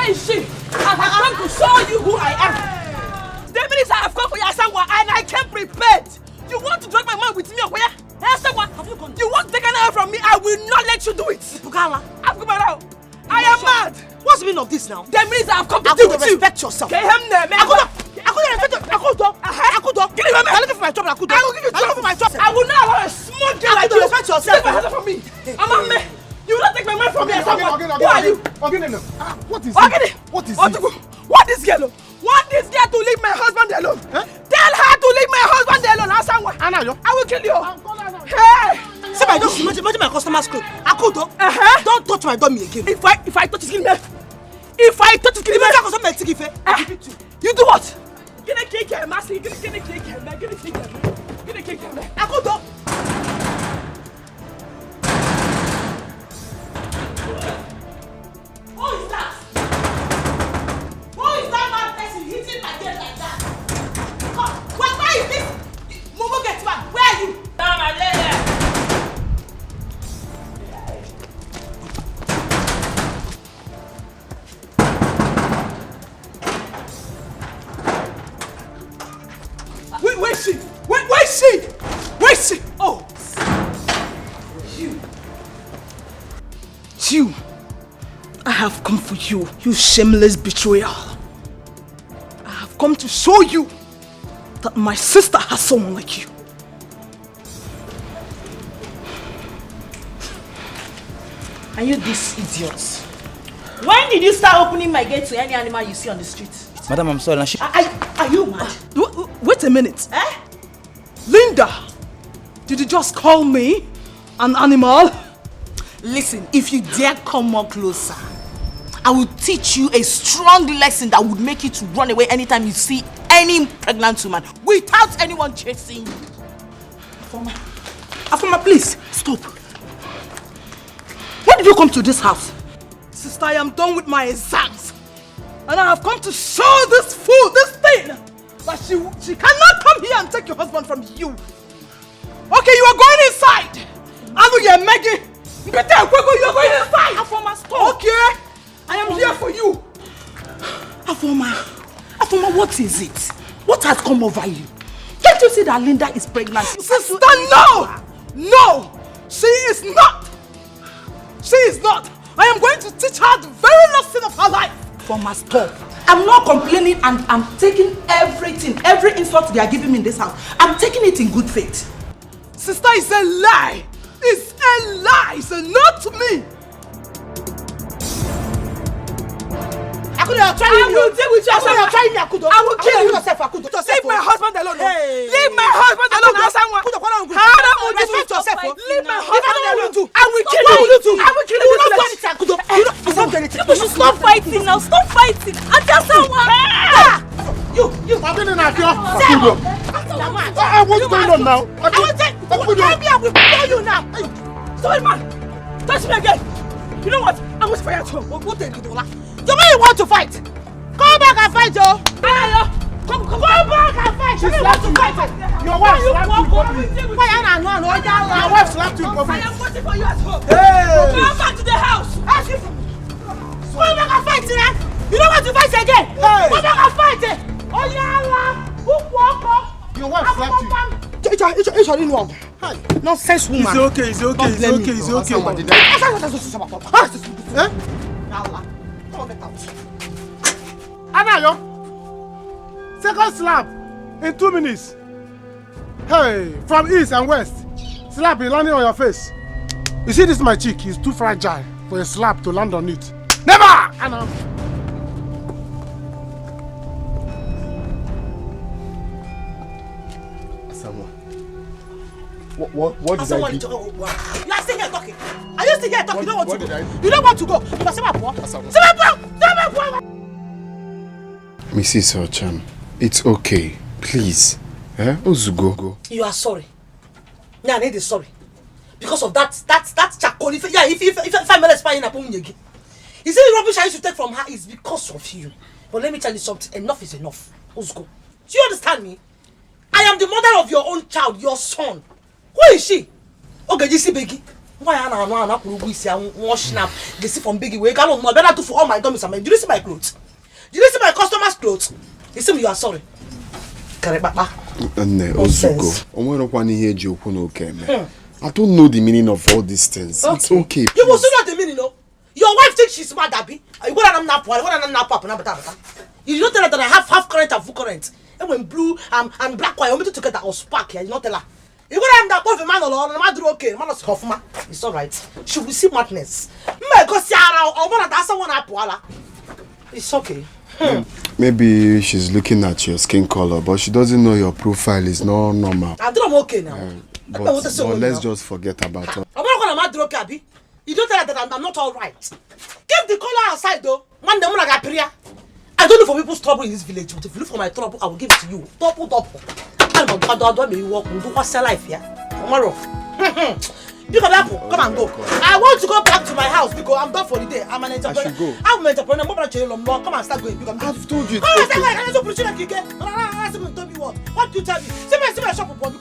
Where is she? I have come to show you who I am. The minutes I have come for your Asawa and I came prepared. You want to drag my man with me or where? Asawa, you want to take an hour from me? I will not let you do it. Bukala, I am mad. What's the meaning of this now? The minutes I have come to deal with you. Respect yourself. Get him there, man. Akudo. Give me my man. I'm looking for my job, Akudo. I will give you trouble. I will not allow a small girl like you. Respect yourself. Take my hand from me. I'm a man. You will not take my man from me. Who are you? What is it? What is it? Want this girl? Want this girl to leave my husband alone? Huh? Tell her to leave my husband alone. I will kill you. Hey! See my door. Imagine my customer's clothes. Akudo. Don't touch my dummy again. If I touch his kill me. You do what? Get a cake here, Master. Get a cake here, man. Get a cake here, man. Get a cake here, man. Akudo. Who is that? Who is that mad person hitting my head like that? Come, where is this? Momo get back. Where are you? Down my leg. Where is she? Where is she? Where is she? Oh, you. I have come for you, you shameless betrayal. I have come to show you that my sister has someone like you. Are you these idiots? When did you start opening my gate to any animal you see on the street? Madam, I'm sorry. Are you mad? Wait a minute. Linda, did you just call me an animal? Listen, if you dare come more closer, I will teach you a strong lesson that would make you to run away anytime you see any pregnant woman without anyone chasing you. Afoma, please, stop. Why did you come to this house? Sister, I am done with my exams. And I have come to show this fool, this thing, that she cannot come here and take your husband from you. Okay, you are going inside. Alu, you are Maggie. You are going inside. Afoma, stop. Okay, I am here for you. Afoma, what is it? What has come over you? Can't you see that Linda is pregnant? Sister, no, she is not. She is not. I am going to teach her the very lesson of her life. Afoma, stop. I'm not complaining and I'm taking everything, every insult they are giving me in this house. I'm taking it in good faith. Sister, it's a lie. It's a lie. It's a no to me. Akudo, you're trying me. I will deal with you. You're trying me, Akudo. I will kill you. Leave my husband alone. Hey. Leave my husband alone. Respect yourself. Leave my husband alone. I will kill you. I will kill you. You should stop fighting now. Stop fighting. You. I'm getting out here. What's going on now? I will kill you now. Sorry, man. Touch me again. You know what? I'm going to fire at home. What the hell? You mean you want to fight? Come back and fight, Joe. Come back and fight. She slapped you. Your wife slapped you. Your wife slapped you. I am waiting for you at home. Hey. Come back to the house. Ask you. Come back and fight, man. You don't want to fight again. Hey. Come back and fight. Oh yeah, your wife slapped you. Hey, nonsense woman. It's okay. Anayo, second slap in 2 minutes. Hey, from east and west, slap is landing on your face. You see, this my cheek is too fragile for a slap to land on it. Never! Anna. What did I do? You are still here talking. Are you still here talking? You don't want to go. You don't want to go. You must say Mrs. Ocham, it's okay. Please. Ozugo. You are sorry. Yeah, I need is sorry. Because of that charcoal. If I'm not spying upon you again. You see the rubbish I used to take from her is because of you. But let me tell you something. Enough is enough. Ozugo. Do you understand me? I am the mother of your own child, your son. Who is she? Okay, you see Becky. Why am I not washing up? They see from Biggie. We can't know better to for all my dummies. Did you see my clothes? Did you see my customers' clothes? You see me, you are sorry. Papa. Ozugo. I don't know the meaning of all these things. Okay. It's okay. Please. You will still know the meaning, no? Your wife thinks she's smart, Abby. You don't tell her that I have half current and full current. And when blue and black wire, I'm to get that or spark here. You don't tell her. You gonna that both a man alone, and I'm okay. Man, it's all right. She will see madness. It's okay. Maybe she's looking at your skin color, but she doesn't know your profile is not normal. I'm okay now. But let's just forget about her. I'm not gonna mad okay, Abby. You don't tell her that I'm not all right. Keep the color outside though. One day when I got prayer. I don't look for people's trouble in this village, but if you look for my trouble, I will give it to you. Double. I don't make you walk. Do what's your life here? Tomorrow. Pick up apple. Come and go. I want to go back to my house because I'm done for the day. I'm an entrepreneur. I should go. I'm an entrepreneur. Come and start going. I've told you. What do you tell me? See my shop because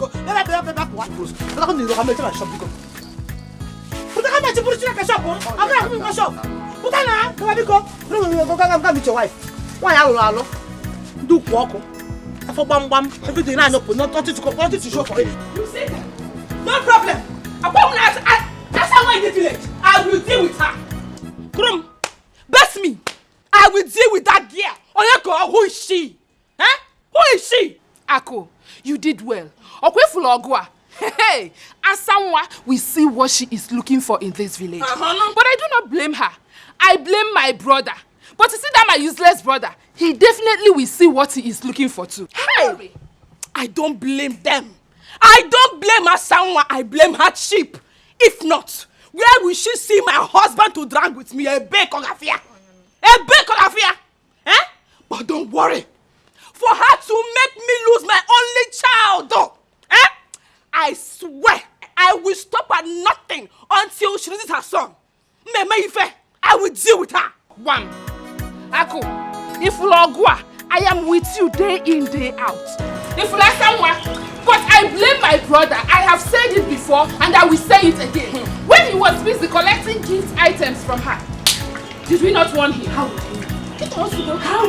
back what goes. But I don't need to have my shop because. But I have my shop. I'm not having my shop. But I know. Go meet your wife. Why are do walk? I for bam everything I know, not to show for it. You say that? No problem. That's how I did it. I will deal with her. Krum, bless me. I will deal with that girl. Oyeko, who is she? Huh? Who is she? Ako, you did well. Okwefulogwa. Hey, as someone, we see what she is looking for in this village. But I do not blame her. I blame my brother. But you see that my useless brother, he definitely will see what he is looking for too. Hey! I don't blame them. I don't blame her someone, I blame her sheep. If not, where will she see my husband to drink with me? A big ogafia. Eh? But don't worry. For her to make me lose my only child, though. Eh? I swear, I will stop at nothing until she releases her son. I will deal with her. One. Ako, if Logwa, I am with you day in, day out. If someone, but I blame my brother. I have said it before and I will say it again. When he was busy collecting gift items from her, did we not warn him? How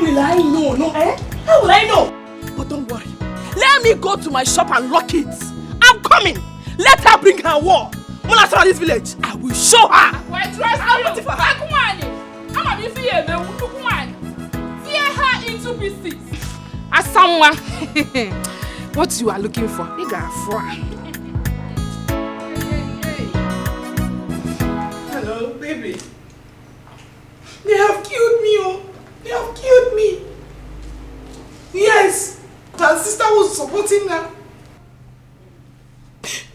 will I know? No, eh? How will I know? But don't worry. Let me go to my shop and lock it. I'm coming. Let her bring her war. When I saw this village, I will show her. I trust you. For her. I'm a fear her into pieces. As someone, what you are looking for, you got Hello, baby. They have killed me, oh. They have killed me. Yes, her sister was supporting her.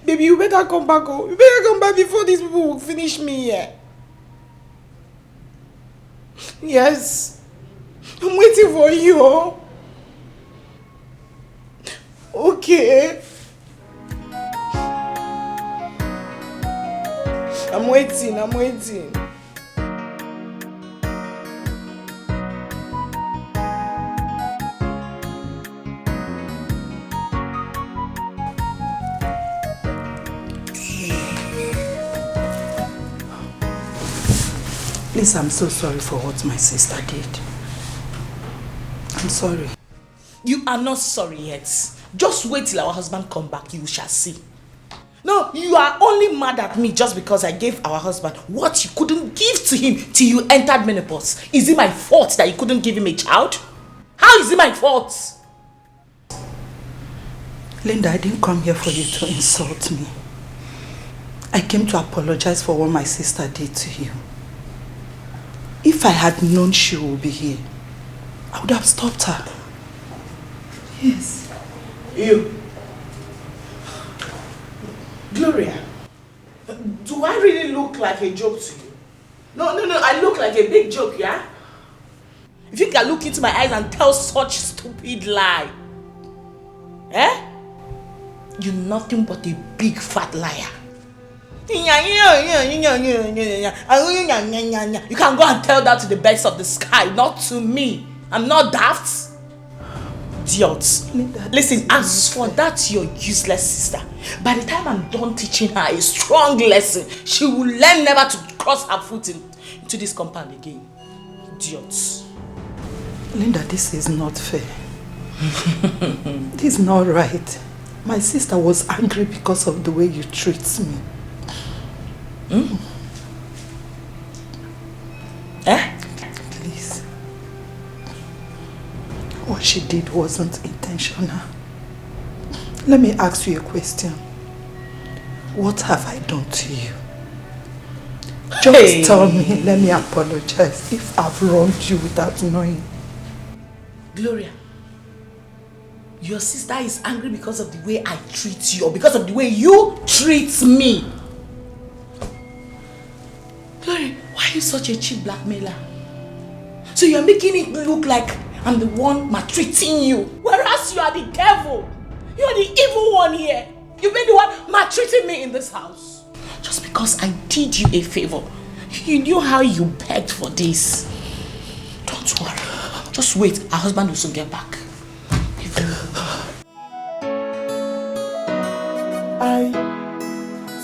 Baby, you better come back, oh. You better come back before these people will finish me here. Yes. I'm waiting for you, oh. Okay. I'm waiting. Please, I'm so sorry for what my sister did. I'm sorry. You are not sorry yet. Just wait till our husband come back, you shall see. No, you are only mad at me just because I gave our husband what you couldn't give to him till you entered menopause. Is it my fault that you couldn't give him a child? How is it my fault? Linda, I didn't come here for you to insult me. I came to apologize for what my sister did to you. If I had known she would be here, I would have stopped her. Yes. You. Gloria, do I really look like a joke to you? No, I look like a big joke, yeah? If you can look into my eyes and tell such stupid lie, eh? You're nothing but a big fat liar. You can go and tell that to the birds of the sky, not to me. I'm not daft. Idiots. Listen, as for that your useless sister, by the time I'm done teaching her a strong lesson, she will learn never to cross her foot into this compound again. Idiots. Linda, this is not fair. This is not right. My sister was angry because of the way you treat me. Please. What she did wasn't intentional. Let me ask you a question. What have I done to you? Just tell me, let me apologize if I've wronged you without knowing. Gloria, your sister is angry because of the way I treat you or because of the way you treat me. Gloria, why are you such a cheap blackmailer? So you're making it look like I'm the one maltreating you, whereas you are the devil. You are the evil one here. You've been the one maltreating me in this house. Just because I did you a favor. You knew how you begged for this. Don't worry. Just wait. Our husband will soon get back.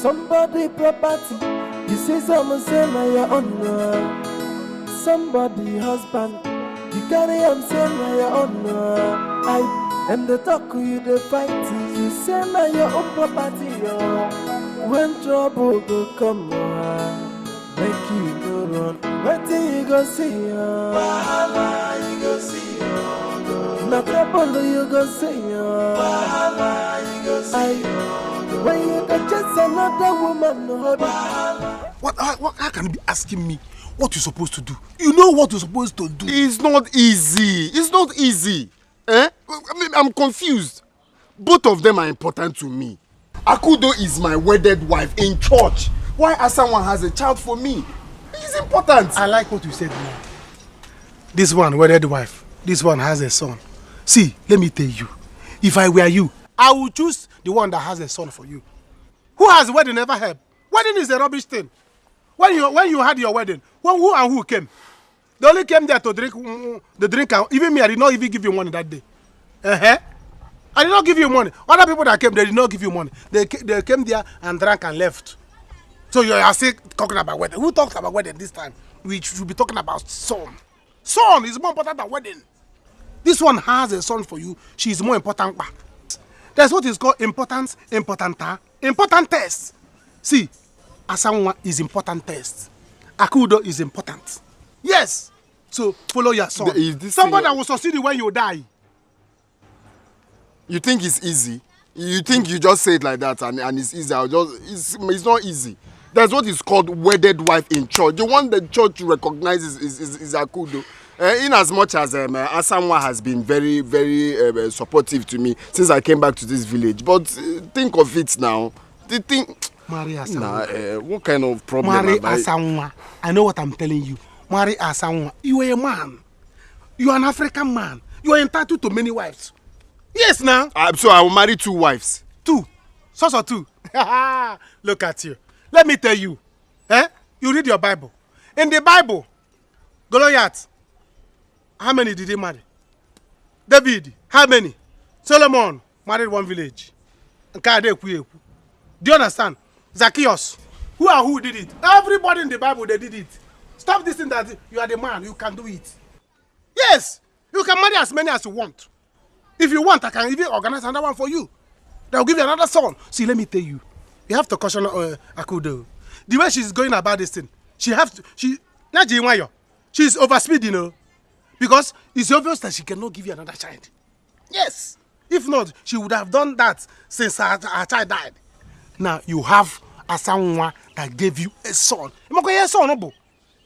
Somebody property. You say someone say na your own. Somebody husband. You carry him say na your own. And the talk you the fight. You say na your own property. When trouble go come, make you go run. What you go see? Wahala you go see. Na trouble you go see. Wahala you go see. When you go chase another woman, How can you be asking me what you're supposed to do? You know what you're supposed to do. It's not easy. It's not easy. I mean, I'm confused. Both of them are important to me. Akudo is my wedded wife in church. Why Asanwa has a child for me? It's important. I like what you said now. This one, wedded wife. This one has a son. See, let me tell you. If I were you, I would choose the one that has a son for you. Who has wedding never help? Wedding is a rubbish thing. When you had your wedding, who and who came? They only came there to drink the drink. Even me, I did not even give you money that day. I did not give you money. Other people that came, they did not give you money. They came there and drank and left. So you are still talking about wedding. Who talks about wedding this time? We should be talking about son. Son is more important than wedding. This one has a son for you. She is more important. That's what is called importance, important test. See, Asanwa is important test. Akudo is important. Yes. So follow your son. Somebody that will succeed you when you die. You think it's easy? You think you just say it like that and it's easy? It's not easy. That's what is called wedded wife in church. The one the church recognizes is Akudo. In as much as Asanwa has been very, very supportive to me since I came back to this village. But think of it now. Marry Asanwa. What kind of problem? Marry Asanwa. I know what I'm telling you. Marry Asanwa. You are a man. You are an African man. You are entitled to many wives. Yes, now. So I will marry 2 wives. 2. So 2. Look at you. Let me tell you. You read your Bible. In the Bible, Goliath, how many did he marry? David, how many? Solomon married 1 village. Do you understand? Zacchaeus, who did it? Everybody in the Bible, they did it. Stop this thing that you are the man, you can do it. Yes, you can marry as many as you want. If you want, I can even organize another one for you. They'll give you another son. See, let me tell you. You have to caution Akudo. The way she's going about this thing, she's overspeed, you know. Because it's obvious that she cannot give you another child. Yes. If not, she would have done that since her child died. Now, you have Asanwa that gave you a son.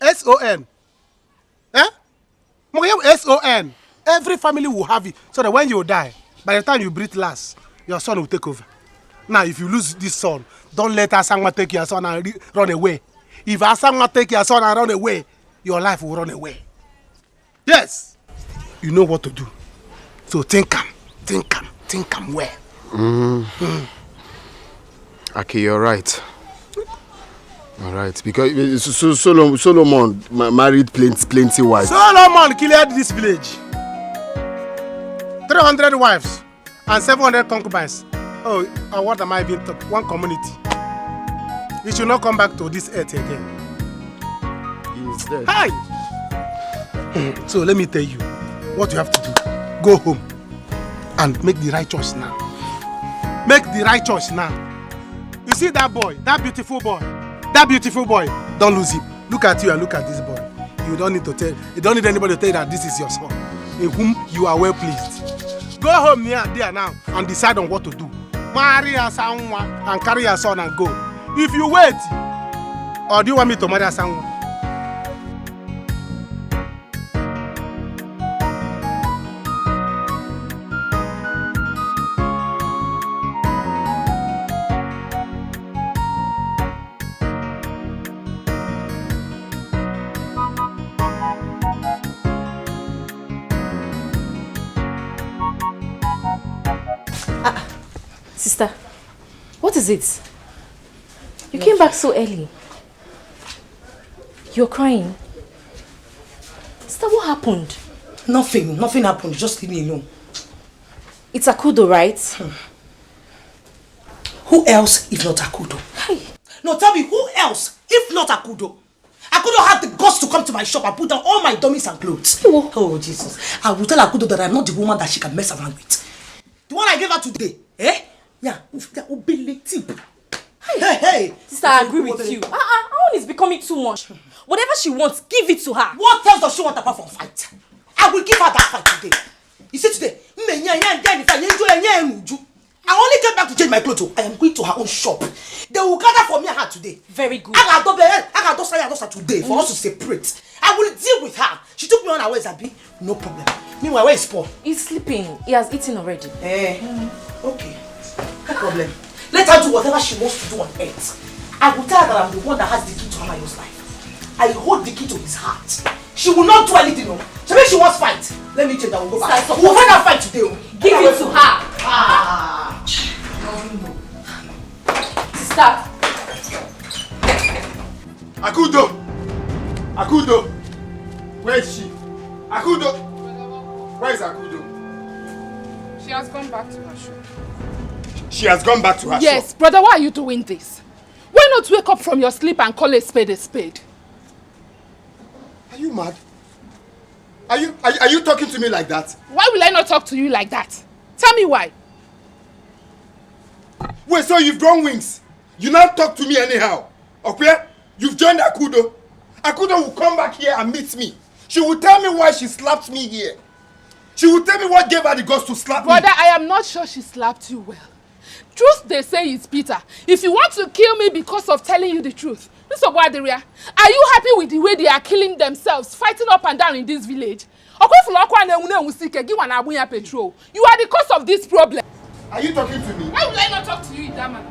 S-O-N. S-O-N. Every family will have it. So that when you die, by the time you breathe last, your son will take over. Now, if you lose this son, don't let Asanwa take your son and run away. If Asanwa take your son and run away, your life will run away. Yes. You know what to do. So think well. Okay, you're right. All right, because Solomon married plenty wives. Solomon killed this village. 300 wives and 700 concubines. Oh, what am I being talking? One community. He should not come back to this earth again. He is dead. Hi! So let me tell you what you have to do. Go home and make the right choice now. Make the right choice now. You see that boy, that beautiful boy, don't lose him. Look at you and look at this boy. You don't need anybody to tell you that this is your son, in whom you are well pleased. Go home there now and decide on what to do. Marry someone and carry your son and go. If you wait, or do you want me to marry someone? Sister, what is it? You came back so early. You're crying. Sister, what happened? Nothing happened. Just leave me alone. It's Akudo, right? Who else if not Akudo? Hi. No, tell me, who else if not Akudo? Akudo had the guts to come to my shop and put down all my dummies and clothes. Oh, Jesus. I will tell Akudo that I'm not the woman that she can mess around with. The one I gave her today, eh? Yeah, hey. Sister, I agree with you. Her own is becoming too much. Whatever she wants, give it to her. What else does she want apart from fight? I will give her that fight today. You see today, I only came back to change my clothes. I am going to her own shop. They will gather for me and her today. Very good. I got today for us to separate. I will deal with her. She took me on her ways, Abi. No problem. Meanwhile, where is Paul? He's sleeping. He has eaten already. Okay. No problem. Let her do whatever she wants to do on earth. I will tell her that I'm the one that has the key to Amayo's life. I hold the key to his heart. She will not do anything, no. So when she wants fight, let me change. I will go back. We'll find her fight today. Give it to her. Sister. Akudo! Where is she? Akudo! Where is Akudo? She has gone back to her shop. She has gone back to her shop? Yes, brother, why are you doing this? Why not wake up from your sleep and call a spade a spade? Are you mad? Are you talking to me like that? Why will I not talk to you like that? Tell me why. Wait, so you've grown wings? You now talk to me anyhow? Okay? You've joined Akudo. Akudo will come back here and meet me. She will tell me why she slapped me here. She will tell me what gave her the guts to slap me. Brother, I am not sure she slapped you well. Truth they say is bitter. If you want to kill me because of telling you the truth, Mr. Boaderia, are you happy with the way they are killing themselves, fighting up and down in this village? You are the cause of this problem. Are you talking to me? Why will I not talk to you in that manner?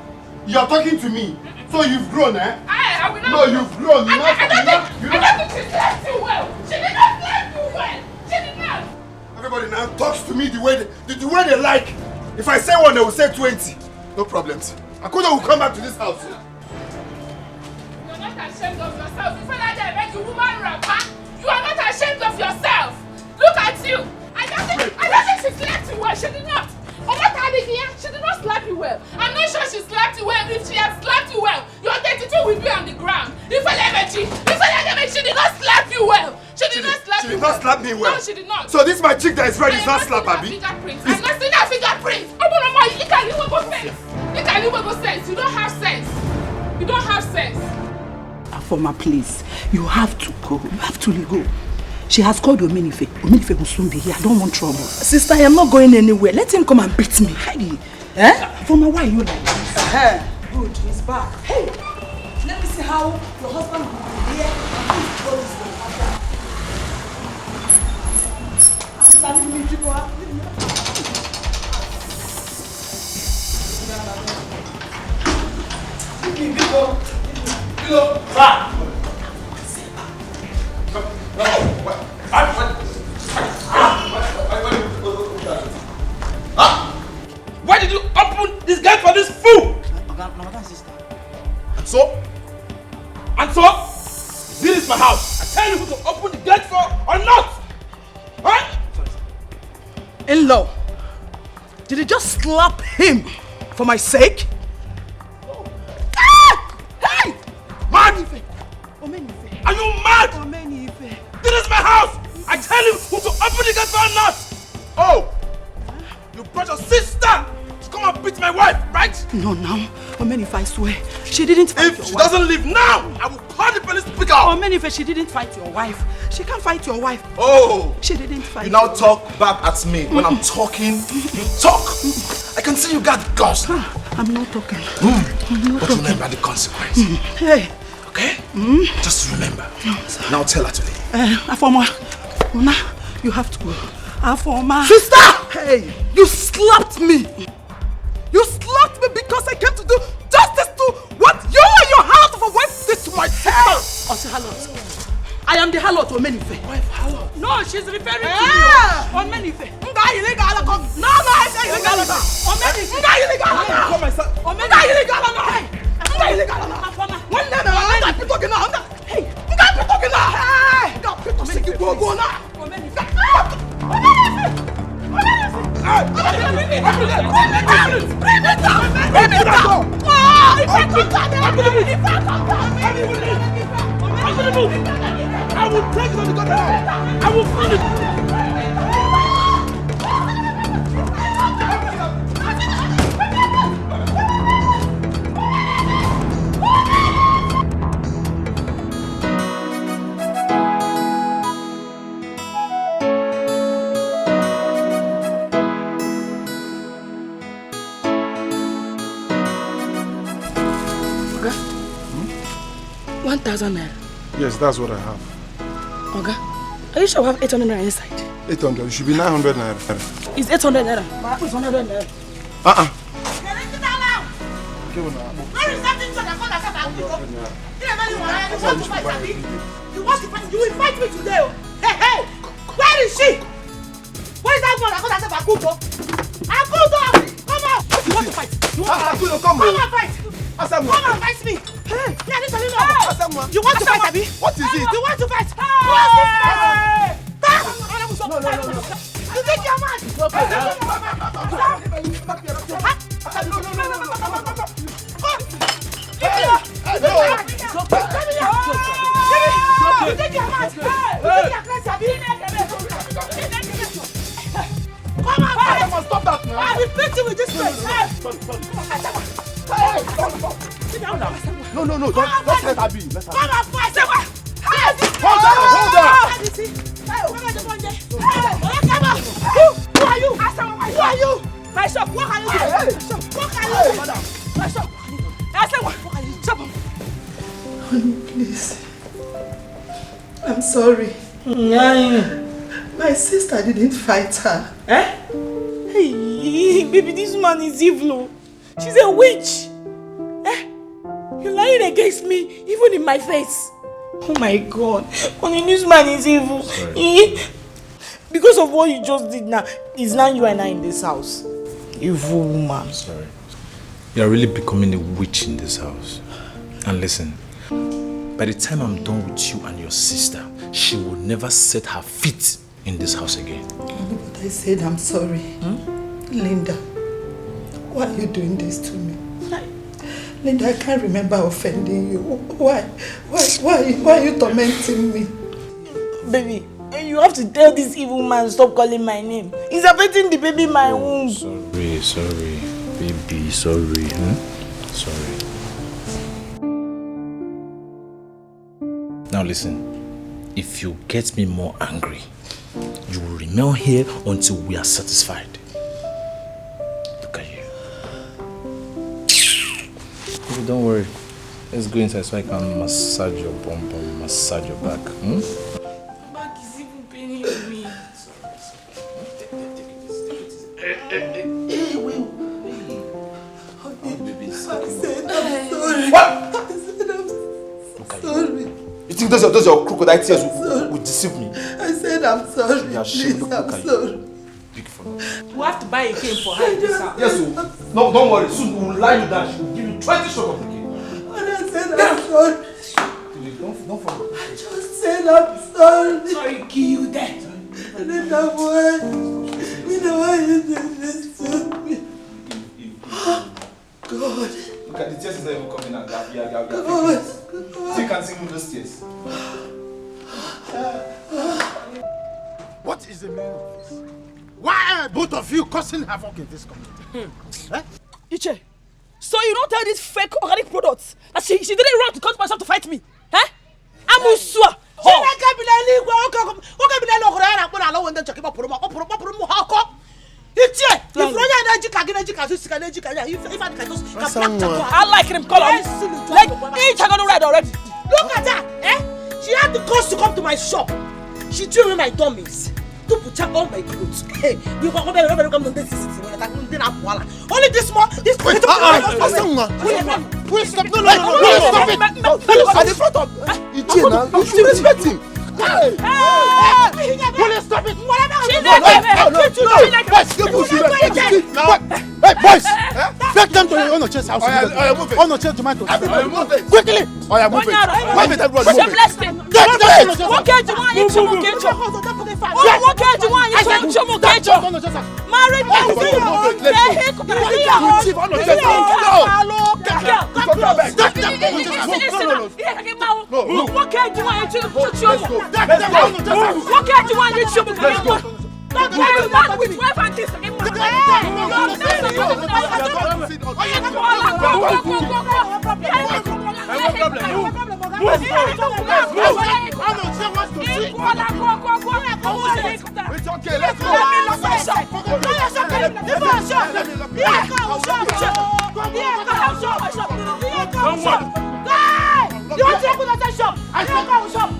You're talking to me. So you've grown, eh? I will not. No, you've grown. I don't think she slapped you well. She did not slap you well. She did not. Everybody now talks to me the way they like. If I say one, they will say 20. No problems. Akudo will come back to this house. You're not ashamed of yourself. You feel like they make you woman rapper. You are not ashamed of yourself. Look at you. I don't think she slapped you well. She did not. She did not slap you well. I'm not sure she slapped you well. If she had slapped you well, your 32 will be on the ground. She did not slap you well. She did not slap me well. No, she did not. So this my chick that is ready is not slap Abi? I've not seen her fingerprint. You can't even go sense. You don't have sense. You don't have sense. Afoma, please. You have to go. You have to go. She has called Ominife. Ominife will soon be here. I don't want trouble. Sister, I am not going anywhere. Let him come and beat me. Hey. Afoma, why are you like this? Good, he's back. Hey, let me see how your husband will be here. Why did you open this gate for this fool? And so? This is my house. I tell you to open the gate for or not. Right? In-law, Did you just slap him for my sake? Hey! Mad? Are you mad? This is my house! I tell you who to open the gate for or not! Oh! You brought your sister to come and beat my wife, right? No, Omenife, I swear. She didn't fight your wife. If she doesn't leave now, I will call the police to pick her up. Omenife, she didn't fight your wife. She can't fight your wife. Oh! She didn't fight You now your talk back at me. When I'm talking, you talk. I can see you got guts. I'm not talking. But remember the consequence. Hey. Okay? Just remember. Now tell her to leave. Afoma, Una, you have to go. Afoma. Sister! Hey, you slapped me. You slapped me because I came to do justice to what you and your harlot of a wife did to my sister. Ose harlot. I am the harlot Omenife. Wife harlot? No, she's referring to you. Omenife. Nga illegal. No, I say illegal. Omenife. Nga illegal. Nga illegal. Nga illegal. One day, I'm talking now. Hey, I'm talking now. Hey, go now. I will take it on the gun now. I will find it. Okay. 1,000 naira. Yes, that's what I have. Okay. Are you sure we have 800 naira inside? 800. It should be 900 naira. It's 800 naira. It's 100 naira. You will fight me today. Hey, where is she? Where is that one? I got herself Akudo. Come on. You want to fight? Come on, fight. Come on, fight me. Hey, you want to fight, Abi? What is it? You want to fight? No. You think you're mad? Come on, stop that now. I'll be beating with this place. Sit down now. No, don't let her be. Let her be. Come on, fight. Hold on. Who are you? Who are you? My shop, what can you do? What can you do? My shop, I said, what can you do? Honey, please. I'm sorry. My sister didn't fight her. Hey, baby, this woman is evil. She's a witch. You're lying against me, even in my face. Oh my God. Honey, this man is evil. Because of what you just did now, it's now you and I in this house. Evil woman. I'm sorry. You're really becoming a witch in this house. And listen, by the time I'm done with you and your sister, she will never set her feet in this house again. But I said I'm sorry. Linda, why are you doing this to me? Linda, I can't remember offending you. Why are you tormenting me? Baby, you have to tell this evil man to stop calling my name. He's affecting the baby in my womb. Sorry, baby, sorry. Sorry. Now listen, if you get me more angry, you will remain here until we are satisfied. Look at you. Baby, don't worry. Let's go inside so I can massage your bum bum, massage your back. My back is even paining me. Sorry. You think those your crocodile tears will deceive me? I said I'm sorry. Please, I'm sorry. We have to buy a cane for her in this house. Yes, no, don't worry. Soon we will lie you down. She will give you 20 shots of the cane. I said I'm sorry. Don't fall. I just said I'm sorry. Sorry, kill you dead. I didn't know why. You know why you did this to me. You can see those stairs. What is the meaning of this? Why are both of you causing havoc in this community? Iche, so you don't tell these fake organic products that she didn't run to cut myself to fight me? Eh? Amusua! I like him, call him. Like, each are gonna ride already. Look at her, eh? She had the courage to come to my shop. She threw away my dummies. To put all my clothes. Hey, we were come to this city. Only this more. This. Wait, stop! No, stop it! At the front of Ichie, you should respect him. Hey! Police, stop it! Hey, boys! Take them to the Onoche's house. Onoche's tomato. Quickly! Move it, everyone. Take them! It's okay, let's go. You want to go to the shop? I don't go to shop.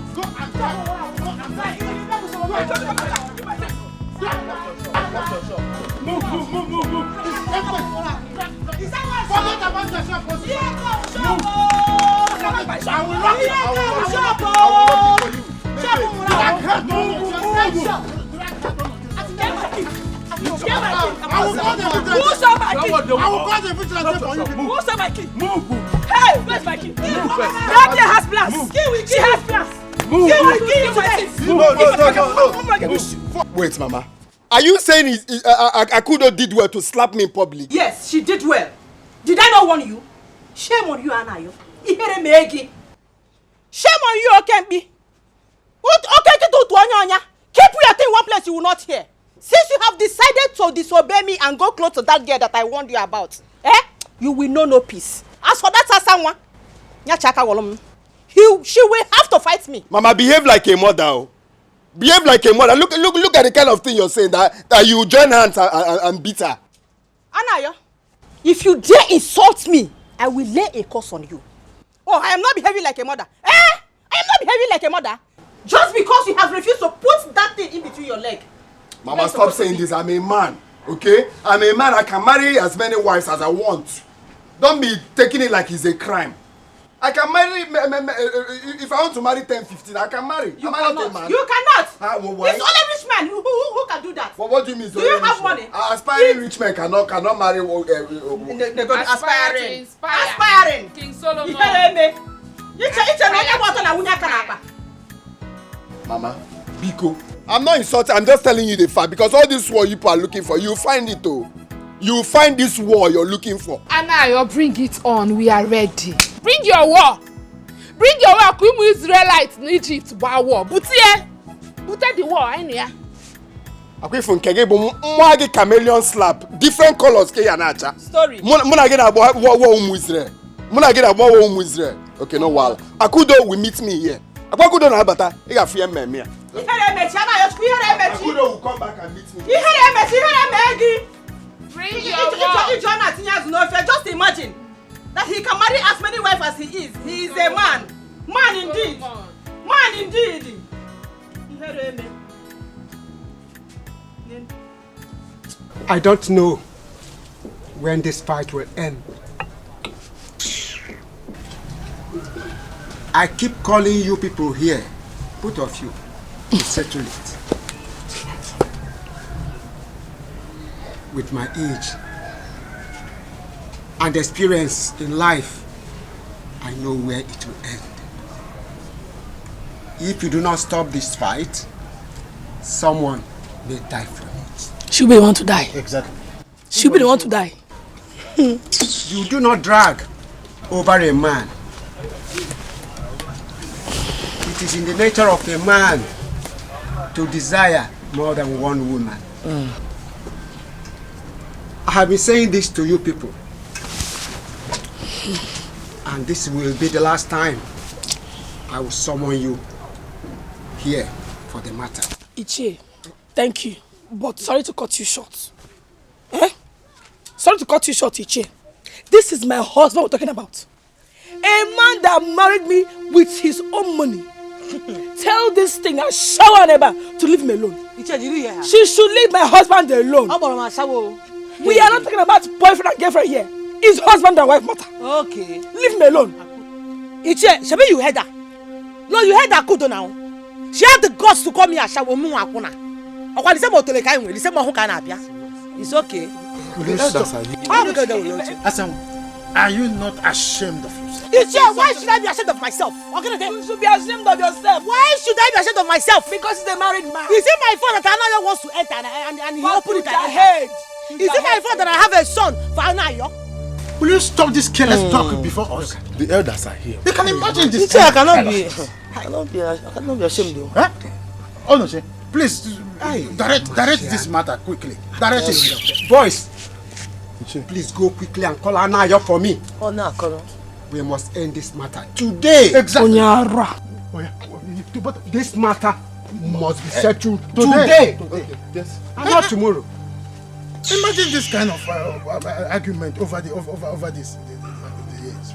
Move. Hey, where's my key? Rabia has plans. She has plans. No. Wait, Mama. Are you saying Akudo did well to slap me in public? Yes, she did well. Did I not warn you? Shame on you, Anayo. Shame on you, Okembi. What okay to do to Anya? Keep your thing in one place you will not hear. Since you have decided to disobey me and go close to that girl that I warned you about, you will know no peace. As for that Sasanwa, she will have to fight me. Mama, behave like a mother. Behave like a mother. Look at the kind of thing you're saying that you join hands and beat her. Anayo, if you dare insult me, I will lay a curse on you. Oh, I am not behaving like a mother. I am not behaving like a mother. Just because you have refused to put that thing in between your legs. Mama, stop saying this. I'm a man, okay? I'm a man. I can marry as many wives as I want. Don't be taking it like it's a crime. I can marry, if I want to marry 10, 15, I can marry. You cannot. You cannot. Why? It's only rich men who can do that. What do you mean? Do you have money? Aspiring rich men cannot marry. Aspiring. King Solomon. Mama, Biko, I'm not insulting. I'm just telling you the fact because all this war you people are looking for, you find it though. You find this war you're looking for. Anayo, bring it on. We are ready. Bring your war. Bring your war. Kumu Israelites in Egypt war. Butie the war. Enya. Akwe from kege bo mwage chameleon slap. Different colors ke yanacha. Story. Muna get about war Israel. Muna get about war Israel. Okay, no wala. Akudo will meet me here. Akudo na bata. He got fear me here. Akudo will come back and meet me. Bring your war. Just imagine that he can marry as many wives as he is. He is a man. Man indeed. Man indeed. I don't know when this fight will end. I keep calling you people here, both of you, to settle it. With my age and experience in life, I know where it will end. If you do not stop this fight, someone may die from it. She'll be the one to die. Exactly. She'll be the one to die. You do not drag over a man It is in the nature of a man to desire more than one woman. I have been saying this to you people. And this will be the last time I will summon you here for the matter. Ichie, thank you. But sorry to cut you short. Sorry to cut you short, Ichie. This is my husband we're talking about. A man that married me with his own money. Tell this thing, I shower neighbor, to leave me alone. Ichie, did you hear her? She should leave my husband alone. We are not talking about boyfriend and girlfriend here. It's husband and wife matter. Okay. Leave me alone. Ichie, Shabi, you heard her? No, you heard her kudo now. She had the guts to call me a shawo mu akuna. Okwa lise mo tole kai nwe, lise mo hu ka na abia. It's okay. Are you not ashamed of yourself? Ichie, why should I be ashamed of myself? You should be ashamed of yourself. Why should I be ashamed of myself? Because he's a married man. Is it my fault that Anayo wants to enter and he opened it ahead? Is it my fault that I have a son for Anayo? Will you stop this careless talk before us? The elders are here. You can imagine this. I cannot be ashamed though. Huh? Oh no, please direct this matter quickly. Direct it. Boys, please go quickly and call Anayo for me. Oh no, Kolo. We must end this matter today. Exactly. This matter must be settled today. Yes. And not tomorrow. Imagine this kind of argument over this. The years.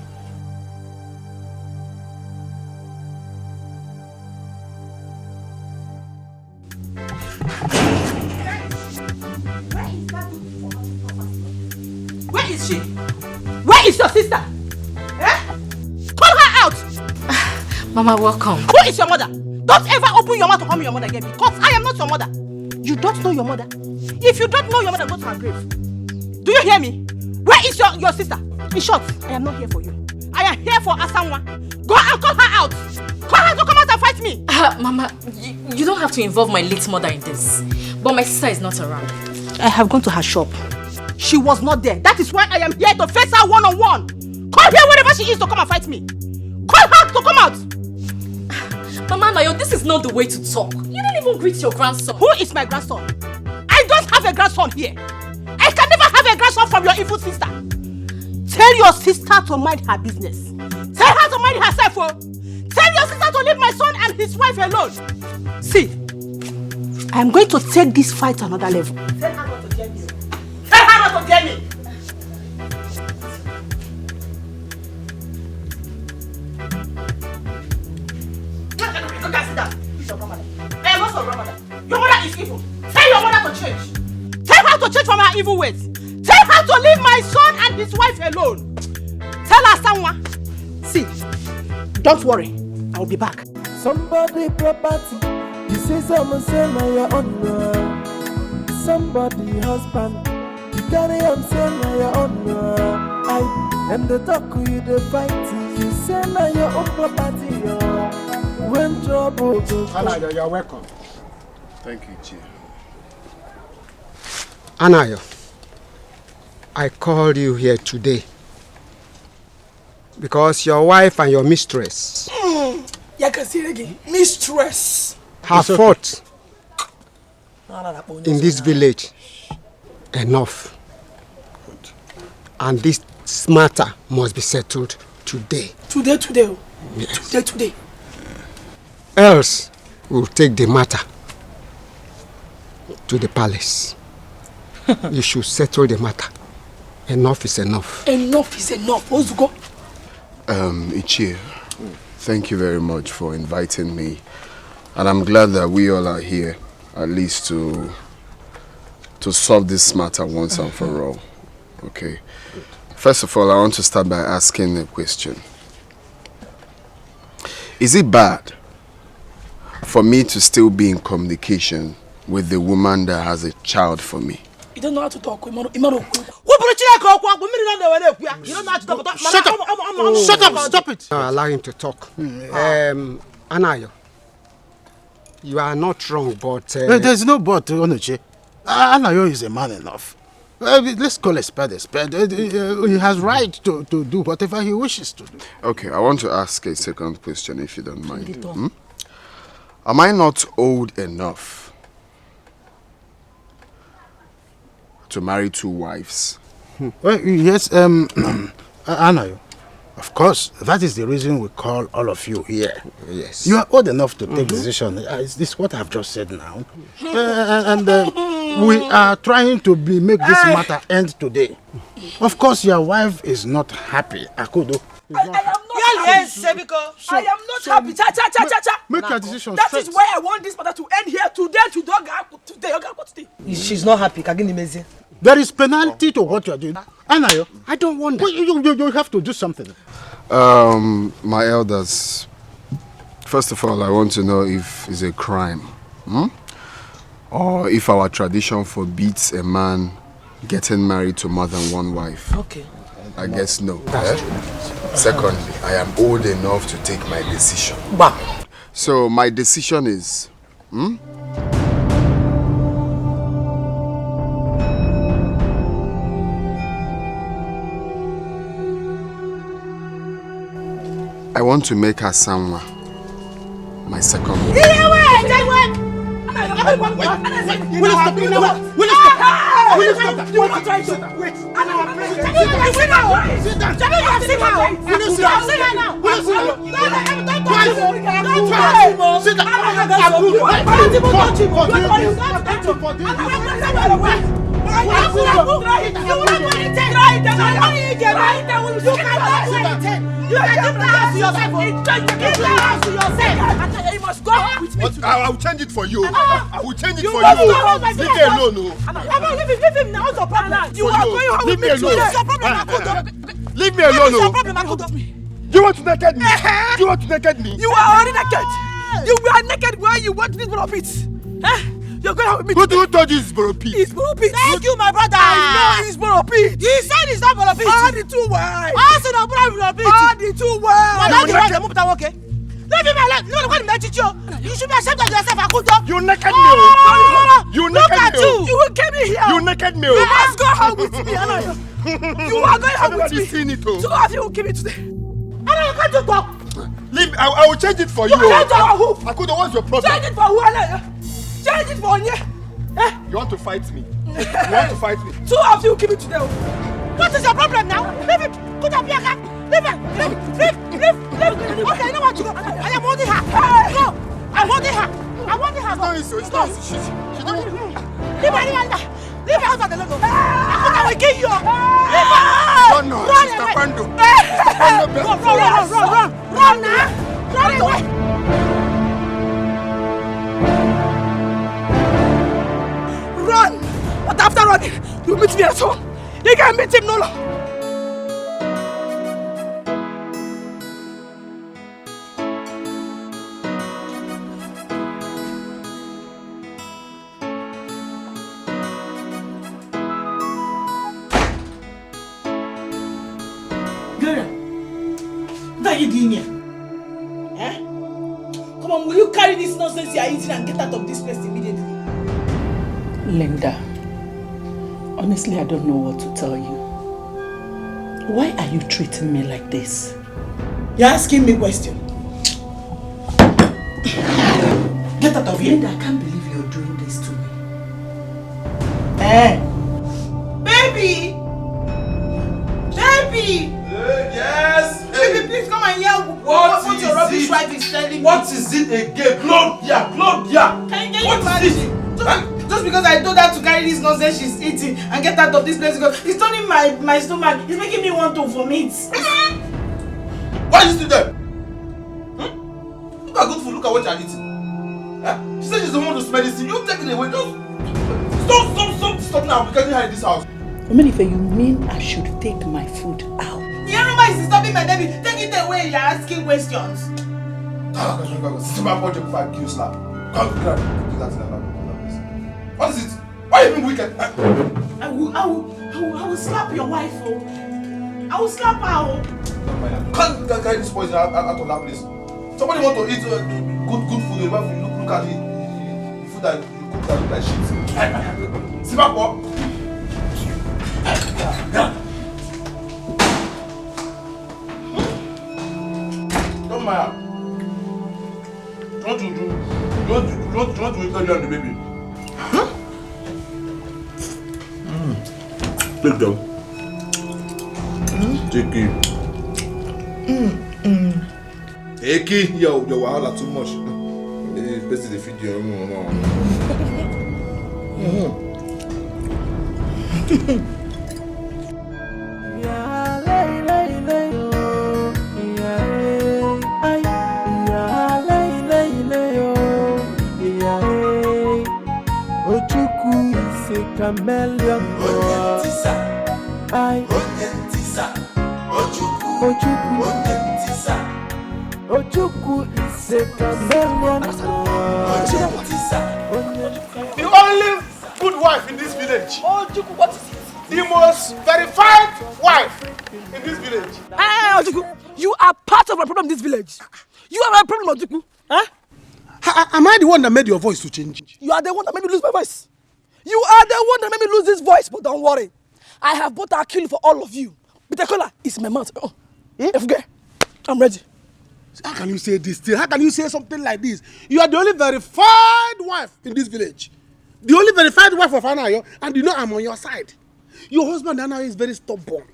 Where is she? Where is your sister? Call her out! Mama, welcome. Who is your mother? Don't ever open your mouth to call me your mother again because I am not your mother. You don't know your mother? If you don't know your mother, go to her grave. Do you hear me? Where is your sister? In short, I am not here for you. I am here for Asanwa. Go and call her out. Call her to come out and fight me. Mama, you don't have to involve my late mother in this. But my sister is not around. I have gone to her shop. She was not there. That is why I am here to face her one-on-one. Call her wherever she is to come and fight me. Call her to come out. Mama Nayo, this is not the way to talk. You didn't even greet your grandson. Who is my grandson? I don't have a grandson here. I can never have a grandson from your evil sister. Tell your sister to mind her business. Tell her to mind herself. Oh. Tell your sister to leave my son and his wife alone. See, I am going to take this fight to another level. Tell her not to dare me. Tell her not to dare me. Your mother is evil. Tell your mother to change. Tell her to change from her evil ways. Tell her to leave my son and his wife alone. Tell her someone. See, don't worry. I will be back. Somebody property. You say someone say na your own. Somebody husband. You carry him say na your own. I am the talk you the fight. You say na your own property. When trouble goes. Anayo, you're welcome. Thank you, Chi. Anayo, I called you here today because your wife and your mistress mistress have fought in this village enough. And this matter must be settled today. Today. Yes. Today. Else, we'll take the matter to the palace. You should settle the matter. Enough is enough. Enough is enough. Wazico. Ichie, thank you very much for inviting me. And I'm glad that we all are here, at least to solve this matter once and for all. Okay. First of all, I want to start by asking a question. Is it bad for me to still be in communication with the woman that has a child for me? You don't know how to talk. You don't know how to talk. Shut up! Stop it! Allow him to talk. Anayo, you are not wrong, but... There's no but, Onoche. Anayo is a man enough. Let's call a spade a spade. He has right to do whatever he wishes to do. Okay, I want to ask a second question, if you don't mind. Am I not old enough to marry 2 wives? Well, yes, Anayo. Of course, that is the reason we call all of you here. Yes. You are old enough to take decision. Is this what I've just said now? We are trying to make this matter end today. Of course, your wife is not happy. Akudo. I am not happy. I am not happy. Cha. Make your decision That straight. is why I want this matter to end here today. She's not happy. Kagini Mezi. There is penalty to what you are doing. Anayo, I don't want that. You have to do something. My elders, first of all, I want to know if it's a crime. Or if our tradition forbids a man getting married to more than 1 wife. Okay. I guess no. Secondly, I am old enough to take my decision. So my decision is... I want to make her Sanwa my second wife. You must go with me. I will change it for you. I will change it for you. Leave me alone. Leave him now. What's your problem? You are going home with me today. Leave me alone. What's your problem? You want to naked me? You want to naked me? You are already naked. You were naked while you want this bro pit. You're going home with me. Who told you it's bro pit? It's bro pit. Thank you, my brother. I know it's bro pit. You said it's not bro pit. All the 2 wives. Also, no bro pit. All the 2 wives. Leave him alone. You should be ashamed of yourself, Akudo. You naked me. You naked me. You will get me here. You naked me. You must go home with me, Anayo. You are going home with me. Seen it, 2 of you will give me today. Anayo, can't you talk? Leave. I will change it for you. Change it for who? Akudo, what's your problem? Change it for who, Anayo? Change it for Onye. You want to fight me? You want to fight me? 2 of you will give me today. What is your problem now? Leave him. Put up your hand. Leave him. Leave. Okay, you know what you go. I am holding her. No, I'm holding her. I'm holding her. No, it's not. She don't. Leave her out of the logo. I will kill you. Leave her. No, Run Sister away. Pando. Run now. Run away. Run! But after running, you meet me at home. You can meet him no more. Gloria, what are you doing here? Come on, will you carry this nonsense you are eating and get out of this place immediately? Linda, honestly, I don't know what to tell you. Why are you treating me like this? You're asking me questions. Get out of here. Linda, I can't believe you're doing this to me. Baby! Yes! Baby, please come and hear what your rubbish wife is telling me. What is it again? Claudia! Can you imagine? Just because I told her to carry this nonsense she's eating and get out of this place because it's turning my stomach. It's making me want to vomit. Why are you still there? Look at good food, look at what you're eating. She said she's the one to smell this thing. You take it away. Just stop now. We can't hide this house. Omenife, you mean I should take my food out? Yeruma is disturbing my baby. Take it away. You're asking questions. Sit my body before I kill you slap. Come, grab it. Do that in the back. What is it? Why are you being wicked? I will slap your wife, oh. I will slap her, oh. Can't carry this poison out of that place. Somebody want to eat good food. You have to look at the food that you cook that look like shit. Sit back, boy. Don't mind. Don't you do? What will you tell you and the baby? Huh? Take them. Take it. Take it. Yo, wahala too much. Best the video. Chameleon, Ojuku is a chameleon. The only good wife in this village. Ojuku, what is it? The most verified wife in this village. Hey, Ojuku, you are part of my problem in this village. You are my problem, Ojuku. Huh? Am I the one that made your voice to change? You are the one that made me lose my voice. You are the one that made me lose this voice, but don't worry. I have bought a kill for all of you. Bitakola is my mouth. Oh, I'm ready. How can you say this thing? How can you say something like this? You are the only verified wife in this village. The only verified wife of Anayo, and you know I'm on your side. Your husband Anayo is very stubborn.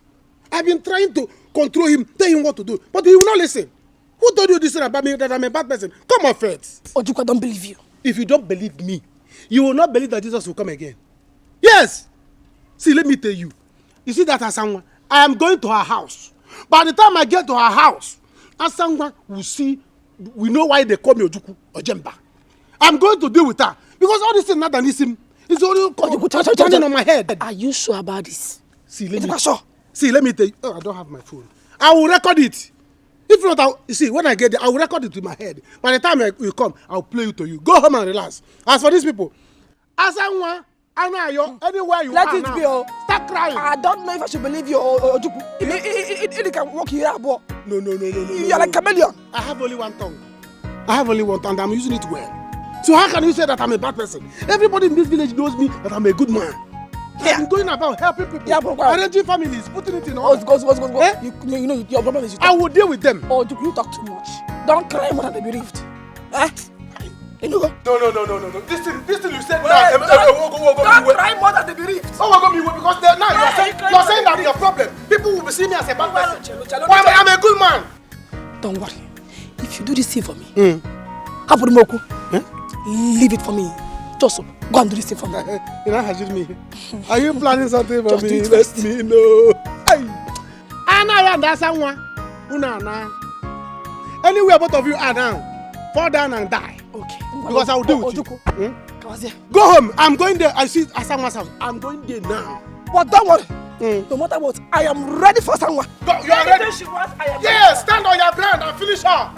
I've been trying to control him, tell him what to do, but he will not listen. Who told you this thing about me, that I'm a bad person? Come on, friends. Ojuku, I don't believe you. If you don't believe me, you will not believe that Jesus will come again. Yes. See, let me tell you. You see that Asangwa? I am going to her house. By the time I get to her house, Asangwa will see, we know why they call me Ojuku or Jemba. I'm going to deal with her. Because all this is not an ism. It's only turning on my head. Are you sure about this? See, let me tell you. Oh, I don't have my phone. I will record it. If not, you see, when I get there, I will record it with my head. By the time you come, I'll play it to you. Go home and relax. As for these people, Asangwa, Anayo, anywhere you let are it now, be. Oh. Start crying. I don't know if I should believe you or Ojuku. It can walk here, boy. No. You are like a chameleon. I have only one tongue. I have only one tongue, and I'm using it well. So how can you say that I'm a bad person? Everybody in this village knows me that I'm a good man. Yeah. I'm going about helping people, arranging families, putting it in order. Go. Eh? You know your problem is you talk. I will deal with them. Oh, you talk too much. Don't cry more than they bereaved. Eh? No. This thing you said now. Don't cry more than they bereaved. Oh, we're going to be because now you're saying that your problem. People will be seeing me as a bad person. I'm a good man. Don't worry. If you do this thing for me, leave it for me. Just go and do this thing for me. You know, Hajid me. Are you planning something for me? Let me know. Anna, that's someone. Anywhere both of you are now, fall down and die. Okay. Because I will do with you. Go home. I'm going there. I see Asanwa's house. I'm going there now. But don't worry. No matter what, I am ready for Asanwa. You are ready? Yes, stand on your ground and finish her.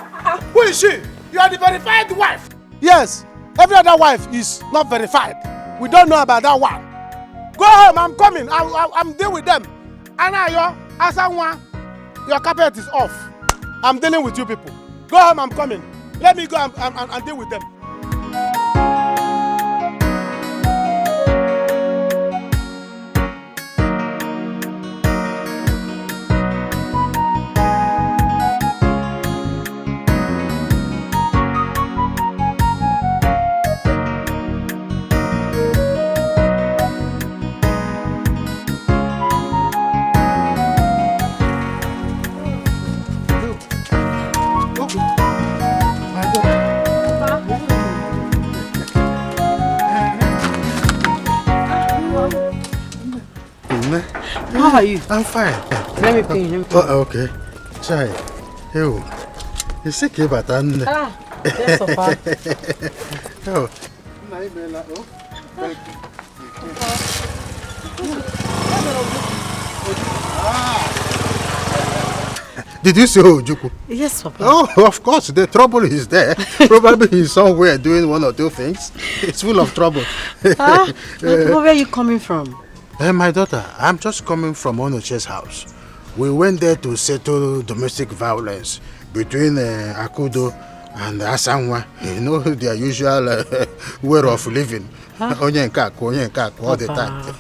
Who is she? You are the verified wife. Yes. Every other wife is not verified. We don't know about that one. Go home, I'm coming. I'm dealing with them. Anayo, Asanwa, your carpet is off. I'm dealing with you people. Go home, I'm coming. Let me go and deal with them. How are you? I'm fine. Let me pay. Oh, okay. Chai. Yo. You see Hilbert and yes, Papa. Yo. Did you say Ojuku? Yes, Papa. Oh, of course. The trouble is there. Probably he's somewhere doing one or two things. It's full of trouble. Where are you coming from? My daughter, I'm just coming from Onoche's house. We went there to settle domestic violence between Akudo and Asanwa. You know, their usual way of living. Onyenkaku all the time.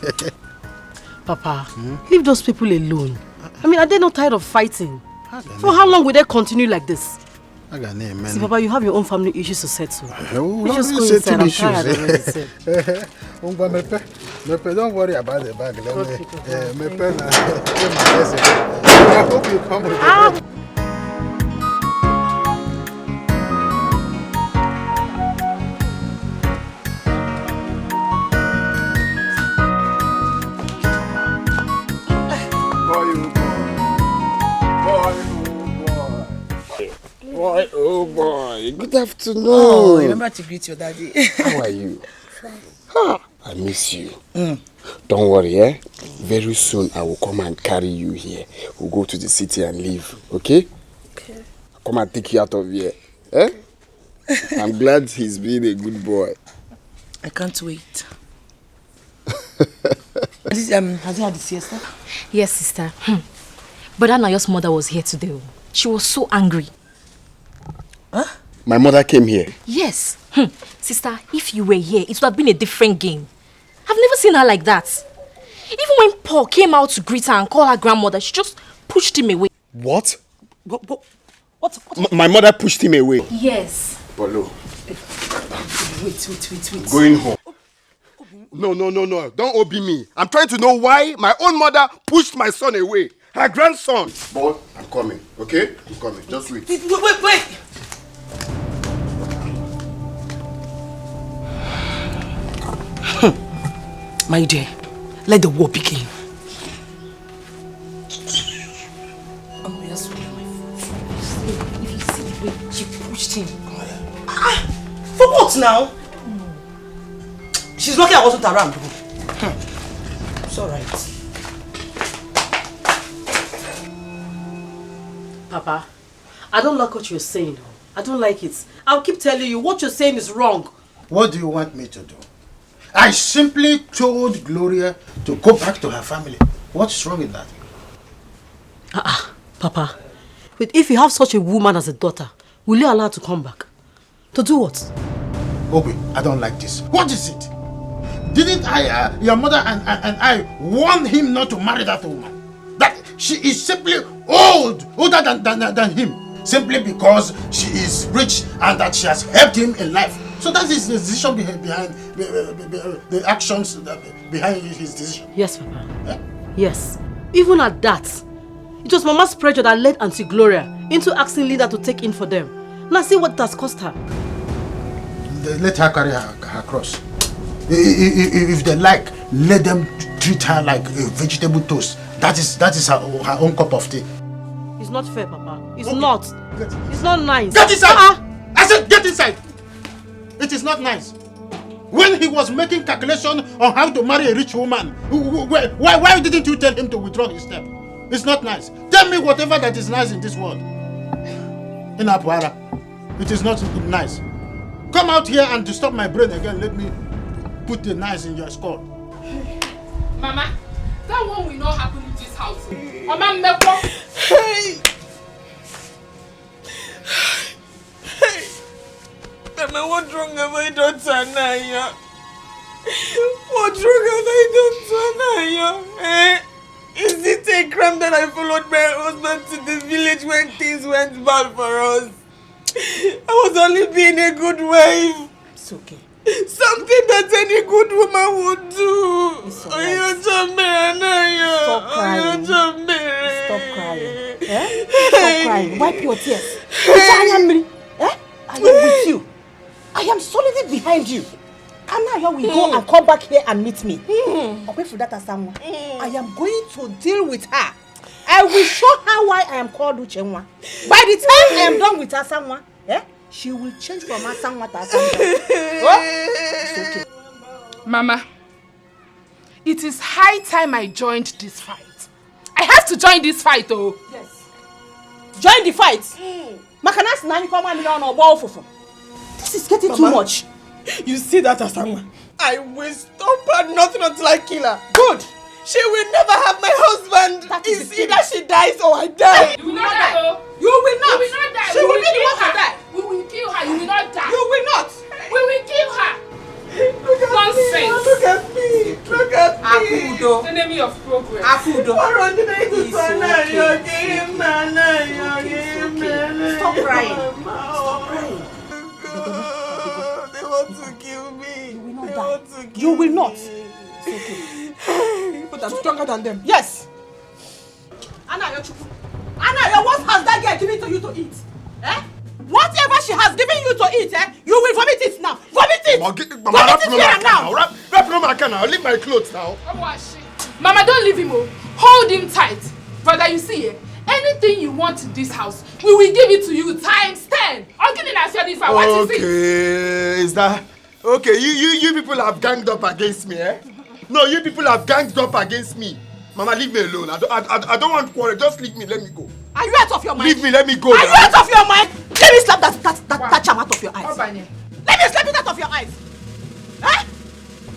Papa, leave those people alone. I mean, are they not tired of fighting? For how long will they continue like this? See, Papa, you have your own family issues to settle. You just go inside. I'm tired already. Don't worry about the bag. I hope you come with it. Boy, oh boy, good afternoon. Oh, remember to greet your daddy. How are you? Huh, I miss you. Don't worry, eh? Very soon I will come and carry you here. We'll go to the city and live, okay? Okay. Come and take you out of here. Eh? I'm glad he's being a good boy. I can't wait. Has he had the siesta? Yes, sister. But Anayo's mother was here today. She was so angry. Huh? My mother came here. Yes. Sister, if you were here, it would have been a different game. I've never seen her like that. Even when Paul came out to greet her and call her grandmother, she just pushed him away. What? What? My mother pushed him away. Yes. Polo. Wait. Going home. No. Don't obi me. I'm trying to know why my own mother pushed my son away. Her grandson. Boy, I'm coming. Okay? I'm coming. Just wait. Wait. My dear, let the war begin. Oh, yes, my If you see the way she pushed him. For what now? She's lucky I wasn't around. It's alright. Papa, I don't like what you're saying. I don't like it. I'll keep telling you what you're saying is wrong. What do you want me to do? I simply told Gloria to go back to her family. What's wrong with that? Papa, but if you have such a woman as a daughter, will you allow her to come back? To do what? Obi, I don't like this. What is it? Didn't I, your mother and I warn him not to marry that woman? That she is simply older than him. Simply because she is rich and that she has helped him in life. So that is the decision behind the actions behind his decision. Yes, Papa. Yes. Even at that, it was Mama's pressure that led Auntie Gloria into asking Linda to take in for them. Now see what it has cost her. Let her carry her cross. If they like, let them treat her like a vegetable toast. That is her own cup of tea. It's not fair, Papa. It's not. It's not nice. Get inside! I said get inside! It is not nice. When he was making calculation on how to marry a rich woman, why didn't you tell him to withdraw his step? It's not nice. Tell me whatever that is nice in this world. In Apuara, it is not nice. Come out here and disturb my brain again. Let me put the nice in your skull. Mama, that one will not happen in this house. Mama, never. Hey! Mama, what's wrong have I done to Anaya? What's wrong have I done to Anaya? Is it a crime that I followed my husband to the village when things went bad for us? I was only being a good wife. It's okay. Something that any good woman would do. It's alright. Stop crying. Stop crying. Eh? Stop crying. Wipe your tears. I am with you. I am solidly behind you. Anaya will go and come back here and meet me. Away from that Asanwa. I am going to deal with her. I will show her why I am called Uchenwa. By the time I am done with Asanwa, she will change from Asanwa to Asanwa. It's okay. Mama, it is high time I joined this fight. I have to join this fight, oh. Yes. Join the fight. This is getting too much. You see that, Asanwa? I will stop at nothing until I kill her. Good. She will never have my husband. It's either she dies or I die. You will not die. You will not. You will not die. She will be the one to die. We will kill her. You will not die. You will not. We will kill her. Look at Nonsense. me. Look at me. Look at me. The enemy of progress. Akudo. Stop crying. They want to kill me. You will not die. You will not. It's okay. But I'm stronger than them. Yes. Anna, what has that girl given to you to eat? Eh? Whatever she has given you to eat, you will vomit it now. Vomit it! Mama, Vomit it here now. Wrap no my can now. Leave my clothes now. Mama, don't leave him. Hold him tight. Brother, you see, anything you want in this house, we will give it to you times 10. Okay, is that... Okay, you people have ganged up against me, eh? No, you people have ganged up against me. Mama, leave me alone. I don't want quarrel. Just leave me. Let me go. Are you out of your mind? Leave me. Let me go. Are you out of your mind? Let me slap that charm out of your eyes. Let me slap it out of your eyes. Eh?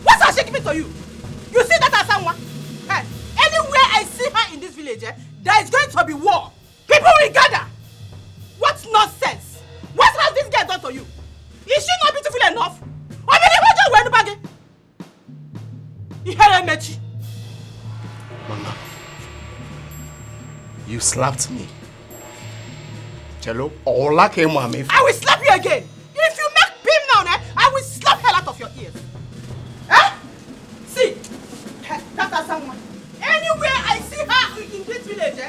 What has she given to you? You see that as someone? Eh? Anywhere I see her in this village, there is going to be war. People will gather. What nonsense? What has this girl done to you? Is she not beautiful enough? Mama, you slapped me. Cello, all I came with me. I will slap you again. If you make beam now, I will slap hell out of your ears. Eh? See, that's someone. Anywhere I see her in this village,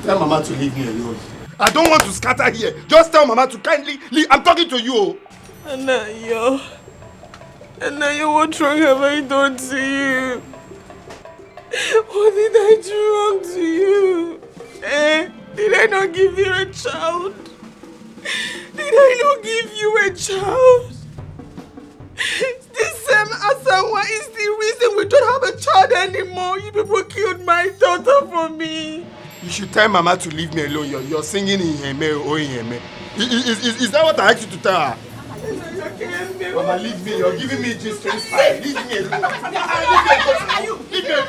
tell Mama to leave me alone. I don't want to scatter here. Just tell Mama to kindly leave. I'm talking to you. Anna, what wrong have I done to you? What did I do wrong to you? Did I not give you a child? Did I not give you a child? This same Asawa is the reason we don't have a child anymore. You people killed my daughter for me. You should tell Mama to leave me alone. You're singing in Heme or in Heme. Is that what I asked you to tell her? Mama, leave me. You're giving me this strange style. Leave me alone. Leave me alone.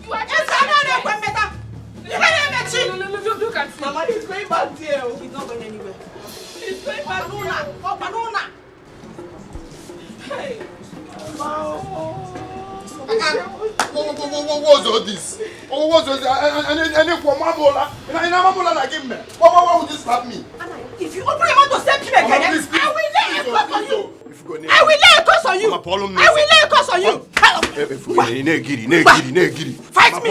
You are just look at him. Mama, he's going back there. He's not going anywhere. He's going back there. Banana. Hey. What was all this? What was all this? Why would you slap me? If you open your mouth to step me again, I will lay a curse on you. I will lay a curse on you. I will lay a curse on you. Fight me.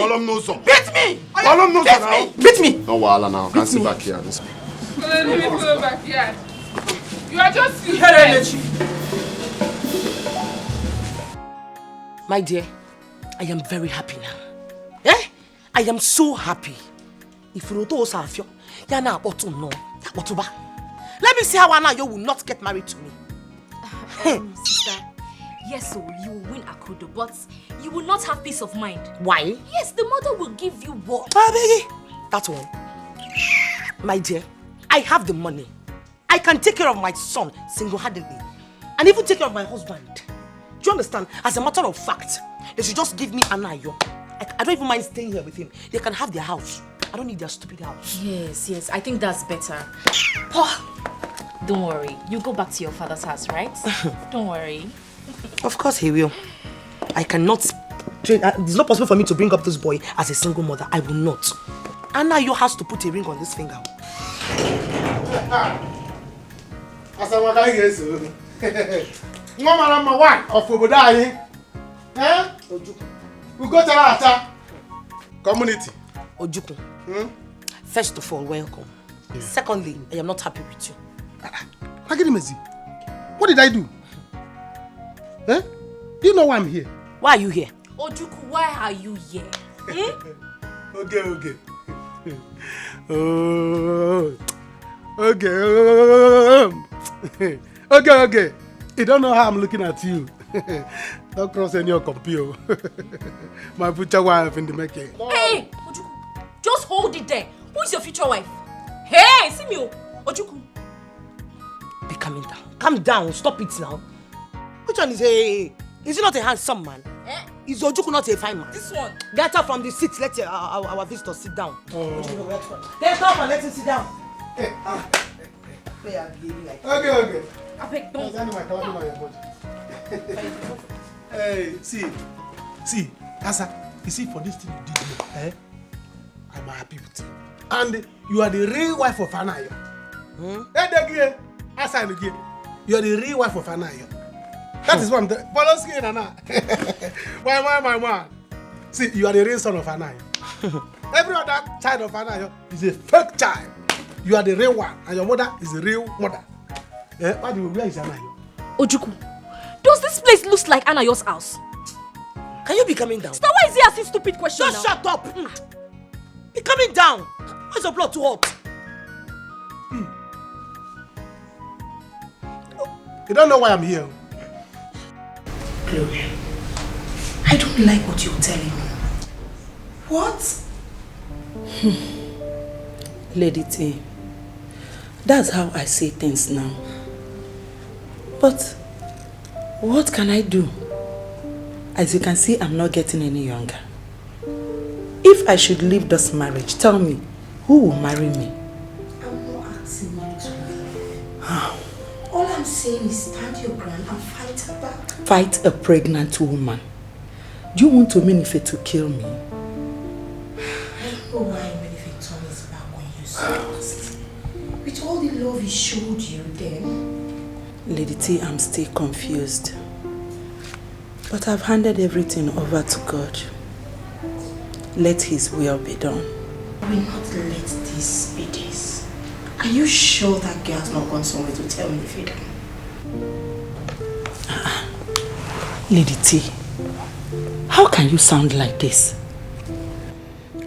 Beat me. Beat me. No wahala now. Can't sit back here. Let me go back here. You are just My dear, I am very happy now. Eh? I am so happy. If you don't know, let me see how Anayo will not get married to me. Sister, yes, so you will win Akudo, but you will not have peace of mind. Why? Yes, the mother will give you war. That one. My dear, I have the money. I can take care of my son single-handedly. And even take care of my husband. Do you understand? As a matter of fact, they should just give me Anayo. I don't even mind staying here with him. They can have their house. I don't need their stupid house. Yes, I think that's better. Oh, don't worry. You go back to your father's house, right? Don't worry. Of course he will. I cannot... It's not possible for me to bring up this boy as a single mother. I will not. Anayo has to put a ring on this finger. We go to our community. Ojuku. First of all, welcome. Yeah. Secondly, I am not happy with you. What did I do? Eh? Do you know why I'm here? Why are you here? Ojuku, why are you here? Okay. Okay. You don't know how I'm looking at you. Don't cross any of compio. My future wife in the making. Hey, Ojuku, just hold it there. Who is your future wife? Hey, see me, Ojuku. Be calming down. Calm down. Stop it now. Which one is a... Is he not a handsome man? Is Ojuku not a fine man? This one. Get up from the seat. Let our visitor sit down. Get up and let him sit down. Okay. I beg, don't. Hey, see, Asa, you see, for this thing you did here, I'm happy with you. And you are the real wife of Anayo. Hey, Asa, you are the real wife of Anayo. That is what I'm telling you. Follow skin, Anna. My man. See, you are the real son of Anayo. Every other child of Anayo is a fake child. You are the real one, and your mother is the real mother. Where is Anayo? Ojuku, does this place look like Anayo's house? Can you be coming down? Sister, why is he asking stupid questions Just shut up! Be coming down! Why is your blood too hot? You don't know why I'm here. Gloria, I don't like what you're telling me. What? Lady T, that's how I say things now. But what can I do? As you can see, I'm not getting any younger. If I should leave this marriage, tell me, who will marry me? I'm not asking you to leave. All I'm saying is stand your ground and fight her back. Fight a pregnant woman? Do you want Omenife to kill me? I don't know why Omenife turned his back on you so fast. With all the love he showed you then. Lady T, I'm still confused. But I've handed everything over to God. Let His will be done. I will not let this be this. Are you sure that girl has not gone somewhere to tell me the freedom? Lady T, how can you sound like this?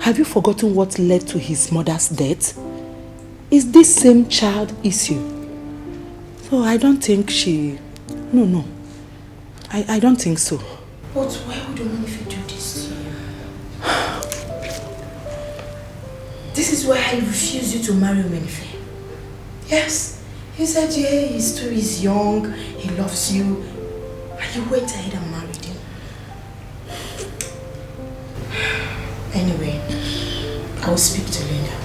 Have you forgotten what led to his mother's death? Is this same child issue? So I don't think she... No. I don't think so. But why would Omenife do this to you? This is why I refuse you to marry Omenife. Yes, he said he's too young, he loves you, and you went ahead and married him. Anyway, I will speak to Linda.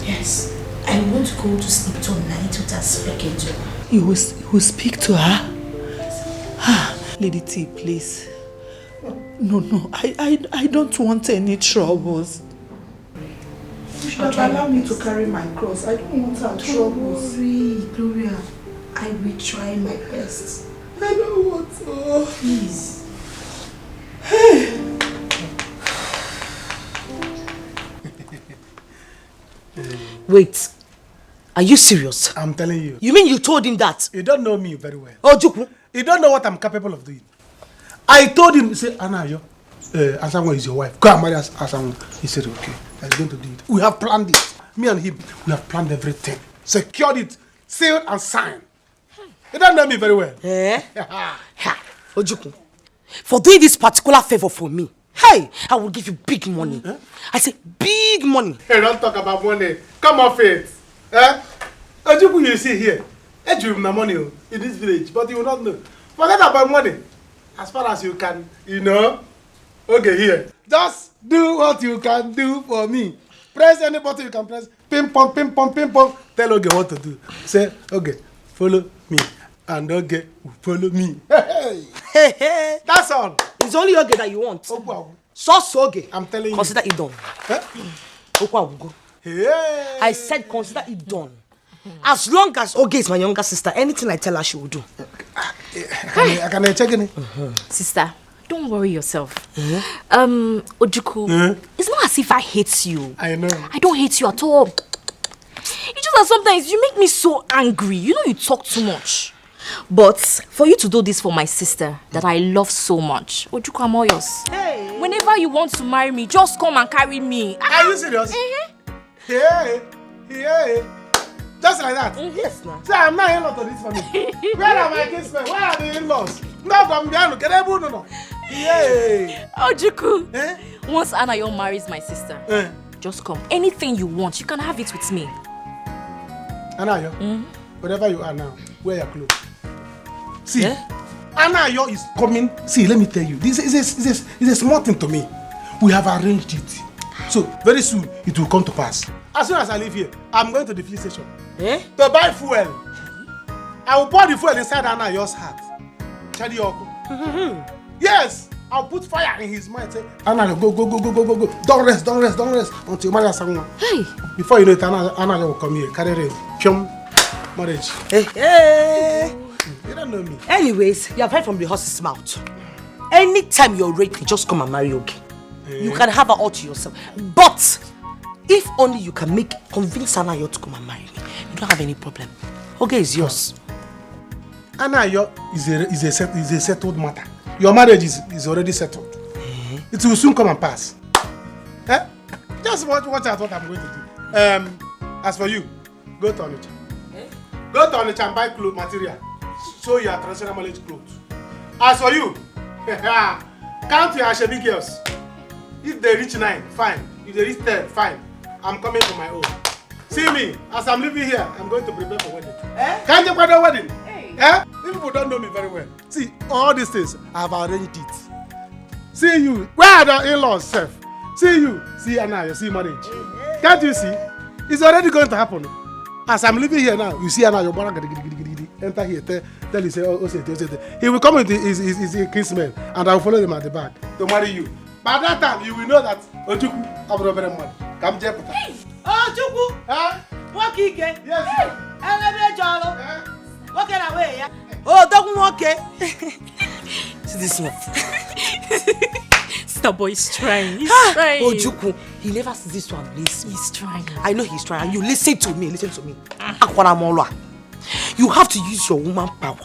Yes, I won't go to sleep tonight without speaking to her. You will speak to her? Lady T, please. No, I don't want any troubles. You should have allowed me to carry my cross. I don't want her troubles. Don't worry, Gloria. I will try my best. I don't want to. Please. Hey. Wait. Are you serious? I'm telling you. You mean you told him that? You don't know me very well. Oh, Juku. You don't know what I'm capable of doing. I told him, say, Anayo, Asanwa is your wife. Go and marry Asanwa. He said, okay, I'm going to do it. We have planned it. Me and him, we have planned everything. Secured it, sealed and signed. You don't know me very well. Ojuku, for doing this particular favor for me, hey, I will give you big money. I say big money. Hey, don't talk about money. Come off it. Ojuku, you see here, I dream the money in this village, but you will not know. Forget about money. As far as you can, you know. Okay, here. Just do what you can do for me. Press any button you can press. Ping pong, ping pong, ping pong. Tell Oge what to do. Say, okay, follow me. And Oge will follow me. Hey. That's all. It's only Oge that you want. So Oge. I'm telling you. Consider it done. Hey. I said consider it done. As long as Oge is my younger sister, anything I tell her she will do. I can check it. Sister, don't worry yourself. Ojuku, it's not as if I hate you. I know. I don't hate you at all. It's just that sometimes you make me so angry. You know you talk too much. But for you to do this for my sister that I love so much, Ojuku, I'm all yours. Hey. Whenever you want to marry me, just come and carry me. Are you serious? Hey. Just like that? Yes, now. See, I'm not in-law to this family. Where are my kinsmen? Where are the in-laws? No, come down. No. Yay! Ojuku, once Anayo marries my sister, just come. Anything you want, you can have it with me. Anayo, wherever you are now, wear your clothes. See, Anayo is coming. See, let me tell you, this is a small thing to me. We have arranged it. So, very soon, it will come to pass. As soon as I leave here, I'm going to the police station to buy fuel. I will pour the fuel inside Anayo's heart. Yes, I'll put fire in his mind. Say, Anna, go. Don't rest until you marry someone. Hey. Before you know it, Anna will come here. Carry it. Pium. Marriage. Hey. You don't know me. Anyways, you have heard from the horse's mouth. Anytime you're ready, just come and marry Oge. You can have her all to yourself. But if only you can convince Anayo to come and marry me, you don't have any problem. Oge is yours. Anayo is a settled matter. Your marriage is already settled. It will soon come and pass. Just watch out what I'm going to do. As for you, go to Onitsha. Go to Onitsha and buy clothes material. Show your traditional marriage clothes. As for you, count your Ashebi girls. If they reach 9, fine. If they reach 10, fine. I'm coming for my own. See me, as I'm living here, I'm going to prepare for wedding. Can't you go to wedding? If people don't know me very well. See, all these things, I've arranged it. See you, where are the in-laws, Seth? See you, see Anna, you see marriage. Can't you see? It's already going to happen. As I'm living here now, you see Anna, your brother, enter here, tell you, say, he will come with his kinsmen, and I will follow them at the back to marry you. By that time, you will know that Ojuku, I'm not very much. Come, Jeff. Ojuku? What again? Yes. Walk away, yeah? Oh, don't walk. See this one. Sister boy is trying. He's trying. Ojuku, he never sees this one. He's trying. I know he's trying. You listen to me. You have to use your woman power.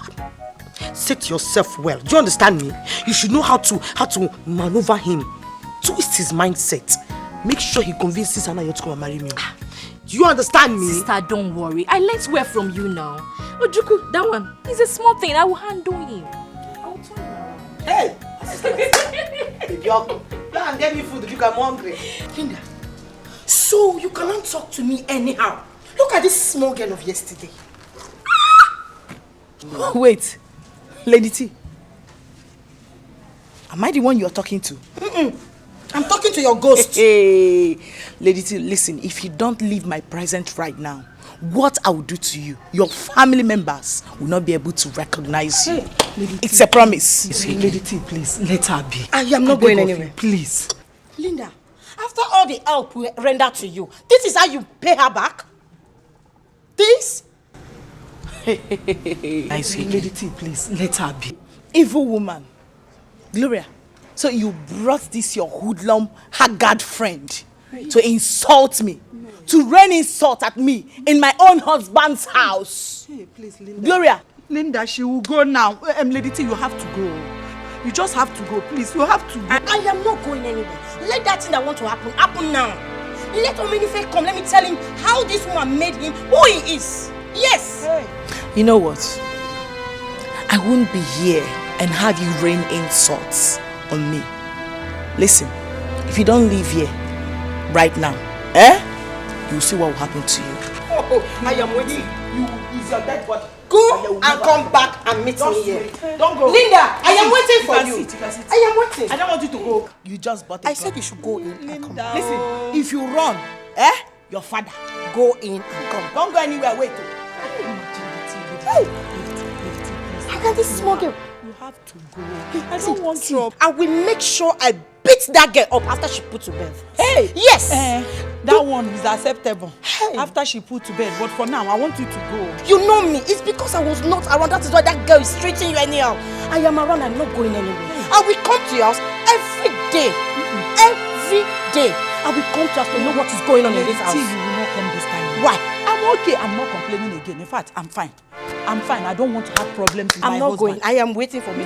Set yourself well. Do you understand me? You should know how to maneuver him. Twist his mindset. Make sure he convinces Anayo to come and marry me. Do you understand me? Sister, don't worry. I learned well from you now. Ojuku, that one is a small thing. I will handle him. I will turn him around. Hey! Go and get me food because I'm hungry. Linda, so you cannot talk to me anyhow. Look at this small girl of yesterday. Wait, Lady T. Am I the one you're talking to? I'm talking to your ghost. Hey, Lady T, listen, if you don't leave my presence right now, what I will do to you, your family members will not be able to recognize you. Hey, it's a promise. Lady T, please, let her be. I am not going anywhere. Please. Linda, after all the help we rendered to you, this is how you pay her back? This? Nice. Lady T, please, let her be. Evil woman. Gloria, so you brought this your hoodlum, haggard friend to insult me, to rain insult at me in my own husband's house. Hey, please, Linda. Gloria. Linda, she will go now. Lady T, you have to go. You just have to go, please. You have to go. I am not going anywhere. Let that thing that want to happen now. Let Omenife come. Let me tell him how this woman made him who he is. Yes. Hey. You know what? I won't be here and have you rain insults on me. Listen, if you don't leave here right now, you'll see what will happen to you. Oh, I am waiting. You is your dead body. Go and come back and meet me here. Don't go. Linda, I am waiting for you. I am waiting. I don't want you to go. You just bought it. I said you should go in and come back. Listen, if you run, your father, go in and come. Don't go anywhere. Wait. How can this small girl? You have to go. I don't want to. I will make sure I beat that girl up after she put to bed. Hey! Yes! That one is acceptable. Hey. After she put to bed. But for now, I want you to go. You know me. It's because I was not around. That is why that girl is treating you anyhow. I am around. I'm not going anywhere. I will come to your house every day. Every day. I will come to us to know what is going on in this house. You will not come this time. Why? I'm okay. I'm not complaining again. In fact, I'm fine. I'm fine. I don't want to have problems with my husband. I'm not going. I am waiting for me.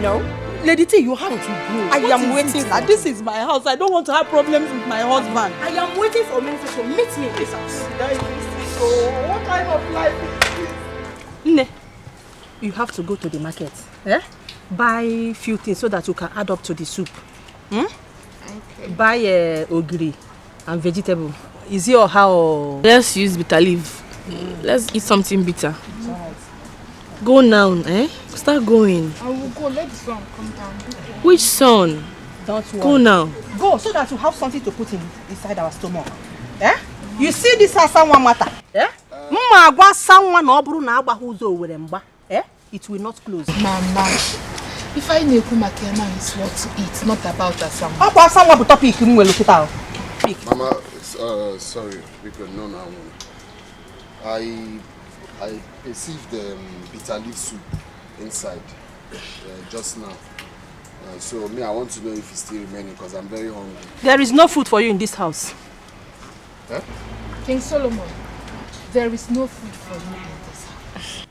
No. Lady T, you have to go. I am waiting. This is my house. I don't want to have problems with my husband. I am waiting for me to meet me in this house. What kind of life is this? Nne, you have to go to the market. Buy few things so that you can add up to the soup. Okay. Buy ogiri and vegetable. Is it or how? Let's use bitter leaf. Let's eat something bitter. Go now, Start going. I will go. Let the sun come down. Which son? Don't worry. Go now. Go so that you have something to put inside our stomach. You see this as someone matter? Mma agwa someone na oburu na agba uzo were mgba. it will not close. Mama, if I know Kumakiana is what to eat, not about Asam. Mama, sorry, because no. I perceived bitter leaf soup inside just now. So me, I want to know if it's still remaining because I'm very hungry. There is no food for you in this house. Eh? King Solomon, there is no food for you in this house.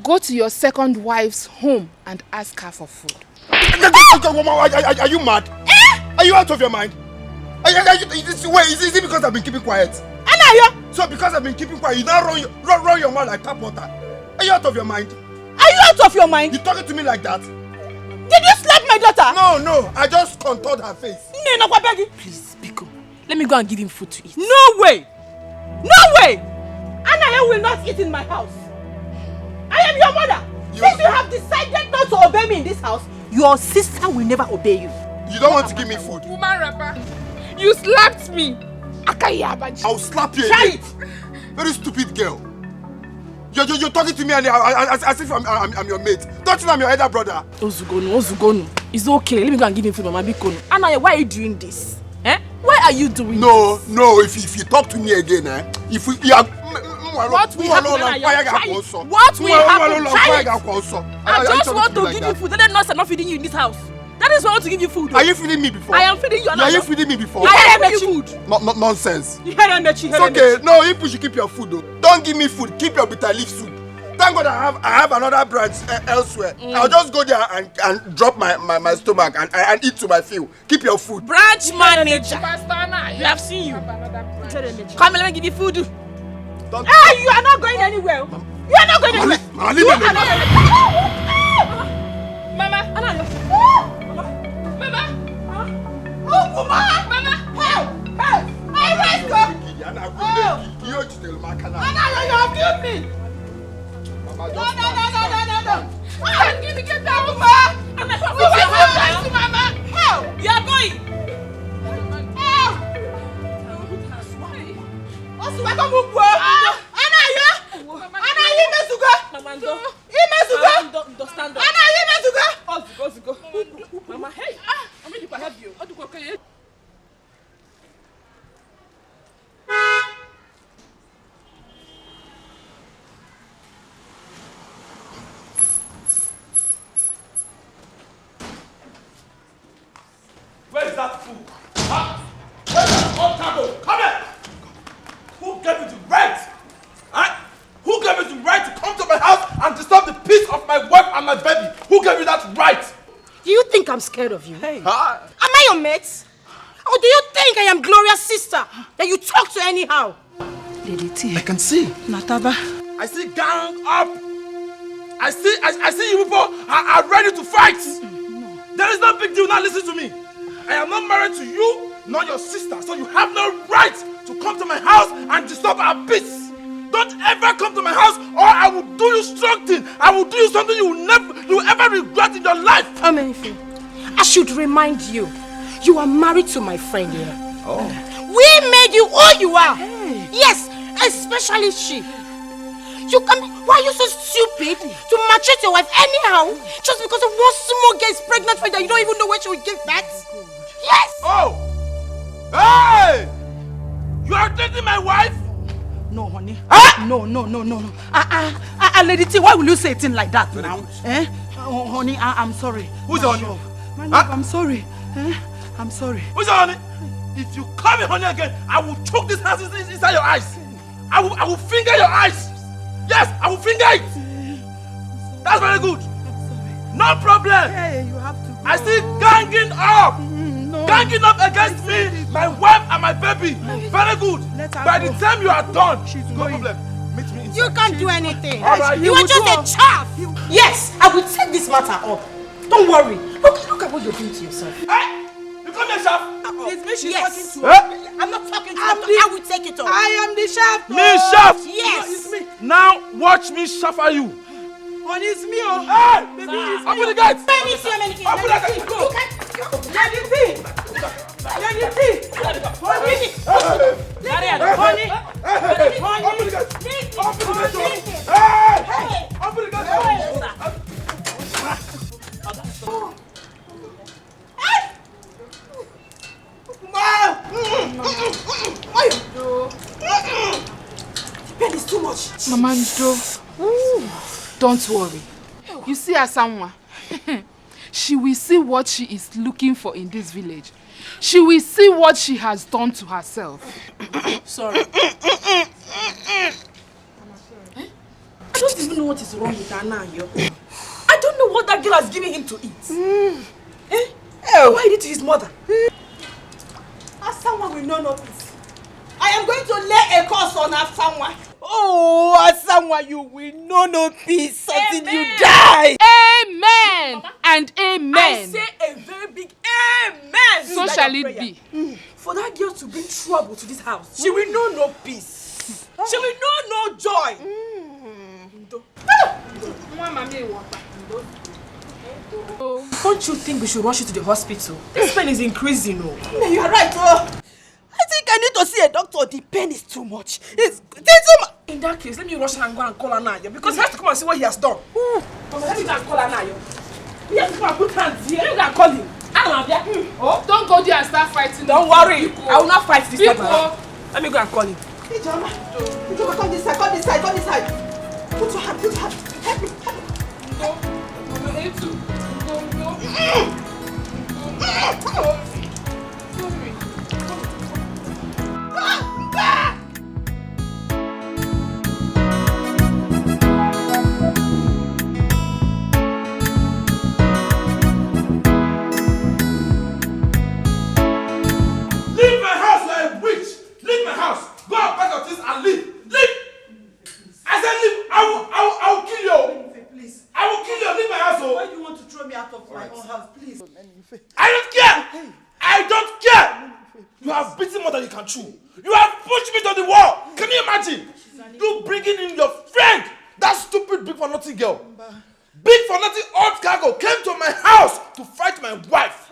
Go to your second wife's home and ask her for food. Are you mad? Are you out of your mind? Is it because I've been keeping quiet? Anaya! So because I've been keeping quiet, you now run your mouth like tap water. Are you out of your mind? Are you out of your mind? You talking to me like that? Did you slap my daughter? No, I just contoured her face. Please, Biko, let me go and give him food to eat. No way! No way! Anaya will not eat in my house. I am your mother. Since you have decided not to obey me in this house, your sister will never obey you. You don't want to give me food? Woman rapper, you slapped me. I'll slap you Try again. Very stupid girl. You're talking to me and as if I'm your mate. Don't you know I'm your elder brother? Ozugonu. It's okay. Let me go and give him food, Mama Biko. Anaya, why are you doing this? Why are you doing this? No, if you talk to me again, if we are what will happen? What will happen? I just want to give you food. Let them know I'm not feeding you in this house. That is why I want to give you food. Are you feeding me before? I am feeding you. Are you feeding me before? I am feeding you food. Nonsense. It's okay. No, you should keep your food though. Don't give me food. Keep your bitter leaf soup. Thank God I have another branch elsewhere. I'll just go there and drop my stomach and eat to my fill. Keep your food. Branch manager. You have seen you. Come let me give you food. Hey, you are not going anywhere. You are not going anywhere. Mama. Help! I must go! You have killed me! No! Get down, Mama! Help! You are going! Help! Mama, hey! I mean, you can help you. Where is that fool? Huh? Where's that old cargo? Come here! Who gave you the right? Huh? Who gave you the right to come to my house and disturb the peace of my wife and my baby? Who gave you that right? Do you think I'm scared of you? Hey. Huh? Am I your mate? Or do you think I am Gloria's sister that you talk to anyhow? Lady T. I can see. Nataba. I see gang up. I see you people are ready to fight. There is no big deal. Now listen to me. I am not married to you, nor your sister, so you have no right to come to my house and disturb our peace. Don't ever come to my house, or I will do you something. I will do you something you will ever regret in your life. Amenfi, I should remind you, you are married to my friend here. Oh. We made you who you are. Hey. Yes, especially she. Why are you so stupid to maltreat your wife anyhow? Just because of one small girl is pregnant for that you don't even know when she will give birth? Yes! Oh! Hey! You are dating my wife? No, honey. Huh? No. Lady T, why will you say a thing like that now? Oh, honey, I'm sorry. Who's honey? My love, I'm sorry. I'm sorry. Who's honey? If you call me honey again, I will choke this hands inside your eyes. I will finger your eyes. Yes, I will finger it. That's very good. No problem. Hey, you have to go. I see ganging up. No. Ganging up against me, my wife and my baby. Very good. By the time you are done, no problem. Meet me inside. You can't do anything. Right. You are just a chaff. Yes, I will take this matter up. Don't worry. Look at what you're doing to yourself. Hey! You come here, chef. It's me she's Yes. talking to. I'm not talking to you. I will take it up. I am the chef. Me, chef. Yes. It's me. Now watch me suffer you. Honey, it's me. Oh. Hey! Baby, it's me. Open the gate. Many things. Open the gate. Go. Lady T. Honey. Open the gate. Open the gate. Hey! Open the gate. Mama Ndo, don't worry. You see Asanwa, she will see what she is looking for in this village. She will see what she has done to herself. Sorry. I don't even know what is wrong with her now, yo. I don't know what that girl has given him to eat. Why did it to his mother? Asanwa will know notice. I am going to lay a curse on Asanwa. Oh, Asanwa, you will know no peace until you die. Amen. Mama, and amen. I say a very big amen. So shall it be. For that girl to bring trouble to this house, she will know no peace. She will know no joy. Don't you think we should rush you to the hospital? This pain is increasing. No, you are right. I think I need to see a doctor. The pain is too much. It's too much. In that case, let me rush her and go and call Anayo because he has to come and see what he has done. Let me go and call Anayo. He has to come and put hands here. Let me go and call him. Oh, don't go there and start fighting. Don't worry. I will not fight this time. Let me go and call him. Hey, Jama. Come this side. Come this side. Come this side. Put your hand. Put your hand. Help me. Help me. Go. I hate to. Go. Leave my house, you are a witch! Leave my house! Go and pack your things and leave! Leave! I said leave! I will kill you! Please. I will kill you! Leave my house! Why do you want to throw me out of my own house? Please. I don't care! I don't care! You have beaten more than you can chew. You have pushed me to the wall! Can you imagine? You bringing in your friend! That stupid big for nothing girl! Big for nothing old cargo came to my house to fight my wife!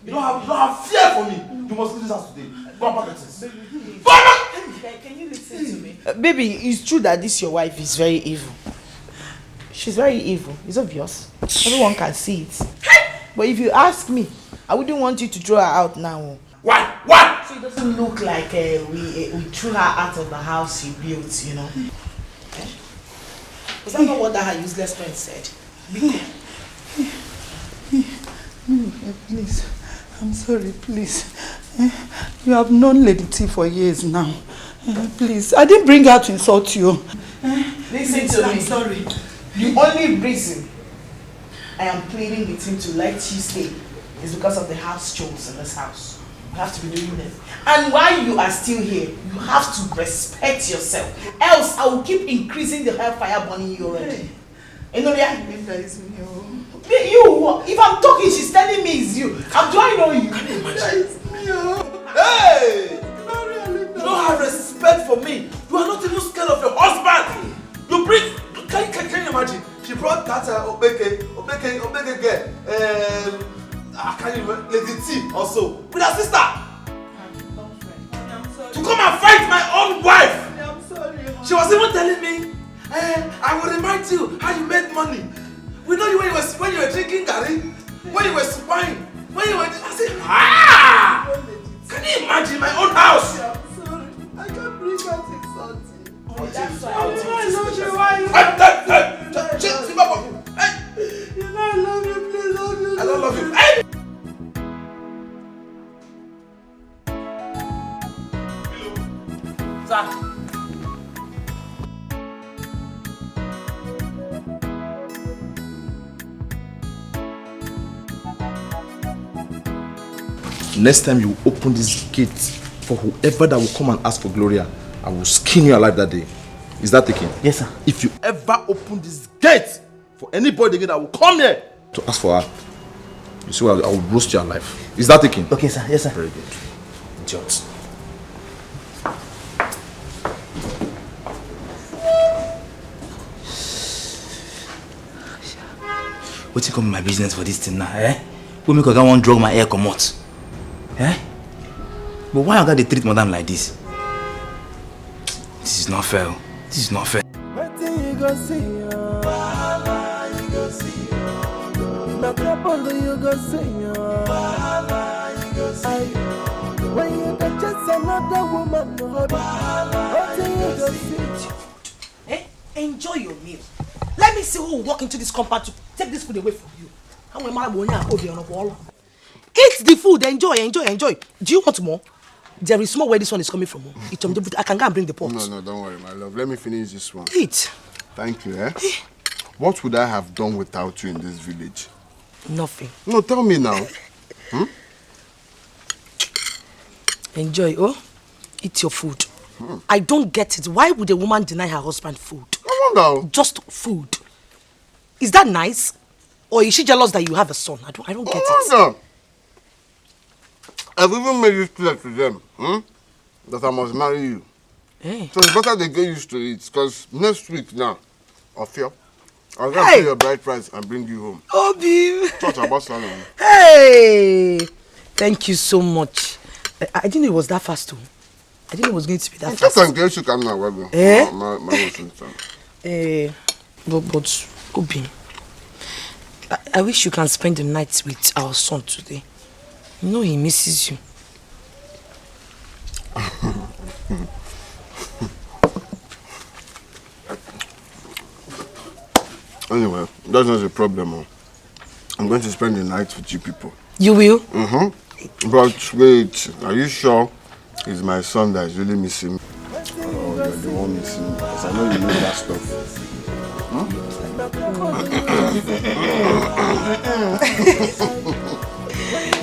You don't have fear for me. You must leave this house today. Go and pack your things. Can you listen to me? Baby, it's true that this your wife is very evil. She's very evil. It's obvious. Everyone can see it. But if you ask me, I wouldn't want you to throw her out now. Why? Why? So it doesn't look like we threw her out of the house she built, you know. Was that not what that her useless friend said? Please. I'm sorry, please. You have known Lady T for years now. Please, I didn't bring her to insult you. Listen to me. I'm sorry. The only reason I am pleading with him to let you stay is because of the house chores in this house. You have to be doing them. And while you are still here, you have to respect yourself. Else, I will keep increasing the hellfire burning you already. You know that? Is me. You, if I'm talking, she's telling me it's you. How do I know you? Can you imagine? Hey! You don't have respect for me. You are not even scared of your husband. You bring. Can you imagine? She brought that Obeke girl. I can't even. Lady T also with her sister. To come and fight my own wife. I'm sorry. She was even telling me, I will remind you how you made money. We know you when you were drinking Gary, when you were spying, when you were. I said, can you imagine my own house? I'm sorry. I can't bring her to insult you. Oh, that's why I love you. You know I love you. Please love you. I don't love you. Sir. Next time you open this gate for whoever that will come and ask for Gloria, I will skin you alive that day. Is that taken? Yes, sir. If you ever open this gate for anybody again that will come here to ask for her, you see, I will roast you alive. Is that taken? Okay, sir. Yes, sir. Very good. Idiot. What you come in my business for this thing now, eh? Who make I want drug my air come out? Eh? But why I got to treat madam like this? This is not fair. This is not fair. What you go see? Bahala, you go see. Na trouble you go see. Bahala, you go see. When you touch another woman, what you go see? enjoy your meal. Let me see who will walk into this compound to take this food away from you. Eat the food, enjoy. Do you want more? There is more where this one is coming from. I can go and bring the pot. No, don't worry, my love. Let me finish this one. Eat. Thank you, eh? What would I have done without you in this village? Nothing. No, tell me now. Enjoy, eat your food. I don't get it. Why would a woman deny her husband food? Come on now. Just food. Is that nice? Or is she jealous that you have a son? I don't get it. No. I've even made it clear to them that I must marry you. Hey. So it's better they get used to it, because next week now, I'll pay your bride price and bring you home. Obi! Talk about salon. Hey! Thank you so much. I didn't know it was that fast too. I didn't know it was going to be that fast. Just you come now, But Obi, I wish you can spend the night with our son today. You know he misses you. Anyway, that's not the problem. I'm going to spend the night with you people. You will? But wait, are you sure it's my son that is really missing me? Oh, you're the one missing me, because I know you know that stuff.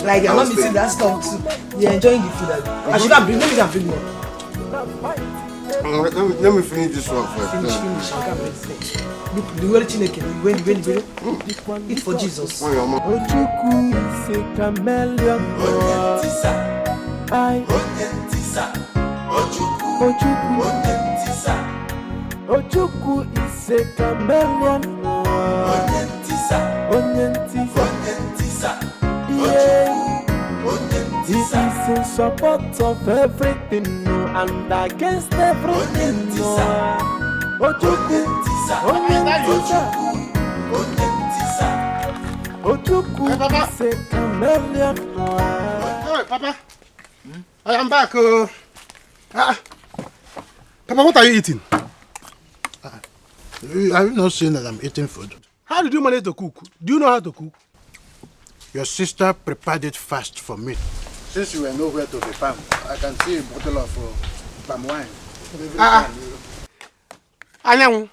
Like you're not missing that stuff too. You're enjoying the food. I should have bring more. Let me finish this one first. Finish. I can't bring it. Look, the way Chineke, eat for Jesus. Ojuku is a chameleon. Ojuku is a chameleon. This is in support of everything and against everything. Ojuku is a chameleon. Hey, Papa. I am back. Papa, what are you eating? Have you not seen that I'm eating food? How did you manage to cook? Do you know how to cook? Your sister prepared it fast for me. Since you were nowhere to be found, I can see a bottle of palm wine. Anyang.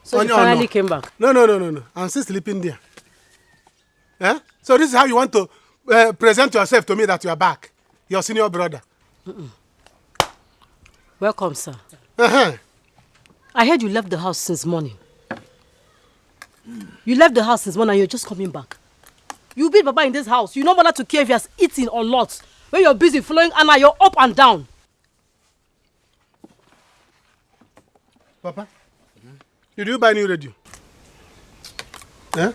So you finally came back? No. I'm still sleeping there. Eh? So this is how you want to present yourself to me that you are back. Your senior brother. Welcome, sir. I heard you left the house since morning. You left the house since morning and you're just coming back. You beat Baba in this house. You don't bother to care if he has eaten or not. When you're busy following Anna, you're up and down. Papa, did you buy new radio? Eh?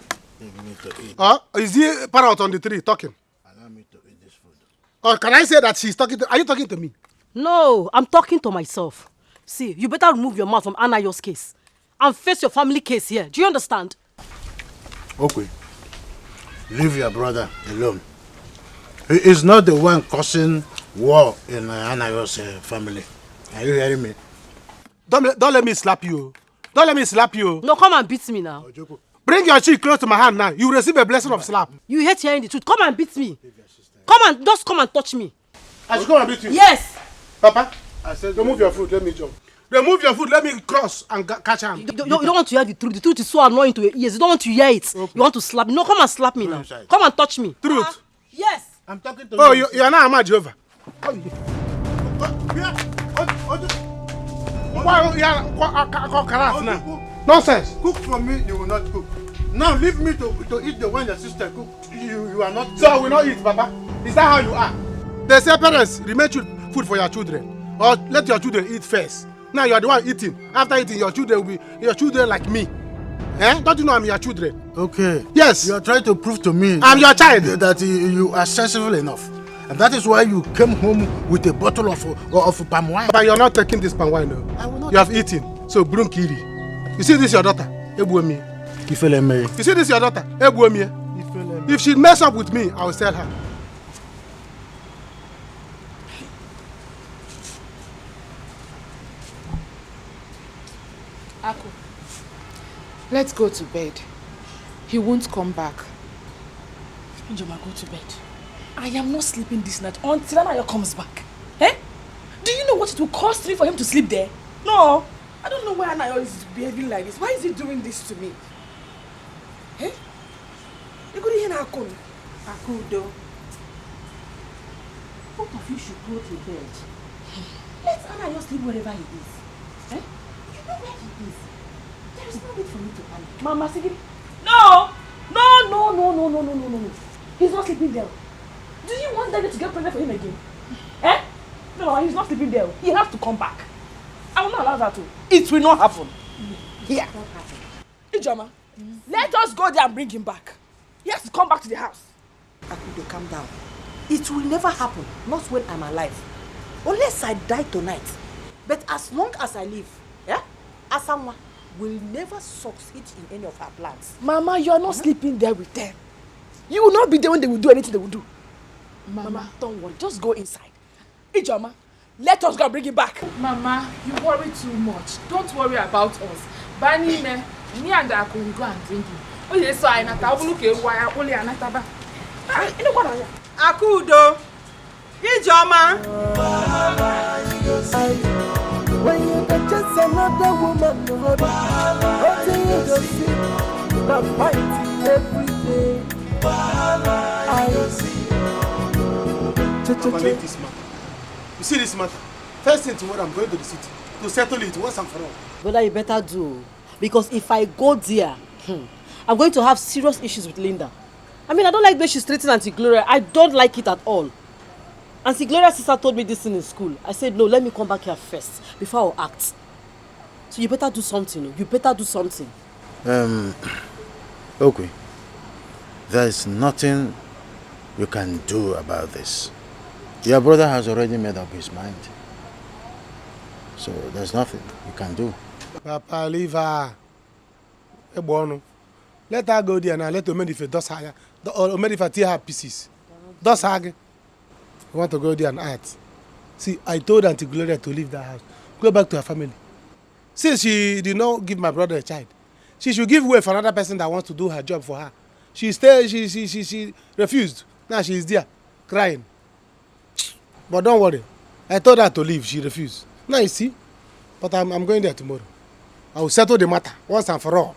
Is he parrot on the tree talking? Allow me to eat this food. Or can I say that she's talking to... Are you talking to me? No, I'm talking to myself. See, you better remove your mouth from Anayo's case and face your family case here. Do you understand? Okay. Leave your brother alone. He is not the one causing war in Anayo's family. Are you hearing me? Don't let me slap you. Don't let me slap you. No, come and beat me now. Bring your cheek close to my hand now. You will receive a blessing of slap. You hate hearing the truth. Come and beat me. Come and touch me. I should come and beat you? Yes. Papa, I said remove your foot, let me jump. Remove your foot, let me cross and catch him. You don't want to hear the truth. The truth is so annoying to your ears. You don't want to hear it. Okay. You want to slap me. No, come and slap me now. Inside. Come and touch me. Truth? Yes. I'm talking to you. You are not Ahmad Jehovah. Why you are now? Nonsense. Cook for me, you will not cook. Now leave me to eat the one your sister cooked. You are not. So I will not eat, Papa. Is that how you are? They say parents, remain food for your children. Or let your children eat first. Now you are the one eating. After eating, your children will be your children like me. Eh? Don't you know I'm your children? Okay. Yes. You are trying to prove to me I'm your child. That you are sensible enough. And that is why you came home with a bottle of palm wine. But you're not taking this palm wine, no. I will not. You have eaten. So bring Kiri. You see this your daughter? Ebuemi. You see this your daughter? Ebuemi. If she mess up with me, I will sell her. Let's go to bed. He won't come back. Njoma, go to bed. I am not sleeping this night until Anayo comes back. Eh? Do you know what it will cost me for him to sleep there? No. I don't know why Anayo is behaving like this. Why is he doing this to me? Eh? You could hear Akudo. Both of you should go to bed. Let Anayo sleep wherever he is. Eh? You know where he is. There is no need for me to panic. Mama, Sigiri. No! No. He's not sleeping there. Do you want David to get pregnant for him again? Eh? No, he's not sleeping there. He has to come back. I will not allow that to. It will not happen. Here. Ijoma, let us go there and bring him back. He has to come back to the house. Akudo, calm down. It will never happen. Not when I'm alive. Unless I die tonight. But as long as I live, Asanwa will never succeed in any of our plans. Mama, you are not sleeping there with them. You will not be there when they will do anything they will do. Mama, don't worry. Just go inside. Ijoma, let us go and bring him back. Mama, you worry too much. Don't worry about us. Bani me and I can go and drink him. Oh yes, so I nata look why only anataba. Akudo. Ijoma. When you get just another woman, what do you just see? Not fighting every day. Leave this matter. You see this matter? First thing tomorrow, I'm going to the city to settle it once and for all. Brother, you better do. Because if I go there, I'm going to have serious issues with Linda. I mean, I don't like the way she's treating Auntie Gloria. I don't like it at all. Auntie Gloria's sister told me this thing in school. I said, no, let me come back here first before I act. So you better do something. You better do something. Okay. There is nothing you can do about this. Your brother has already made up his mind. So there's nothing you can do. Papa, leave her. Let her go there now. Let Omedife dust her. Omedife tear her pieces. Dust her. You want to go there and act. See, I told Auntie Gloria to leave that house. Go back to her family. Since she did not give my brother a child, she should give way for another person that wants to do her job for her. She refused. Now she is there, crying. But don't worry. I told her to leave. She refused. Now you see. But I'm going there tomorrow. I will settle the matter once and for all.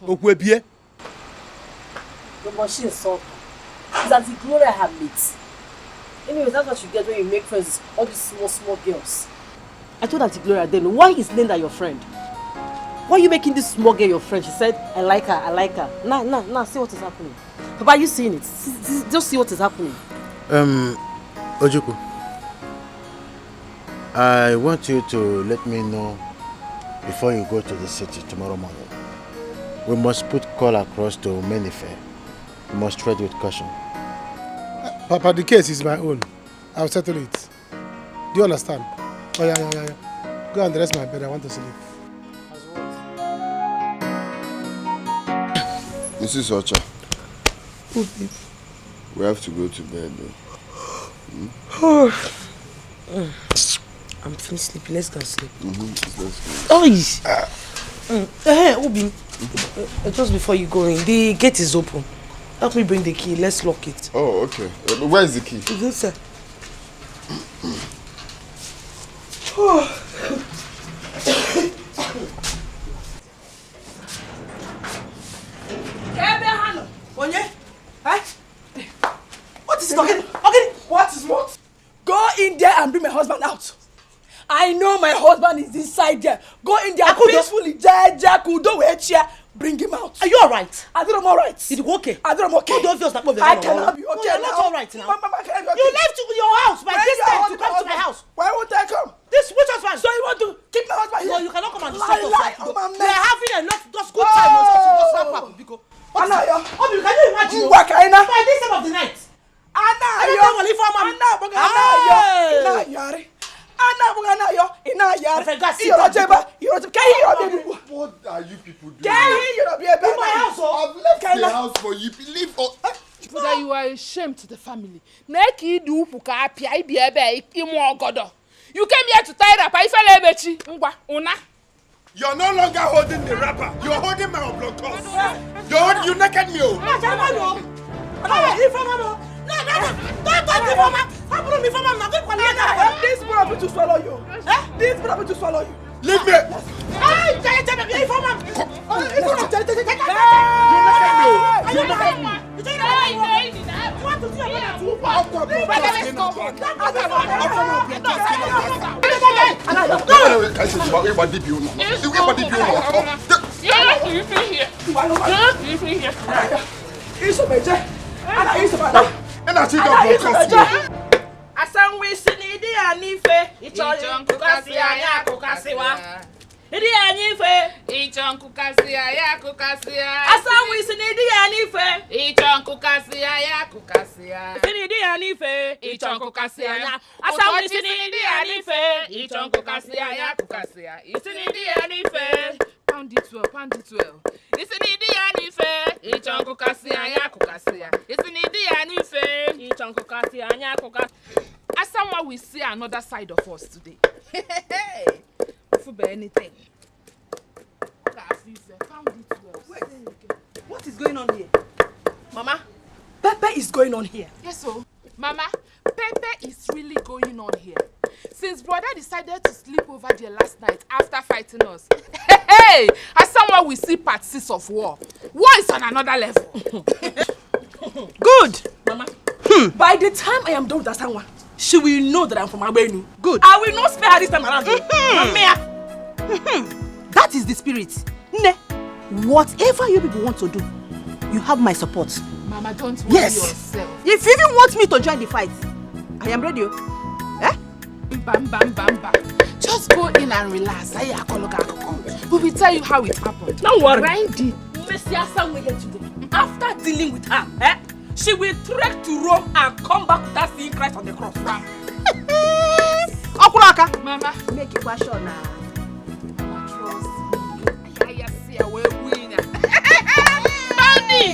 The machine saw her. It's Auntie Gloria her mates. Anyways, that's what you get when you make friends with all these small girls. I told Auntie Gloria then, why is Linda your friend? Why are you making this small girl your friend? She said, I like her. Now, see what is happening. Papa, are you seeing it? Just see what is happening. Ojukwu, I want you to let me know before you go to the city tomorrow morning. We must put call across to Menife. We must tread with caution. Papa, the case is my own. I'll settle it. Do you understand? Oh, yeah. Go and rest my bed. I want to sleep. Mrs. Ocha. We have to go to bed though. I'm feeling sleepy. Let's go sleep. Let's go. Obi, just before you go in, the gate is open. Help me bring the key. Let's lock it. Oh, okay. Where is the key? It's inside. What is it? Okay. What is what? Go in there and bring my husband out. I know my husband is inside there. Go in there peacefully. Bring him out. Are you alright? I think I'm alright. Is it okay? I think I'm okay. I cannot be okay. No, you're not alright now. Mama, can I be okay? You left your house by this time to come to my house. Why won't I come? This which husband? So you want to keep my husband here? No, you cannot come and disturb us. We are having a lot of good time. What can you imagine? By this time of the night. What are you people doing? In my house, I've left the house for you. Leave or That you are a shame to the family. You came here to tie up. I fell. You're no longer holding the wrapper. You're holding my oblongos. You naked me. No, This brother to swallow you. This brother to swallow you. Leave me. Asan wisini di anife ichon kukasi aya kukasiwa. Idi anife ichon kukasi aya kukasiya. Asan wisini di anife ichon kukasi aya kukasiya. Isini di anife ichon kukasi aya. Asan wisini di anife ichon kukasi aya kukasiya. Isini di anife pound it well. Isini di anife ichon kukasi aya kukasiya. Isini di anife ichon kukasi aya kukasiya. As someone will see another side of us today. For anything. What is going on here? Mama, Pepe is going on here. Yes, so, Mama, Pepe is really going on here. Since brother decided to sleep over there last night after fighting us. As someone will see part 6 of war. War is on another level. Good, Mama. By the time I am done with Asanwa, she will know that I'm from Abenu. Good. I will not spare her this time around. That is the spirit. Ne. Whatever you people want to do, you have my support. Mama, don't worry yourself. If you even want me to join the fight, I am ready. Eh? Bam, bam, bam, bam. Just go in and relax. We will tell you how it happened. Don't worry. Grind it. Messi Asanwa here today. After dealing with her, she will trek to Rome and come back without seeing Christ on the cross. Okulaka. Mama, make it question now. Trust me. I see a way winner. Bounty.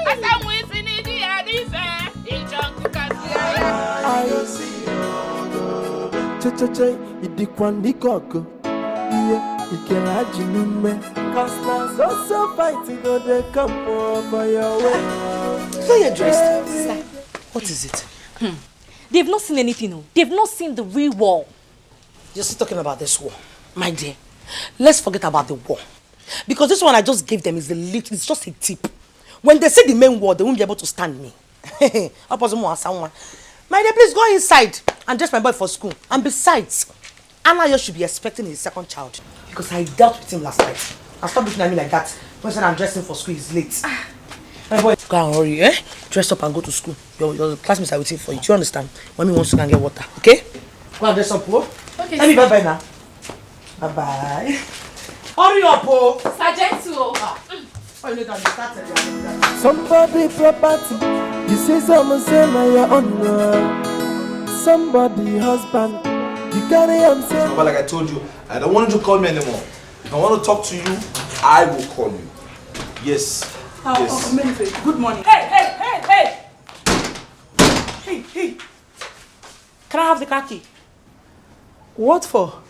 As I'm waiting in the Adife, in Jungle I see you. Idikwandikoko. Yeah, Ikelajinume. Cause now so fighting go they come over your way. So you're dressed. Sister, what is it? They've not seen anything. No. They've not seen the real war. You're still talking about this war. My dear, let's forget about the war. Because this one I just gave them is it's just a tip. When they say the main war, they won't be able to stand me. My dear, please go inside and dress my boy for school. And besides, Anna should be expecting his second child. Because I dealt with him last night. And stop looking at me like that. When I said I'm dressing for school, it's late. My boy, go and hurry, dress up and go to school. Your classmates are waiting for you. Do you understand? Mommy wants to go and get water, okay? Go and dress up, oh. Okay. Let me bye-bye now. Bye-bye. Hurry up, oh. Sergeant too. Somebody property. You say someone say na your own. Somebody husband. You carry him say. But like I told you, I don't want you to call me anymore. If I want to talk to you, I will call you. Yes. Yes. Oh, good morning. Hey! Hey! Can I have the car key? What for?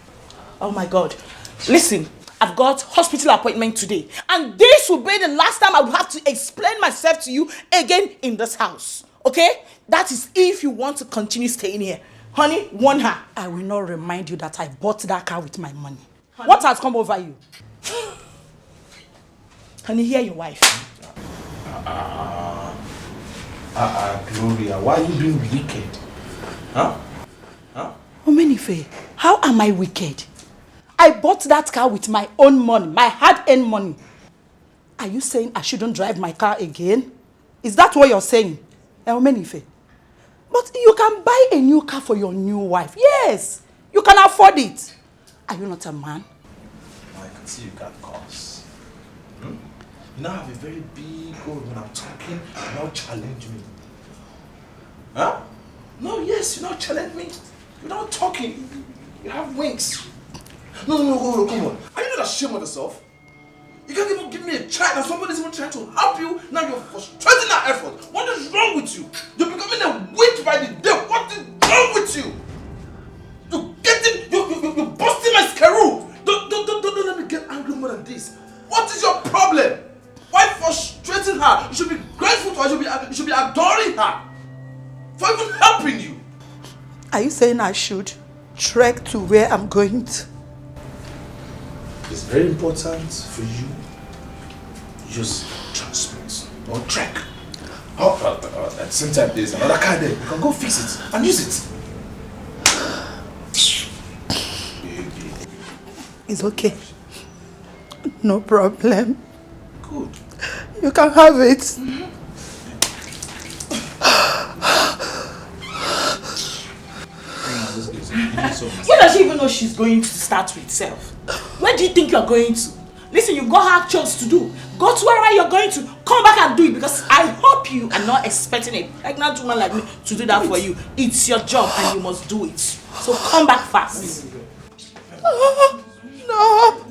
Oh my God. Listen, I've got hospital appointment today. And this will be the last time I will have to explain myself to you again in this house. Okay? That is if you want to continue staying here. Honey, warn her. I will not remind you that I bought that car with my money. Honey. What has come over you? Honey, hear your wife. Gloria, why are you being wicked? Huh? Omenife, how am I wicked? I bought that car with my own money, my hard-earned money. Are you saying I shouldn't drive my car again? Is that what you're saying? Omenife, but you can buy a new car for your new wife. Yes, you can afford it. Are you not a man? I can see you got cars. You now have a very big goal when I'm talking, you now challenge me. Huh? No, yes, you now challenge me. You're not talking. You have wings. No, come on. Are you not ashamed of yourself? You can't even give me a chance and somebody's even trying to help you. Now you're frustrating that effort. What is wrong with you? You're becoming a witch by the day. What is wrong with you? You're busting my scaroo. Don't praising her. You should be grateful to her. You should be adoring her for even helping you. Are you saying I should trek to where I'm going to? It's very important for you to use transport or trek. At the same time, there's another car there. You can go fix it and use it. It's okay. No problem. Good. You can have it. Where does she even know she's going to start with self? Where do you think you're going to? Listen, you got her chores to do. Go to wherever you're going to. Come back and do it, because I hope you are not expecting a pregnant woman like me to do that for you. It's your job and you must do it. So come back fast. No.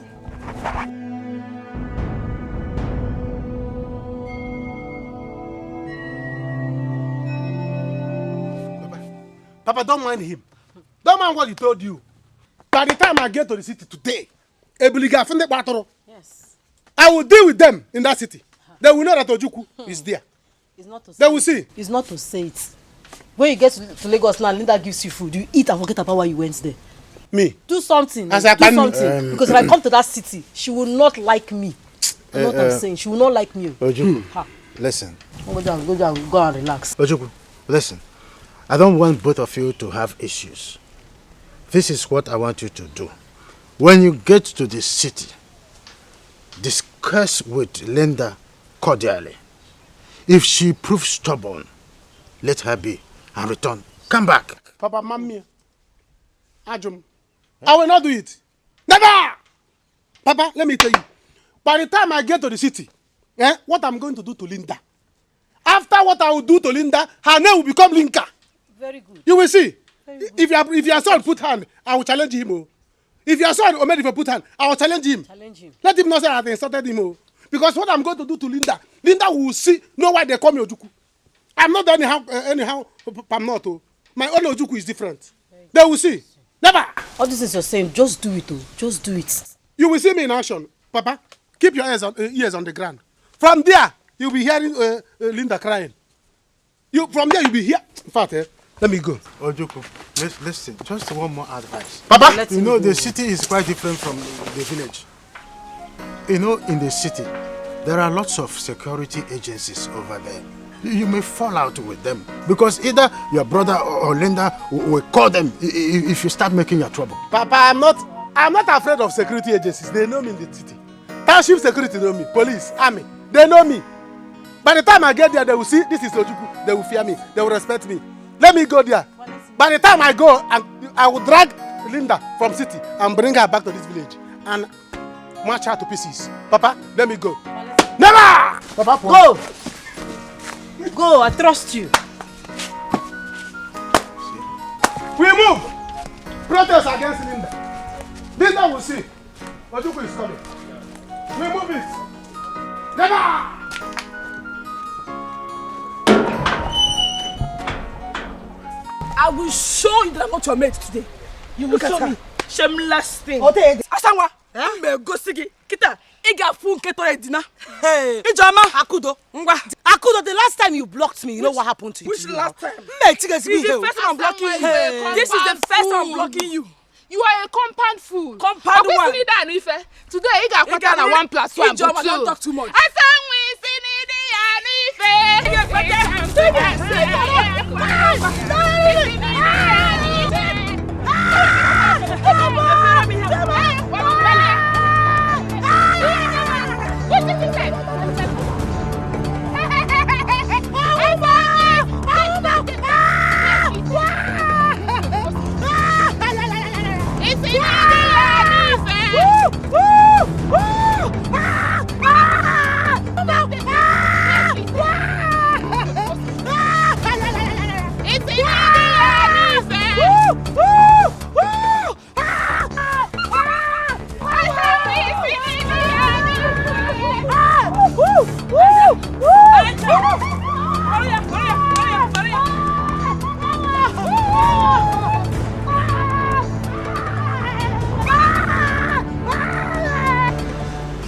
Papa, don't mind him. Don't mind what he told you. By the time I get to the city today, yes, I will deal with them in that city. They will know that Ojuku is there. It's not to say they will see. It's not to say it. When you get to Lagos now, Linda gives you food. You eat and forget about why you went there. Me? Do something. As do I can, something. Because if I come to that city, she will not like me. You know what I'm saying? She will not like me. Ojuku, listen. Go down, go and relax. Ojuku, listen. I don't want both of you to have issues. This is what I want you to do. When you get to the city, discuss with Linda cordially. If she proves stubborn, let her be and return. Come back. Papa, Mammy, Ajum, I will not do it. Never! Papa, let me tell you. By the time I get to the city, what I'm going to do to Linda. After what I will do to Linda, her name will become Linka. Very good. You will see. If your son put hand, I will challenge him. Oh. If your son Omed, if you put hand, I will challenge him. Let him not say I have insulted him. Oh. Because what I'm going to do to Linda, Linda will see, know why they call me Ojuku. I'm not anyhow, I'm not. Oh. My own Ojuku is different. They will see. Never. All this is you're saying, just do it. Oh. Just do it. You will see me in action. Papa, keep your ears on the ground. From there, you'll be hearing Linda crying. From there, you'll be here. In fact, let me go. Ojuku, listen, just one more advice. Papa, you know, the city is quite different from the village. You know, in the city, there are lots of security agencies over there. You may fall out with them because either your brother or Linda will call them if you start making your trouble. Papa, I'm not afraid of security agencies. They know me in the city. Township security know me. Police, army, they know me. By the time I get there, they will see this is Ojuku. They will fear me. They will respect me. Let me go there. By the time I go, I will drag Linda from city and bring her back to this village and march her to pieces. Papa, let me go. Never! Papa, go! Go, I trust you. We move! Protest against Linda. Linda will see. Ojuku is coming. We move it. Never! I will show you that I'm not your mate today. You will show me. Shameless thing. Asanwa. Me go sigi. Kita. Iga fu nketo edina. Hey. Ijama. Akudo. Akudo, the last time you blocked me, you know what happened to you? Which last time? This is the first time I'm blocking you. This is the first time I'm blocking you. You are a compound fool. Compound one. Today, you got quarter and 1 plus 1. Don't talk too much. I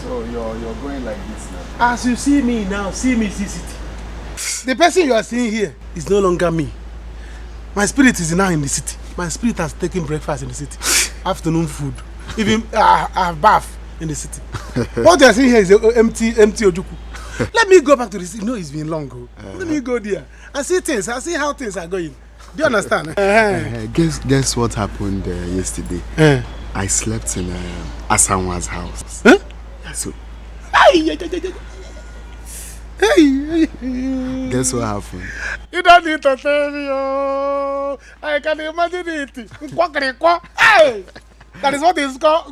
So you're going like this now? As you see me now, see me, see city. The person you are seeing here is no longer me. My spirit is now in the city. My spirit has taken breakfast in the city. Afternoon food. Even I have bath in the city. What you are seeing here is empty Ojuku. Let me go back to the city. No, it's been long. Let me go there and see things. I see how things are going. Do you understand? Guess what happened yesterday? I slept in Asanwa's house. Huh? Yeah, so. Hey. Guess what happened? You don't need to tell me. Oh, I can imagine it. Hey, that is what is called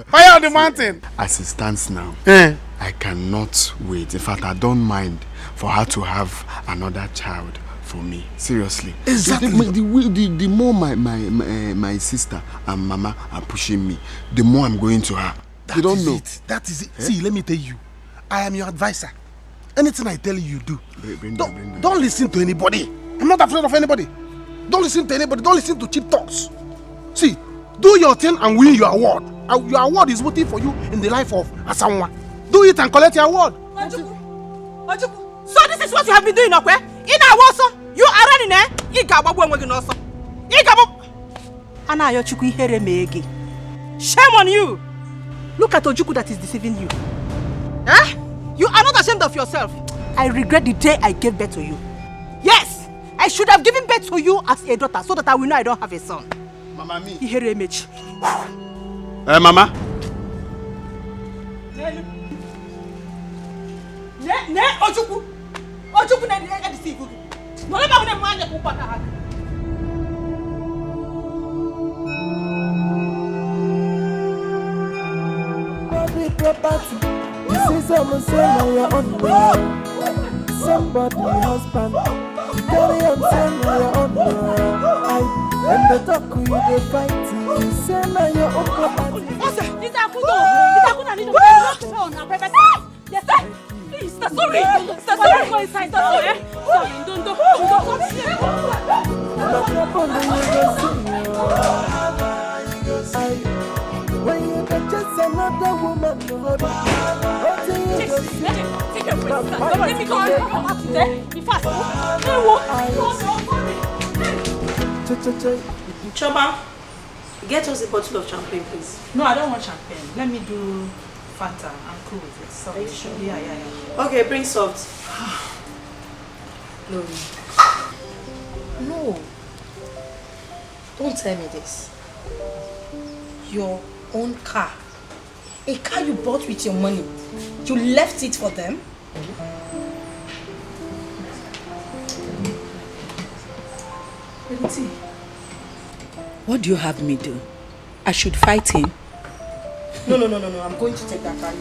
fire on the mountain. As it stands now, I cannot wait. In fact, I don't mind for her to have another child for me. Seriously. Exactly. The more my sister and mama are pushing me, the more I'm going to her. You don't know. That is it. See, let me tell you. I am your advisor. Anything I tell you, do. Don't listen to anybody. I'm not afraid of anybody. Don't listen to anybody. Don't listen to cheap talks. See, do your thing and win your award. Your award is waiting for you in the life of Asanwa. Do it and collect your award. Ojuku. So this is what you have been doing, okay? In our also, you are running there. Shame on you. Look at Ojuku that is deceiving you. Eh? You are not ashamed of yourself. I regret the day I gave birth to you. Yes, I should have given birth to you as a daughter so that I will know I don't have a son. Mama, me. Ihere image. Mama. Ne, Ojuku. Ojuku na deceive you. No let me man you put back. Property. You see someone say now you're on somebody husband. You carry on saying now you're on and the talk you they fight. You say now you're on property. This Akudo need to on our private. Yes, sir. Please, sorry. Sorry for his side. Sorry. Don't. When you get just another woman, take your place. Let me go. Be fast. Choma, get us a bottle of champagne, please. No, I don't want champagne. Let me do Fanta. I'm cool with it. So, are you sure? Yeah. Okay, bring soft. No. Don't tell me this. Your own car. A car you bought with your money. You left it for them? What do you have me do? I should fight him? No. I'm going to take that car.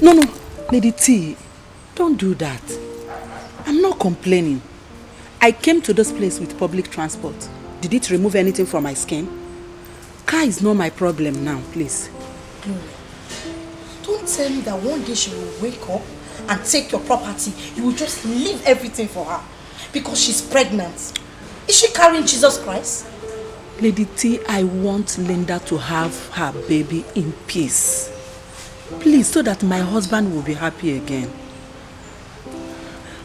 No. Lady T, don't do that. I'm not complaining. I came to this place with public transport. Did it remove anything from my skin? Car is not my problem now, please. No. Don't tell me that one day she will wake up and take your property. You will just leave everything for her because she's pregnant. Is she carrying Jesus Christ? Lady T, I want Linda to have her baby in peace. Please, so that my husband will be happy again.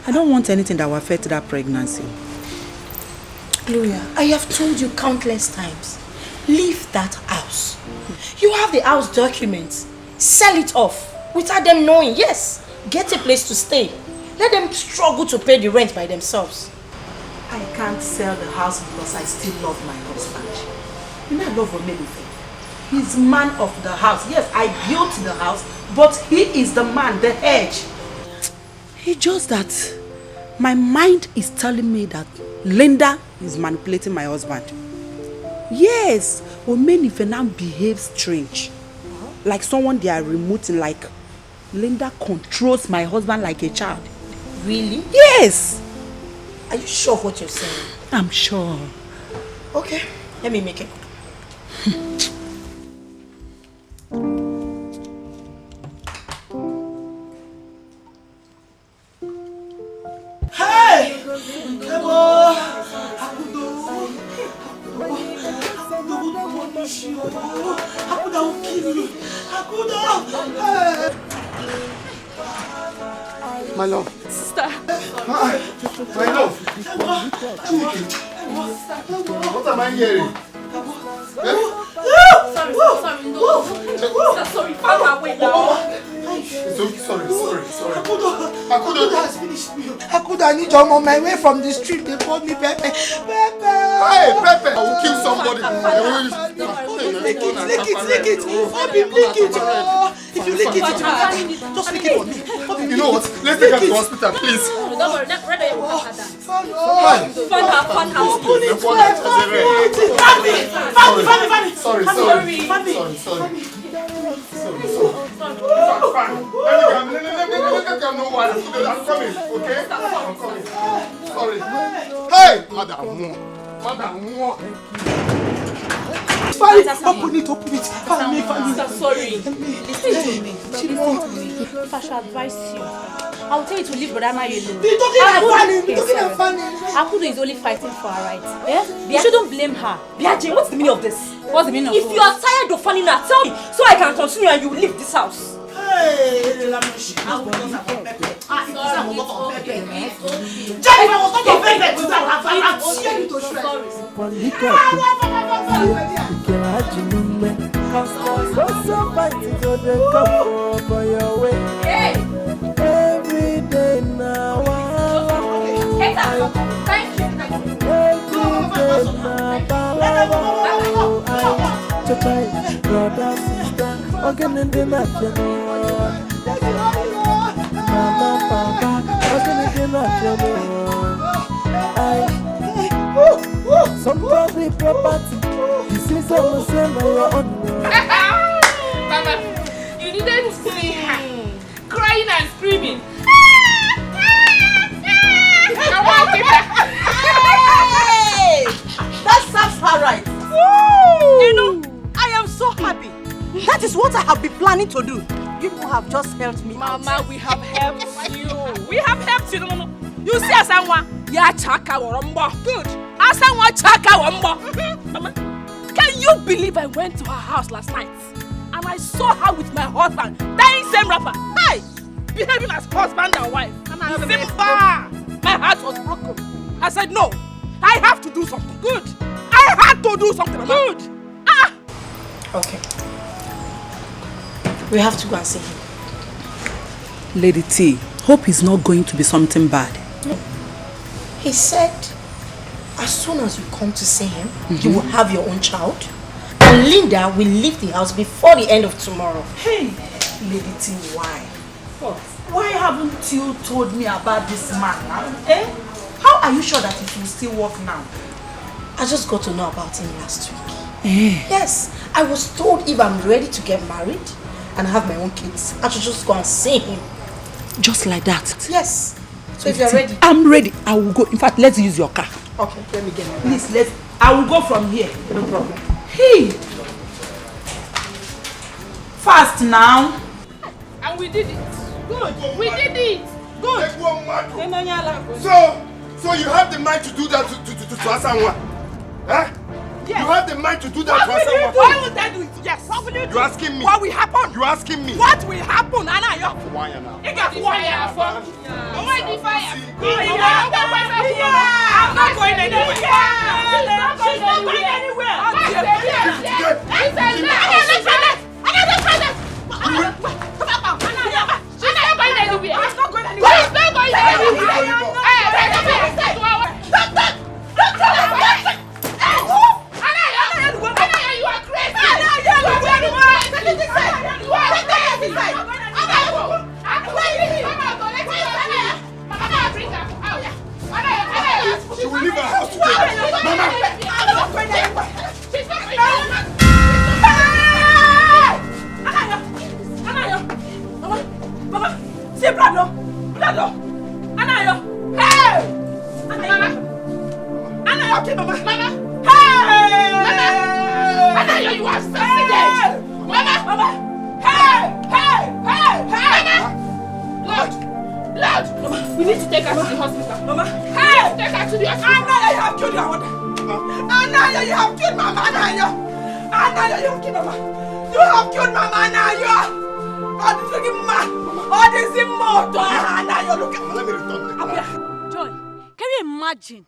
I don't want anything that will affect that pregnancy. Gloria, I have told you countless times. Leave that house. You have the house documents. Sell it off without them knowing. Yes, get a place to stay. Let them struggle to pay the rent by themselves. I can't sell the house because I still love my husband. You know I love Omenife. He's man of the house. Yes, I built the house, but he is the man, the edge. It's just that my mind is telling me that Linda is manipulating my husband. Yes, Omenife now behaves strange. Like someone they are remoting, like Linda controls my husband like a child. Really? Yes. Are you sure of what you're saying? I'm sure. Okay, let me make it. Hey! Come on! Akuda will kill you. Akuda! My love. Sister. My love. What am I hearing? Sorry, no. Sorry, find our way now. It's okay, sorry. Akuda has finished me. Akuda, I need your on my way from the street. They called me Pepe. Pepe! Hey, Pepe! I will kill somebody. Lick it. Obi, lick it. If you lick it, just lick it for me. You know what? Let's take her to the hospital, please. Don't worry, that brother will have her. Fun her. Open it. Fanny. Sorry. Let me come. No one. I'm coming, okay? I'm coming. Sorry. Hey, Madam. Fanny, open it. Fanny. Sorry. Listen to me. If I should advise you, I'll tell you to leave Brother alone. We're talking about Fanny. Akudo is only fighting for her rights. You shouldn't blame her. Biaji, what's the meaning of this? What's the meaning of this? If you are tired of Fanny now, tell me so I can continue and you will leave this house. Hey, I every day now. Thank you. Brother, sister, again in the night, Mama, Papa, again in the night, somebody property. This is almost your own. Mama, you didn't see her crying and screaming. Hey! That serves her right. You know, I am so happy. That is what I have been planning to do. You people have just helped me. Mama, we have helped you. We have helped you. No. You see Asanwa? Ya chaka warombo. Good. Asanwa chaka warombo. Mama, can you believe I went to her house last night and I saw her with my husband, dying same rapper? Hey! Behaving as husband and wife. Simba! My heart was broken. I said no. I have to do something. Good. I had to do something. Mama. Good. Okay. We have to go and see him. Lady T, hope he's not going to be something bad. No. He said, as soon as you come to see him, you will have your own child. And Linda will leave the house before the end of tomorrow. Hey, Lady T, why? What? Why haven't you told me about this man now? How are you sure that it will still work now? I just got to know about him last week. Yes, I was told if I'm ready to get married and have my own kids, I should just go and see him. Just like that? Yes. So if you're ready. I'm ready. I will go. In fact, let's use your car. Okay, let me get my car. Please, I will go from here. No problem. Hey! Fast now. And we did it. Good. We did it. Good. So you have the mind to do that to Asanwa? Huh? Yes. You have the mind to do that to Asanwa? Why would I do it? Yes. What will you do? You're asking me. What will happen? You're asking me. What will happen? Anayo. Why now? You got fire for. Why the fire? I'm not going anywhere. She's not going anywhere. She will leave her house today. Mama! I'm not going anywhere. She's not going anywhere. Mama, see blood, no. Anayo. Hey! Mama. Anayo, okay, Mama. Mama. Hey! Mama. Anayo, you are succeeded. Mama. Hey! Mama. Blood. Mama, we need to take her to the hospital. Mama. Hey! Take her to the hospital. I have killed your mother. Anaya, you have killed Mama, Anaya! Anaya, you have killed Mama! You have killed Mama, Anaya! Oh, this is man! Oh, this is motor! Anaya, look at me! Let me return the car. Joy, can you imagine?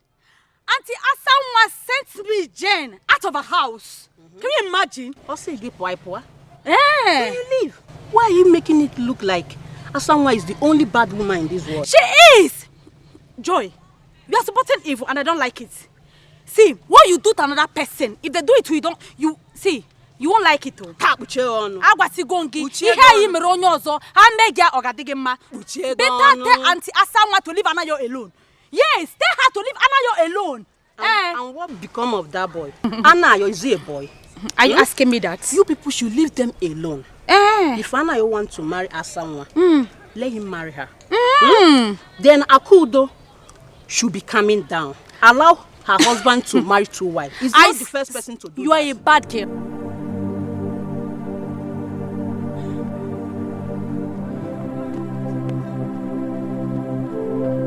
Auntie Asanwa sent me Jane out of her house. Can you imagine? Also, you get poa. Eh? Can you leave? Why are you making it look like Asanwa is the only bad woman in this world? She is! Joy, you are supporting evil and I don't like it. See, what you do to another person, if they do it to you, you won't like it too. Agwasi gongi, ihe yi mere onye ozo, ha megia ogadige mma. Better tell Auntie Asanwa to leave Anayo alone. Yes, tell her to leave Anayo alone. And what become of that boy? Anayo, is he a boy? Are you asking me that? You people should leave them alone. If Anayo wants to marry Asanwa, let him marry her. Then Akudo should be coming down. Allow her husband to marry 2 wives. He's not the first person to do You are a bad girl.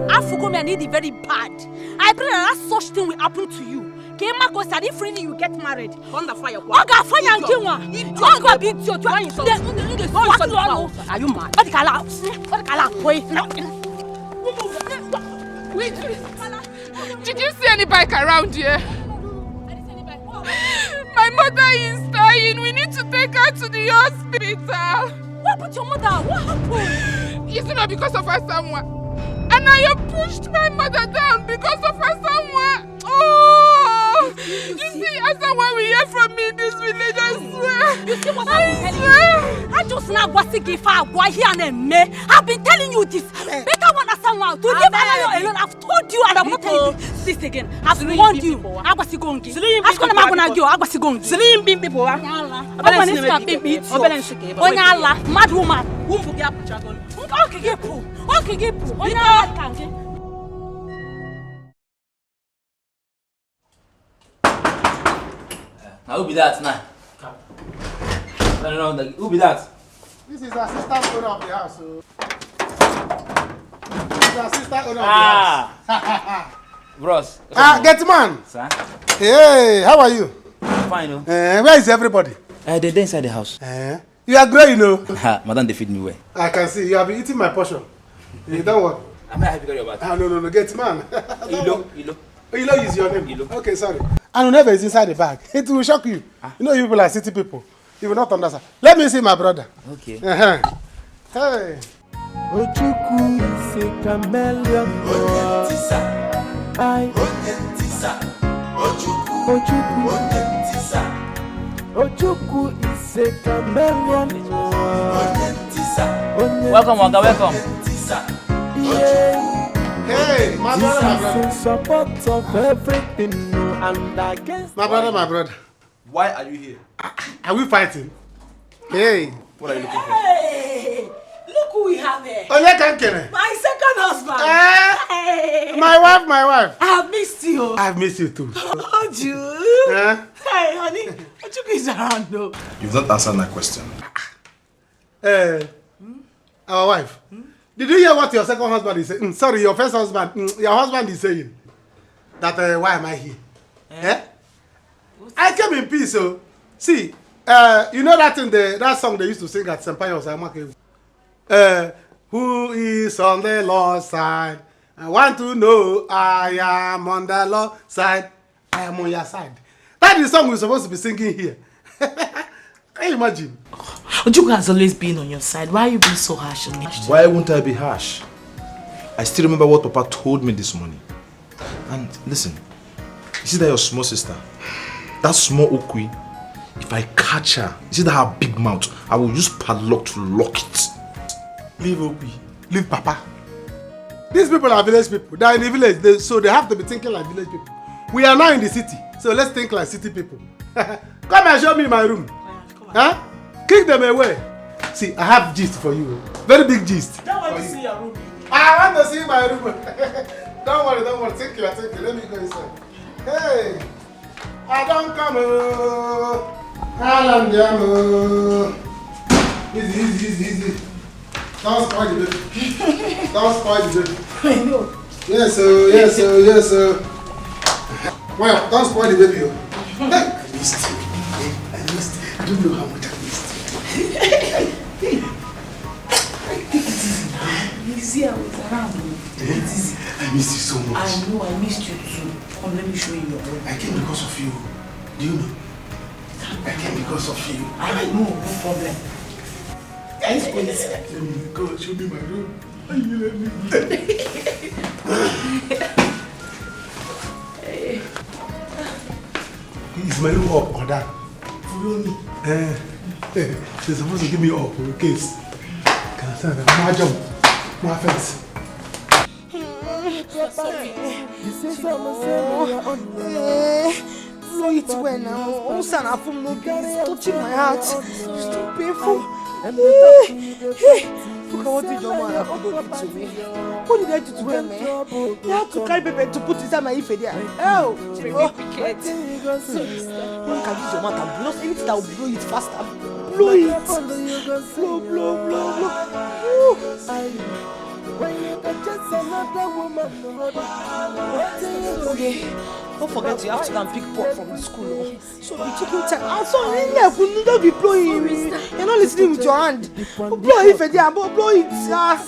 Afugome, I need it very bad. I pray that such thing will happen to you. Kema go study freely, you get married. Under fire. Oga fire and kiwa. Oga be idiot. Are you mad? What the kala? Wait. Wait. Did you see any bike around here? My mother is dying. We need to take her to the hospital. What about your mother? What happened? It's not because of her someone. And now you pushed my mother down because of her someone. Oh! You see, as someone we hear from me in this village, I swear. You see what I've been telling you? I just now was thinking for here and me. I've been telling you this. Better one as someone to leave Anayo alone. I've told you and I'm not telling you this again. I've warned you. I was going. Ask when I'm going to go. I was going. Slim bim people. Onyala, mad woman. Okay, Now who be that now? No, who be that? This is the assistant owner of the house. So. This is the assistant owner of the house. Bros. Get man. Sir? Hey, how are you? Fine, no? Where is everybody? They're inside the house. You are great, you know. Madam, they feed me well. I can see. You have been eating my portion. You don't worry. I'm not happy to your back. No. Get man. Ilo. Ilo is your name. Ilo. Okay, sorry. And never is inside the bag. It will shock you. You know, you people are city people. You will not understand. Let me see my brother. Okay. Hey. Ojuku is a chameleon. Ojuku is a chameleon. Welcome, Wanga, welcome. Hey, my brother. In support of everything and against. My brother. Why are you here? Are we fighting? Hey. What are you looking for? Hey! Look who we have here. My second husband. Hey. My wife. I have missed you. I've missed you too. Oh, Jude. Hey, honey. Ojuku is around though. You've not answered my question. Our wife. Did you hear what your second husband is saying? Sorry, your first husband. Your husband is saying that why am I here? I came in peace. So see, you know that in that song they used to sing at Senpai Osamake. Who is on the Lord's side? I want to know. I am on the Lord's side. I am on your side. That is the song we're supposed to be singing here. Can you imagine? Ojuku has always been on your side. Why are you being so harsh on me? Why won't I be harsh? I still remember what Papa told me this morning. And listen, you see that your small sister, that small Okwi, if I catch her, you see that her big mouth, I will use padlock to lock it. Leave Okwi. Leave Papa. These people are village people. They are in the village, so they have to be thinking like village people. We are now in the city, so let's think like city people. Come and show me my room. Huh? Kick them away. See, I have gist for you. Very big gist. Don't want to see your room. I want to see my room. Don't worry. Take it. Let me go inside. Hey, I don't come. Easy. Don't spoil the baby. Don't spoil the baby. I know. Yes, sir. Well, don't spoil the baby. I missed you. I missed you. I don't know how much I missed you. Take it easy now. Easy, I was around. Take it easy. I missed you so much. I know, I missed you too. Come, let me show you your room. I came because of you. Do you know? I came because of you. I know, no problem. Let's go inside. Let me go, show me my room. And you let me Is my room up or down? Follow me. She's supposed to give me up in case. Can I stand up? My jump. My fence. Blow it well now. Osana from no it's touching my heart. It's too painful. Look at what did your man have done to me. What did I do to him, man? You had to carry paper to put inside my ife there. Oh, wicked. So, you can use your mouth and blow anything that will blow it faster. Blow it. Blow, blow, blow, blow. Okay, don't forget you have to go and pick pot from the school. So be taking time. And so don't be blowing. You're not listening with your hand. Blow it, Fedia, blow it.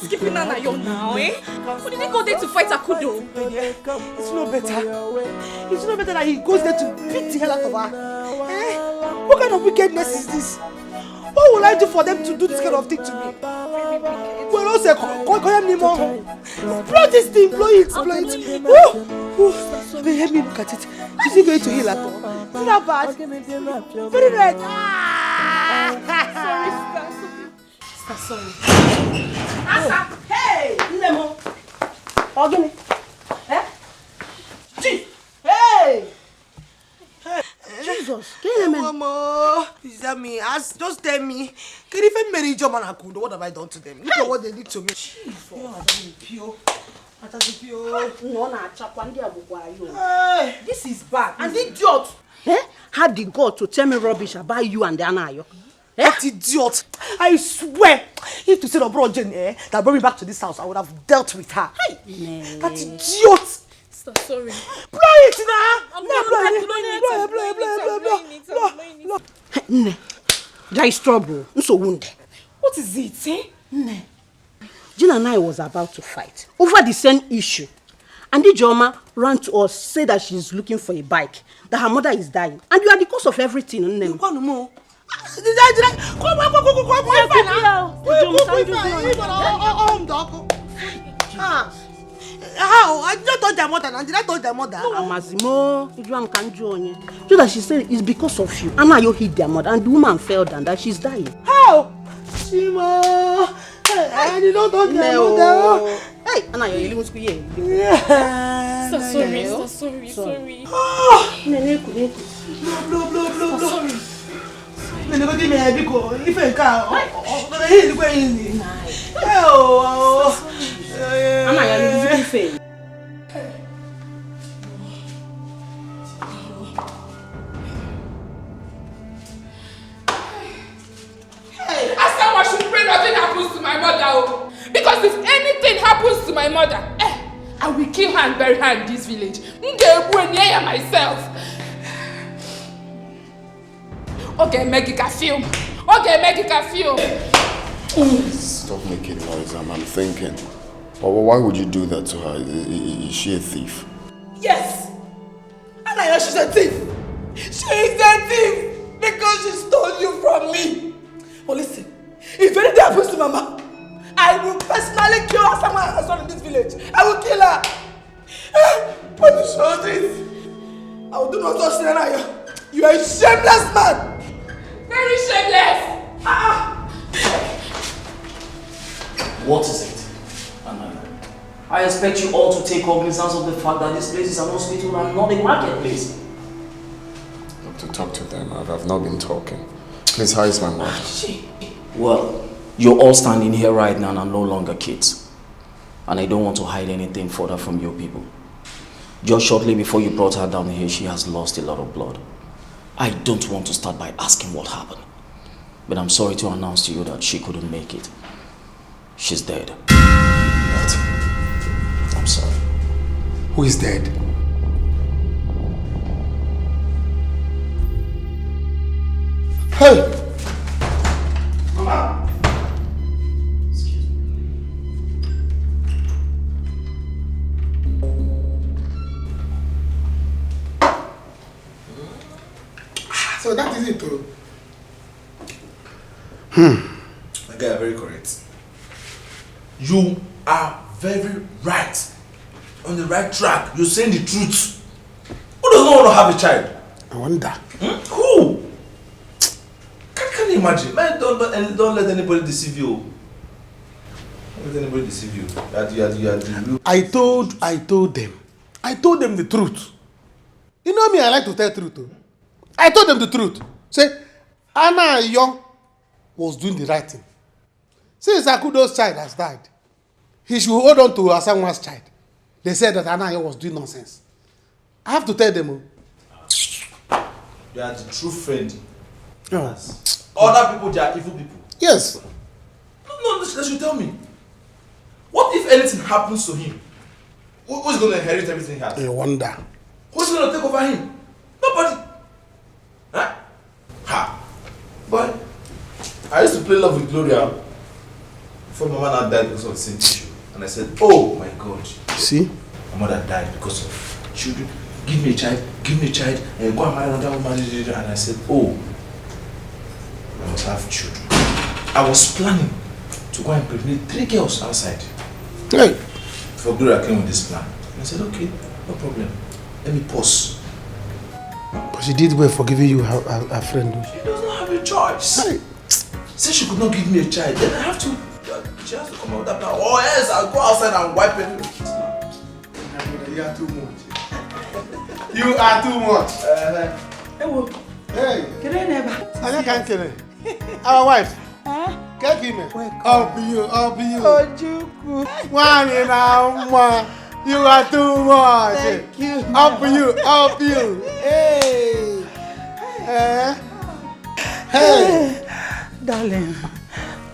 Skipping Nana Yo now, eh? Who did he go there to fight Akudo? It's no better. It's no better that he goes there to beat the hell out of her. Eh? What kind of wickedness is this? What will I do for them to do this kind of thing to me? Well, also, blow this thing, blow it, blow it. Let me look at it. Is he going to heal at all? Is it that bad? Very red. Sorry. Asa, hey, Nemo. Ogini. Eh? Hey. Jesus, Mama, is that me? Just tell me. Can you even marry John and Akudo? What have I done to them? Look at what they did to me. This is bad. And idiot. Had the God to tell me rubbish about you and Anayo. That idiot! I swear, if to say the bro Jane that brought me back to this house, I would have dealt with her. Hey, that idiot! Sorry. Blow it now! Blow it. There is trouble. So wounded. What is it, eh? Jane and I was about to fight over the same issue. And the Joma ran to us, said that she's looking for a bike, that her mother is dying. And you are the cause of everything. You can't know. How? I did not touch their mother. Did I touch their mother? Amazimo, so that she said it's because of you. And now you hit their mother, and the woman fell down that she's dying. How? Shima, I did not touch their mother. Hey, Anna, you're leaving school here. Sorry. Sorry. I should pray nothing happens to my mother. Because if anything happens to my mother, I will kill her and bury her in this village. Myself. Okay, make it a film. Stop making noise. I'm thinking. Well, why would you do that to her? Is she a thief? Yes. And I know she's a thief. She is a thief because she stole you from me. But listen, if anything happens to Mama, I will personally kill her somewhere else in this village. I will kill her. But you show this. I will do not touch Nanayo. You are a shameless man. Very shameless. What is it, Anna? I expect you all to take cognizance of the fact that this place is an hospital and not a marketplace. To talk to them. I've not been talking. Please, how is my mother? Well, you're all standing here right now and are no longer kids. And I don't want to hide anything further from your people. Just shortly before you brought her down here, she has lost a lot of blood. I don't want to start by asking what happened. But I'm sorry to announce to you that she couldn't make it. She's dead. What? I'm sorry. Who is dead? Hey! Mama! Excuse me. So that is it, too. My guy, are very correct. You are very right. On the right track. You're saying the truth. Who does not want to have a child? I wonder. Who? Can you imagine? Man, don't let anybody deceive you. Don't let anybody deceive you. I told them. I told them the truth. You know me, I like to tell truth. Too. I told them the truth. Say, Anna Young was doing the right thing. Since Akudo's child has died, he should hold on to Asanwa's child. They said that Anna Young was doing nonsense. I have to tell them. You are the true friend. Yes. Other people, they are evil people. Yes. No, they should tell me. What if anything happens to him? Who's going to inherit everything he has? I wonder. Who's going to take over him? Nobody. Huh? Ha. But I used to play love with Gloria before my mother died because of the same issue. And I said, oh my God. See? My mother died because of children. Give me a child, and go and marry another woman. And I said, oh, I must have children. I was planning to go and impregnate 3 girls outside. Hey. For Gloria came with this plan. And I said, okay, no problem. Let me pause. But she did well for giving you her friend. She does not have a choice. Hey. Since she could not give me a child, then I have to, she has to come out with that plan. Or else I'll go outside and wipe it. You are too much. You are too much. Hey. I can't kill her. Our wife. Can't kill me. Up you. One in our you are too much. Thank you. Up you. Hey. Hey. Darling,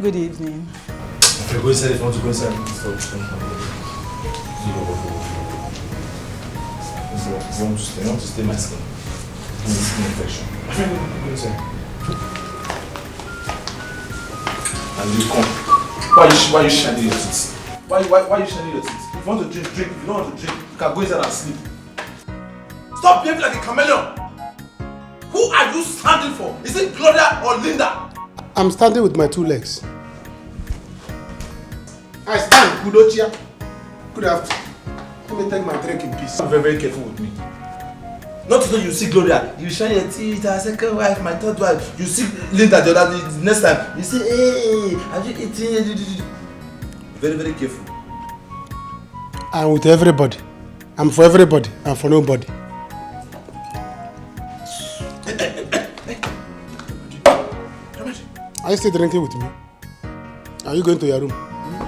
good evening. If you go inside, if you want to go inside, you want to stay my skin. Skin infection. Go inside. And you come. Why you shining your teeth? Why you shining your teeth? If you want to drink. If you don't want to drink, you can go inside and sleep. Stop behaving like a chameleon. Who are you standing for? Is it Gloria or Linda? I'm standing with my 2 legs. I stand, Kudochia. Good afternoon. Let me take my drink in peace. Be very, very careful with me. Not until you see Gloria, you shine your teeth, our second wife, my third wife. You see Linda the next time, you say, hey, have you eaten? Very, very careful. I'm with everybody. I'm for everybody. I'm for nobody. Are you still drinking with me? Are you going to your room?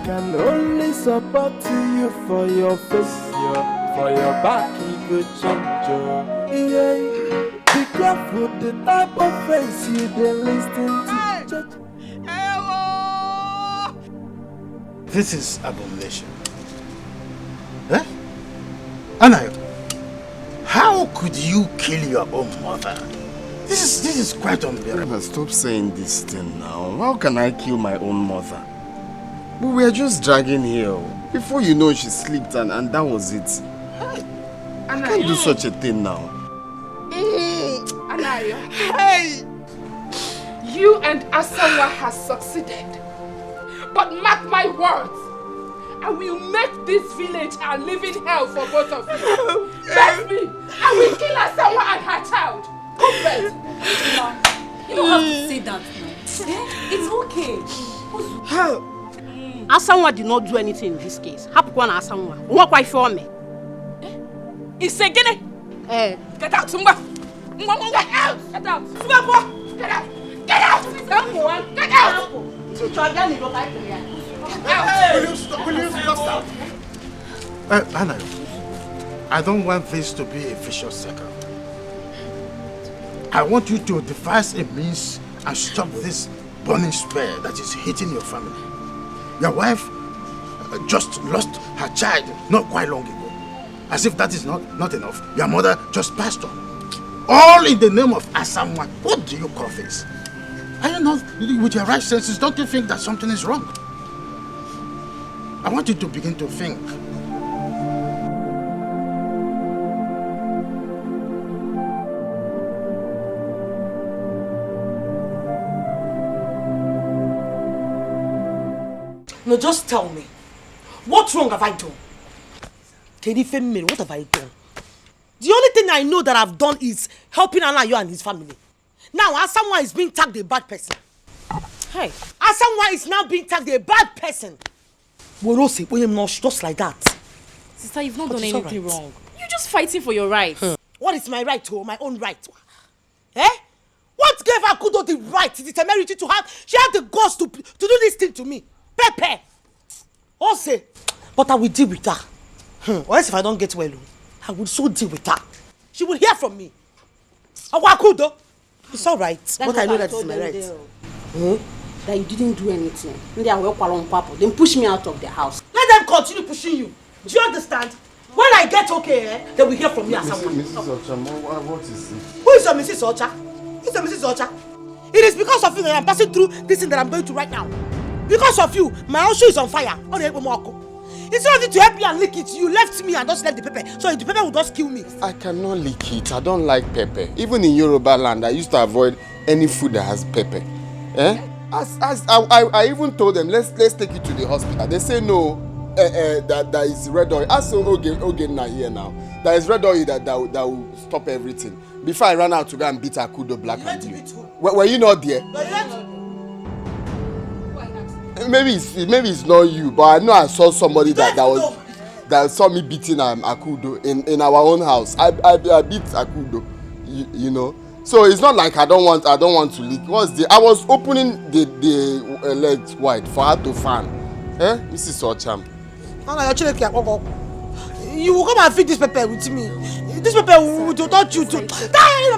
Can only support you for your face, for your back, you go change. Yeah, be careful the type of friends you then listen to. This is abomination. Eh? Anna, how could you kill your own mother? This is quite unbearable. Stop saying this thing now. How can I kill my own mother? But we are just dragging here. Before you know, she slept and that was it. Hey. I can't do such a thing now. Anayo. Hey! You and Asawa has succeeded. But mark my words, I will make this village a living hell for both of you. Trust me, I will kill Asawa and her child. Confess. You don't have to say that now. It's okay. Help. Asanwa did not do anything in this case. Hapukwa na Asanwa. What quite for me? It's a guinea. Get out, Sumba. Get out. Get out. Sumba. Get out. Get out. Get out. Will you stop? Anna, I don't want this to be a vicious circle. I want you to devise a means and stop this burning spell that is hitting your family. Your wife just lost her child not quite long ago. As if that is not enough, your mother just passed on. All in the name of Asamwa. What do you call this? Are you not, with your right senses, don't you think that something is wrong? I want you to begin to think. No, just tell me. What wrong have I done? What have I done? The only thing I know that I've done is helping Anayo and his family. Now, Asamoah is being tagged a bad person. Hey. Asamoah is now being tagged a bad person. Just like that. Sister, you've not done anything wrong. You're just fighting for your rights. What is my right to? My own right? Eh? What gave Akudo the right, the temerity to have? She had the guts to do this thing to me. Pepe. Also, but I will deal with her. Or else if I don't get well, I will so deal with her. She will hear from me. Akudo. It's all right. But I know that it's my right. That you didn't do anything. Then push me out of the house. Let them continue pushing you. Do you understand? When I get okay, they will hear from me as someone. Mrs. Ocha, what is it? Who is your Mrs. Ocha? Who is your Mrs. Ocha? It is because of you that I'm passing through this thing that I'm going through right now. Because of you, my house is on fire. Instead of you to help me and lick it, you left me and just left the pepper. So the pepper will just kill me. I cannot lick it. I don't like pepper. Even in Yoruba land, I used to avoid any food that has pepper. Eh? I even told them, let's take you to the hospital. They say no, that is red oil. I said, okay, now here now. There is red oil that will stop everything. Before I ran out to go and beat Akudo black and blue. Were you not there? Maybe it's not you, but I know I saw somebody that saw me beating Akudo in our own house. I beat Akudo, you know. So it's not like I don't want to leak. I was opening the legs wide for her to fan. Eh? Mrs. Ocham. You will come and feed this pepper with me. This pepper will touch you too. I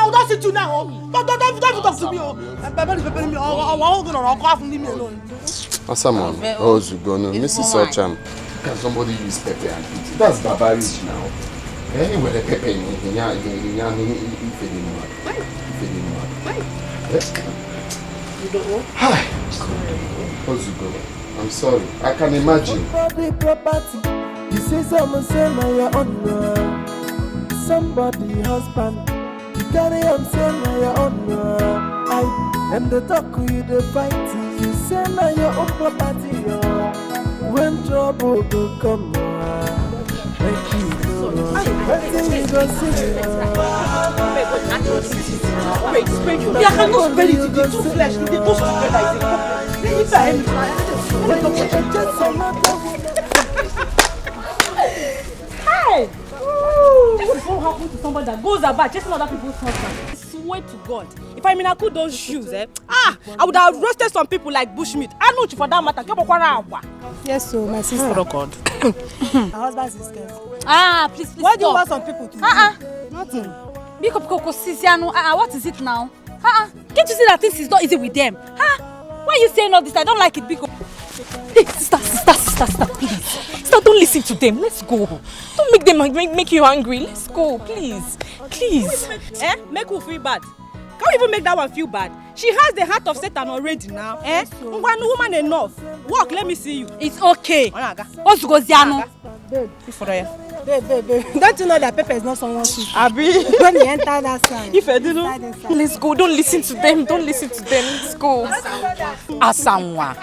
will not sit you now. Don't talk to me. Asamoah, Mrs. Ocham. Can somebody use pepper and eat it? That's barbaric now. Anyway, the pepper in you don't know? Hi. Wazico, I'm sorry. I can imagine. You say someone say na your own somebody husband. You carry him say na your own I am the talk you the fight. You say na your own property. When trouble go come, make you go. When you go see. I cannot spell it. It's too flesh. It goes Hey! What happened to somebody that goes about chasing other people's husbands? I swear to God, if I'm in Akudo's shoes, I would have roasted some people like bushmeat. I know you for that matter. Yes, so my sister. Oh God. My husband's is scared. Please what do you stop. want some people to do? Nothing. What is it now? Can't you see that things is not easy with them? Why are you saying all this? I don't like it, Biko. Hey, sister, please. Sister, don't listen to them. Let's go. Don't make them make you angry. Let's go, please. Please. Make who feel bad? Can't even make that one feel bad. She has the heart of Satan already now. One woman enough. Walk, let me see you. It's okay. What's go Ziano? Babe. Don't you know that Pepper is not someone's sister? Abi. When you enter that side. If I do know. Let's go. Don't listen to them. Let's go. Asamoah.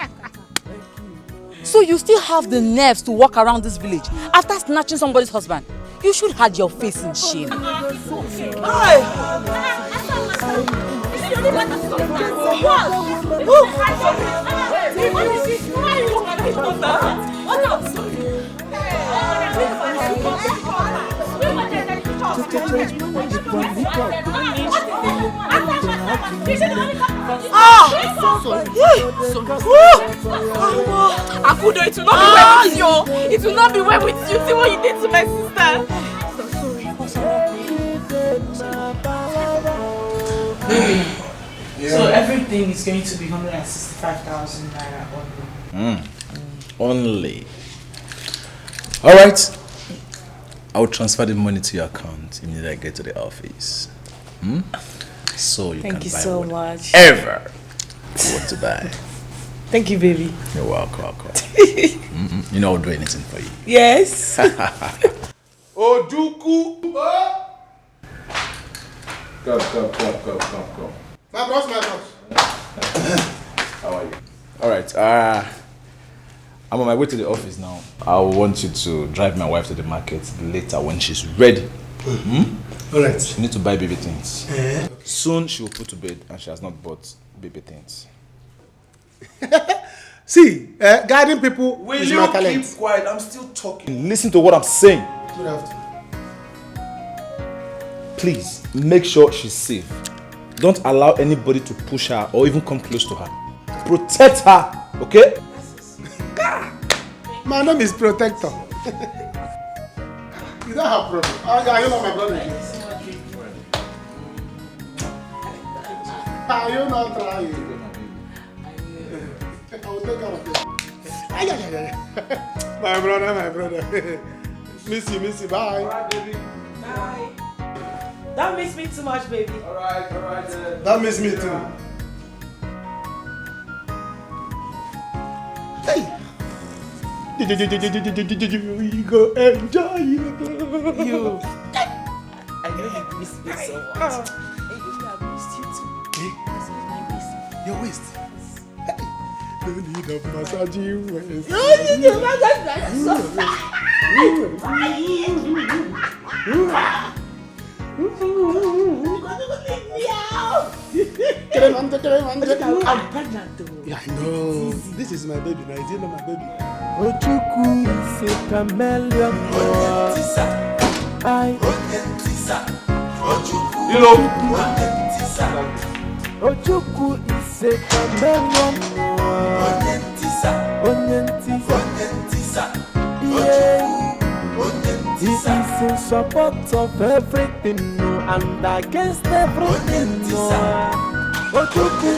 So you still have the nerves to walk around this village after snatching somebody's husband? You should hide your face in shame. Akudo, it will not be well with you. It will not be well with you. See what you did to my sister. So everything is going to be 165,000 naira only. All right. I will transfer the money to your account immediately I get to the office. So you Thank can you buy so whatever much. you want to buy. Thank you, baby. You're welcome. You know I'll do anything for you. Yes. Ojuku! Come. My bros. How are you? Alright, I'm on my way to the office now. I want you to drive my wife to the market later when she's ready. Alright. She needs to buy baby things. Soon she will put to bed and she has not bought baby things. See, guiding people Will is you my talent. keep quiet? I'm still talking. Listen to what I'm saying. Good afternoon. Please, make sure she's safe. Don't allow anybody to push her or even come close to her. Protect her, okay? My name is Protector. You don't have problem. Are you not my brother? Are you not trying? I will take care of you. My brother. Miss you. Bye. Alright, baby. Bye. Don't miss me too much, baby. Alright. Don't miss me too. Hey. You go enjoy you. I know you miss me so much. And you know I missed you too. Your waist. No need of massaging waist. No need of massaging I'm pregnant though. Yeah, I know. This is my baby. Now, is it not my baby? Ojuku is a chameleon. Ojuku is a chameleon. He is in support of everything and against everything. Ojuku,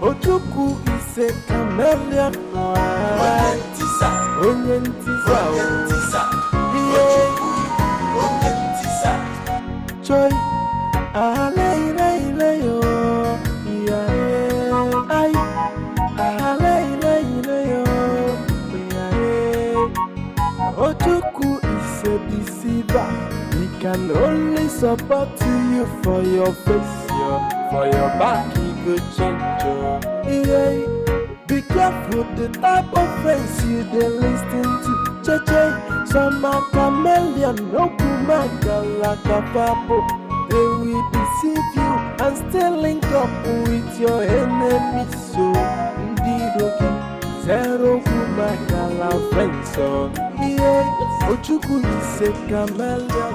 Ojuku is a chameleon. Joy, Ojuku is a deceiver. He can only support you for your face, for your back. He go change you. Be careful the type of friends you dey listen to. Some are chameleon, no kumaka. They will deceive you and still link up with your enemies. So indeed, zero kumaka friends. So Ojuku is a chameleon.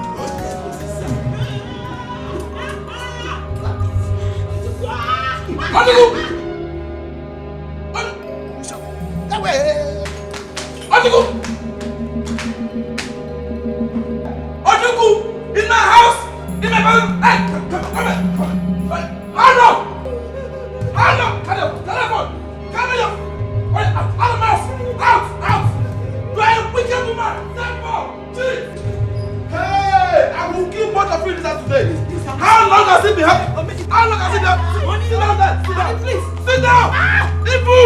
Ojuku! In my house! In my house! Hey! Come here! Hello! Telephone! Come here! Out of my house! Out! You are a wicked woman! Therefore, cheat! Hey! I will kill both of you this today! How long has it been happening? How long has it been happening? Sit down there! Sit down! Please! Sit down! Ibu!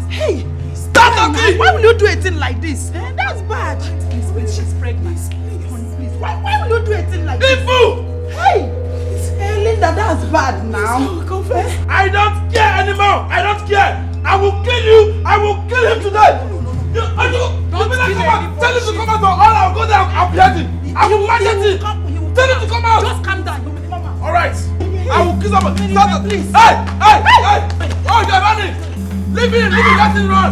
Hey! Stop talking! Why will you do a thing like this? That's bad. Please, she's pregnant. Please. Why will you do a thing like this? Ibu! Hey! Linda, that's bad now. Confess. I don't care anymore. I don't care. I will kill you. I will kill him today. You better come out. Tell him to come out or all I'll go there. I'll be him. I will match him. Tell him to come out. Just calm down. All right. I will kill somebody. Please. Hey! Oh, you're running. Leave him. Let him run.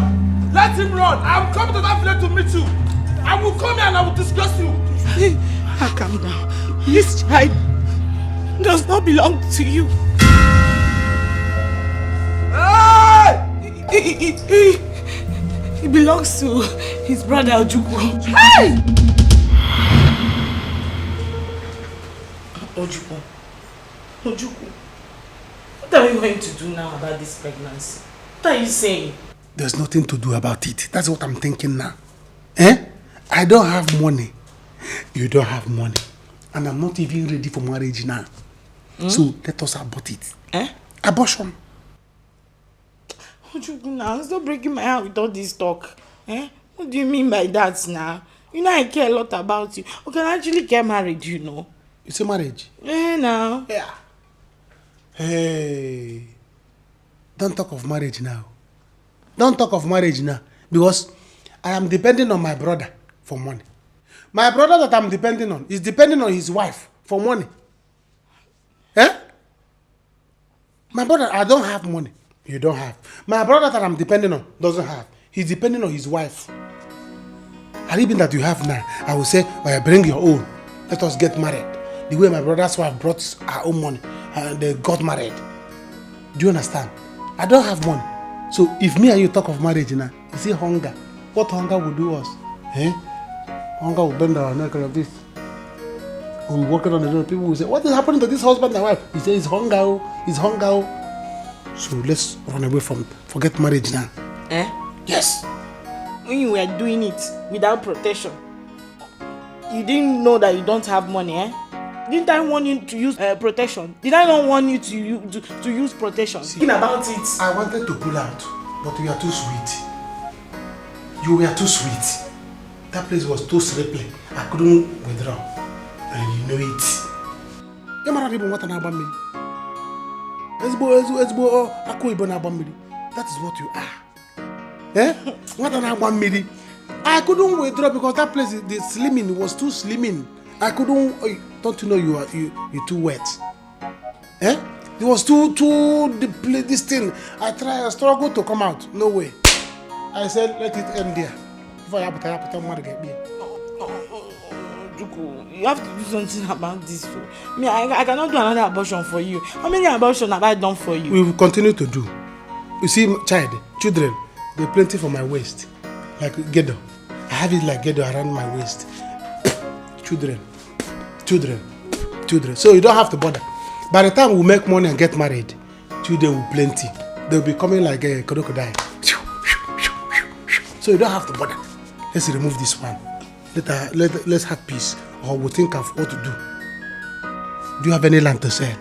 Let him run. I'm coming to that village to meet you. I will come here and I will discuss you. Calm down. This child does not belong to you. Hey! He belongs to his brother Ojuku. Hey! Ojuku, what are you going to do now about this pregnancy? What are you saying? There's nothing to do about it. That's what I'm thinking now. I don't have money. You don't have money. and I'm not even ready for marriage now. So let us abort it. Abortion. Now, stop breaking my heart with all this talk. What do you mean by that now? You know I care a lot about you. I can actually get married, you know. You say marriage? Now. Yeah. Hey. Don't talk of marriage now. Don't talk of marriage now. Because I am depending on my brother for money. My brother that I'm depending on is depending on his wife for money. My brother, I don't have money. You don't have. My brother that I'm depending on doesn't have. He's depending on his wife. And even that you have now, I will say, bring your own. Let us get married. The way my brother's wife brought her own money and they got married. Do you understand? I don't have money. So if me and you talk of marriage now, you see hunger. What hunger will do us? Hunger will bend our neck like this. We'll walk on the road. People will say, what is happening to this husband and wife? He says, it's hunger. It's hunger. So let's run away from, forget marriage now. Yes. When you were doing it without protection, you didn't know that you don't have money, Didn't I want you to use protection? Did I not want you to use protection? Thinking about it. I wanted to pull out, but you are too sweet. You were too sweet. That place was too slippery. I couldn't withdraw. And you know it. You might not even want an album. That is what you are. What an album. I couldn't withdraw because that place, the slimming was too slimming. I couldn't. Don't you know you're too wet? It was too this thing. I struggled to come out. No way. I said let it end there. Before I put to get me. You have to do something about this. Me, I cannot do another abortion for you. How many abortions have I done for you? We will continue to do. You see, children, they're plenty for my waist. Like ghetto. I have it like ghetto around my waist. Children. So you don't have to bother. By the time we make money and get married, children will plenty. They'll be coming like a crocodile. So you don't have to bother. Let's remove this one. Let's have peace, or we'll think of what to do. Do you have any land to sell?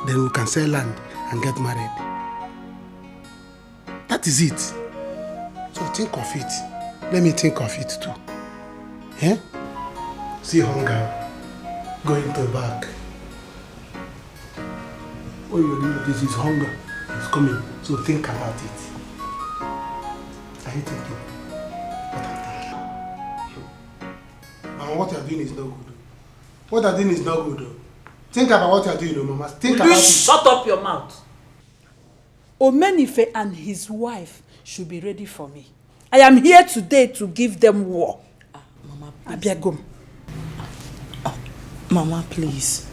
Then we can sell land and get married. That is it. So think of it. Let me think of it too. See hunger going to the back. What you're doing, this is hunger. It's coming. So think about it. Are you thinking? Mama, what you're doing is not good. What you're doing is not good. Think about what you're doing, Mama. Think about it. Shut up your mouth. Omenife and his wife should be ready for me. I am here today to give them war. Mama, Abiagum. Mama, please.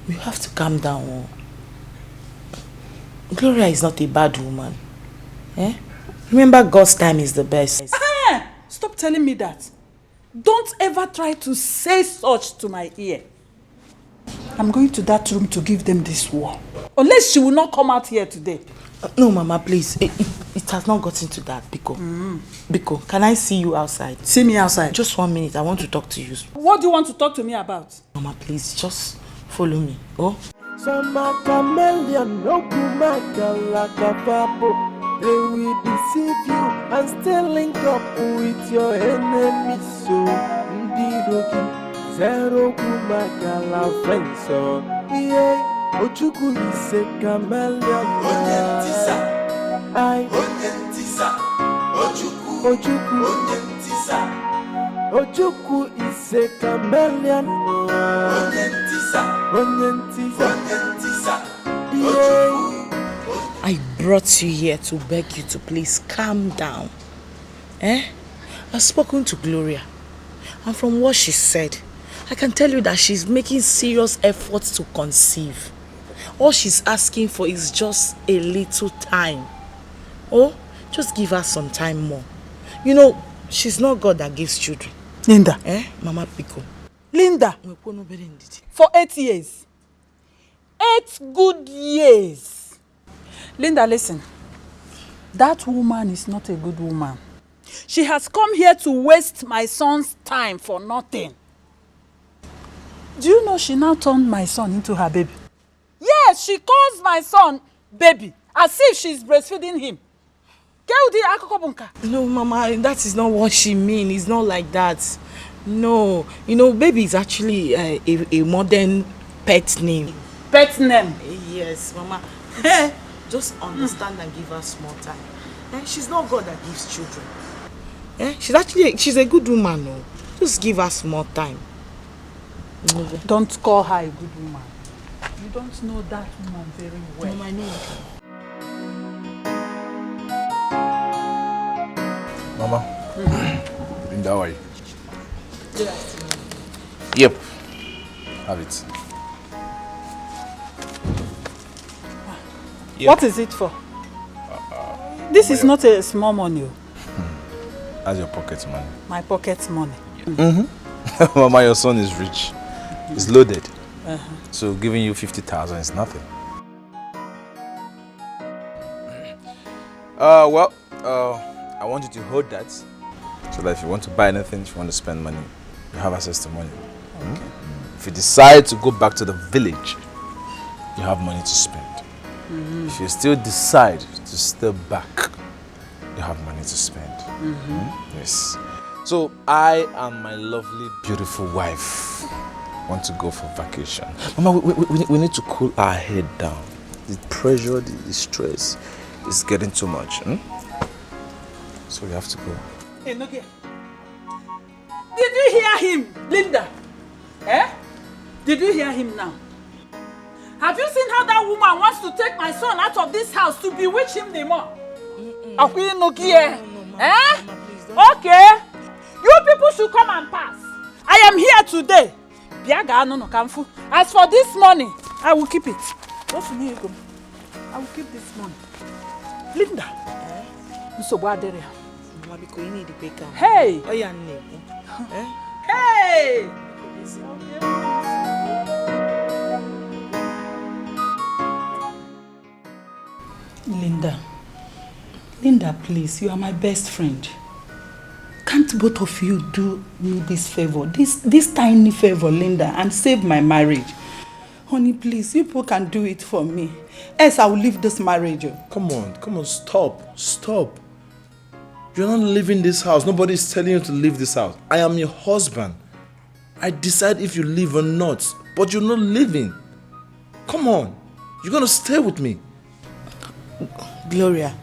You have to calm down. Gloria is not a bad woman. Remember, God's time is the best. Stop telling me that. Don't ever try to say such to my ear. I'm going to that room to give them this war. Unless she will not come out here today. No, Mama, please. It has not gotten to that, Biko. Biko, can I see you outside? See me outside? Just 1 minute. I want to talk to you. What do you want to talk to me about? Mama, please, just follow me. Oh? They will deceive you and still link up with your enemies. So, Zero Kumakala friends. So, yeah, Ochuku is a chameleon. Ochuku is a chameleon. I brought you here to beg you to please calm down. I've spoken to Gloria, and from what she said, I can tell you that she's making serious efforts to conceive. All she's asking for is just a little time. Oh, just give her some time more. You know, she's not God that gives children. Linda. Mama Pico. Linda. For 8 years. 8 good years. Linda, listen. That woman is not a good woman. She has come here to waste my son's time for nothing. Do you know she now turned my son into her baby? Yes, she calls my son baby, as if she's breastfeeding him. No, Mama, that is not what she means. It's not like that. No, you know, baby is actually a modern pet name. Pet name? Yes, Mama. Just understand and give her small time. She's not God that gives children. She's a good woman. No? Just give her small time. Don't call her a good woman. You don't know that woman very well. Mama, I know. Mama, Linda, how are you? Good afternoon. Yep. Have it. Yep. What is it for? This is not a small money. That's your pocket money. My pocket money. Mm-hmm. Mama, your son is rich. He's loaded. So giving you 50,000 is nothing. I want you to hold that so that if you want to buy anything, if you want to spend money, you have access to money. Okay. If you decide to go back to the village, you have money to spend. If you still decide to stay back, you have money to spend. Yes. So I and my lovely, beautiful wife want to go for vacation. Mama, we need to cool our head down. The pressure, the stress is getting too much. So we have to go. Hey, look here. Did you hear him, Linda? Did you hear him now? Have you seen how that woman wants to take my son out of this house to bewitch him the more? Okay. You people should come and pass. I am here today. As for this money, I will keep it. I will keep this money. Linda. Hey! Hey! Linda, please, you are my best friend. Can't both of you do me this favor, this tiny favor, Linda, and save my marriage? Honey, please, you people can do it for me. Else I will leave this marriage. Come on, stop. You're not leaving this house. Nobody is telling you to leave this house. I am your husband. I decide if you leave or not, but you're not leaving. Come on, you're gonna stay with me. Gloria,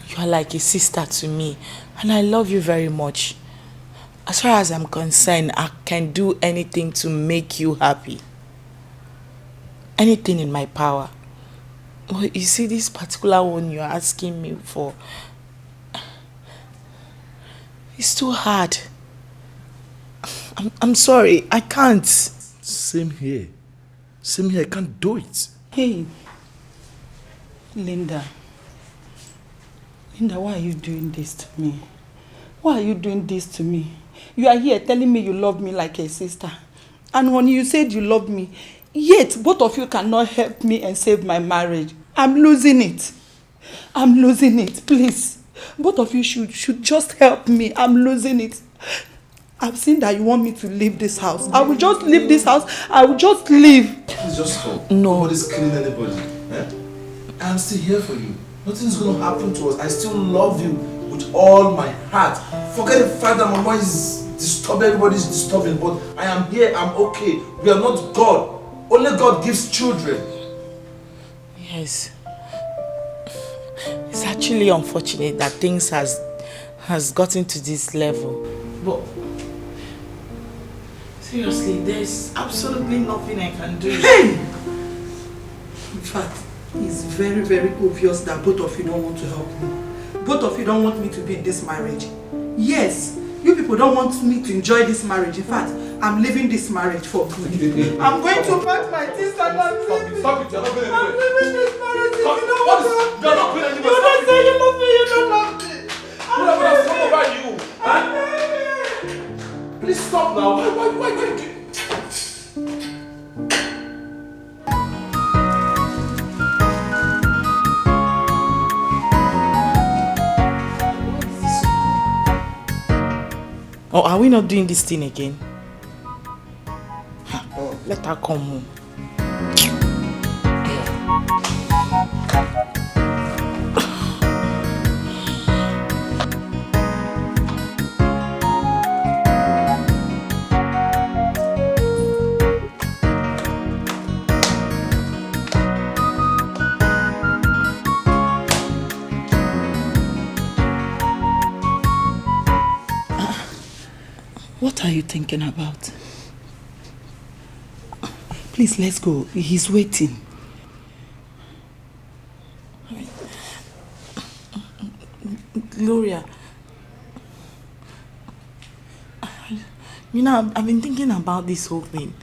you are like a sister to me, and I love you very much. As far as I'm concerned, I can do anything to make you happy. Anything in my power. But you see, this particular one you're asking me for, it's too hard. I'm sorry, I can't. Same here, I can't do it. Hey, Linda, why are you doing this to me? Why are you doing this to me? You are here telling me you love me like a sister. And when you said you love me, yet both of you cannot help me and save my marriage. I'm losing it. Please. Both of you should just help me. I'm losing it. I've seen that you want me to leave this house. I will just leave this house. I will just leave. Please just stop. No. Nobody's killing anybody. I'm still here for you. Nothing's going to happen to us. I still love you with all my heart. Forget the fact that Mama is disturbing, everybody's disturbing, but I am here, I'm okay. We are not God. Only God gives children. Yes. It's actually unfortunate that things has gotten to this level. But seriously, there's absolutely nothing I can do. Hey! In fact, it's very, very obvious that both of you don't want to help me. Both of you don't want me to be in this marriage. Yes, you people don't want me to enjoy this marriage. In fact, I'm leaving this marriage for good. I'm going to pack my things and I'm leaving. Stop it, you're not going anywhere. I'm leaving this marriage. Stop. You don't want to help me. You're not going anywhere. You don't say you love me, you don't love me. Who has come over you? Please stop now. Why do you... Oh, are we not doing this thing again? Let her come home. What are you thinking about? Please, let's go. He's waiting. Gloria. You know, I've been thinking about this whole thing.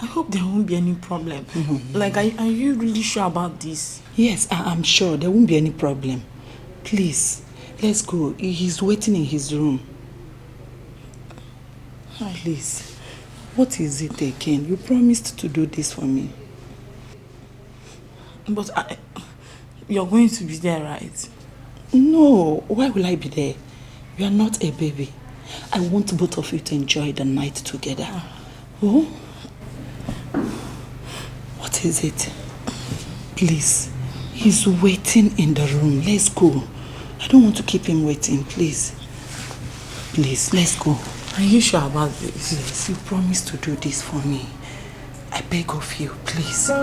I hope there won't be any problem. Like, are you really sure about this? Yes, I'm sure. There won't be any problem. Please, let's go. He's waiting in his room. Please, what is it again? You promised to do this for me. But you're going to be there, right? No, why will I be there? You are not a baby. I want both of you to enjoy the night together. Oh? What is it? Please, he's waiting in the room. Let's go. I don't want to keep him waiting, please. Please, let's go. Are you sure about this? Yes, you promised to do this for me. I beg of you, please. They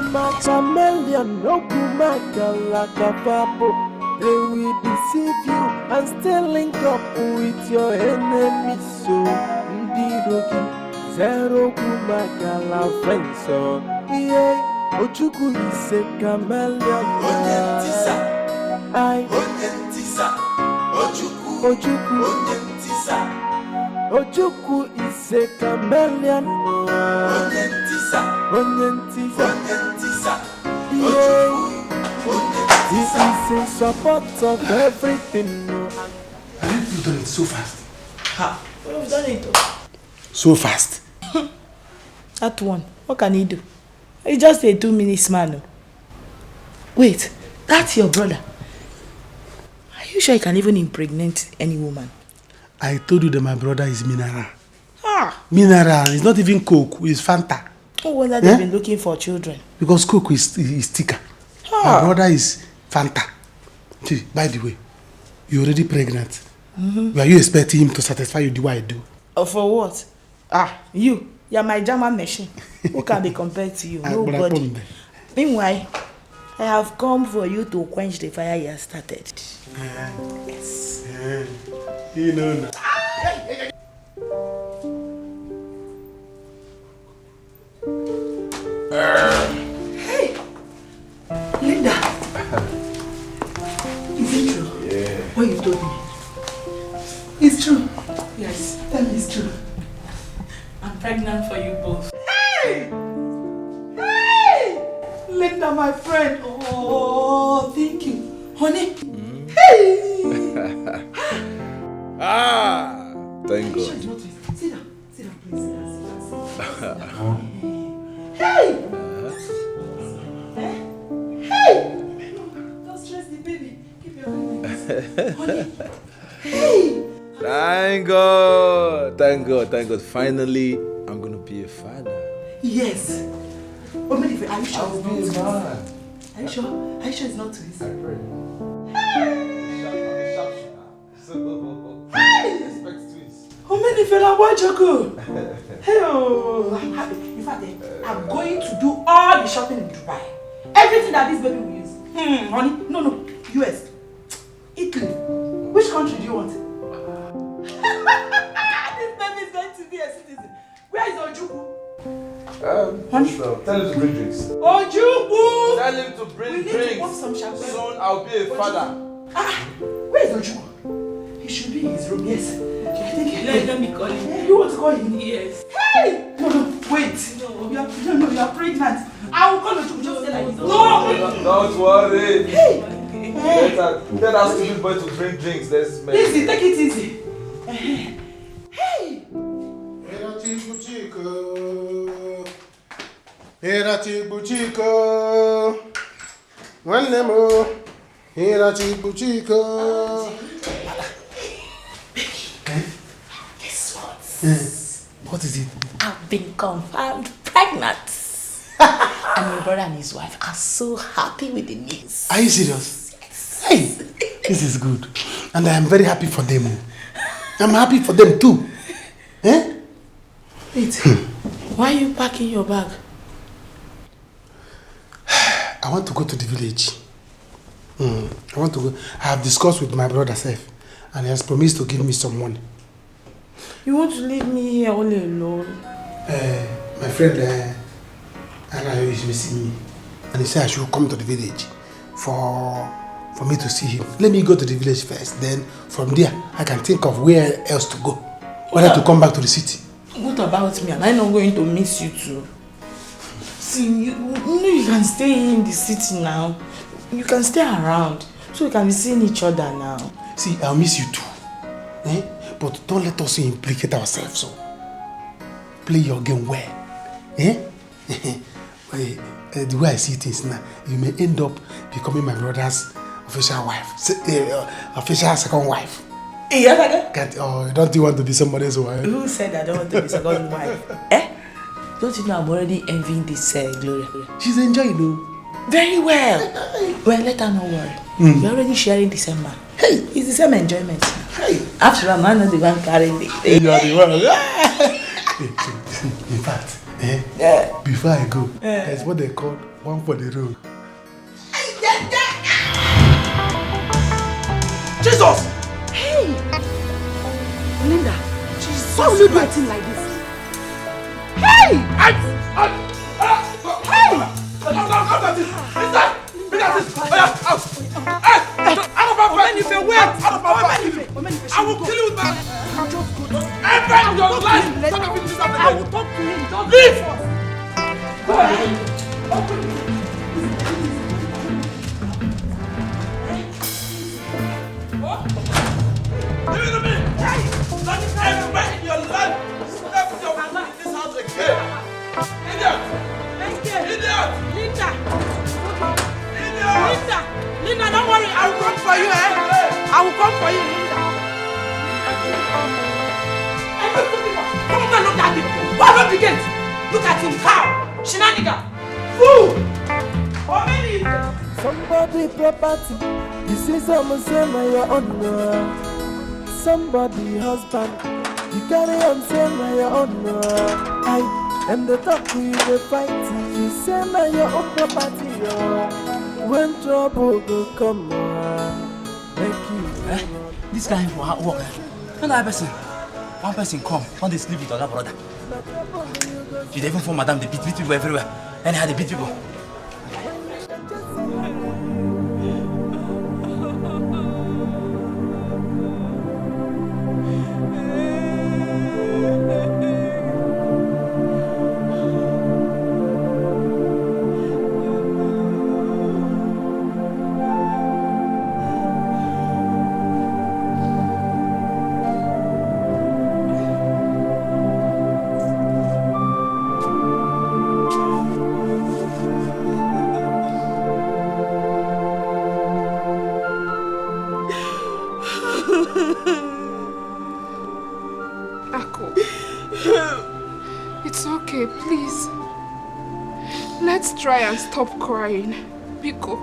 will deceive you and still link up with your enemies. So, zero kumakala friends. So, yeah, Ochuku is a chameleon. Ochuku is a chameleon. This is in support of everything. Have you done it so fast? We've done it. So fast? That one, what can he do? He's just a 2 minutes man. Wait, that's your brother. Are you sure he can even impregnate any woman? I told you that my brother is mineral. Mineral, it's not even Coke, it's Fanta. Oh, whether they've been looking for children. Because Coke is thicker. My brother is Fanta. See, by the way, you're already pregnant. Were you expecting him to satisfy you the way I do? For what? You're my German machine. Who can be compared to you? Nobody. Meanwhile, I have come for you to quench the fire you have started. Yes. You know now. Hey! Linda! Is it true? Yeah. What you told me? It's true. Yes, tell me it's true. I'm pregnant for you both. Hey! Hey! Linda, my friend. Oh, thank you. Honey. Hey! Thank God. Sit down, please. Hey! Hey! Don't stress the baby. Keep your hand. Honey. Hey! Thank God. Finally, I'm gonna be a father. Yes. Are you sure it's not be a man. Are you sure it's not too easy? I pray. Hey! Expect twins. How many fella Wazico? Hey, I'm happy. In fact, I'm going to do all the shopping in Dubai. Everything that this baby will use. Honey, no. US. Italy. Which country do you want? This baby is going to be a citizen. Where is Ojuku? Honey? Tell him to bring drinks. Ojuku! Tell him to bring drinks. We need to pop some champagne. Soon I'll be a father. Where is Ojuku? He should be in his room, yes. Let me call him. You want to call him? Yes. Hey! No, wait. No, you are pregnant. I will call Ojuku just say like this. No! Don't worry. Hey! Tell that stupid boy to bring drinks. Let's make Easy, take it easy. Hey! Chico. One nemo. Here Chico. Guess what? What is it? I'm have been confirmed pregnant. And my brother and his wife are so happy with the news. Are you serious? Yes. Hey, this is good. And I am very happy for them. I'm happy for them too. Eh? Wait, why are you packing your bag? I want to go to the village. I want to go. I have discussed with my brother Seth, and he has promised to give me some money. You want to leave me here all alone? My friend Anna is missing me, and he said I should come to the village for me to see him. Let me go to the village first, then from there I can think of where else to go. Whether to come back to the city. What about me? Am I not going to miss you too? See, you know you can stay in the city now. You can stay around, so we can be seeing each other now. See, I'll miss you too. But don't let us implicate ourselves. So play your game well. The way I see things now, you may end up becoming my brother's official wife, official second wife. You don't you want to be somebody's wife? Who said I don't want to be second wife? Don't you know I'm already envying this Gloria? She's enjoying you. Very well. Well, let her not worry. You're already sharing the same man. Hey, it's the same enjoyment. Hey. After all, I'm not the one carrying the thing. You are the one. In fact, before I go, there's what they call one for the road. Jesus! Hey! Linda, Jesus, why will you do a thing like this? Hey! Hey! I will kill you with my... Every your life! I will talk to him. Just leave! Give it to me! Not everywhere in your life! Step your foot in this house again! Idiot! Idiot! Linda! Idiot! Linda, don't worry. I will come for you, I will come for you, Linda. Come on, look at him. What about the gate? Look at him, cow, shenanigan, fool. How many? Somebody property. You see someone say na your own. Somebody husband. You carry him say na your own. And the talk we the fight. You say na your own property. When trouble go come, make you. This guy for hard work. Another person. One person come, one they sleep with other brother. She even for madam, they beat people everywhere. Anyhow, they beat people. Try and stop crying, Biko.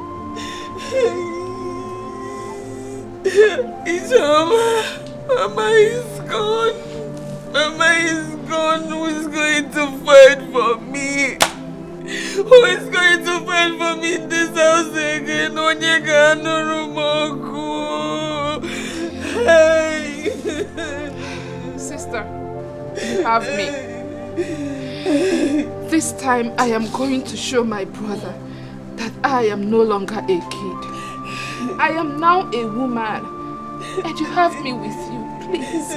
Mama is gone. Mama is gone. Who is going to fight for me? Who is going to fight for me in this house again? Onyeka Nurumoku. Hey. Sister, you have me. This time I am going to show my brother that I am no longer a kid. I am now a woman, and you have me with you, please.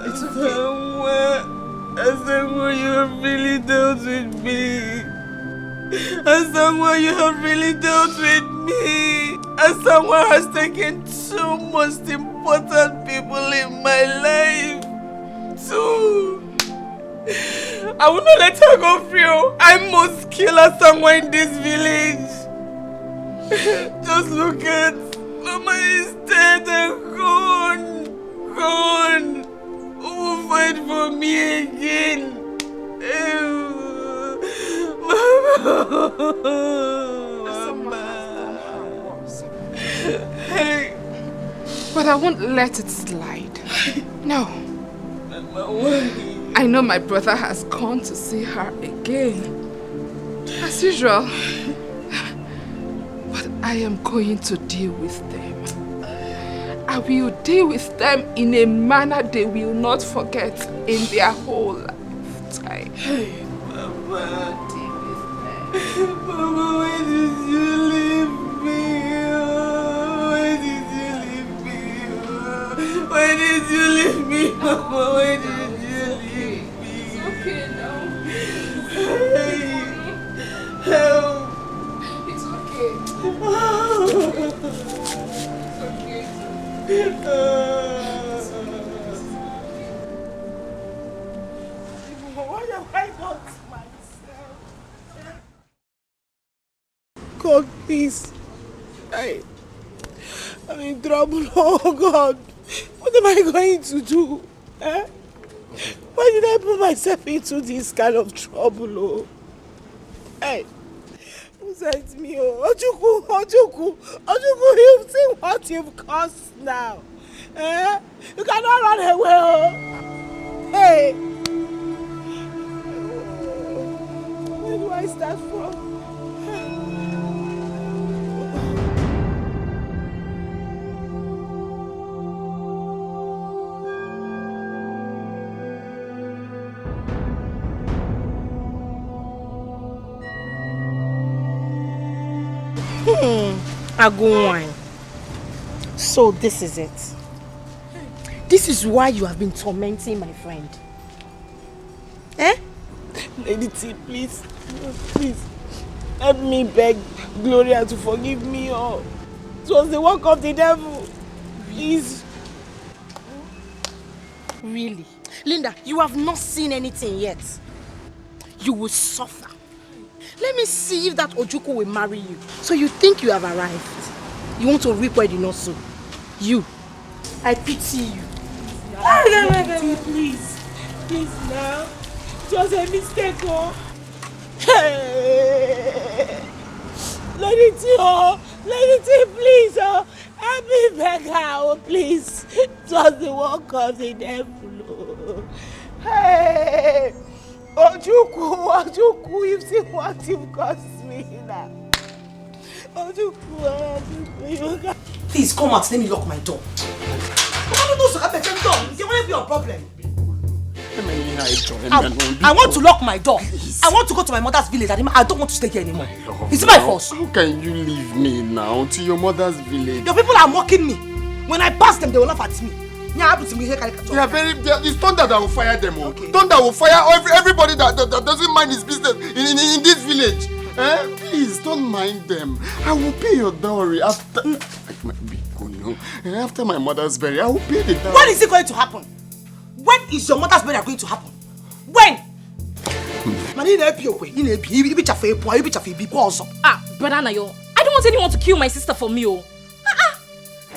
It's okay. Asangwa, you have really dealt with me. Asangwa, you have really dealt with me. Asangwa has taken two most important people in my life. Two. I will not let her go free. I must kill her somewhere in this village. Just look at Mama is dead and gone. Gone. Who will fight for me again. But I won't let it slide. No. I know my brother has gone to see her again. As usual. But I am going to deal with them. I will deal with them in a manner they will not forget in their whole lifetime. Mama, Mama, why did you leave me? Why did you leave me? Why did you leave me, Mama? Why did you leave me? It's okay now. Help. It's okay. It's okay. Why am I not myself? God, please. I'm in trouble. Oh God. What am I going to do? Eh? Why did I put myself into this kind of trouble? Oh? Hey. Who sent me? Oh, Ojuku, you've seen what you've caused now. Eh? You cannot run away. Oh. Hey. Where do I start from? Agunwine. So this is it. This is why you have been tormenting my friend. Eh? Lady T, please. Please. Help me beg Gloria to forgive me. Oh. It was the work of the devil. Please. Really? Linda, you have not seen anything yet. You will suffer. Let me see if that Ojuku will marry you. So you think you have arrived. You want to reap where you not sow. You. I pity you. Please. Please now. It was a mistake, oh. Hey. Lady T, oh. Lady T, please, oh. Help me beg her, oh, please. It was the work of the devil, oh. Hey. Ojuku, you've seen what you've cost me now. Ojuku, you got... Please come out, let me lock my door. What do you do? It won't be your problem. I want to lock my door. Please. I want to go to my mother's village. I don't want to stay here anymore. Is it my fault? How can you leave me now to your mother's village? Your people are mocking me. When I pass them, they will laugh at me. They are very. It's thunder that will fire them. Okay. Thunder will fire everybody that doesn't mind his business in this village. Please don't mind them. I will pay your dowry after. After my mother's burial, I will pay the dowry. When is it going to happen? When is your mother's burial going to happen? When? Brother Nayo, I don't want anyone to kill my sister for me.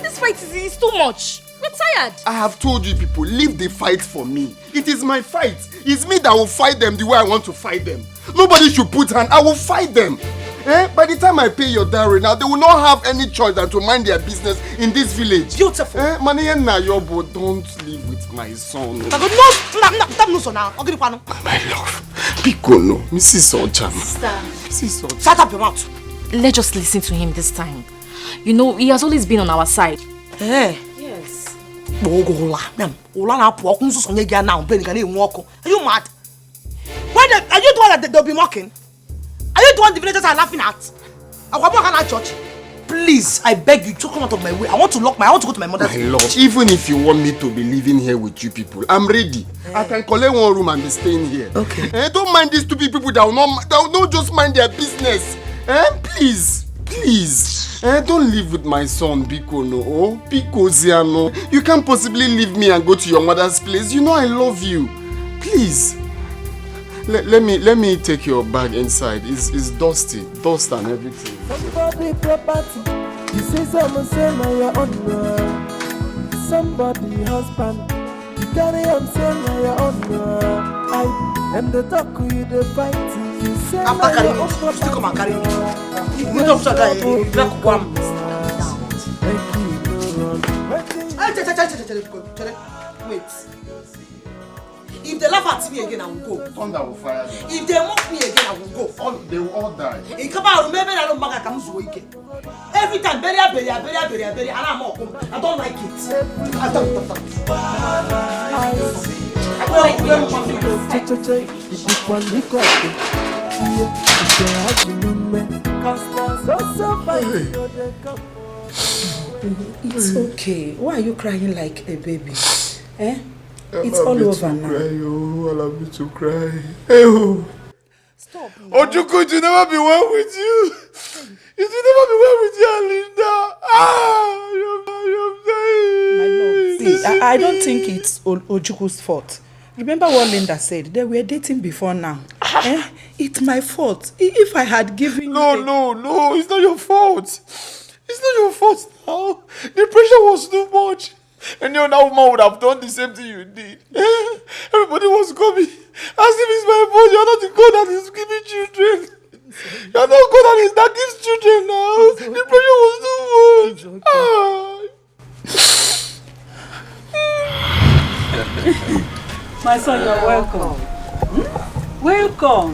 This fight is too much. We're tired. I have told you people, leave the fight for me. It is my fight. It's me that will fight them the way I want to fight them. Nobody should put hand. I will fight them. By the time I pay your dowry now, they will not have any choice than to mind their business in this village. Beautiful. Maniye Nayobo, don't live with my son. No, my love. Pico no. Mrs. Ochan. Sister. Shut up your mouth. Let's just listen to him this time. You know, he has always been on our side. Yes. Are you mad? Are you the one that they'll be mocking? Are you the one the villagers are laughing at? Church? Please, I beg you to come out of my way. I want to go to my mother's house. My lord, even if you want me to be living here with you people, I'm ready. I can collect one room and be staying here. Okay. Don't mind these stupid people that will not just mind their business. Please. Don't live with my son, Biko no. Oh, Biko Ziano. You can't possibly leave me and go to your mother's place. You know I love you. Please. Let me take your bag inside. It's dusty. Dust and everything. Somebody property. You say someone say my honor. Somebody husband. You You carry am say na your own. I am the talk you the fight. You say after carrying it, you still come and carry it. You don't shut that. You black one. Wait. If they laugh at me again, I will go. Thunder will fire them. If they mock me again, I will go. They will all die. In Kaba, remember I don't back at every time, bury, and I'm all home. I don't like it. I don't like It's okay. Why are you crying like a baby? Eh? It's all over now. Allow me to cry. Oh. Stop. Ojuku, it will never be well with you. It will never be well with you, Linda. You're dying. My love, see, I don't think it's Ojuku's fault. Remember what Linda said? They were dating before now. It's my fault. If I had given No, it's not your fault. It's not your fault now. The pressure was too much. And that woman would have done the same thing you did. Everybody was coming. As if it's my fault. You're not the God that is giving children. You're not God that gives children now. The pressure was too much. My son, you're welcome. Welcome.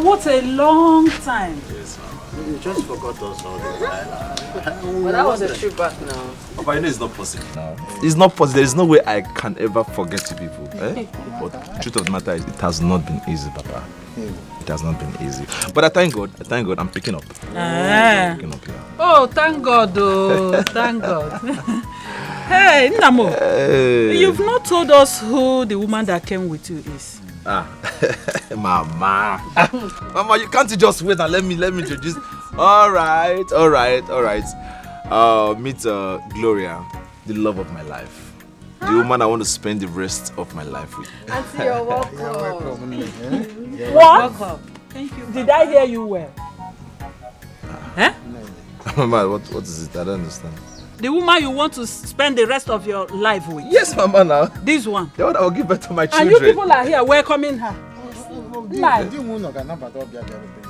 What a long time. You just forgot us all the time. But that was a trip back now. Papa, you know it's not possible now. It's not possible. There is no way I can ever forget you people. But the truth of the matter is, it has not been easy, Papa. It has not been easy. But I thank God, I'm picking up. I'm picking up, yeah. Oh, thank God, oh, thank God. Hey, Namo, you've not told us who the woman that came with you is. Mama. Mama, you can't just wait and let me introduce. All right. Meet Gloria, the love of my life. The woman I want to spend the rest of my life with. Auntie, you're welcome. What? Welcome. Thank you. Did I hear you well? Mama, what is it? I don't understand. The woman you want to spend the rest of your life with? Yes, Mama, now. This one? The one I will give birth to my children. And you people are here welcoming her.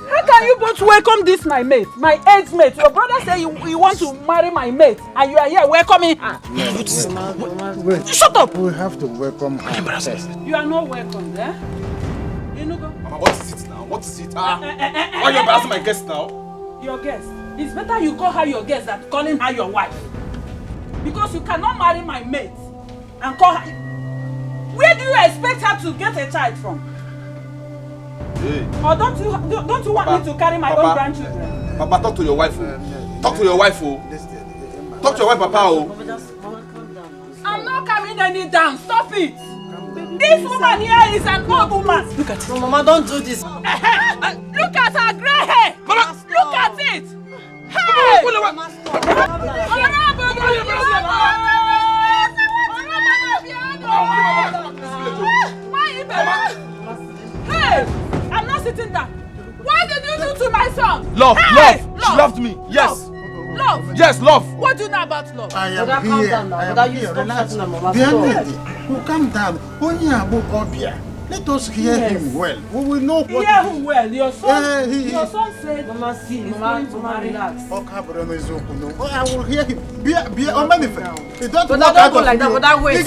How can you both welcome this my mate, my age mate? Your brother said you want to marry my mate, and you are here welcoming her. Wait. Shut up! We have to welcome her first. You are not welcome, eh? Mama, what is it now? What is it? Why are you embarrassing my guest now? Your guest. It's better you call her your guest than calling her your wife. Because you cannot marry my mate and call her. Where do you expect her to get a child from? Hey. Or don't you want me to carry my own grandchildren? Papa, talk to your wife. Talk to your wife. Talk to your wife, Papa. I'm not coming any down. Stop it. This woman here is an old woman. Look at it. No, Mama, don't do this. Look at her grey hair. Mama, look at it. Hey! Hey! I'm not sitting down. What did you do to my son? Love, hey! love. She loved me. Yes. Love. Yes, love. What do you know about love? I am here. I am here. Relax. Calm down. Let us hear him well. We will know what. Hear who well? Your son. Your son said. Mama, see. Mama, relax. I will hear him. Be on manifest. Don't go like that. But that way.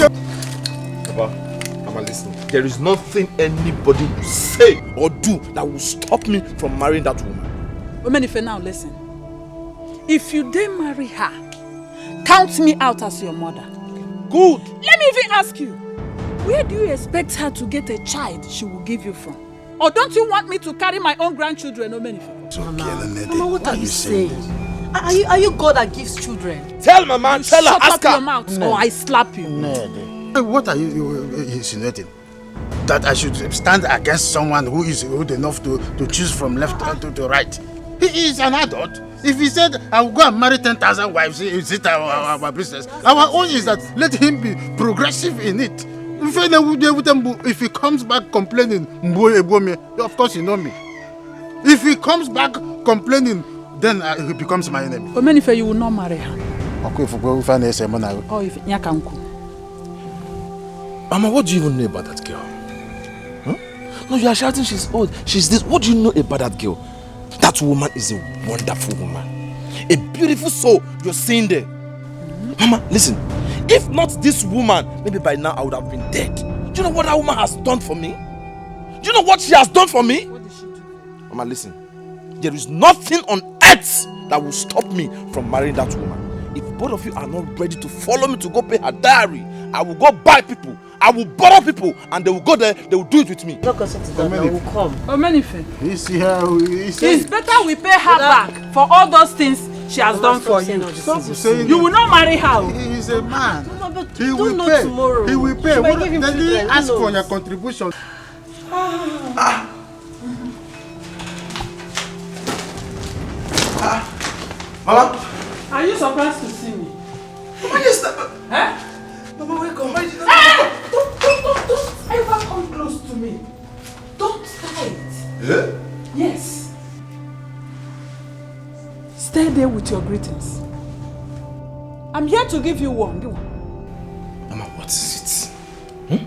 Mama, listen. There is nothing anybody will say or do that will stop me from marrying that woman. Omenife, now listen. If you dare marry her, count me out as your mother. Good. Let me even ask you. Where do you expect her to get a child she will give you from? Or don't you want me to carry my own grandchildren, Omenife? Mama, what are you saying? Are you God that gives children? Tell Mama, tell her, ask her. Shut up your mouth or I slap you. What are you insinuating? That I should stand against someone who is old enough to choose from left to right? He is an adult. If he said, I will go and marry 10,000 wives, is it our business? Our own is that let him be progressive in it. If he comes back complaining, of course you know me. If he comes back complaining, then he becomes my enemy. Omenife, you will not marry her. Or if Mama, what do you even know about that girl? Huh? No, you are shouting she's old. She's this. What do you know about that girl? That woman is a wonderful woman. A beautiful soul you're seeing there. Mama, listen. If not this woman, maybe by now I would have been dead. Do you know what that woman has done for me? Do you know what she has done for me? What did she do? Mama, listen. There is nothing on earth that will stop me from marrying that woman. If both of you are not ready to follow me to go pay her dowry, I will go buy people. I will borrow people and they will go there, they will do it with me. Not going to that, I will come. It's better we pay her back for all those things she has done for you. You will not marry her. He is a man. He will pay. Tomorrow. He will pay. Then they ask for your contribution. Mama? Are you surprised to see me? Mama, yes. Huh? Mama, welcome. Don't ever come close to me. Don't try it. Yeah? Yes. Stay there with your greetings. I'm here to give you one. Mama, what is it?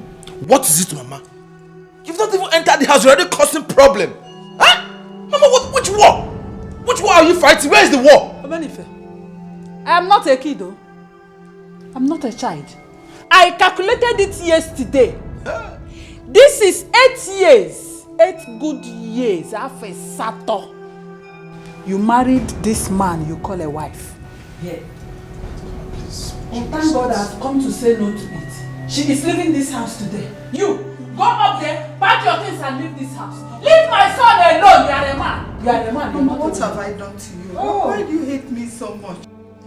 What is it, Mama? You've not even entered the house, you're already causing problem. Huh? Mama, which war? Which war are you fighting? Where is the war? Omenife, I am not a kid though. I'm not a child. I calculated it yesterday. This is 8 years. 8 good years after Sato. You married this man you call a wife. Yeah. And thank God I've come to say no to it. She is leaving this house today. You, go up there, pack your things and leave this house. Leave my son alone. You are a man. You are a man. Mama, what have I done to you? Oh. Why do you hate me so much?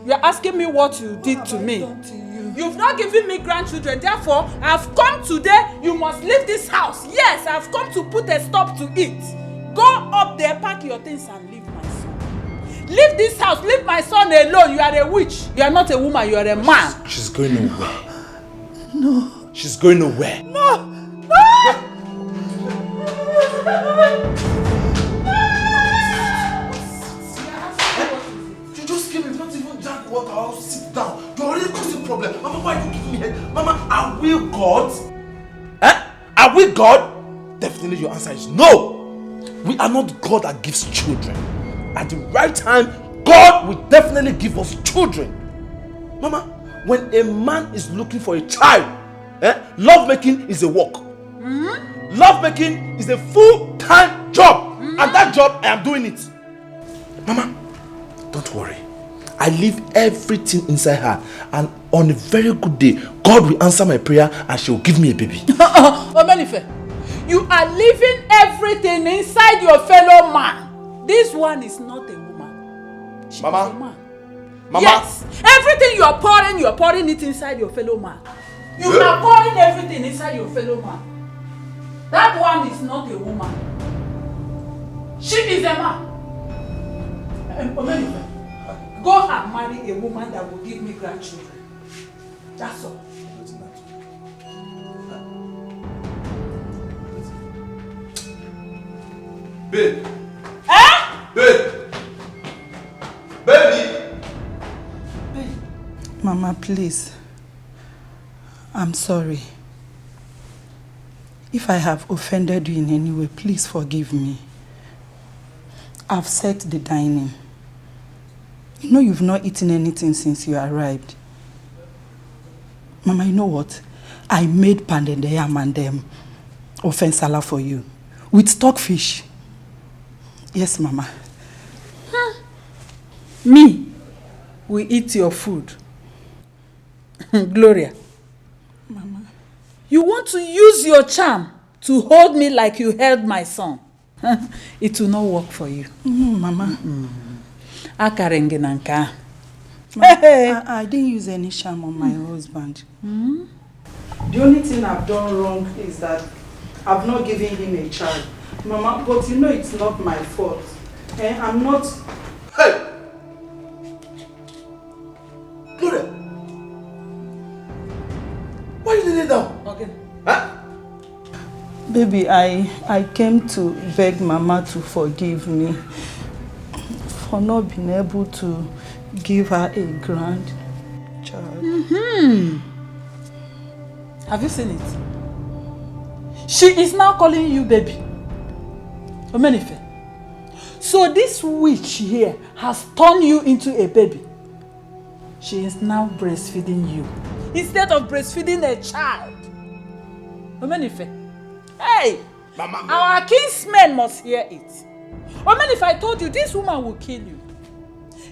You are asking me what you did to me. You've not given me grandchildren. Therefore, I've come today. You must leave this house. Yes, I've come to put a stop to it. Go up there, pack your things and leave my son. Leave this house. Leave my son alone. You are a witch. You are not a woman. You are a man. She's going nowhere. No. She's going nowhere. No. No. You just came in, not even drink water. I'll sit down. You're already causing problem. Mama, why are you giving me head? Mama, are we God? Are we God? Definitely your answer is no. We are not God that gives children. At the right time, God will definitely give us children. Mama, when a man is looking for a child, love making is a work. Love making is a full-time job. And that job, I am doing it. Mama, don't worry. I leave everything inside her. And on a very good day, God will answer my prayer and she will give me a baby. Omenife, you are leaving everything inside your fellow man. This one is not a woman. She is a man. Mama. Yes, everything you are pouring it inside your fellow man. You are pouring everything inside your fellow man. That one is not a woman. She is a man. Omenife, go and marry a woman that will give me grandchildren. That's all. Babe. Babe. Baby. Mama, please. I'm sorry. If I have offended you in any way, please forgive me. I've set the dining. You know you've not eaten anything since you arrived. Mama, you know what? I made pounded yam and offensala for you. With stockfish. Yes, Mama. Me, we eat your food. Gloria. Mama. You want to use your charm to hold me like you held my son. It will not work for you. No, Mama. Akarengenanka. I didn't use any charm on my husband. The only thing I've done wrong is that I've not given him a child. Mama, but you know it's not my fault. I'm not... Hey! Gloria! Why are you kneeling down? Okay. Huh? Baby, I came to beg Mama to forgive me for not being able to give her a grandchild. Have you seen it? She is now calling you baby. Omenife. So this witch here has turned you into a baby. She is now breastfeeding you instead of breastfeeding a child. Omenife. Hey! Mama. Our kinsmen must hear it. Omenife, I told you, this woman will kill you.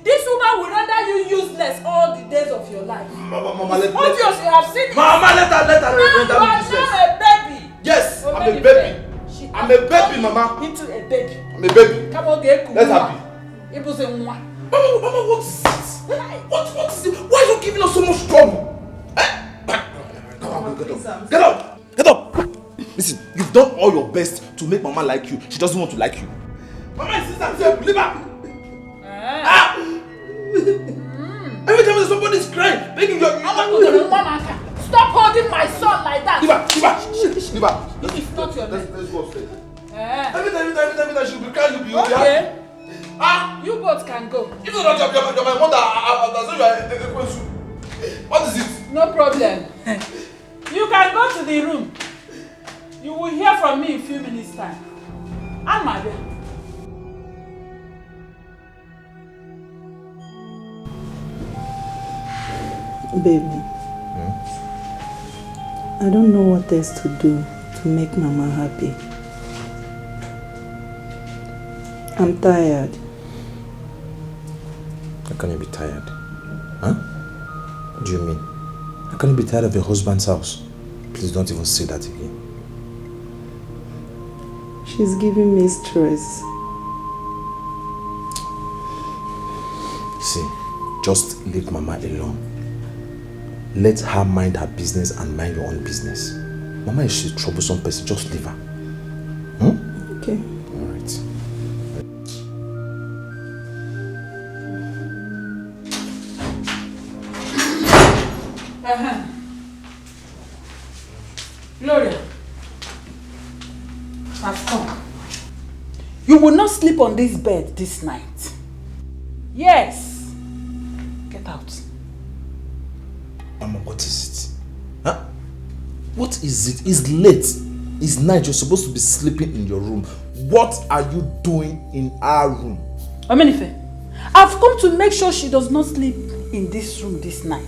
This woman will render you useless all the days of your life. Mama, obvious, you have seen it. Mama, let her now you are a baby. Yes, I'm a baby. I'm a baby, Mama. Into a baby. I'm a baby. Come on, get Let her be. It was a one. Mama, what is this? What is it? Why are you giving us so much trouble? Get up. Get up. Listen, you've done all your best to make Mama like you. She doesn't want to like you. Mama insisted to leave her. Every time somebody's crying, begging you. Stop holding my son like that. Leave her. It's not your name. Let's go upstairs. Every time she'll be crying, you'll be okay. You both can go. If you're not you're my mother, I'll say you are a question. What is it? No problem. You can go to the room. You will hear from me in a few minutes' time. I'm my baby. Baby, I don't know what else to do to make Mama happy. I'm tired. How can you be tired? Huh? What do you mean? How can you be tired of your husband's house? Please don't even say that again. She's giving me stress. See, just leave Mama alone. Let her mind her business and mind your own business. Mama is a troublesome person, just leave her. Okay. Alright. Gloria, I've come. You will not sleep on this bed this night. Yes. Get out. Mama, what is it? Huh? What is it? It's late. It's night. You're supposed to be sleeping in your room. What are you doing in our room? Omenife, I've come to make sure she does not sleep in this room this night.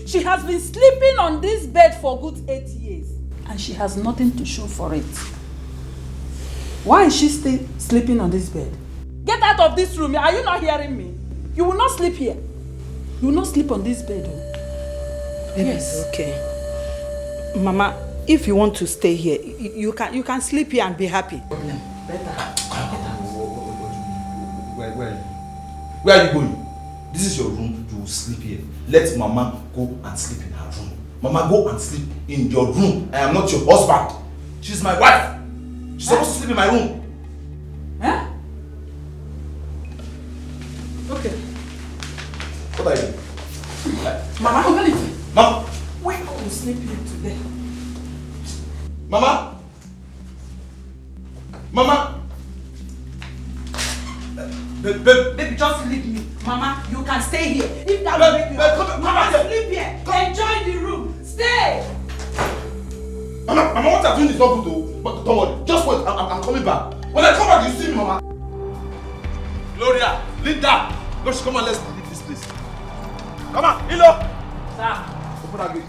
She has been sleeping on this bed for good 8 years. And she has nothing to show for it. Why is she still sleeping on this bed? Get out of this room. Are you not hearing me? You will not sleep here. You will not sleep on this bed. Baby, yes. Okay. Mama, if you want to stay here, you can sleep here and be happy. Where are you going? This is your room. You will sleep here. Let Mama go and sleep in her room. Mama, go and sleep in your room. I am not your husband. She's my wife. She's supposed to sleep in my room. Huh? Okay. What are you? Mama, Mama. we will sleep here today. Mama. Mama. Baby, just leave me. Mama, you can stay here. If that will make you happy. Mama, sleep here. Enjoy the room. Stay. Mama, what I'm doing is not good though. But don't worry. Just wait. I'm coming back. When I come back, you see me, Mama. Gloria, Linda. Let's come on, let's leave this place. Come on, Hilo. Sir. Open that gate.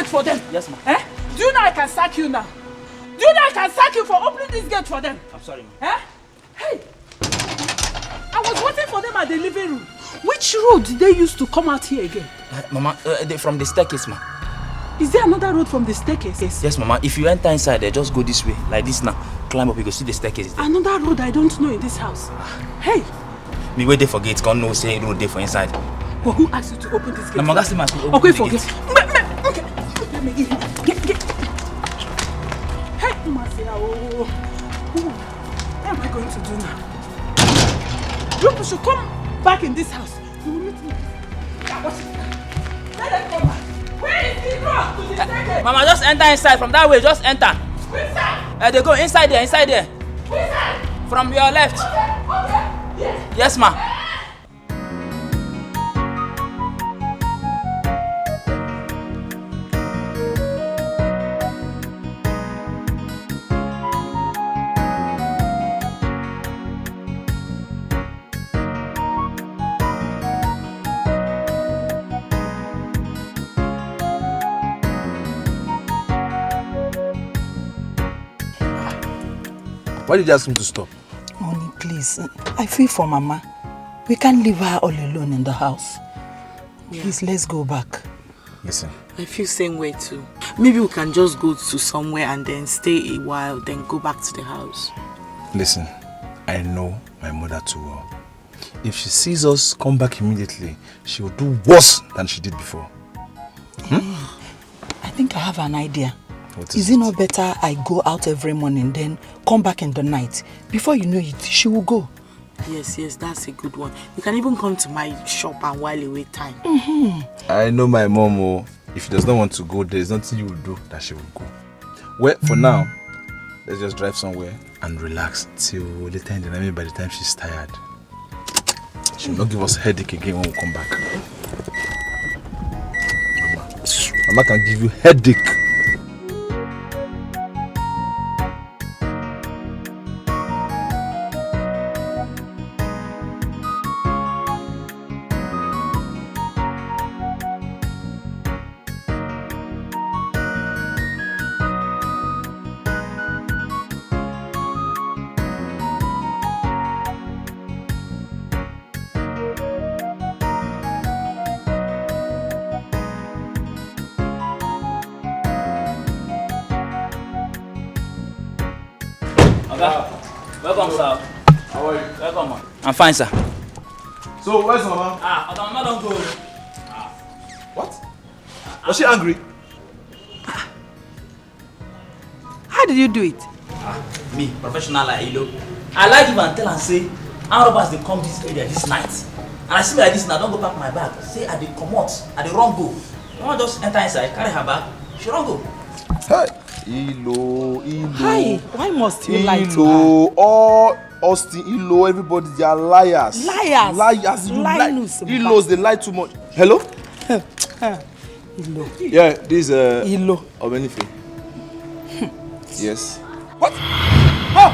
For them. Yes, ma'am. Eh? Do you know I can sack you now? Do you know I can sack you for opening this gate for them? I'm sorry, ma'am. Eh? Hey! I was waiting for them at the living room. Which road did they use to come out here again? Mama, from the staircase, ma'am. Is there another road from the staircase? Yes, Mama. If you enter inside there, just go this way, like this now. Climb up, you go see the staircase there. Another road I don't know in this house. Hey! Me wait there for gate, can't know say road there for inside. But who asked you to open this gate? No, Mama, see okay, forget. Okay. Get. Hey, Marcia. this house. You will meet me. Let them come back. Where is the road to the second? Mama, just enter inside from that way. Just enter. Which side? They go inside there. Inside there. Which side? From your left. Okay. Yes. Yes, ma. Why did you ask me to stop? Honey, please. I feel for Mama. We can't leave her all alone in the house. Please, let's go back. Listen. I feel same way too. Maybe we can just go to somewhere and then stay a while, then go back to the house. Listen, I know my mother too well. If she sees us come back immediately, she will do worse than she did before. I think I have an idea. Is it not better I go out every morning, then come back in the night? Before you know it, she will go. Yes, that's a good one. You can even come to my shop and while away time. I know my mom, oh, if she does not want to go, there is nothing you will do that she will go. Well, for now, let's just drive somewhere and relax till later in the night. Maybe by the time she's tired, she will not give us headache again when we come back. Mama can give you headache. Welcome, sir. How are you? Welcome, man. I'm fine, sir. So, where's Mama? Mama don't go. What? Was she angry? How did you do it? Me, professional like Ilo. I like you and tell and say, our robbers they come this area this night. And I see me like this now, don't go pack my bag. Say I dey come out, I dey run go. You want just enter inside, carry her bag, she run go. Hey, Ilo. Hi, why must you lie to her? All Austin, Ilo, everybody, they are liars. Liars? Liars. Ilos, they lie too much. Hello? Ilo. Yeah, this is Ilo. Obenife. Yes. What? How?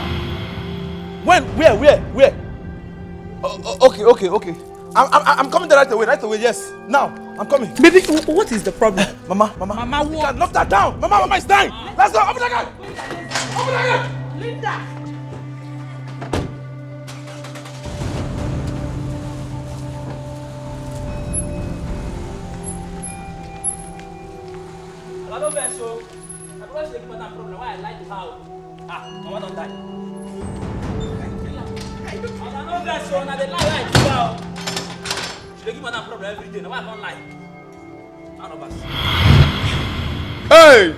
When? Where? Okay. I'm coming there right away, yes. Now, I'm coming. Baby, what is the problem? Mama, what? You can knock that down. Mama is dying. Let's go, open the gate. Open the gate. Linda. I don't know, so I don't see the problem. Why I like to how? Mama don't die. I don't know, so now they lie like you. They give me that problem every day. Now I don't lie. None of us. Hey!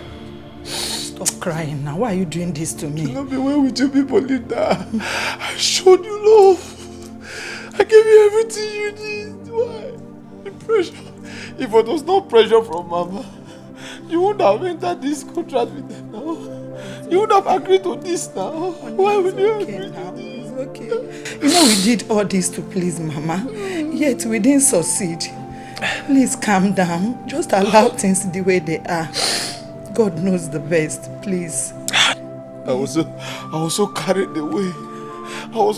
Stop crying now. Why are you doing this to me? Not be well with you people, Linda. I showed you love. I gave you everything you need. Why? The pressure. If it was not pressure from Mama, you would have entered this contract with them now. You would have agreed to this now. Why would you agree to this? Okay. You know we did all this to please Mama, yet we didn't succeed. Please calm down. Just allow things the way they are. God knows the best. Please. I was so carried away. I'm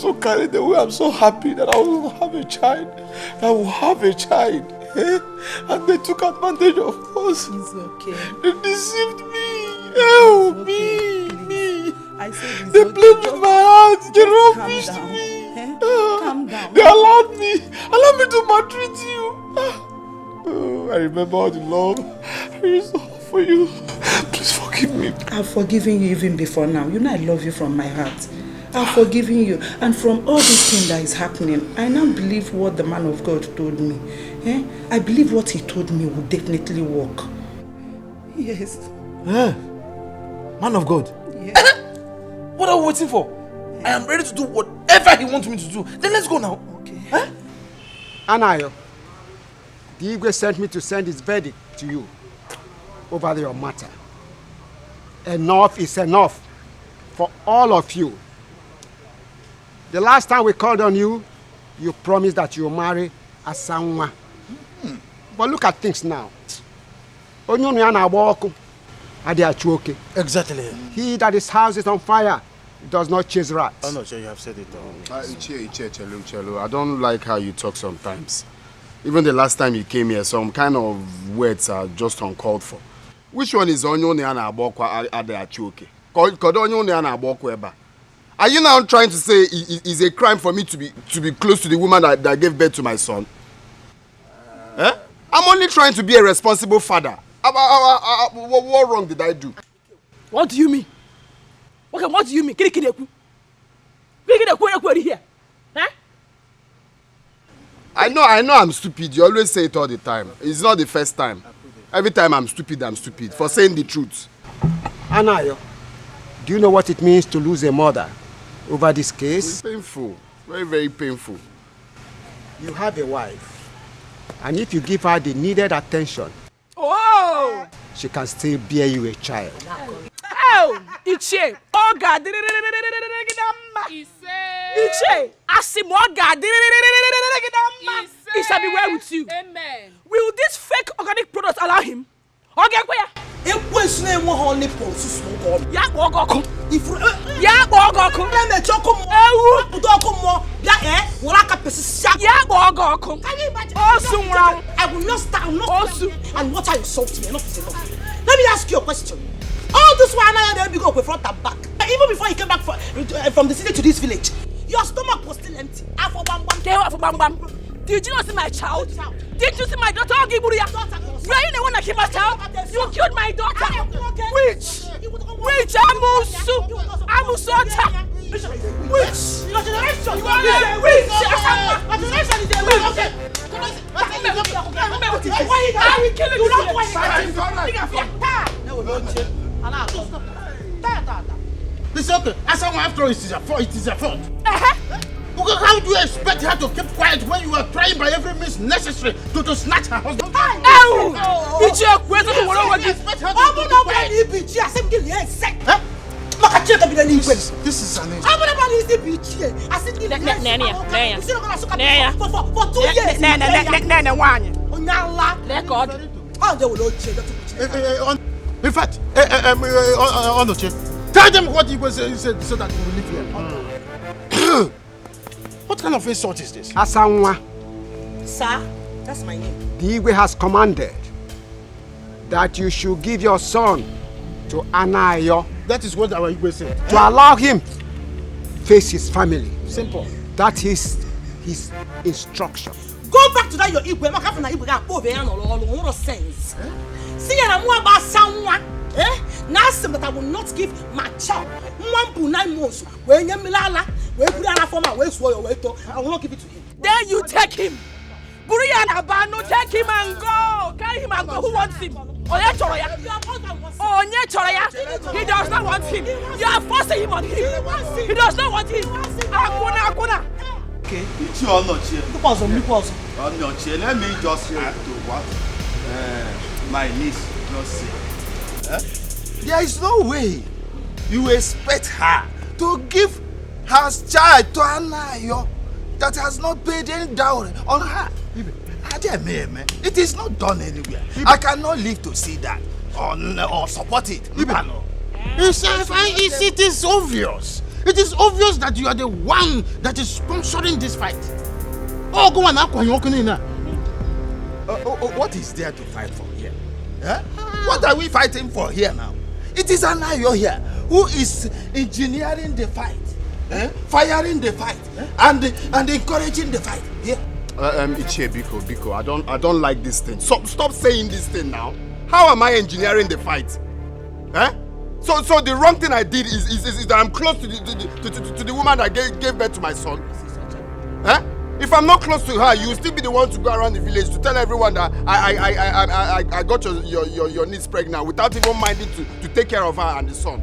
so happy that I will have a child. And they took advantage of us. It's okay. They deceived me. Help me. I said they played with my heart. They rubbished me. Calm down. They allowed me to maltreat you. I remember all the love I used to offer you. Please forgive me. I've forgiven you even before now. You know I love you from my heart. I've forgiven you. And from all this thing that is happening, I now believe what the man of God told me. I believe what he told me will definitely work. Yes. Man of God? Yes. What are we waiting for? I am ready to do whatever he wants me to do. Then let's go now. Okay. Anayo, the Igwe sent me to send his verdict to you over your matter. Enough is enough for all of you. The last time we called on you, you promised that you'll marry Asanwa. But look at things now. Exactly. He that his house is on fire does not chase rats. Oh no, sure, you have said it all. Chelo, I don't like how you talk sometimes. Even the last time you came here, some kind of words are just uncalled for. Which one is Onyone and Abokwa Adeachuke? Are you now trying to say it's a crime for me to be close to the woman that gave birth to my son? I'm only trying to be a responsible father. What wrong did I do? What do you mean? Okay, what do you mean? Here. Huh? I know I'm stupid. You always say it all the time. It's not the first time. Every time I'm stupid for saying the truth. Anayo, do you know what it means to lose a mother over this case? It's painful. Very, very painful. You have a wife. And if you give her the needed attention, she can still bear you a child. Oh, Iche, oh God, Iche, Asimoga, it shall be well with you. Amen. Will this fake organic product allow him? Okay, where? If I will not start. I'm not also. And what are you insulting me? Enough is enough. Let me ask you a question. All this while now they go front and back. Even before you came back from the city to this village, your stomach was still empty. Did you not see my child? Did you see my daughter? Were you the one that killed my child? You killed my daughter. Which? Amusota. Which? Your generation. You are which? Your generation is a witch. Okay. I will kill you. It's okay. As long after it is a fault, it is a fault. How do you expect her to keep quiet when you are trying by every means necessary to snatch her husband? This is an in fact, tell them what he was said so that we will leave here. What kind of insult is this? Asanwa. Sir, that's my name. The Igwe has commanded that you should give your son to Anayo. That is what our Igwe said. To allow him face his family. Simple. That is his instruction. Go back to that your Igwe. I'm not Igwe. I'm over here. No sense. See, I'm more about someone. Now, that I will not give my child 1.9 months. When you milala, when you put an afoma, where you I will not give it to him. Then you take him. Burian Abano, take him and go. Carry him and go. Who wants him? He does not want him. You are forcing him on him. He does not want him. Akuna. Okay, it's your not here. Let me just react to what my niece just said. There is no way you expect her to give her child to Anayo that has not paid any dowry on her. It is not done anywhere. I cannot live to see that or support it. It is obvious. It is obvious that you are the one that is sponsoring this fight. Oh, go on, what is there to fight for here? What are we fighting for here now? It is Anayo here who is engineering the fight, firing the fight, and encouraging the fight. Yeah. Ichie, Biko, I don't like this thing. Stop saying this thing now. How am I engineering the fight? So the wrong thing I did is that I'm close to the woman that gave birth to my son. If I'm not close to her, you will still be the one to go around the village to tell everyone that I got your niece pregnant without even minding to take care of her and the son.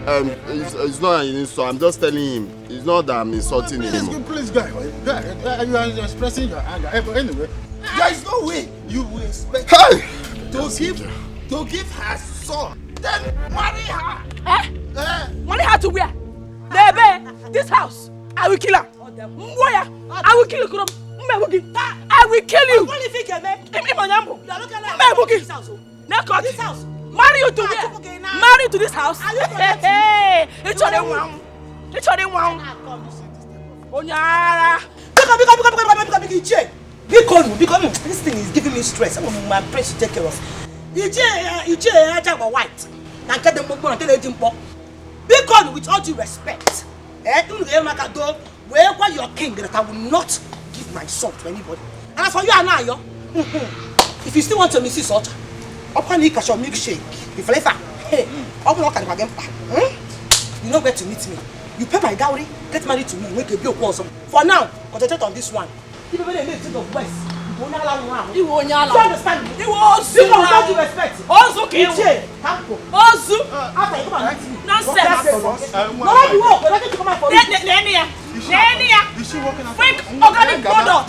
It's not an insult. I'm just telling him. It's not that I'm insulting him. Please, guy. You are expressing your anger. Anyway, there is no way you will expect to give her son. Then marry her. Marry her to where? Baby, this house. I will kill her. Mboya, I will kill you. I will kill you. This house. Marry you to where? Marry to this house. Hey, it's on the one. It's on the one. Onyara. Because this thing is giving me stress. My press to take care of. You white. And get them because with all due respect, where your king that I will not give my son to anybody. And as for you and I, if you still want to miss this altar, upon you cash your milkshake, if I hey, I'm not going to you know where to meet me. You pay my dowry, get married to me, make a bill also. For now, concentrate on this one. Even when they make it of West, you won't understand me. You don't respect. Also, okay. Also, after you come and meet me. Nonsense. No, you won't. We're not going to come out for you. Organic product.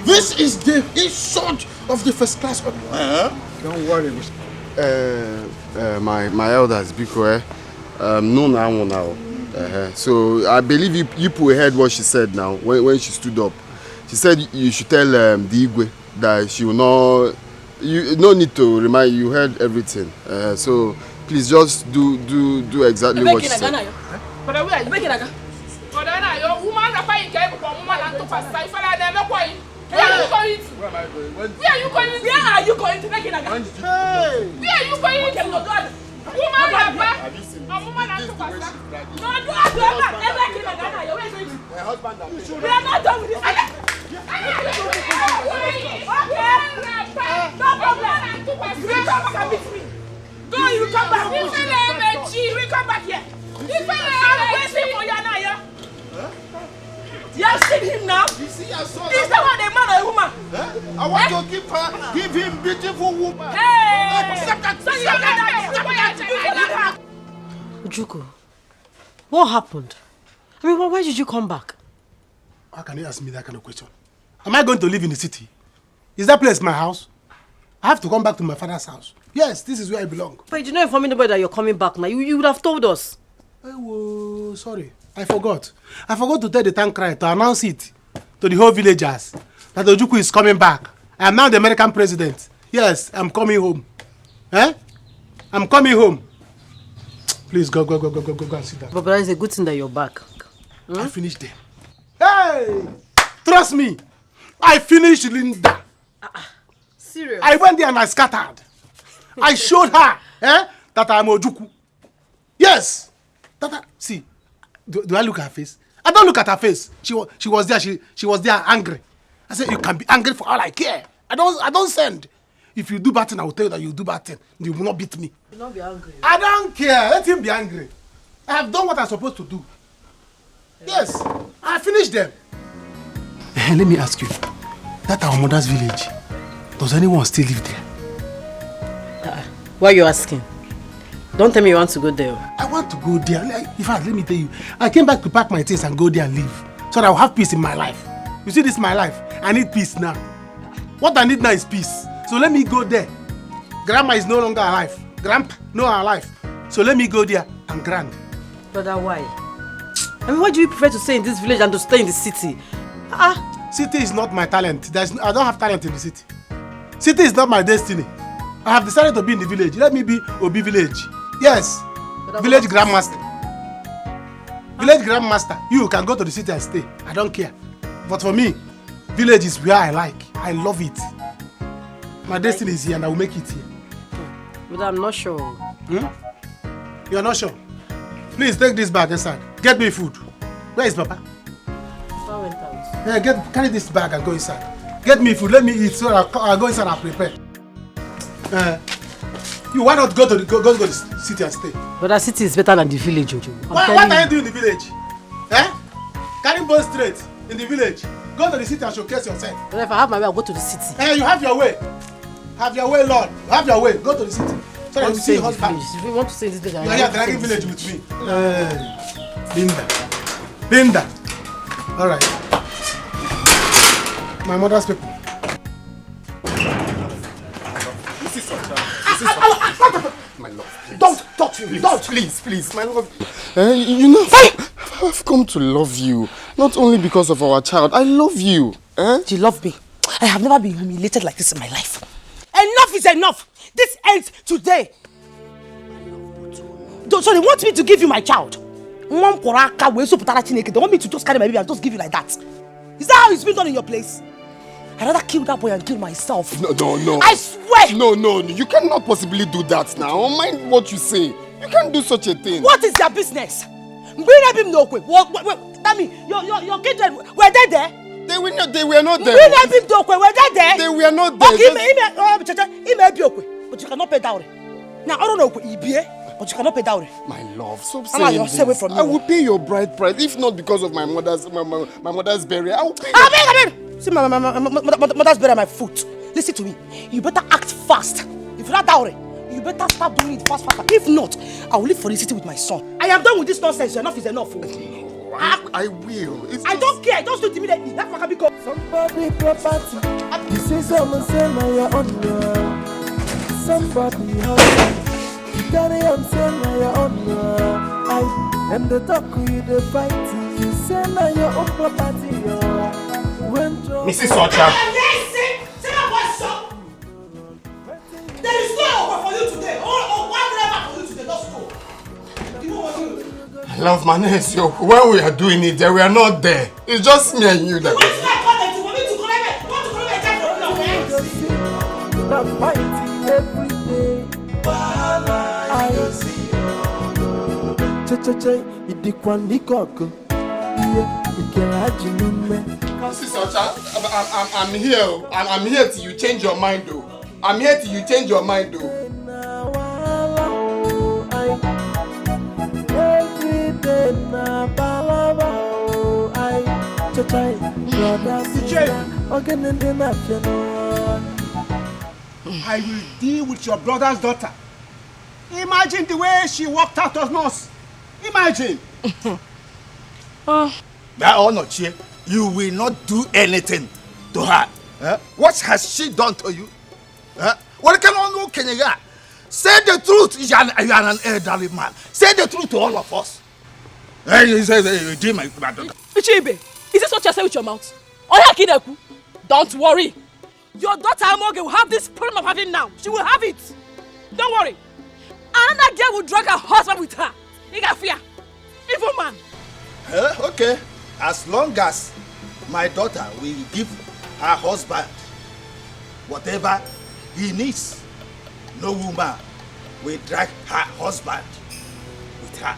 This is the insult of the first class. Don't worry. My elders, Biko, no now. So I believe you put heard what she said now when she stood up. She said you should tell the Igwe that she will not. You no need to remind you heard everything. So please just do exactly what she said. But where are you making a woman where are you going to make it again? Where are you going to? Woman we are not done with this. No problem. You come back and meet me. Go, you come back. We come back here. You have seen him now? Is that one a man or a woman? I want to give him beautiful woman. Hey! Ujuku, what happened? I mean, why did you come back? How can you ask me that kind of question? Am I going to live in the city? Is that place my house? I have to come back to my father's house. Yes, this is where I belong. But you did not inform anybody that you're coming back now. You would have told us. Oh, sorry. I forgot. I forgot to tell the town crier to announce it to the whole villagers that Ojuku is coming back. I am now the American president. Yes, I'm coming home. I'm coming home. Please go and sit down. But it's a good thing that you're back. I finished them. Hey! Trust me. I finished Linda. Serious? I went there and I scattered. I showed her that I'm Ojuku. Yes. See, do I look at her face? I don't look at her face. She was there. She was there angry. I said, you can be angry for all I care. I don't send. If you do bad thing, I will tell you that you do bad thing. You will not beat me. You will not be angry. I don't care. Let him be angry. I have done what I'm supposed to do. Yes, I finished them. Let me ask you. That our mother's village, does anyone still live there? Why are you asking? Don't tell me you want to go there. I want to go there. In fact, let me tell you, I came back to pack my things and go there and live. So that I will have peace in my life. You see, this is my life. I need peace now. What I need now is peace. So let me go there. Grandma is no longer alive. Grandpa, no alive. So let me go there and grand. Brother, why? I mean, why do you prefer to stay in this village than to stay in the city? City is not my talent. I don't have talent in the city. City is not my destiny. I have decided to be in the village. Let me be Obi village. Yes. Village grandmaster. Village grandmaster. You can go to the city and stay. I don't care. But for me, village is where I like. I love it. My destiny is here and I will make it here. But I'm not sure. You are not sure? Please take this bag inside. Get me food. Where is Papa? Papa went out. Yeah, carry this bag and go inside. Get me food. Let me eat so I'll go inside and prepare. You why not go to the city and stay? But the city is better than the village. What are you doing in the village? Carrying both straight in the village. Go to the city and showcase yourself. But if I have my way, I'll go to the city. You have your way. Have your way, Lord. Have your way. Go to the city. Sorry, want to say this husband. village. If you want to say this village, Yeah, dragging village with me. Linda. All right. My mother's people. My love, please. Don't talk to me. Don't. Please, my love. You know, I've come to love you. Not only because of our child. I love you. You love me. I have never been humiliated like this in my life. Enough is enough. This ends today. So they want me to give you my child. They want me to just carry my baby and just give you like that. Is that how it's been done in your place? I'd rather kill that boy and kill myself. No. I swear! No. You cannot possibly do that now. Mind what you say. You can't do such a thing. What is their business? Tell me, your kids were they there? They were not there. Were they there? They were not there. Okay, but you cannot pay dowry. Now, I don't know, but you cannot pay dowry. My love, stop saying this. Away from me. I will pay your bride price, if not because of my mother's burial. I will pay. See my mother's burial at my foot. Listen to me. You better act fast. If you're not dowry, you better start doing it fast. If not, I will leave for the city with my son. I am done with this nonsense. Enough is enough. I will. I don't care. Just do it immediately. That's what I become. Somebody property. You say someone say now you're on. Somebody husband. You carry him say now you're on. I am the talk with the fight. You say now your own property. Mrs. Socha. There is no offer for you today. Or one driver for you today. Just go. You know what you do? Love, my name, yo. When we are doing it, we are not there. It's just me and you that. I'm here. I'm here till you change your mind, though. I'm here till you change your mind, though. I will deal with your brother's daughter. Imagine the way she walked out of us. Imagine. You will not do anything to her. What has she done to you? What can one know, Kenya? Say the truth. You are an elderly man. Say the truth to all of us. Ichibe, is this what you say with your mouth? Don't worry. Your daughter Amoge will have this problem of having now. She will have it. Don't worry. Another girl will drag her husband with her. You got fear. Evil man. Okay. As long as my daughter will give her husband whatever he needs, no woman will drag her husband with her.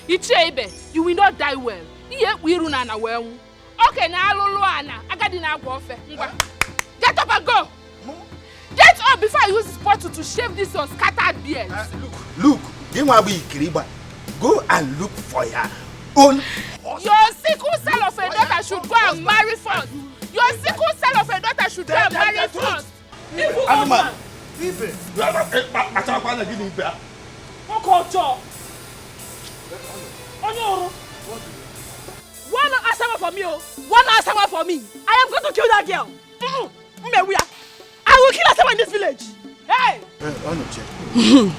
Ichibe, you will not die well. Okay, now get up and go. Get up before I use this bottle to shave this your scattered beard. Look, go and look for your own husband. Your sickle cell of a daughter should go and marry first. Your sickle cell of a daughter should go and marry first. Animal. One answer for me. One answer for me. I am going to kill that girl. I will kill her in this village. Hey!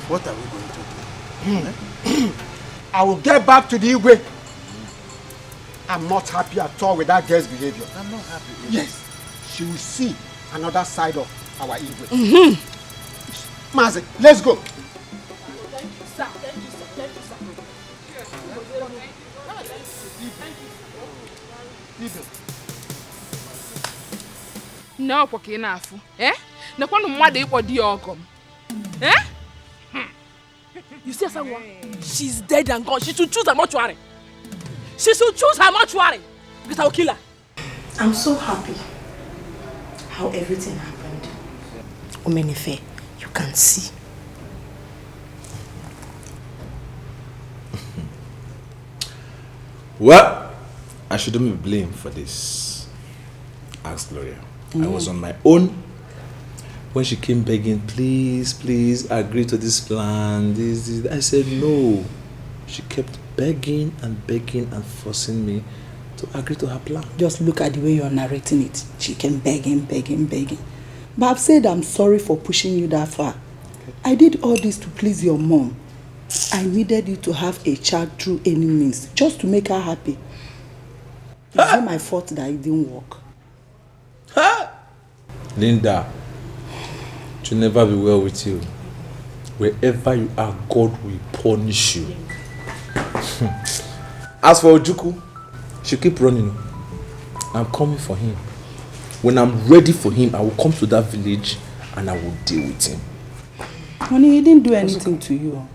What are we going to do? I will get back to the Igwe. I'm not happy at all with that girl's behavior. I'm not happy. Yes. She will see another side of our Igwe. Mazi, let's go. Thank you, sir. Thank you, sir. Thank you, sir. No, kwa kinafu. Na kwanu mwade ipo di ogom. You see someone? She's dead and gone. She should choose her mortuary. She should choose her mortuary. Because I will kill her. I'm so happy how everything happened. Omenefe, you can see. Well, I shouldn't be blamed for this. Ask Gloria. I was on my own when she came begging, please agree to this plan. This. I said no. She kept begging and forcing me to agree to her plan. Just look at the way you're narrating it. She came begging. But I've said I'm sorry for pushing you that far. Okay. I did all this to please your mom. I needed you to have a child through any means, just to make her happy. Is it my fault that it didn't work? Linda, it will never be well with you. Wherever you are, God will punish you. As for Ojukwu, she'll keep running. I'm coming for him. When I'm ready for him, I will come to that village and I will deal with him. Honey, he didn't do anything to you.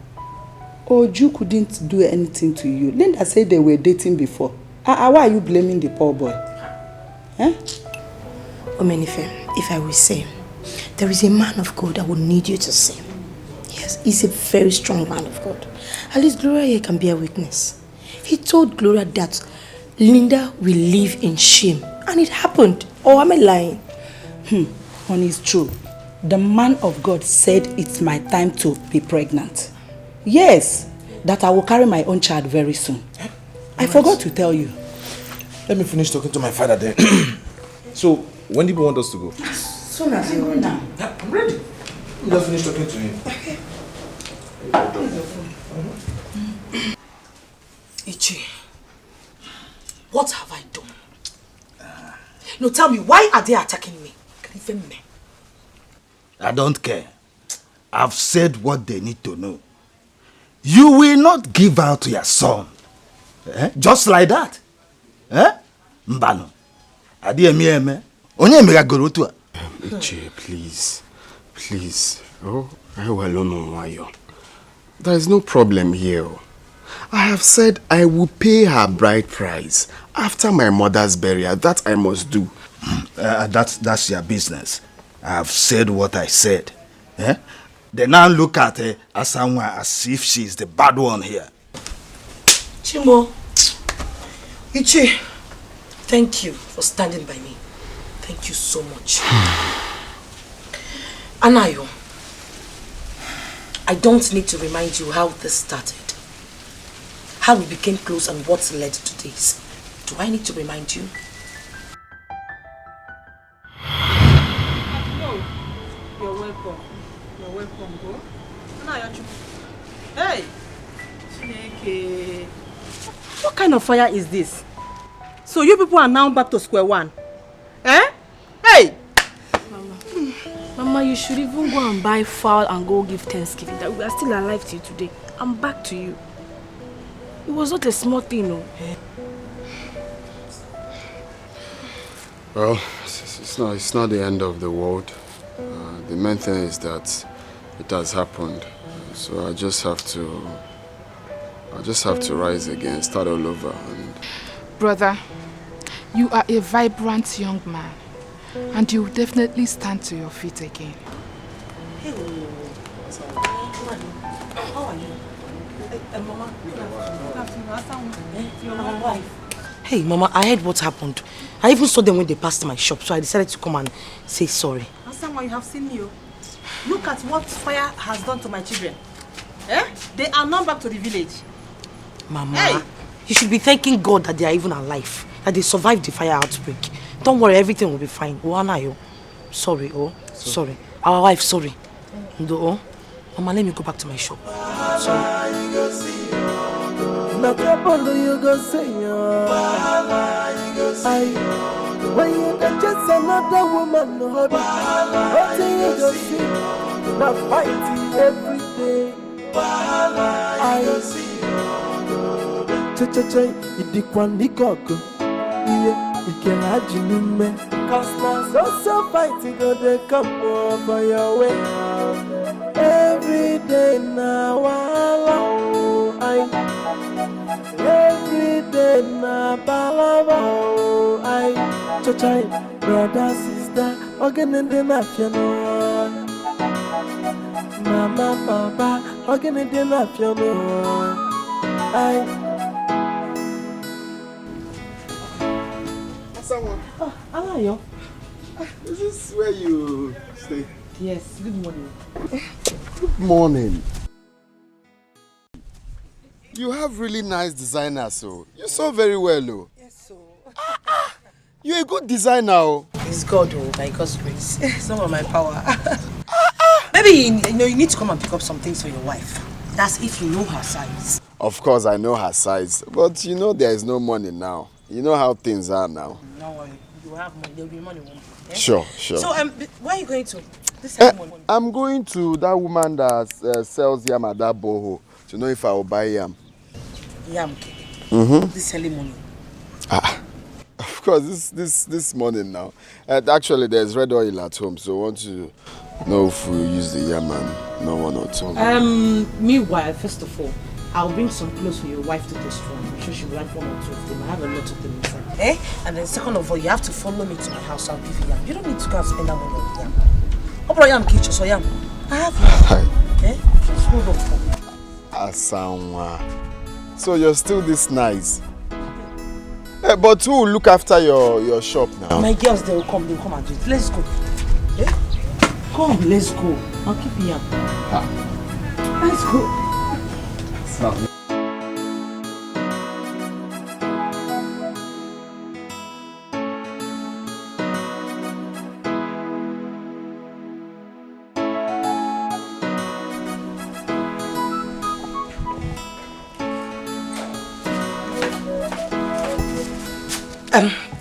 Ojukwu didn't do anything to you. Linda said they were dating before. Why are you blaming the poor boy? Omenife, if I will say, there is a man of God I would need you to see. Yes, he's a very strong man of God. At least Gloria here can be a witness. He told Gloria that Linda will live in shame. And it happened. Or am I lying? Honey, it's true. The man of God said it's my time to be pregnant. Yes, that I will carry my own child very soon. I forgot to tell you. Let me finish talking to my father then. So, when do you want us to go? Soon as you're ready. I'm ready. You just finish talking to him. Okay. Ichi, what have I done? No, tell me, why are they attacking me? I don't care. I've said what they need to know. You will not give out your son. Just like that. Mbano. Ichi, please. Oh, I will alone why you. There is no problem here. I have said I will pay her bride price after my mother's burial. That I must do. That's your business. I have said what I said. They now look at her as someone as if she is the bad one here. Chimo, Ichi, thank you for standing by me. Thank you so much. Anayo, I don't need to remind you how this started. How we became close and what led to this. Do I need to remind you? No. You're welcome. You're welcome, bro. Hey! Chineke. What kind of fire is this? So you people are now back to square one? Hey! Mama, you should even go and buy fowl and go give Thanksgiving. That we are still alive till today. I'm back to you. It was not a small thing, no. Well, it's not the end of the world. The main thing is that it has happened. So I just have to rise again, start all over. Brother, you are a vibrant young man, and you will definitely stand to your feet again. How are you? Mama. Hey, Mama, I heard what happened. I even saw them when they passed my shop, so I decided to come and say sorry. Asanwa, you have seen you. Look at what fire has done to my children. They are now back to the village. Mama, you should be thanking God that they are even alive, that they survived the fire outbreak. Don't worry, everything will be fine. Anayo, sorry, sorry. Our wife, sorry. Mama, let me go back to my shop. Sorry. Now trouble you go say when you can just another woman hobby. What do you go see? Now fighting every day. Idikwanikoko. Yeah, you can have you. Cause now so fighting go they come over your way. Every day now every day na balava I chachai brother sister organize na piano mama papa organize na piano Someone. Alayo. Is this where you stay? Yes, good morning. Good morning. You have really nice designers, so you sew very well, oh. Yes, so. You're a good designer, oh. It's God, oh, by God's grace. It's not my power. Maybe you need to come and pick up some things for your wife. That's if you know her size. Of course, I know her size, but you know there is no money now. You know how things are now. No worry, you have money. There will be money. Eh? Sure. So, where are you going to? This ceremony? I'm going to that woman that sells yam at that boho to know if I will buy yam. Yam? This ceremony? Of course, this morning now. Actually, there's red oil at home, so I want to know if we use the yam and no one at home. Meanwhile, first of all, I'll bring some clothes for your wife to test from. I'm sure she will like 1 or 2 of them. I have a lot of them inside. Eh? And then second of all, you have to follow me to my house. I'll give you yam. You don't need to go and spend that money on yam. Open yam, kitchen, so yam. I have yam. Eh? Just hold on for me. Asanwa. So you're still this nice. But who will look after your shop now? My girls, they will come and do it. Let's go. Eh? Come, let's go. I'll keep yam. Let's go. It's not me.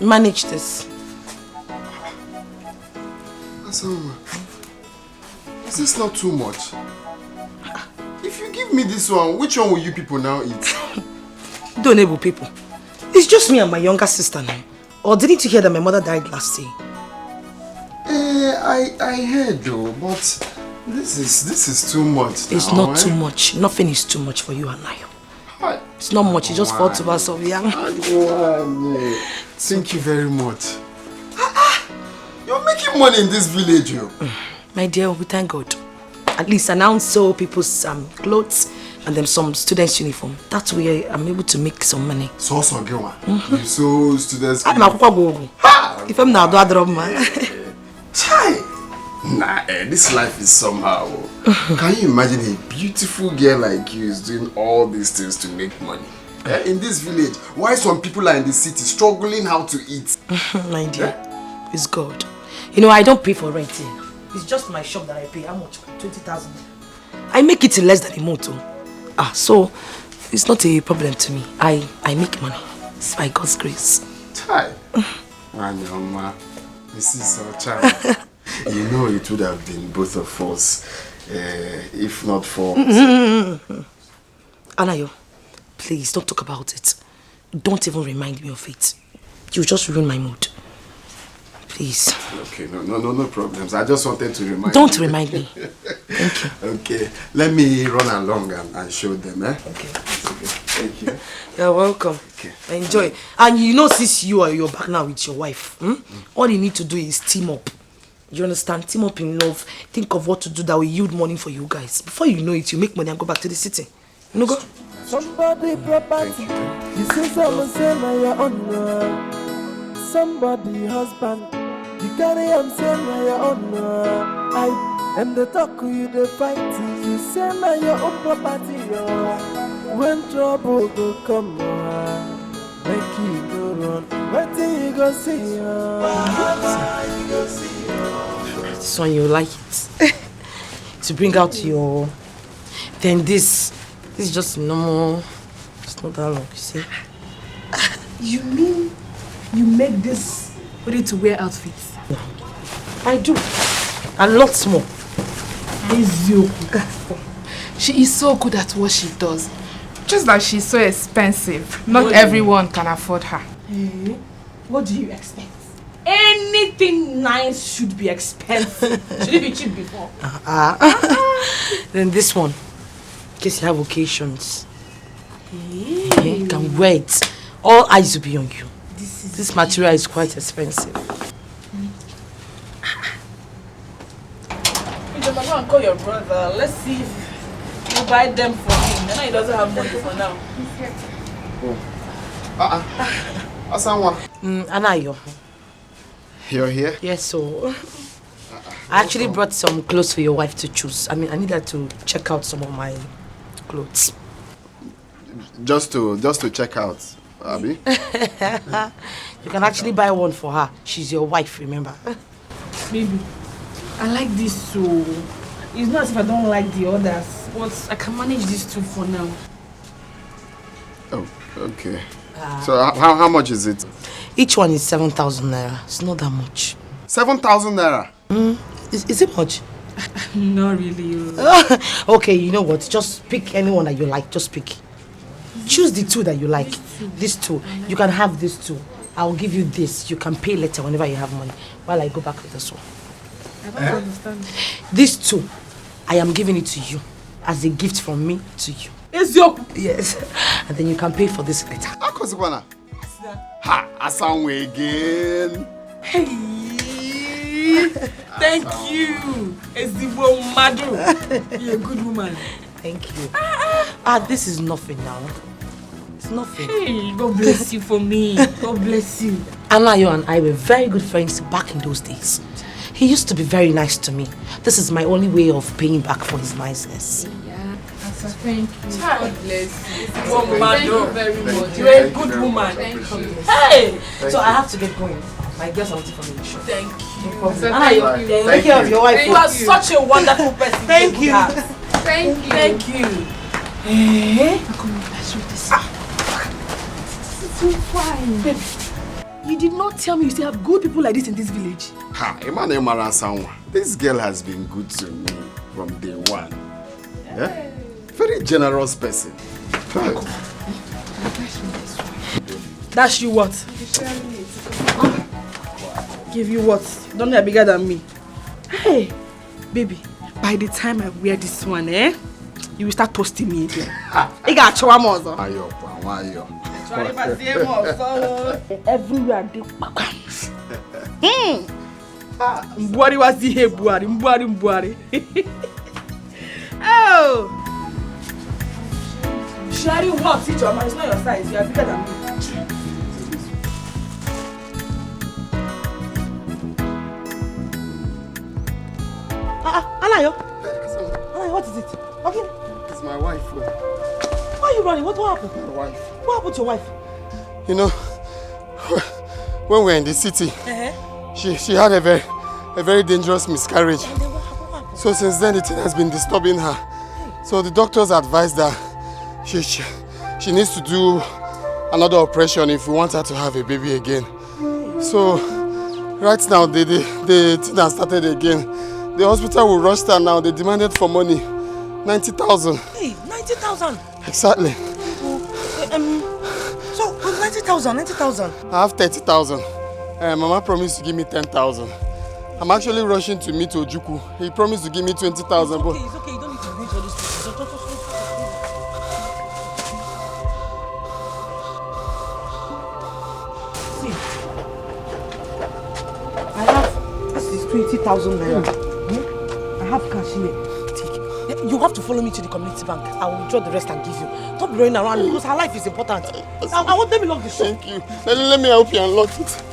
Manage this. Asanwa, is this not too much? If you give me this one, which one will you people now eat? Don't able people. It's just me and my younger sister now. Or didn't you hear that my mother died last year? I heard though, but this is too much now. It's not too much. Nothing is too much for you and I. It's not much. It's just 4 tubers of yam. Thank you very much. You're making money in this village, yo. My dear, we thank God. At least I now sell people's clothes and then some students' uniform. That's where I'm able to make some money. So, girl, you sew students' uniform. If I'm not a drop, man. Chai! Nah, this life is somehow. Can you imagine a beautiful girl like you is doing all these things to make money? In this village, why some people are in the city struggling how to eat? My dear, it's God. You know, I don't pay for rent here. It's just my shop that I pay. How much? 20,000. I make it in less than a month. So it's not a problem to me. I make money. It's by God's grace. Chai. Mama, this is so child. You know it would have been both of us, if not for... Anayo, please don't talk about it. Don't even remind me of it. You just ruin my mood. Please. Okay, no problems. I just wanted to remind you. Don't remind me. Thank you. Okay, let me run along and show them, eh? Okay. Thank you. You're welcome. Okay. Enjoy. And you know, since you're back now with your wife, all you need to do is team up. You understand? Team up in love. Think of what to do that will yield money for you guys. Before you know it, you make money and go back to the city. You know, go. Somebody property. You see someone say na your own. Somebody husband. You carry him say na your own. I am the talk you the fight. You say na your own property. When trouble go come, make you go run. What do you go see? This one you like it. To bring out your... Then this is just normal. It's not that long, you see. You mean you make this ready to wear outfits? No. I do. And lots more. She is so good at what she does. Just like she's so expensive. Not everyone can afford her. Hey, what do you expect? Anything nice should be expensive. Should it be cheap before? Then this one, in case you have occasions. You can wear it. All eyes will be on you. This material is quite expensive. Go and call your brother. Let's see if you buy them for him. I know he doesn't have money for now. Asanwa. Anayo. You're here? Yes, so. I actually brought some clothes for your wife to choose. I mean, I need her to check out some of my clothes. Just to check out, Abby? You can actually buy one for her. She's your wife, remember? Baby, I like this too. It's not as if I don't like the others, but I can manage these two for now. Oh, okay. So how much is it? Each one is 7,000 naira. It's not that much. 7,000 naira? Is it much? Not really. Okay, you know what? Just pick anyone that you like. Just pick. Choose the two that you like. These two. You can have these two. I'll give you this. You can pay later whenever you have money. While I go back with this one. I don't understand. These two, I am giving it to you as a gift from me to you. It's your... Yes. And then you can pay for this later. Ha! Asanwe again. Hey! Thank you. It's the Madu. You're a good woman. Thank you. This is nothing now. It's nothing. Hey, God bless you for me. God bless you. Anayo and I were very good friends back in those days. He used to be very nice to me. This is my only way of paying back for his niceness. Yeah. Thank you. God bless you. Thank you very much. You're a good woman. Thank you. Hey! So I have to get going. My girls are waiting for me. Thank you. No problem. Anayo, take care of your wife. You are such a wonderful person. Thank you. Thank you. Thank you. So fine. You did not tell me you still have good people like this in this village. Ha! Emmanuel Marasanwa. This girl has been good to me from day one. Yeah? Very generous person. That's you what? Give you what? Don't know bigger than me. Hey, baby, by the time I wear this one, you will start toasting me again. You got chawamos. Everywhere they Mbwari was the hey Mbwari. Oh! Shari what? It's not your size. You are bigger than me. Alayo, what is it? Okay. It's my wife. Why are you running? What happened? My wife. What happened to your wife? You know, when we were in the city, she had a very dangerous miscarriage. So since then, the thing has been disturbing her. So the doctors advised that she needs to do another operation if we want her to have a baby again. So right now, the thing has started again. The hospital will rush her now. They demanded for money, 90,000. Hey, 90,000. Exactly. So 90,000. I have 30,000. Mama promised to give me 10,000. I'm actually rushing to meet Ojuku. He promised to give me 20,000. But It's okay. You don't need to reach all these places. See, I have. This is 20,000 naira. I have cash here. Take it. You have to follow me to the community bank. I will withdraw the rest and give you. Stop running around because her life is important. I want them to lock the shop. Thank you. Let me help you unlock it.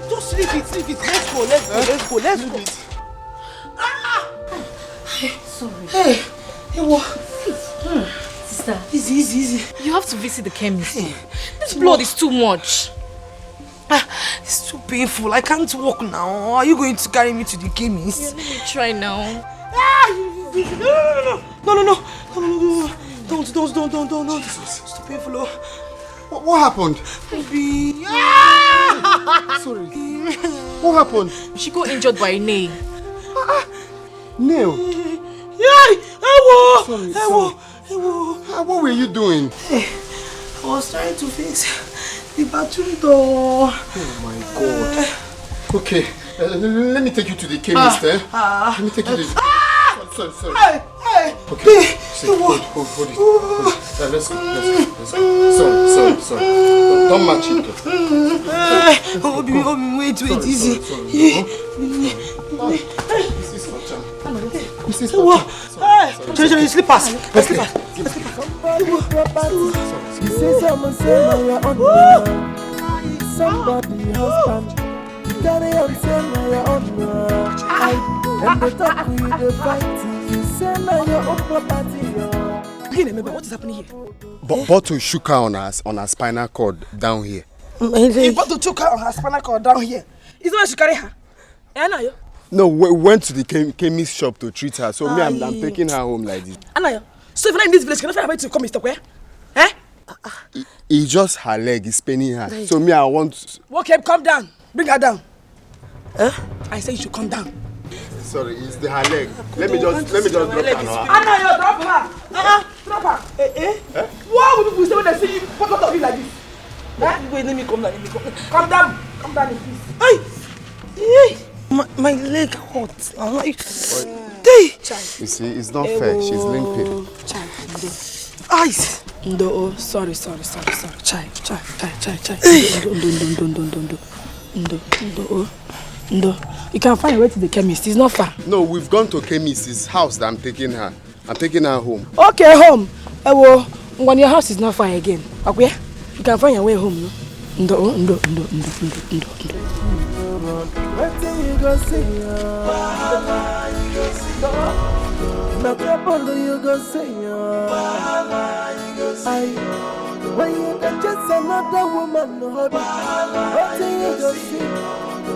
Just leave it. Let's go. Sorry. Hey, what? Sister. Easy. You have to visit the chemist. This blood is too much. It's too painful. I can't walk now. Are you going to carry me to the chemist? Yeah, let me try now. No. Don't. It's too painful. What happened? Baby. Sorry. What happened? She got injured by a nail. Nail? Sorry. What were you doing? I was trying to fix the bathroom door. Oh my God. Okay, let me take you to the chemist. Let me take you to the... Sorry. Hey. Okay. Hold it. Let's go. Sorry. Don't match it. Wait, easy. This is what? Sorry, slippers. You say someone say now you're on. Somebody husband. You carry on saying now your own. And the talk with the fight. You say now your own property. What is happening here? Bottle shook her on her spinal cord down here. He bottle took her on her spinal cord down here. Is that she carry her? Anayo? No, we went to the chemist shop to treat her. So me, I'm taking her home like this. Anayo, so if you're in this village, can I find a way to come Mr. Where? Eh? It's just her leg is paining her. So me, I want. Okay, calm down. Bring her down. I say you should come down. Sorry, it's her leg. Let me just drop her now. Anayo, drop her. Drop her. Why would you say when I see you put out of you like this? Wait, let me come down. Calm down. Calm down, please. My leg hurts. You see, it's not fair. She's limping. Eyes. No, sorry. Chai. No. You can find a way to the chemist. It's not far. No, we've gone to chemist's house that I'm taking her. I'm taking her home. Okay, home. When your house is not far again. Okay? You can find your way home, no? Ndo. What you go say? No trouble you go say. When you can just another woman, no hobby. What you go say?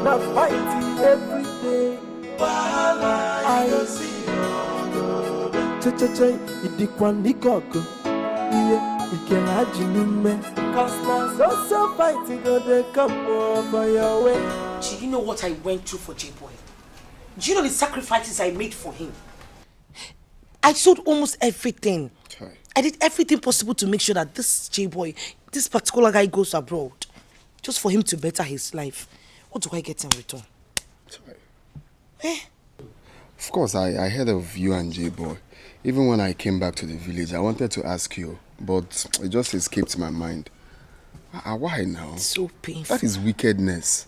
Not fighting every day. Cha-cha-cha, you can have you. Cause now so fighting go they come over your way. Do you know what I went through for J-Boy? Do you know the sacrifices I made for him? I sold almost everything. Okay. I did everything possible to make sure that this J-Boy, this particular guy goes abroad. Just for him to better his life. What do I get in return? Of course, I heard of you and J-Boy. Even when I came back to the village, I wanted to ask you, but it just escaped my mind. Why now? It's so painful. That is wickedness.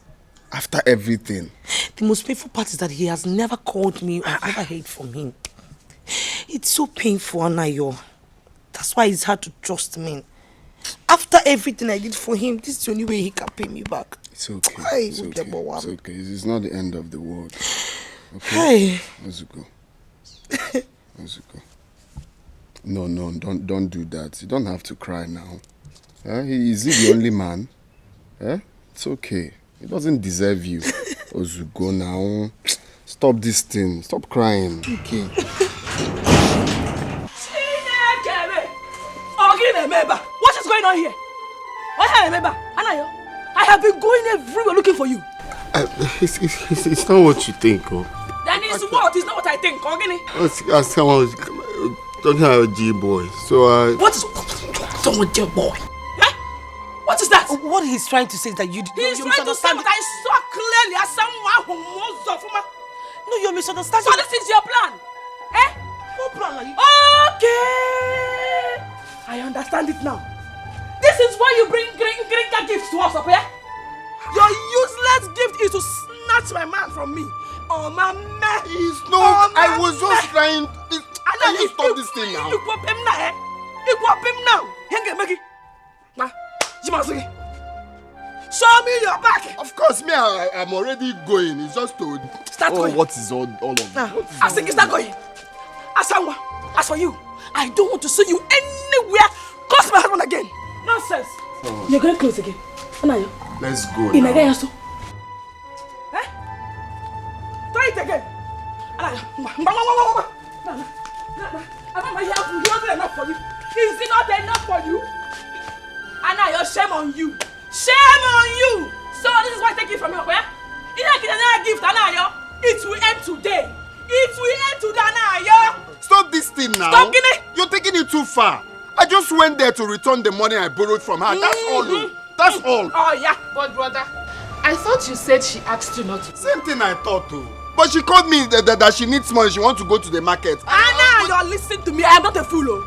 After everything. The most painful part is that he has never called me or I've never heard from him. It's so painful, Anayo. That's why it's hard to trust me. After everything I did for him, this is the only way he can pay me back. It's okay. It's okay. It's not the end of the world. Okay? Hey. Wazico. No, don't do that. You don't have to cry now. Is he the only man? It's okay. He doesn't deserve you. Wazico now. Stop this thing. Stop crying. Okay. What is going on here? Anayo, I have been going everywhere looking for you. It's not what you think. Then it's what? It's not what I think. As someone was talking about G-boy, so What is wrong with G-boy? What is that? What he's trying to say is that you trying to say what I saw clearly as someone who knows of him. No, you're misunderstanding. So this is your plan? What plan are you? Okay, I understand it now. This is why you bring Gringa gifts to us, okay? Your useless gift is to snatch my man from me. Oh, my man. It's not. I was just trying. Can you stop this thing now? You pop him now, You pop him now. Show me your back. Of course, me, I'm already going. It's just to start going. What is all of this? I think start going. As for you, I don't want to see you anywhere close my husband again. Nonsense. Oh. You're going close again. Let's go in now. Try it again. Enough for you. Is it not enough for you? Anayo, shame on you. Shame on you. So this is why I take it from you, where? Gift, Anayo. It will end today. It will end today, Anayo. Stop this thing now. Stop it. You're taking it too far. I just went there to return the money I borrowed from her. That's all. That's all. Oh yeah, but brother, I thought you said she asked you not to. Same thing I thought too. But she called me that she needs money. She wants to go to the market. Anna, you're listening to me. I am not a fool.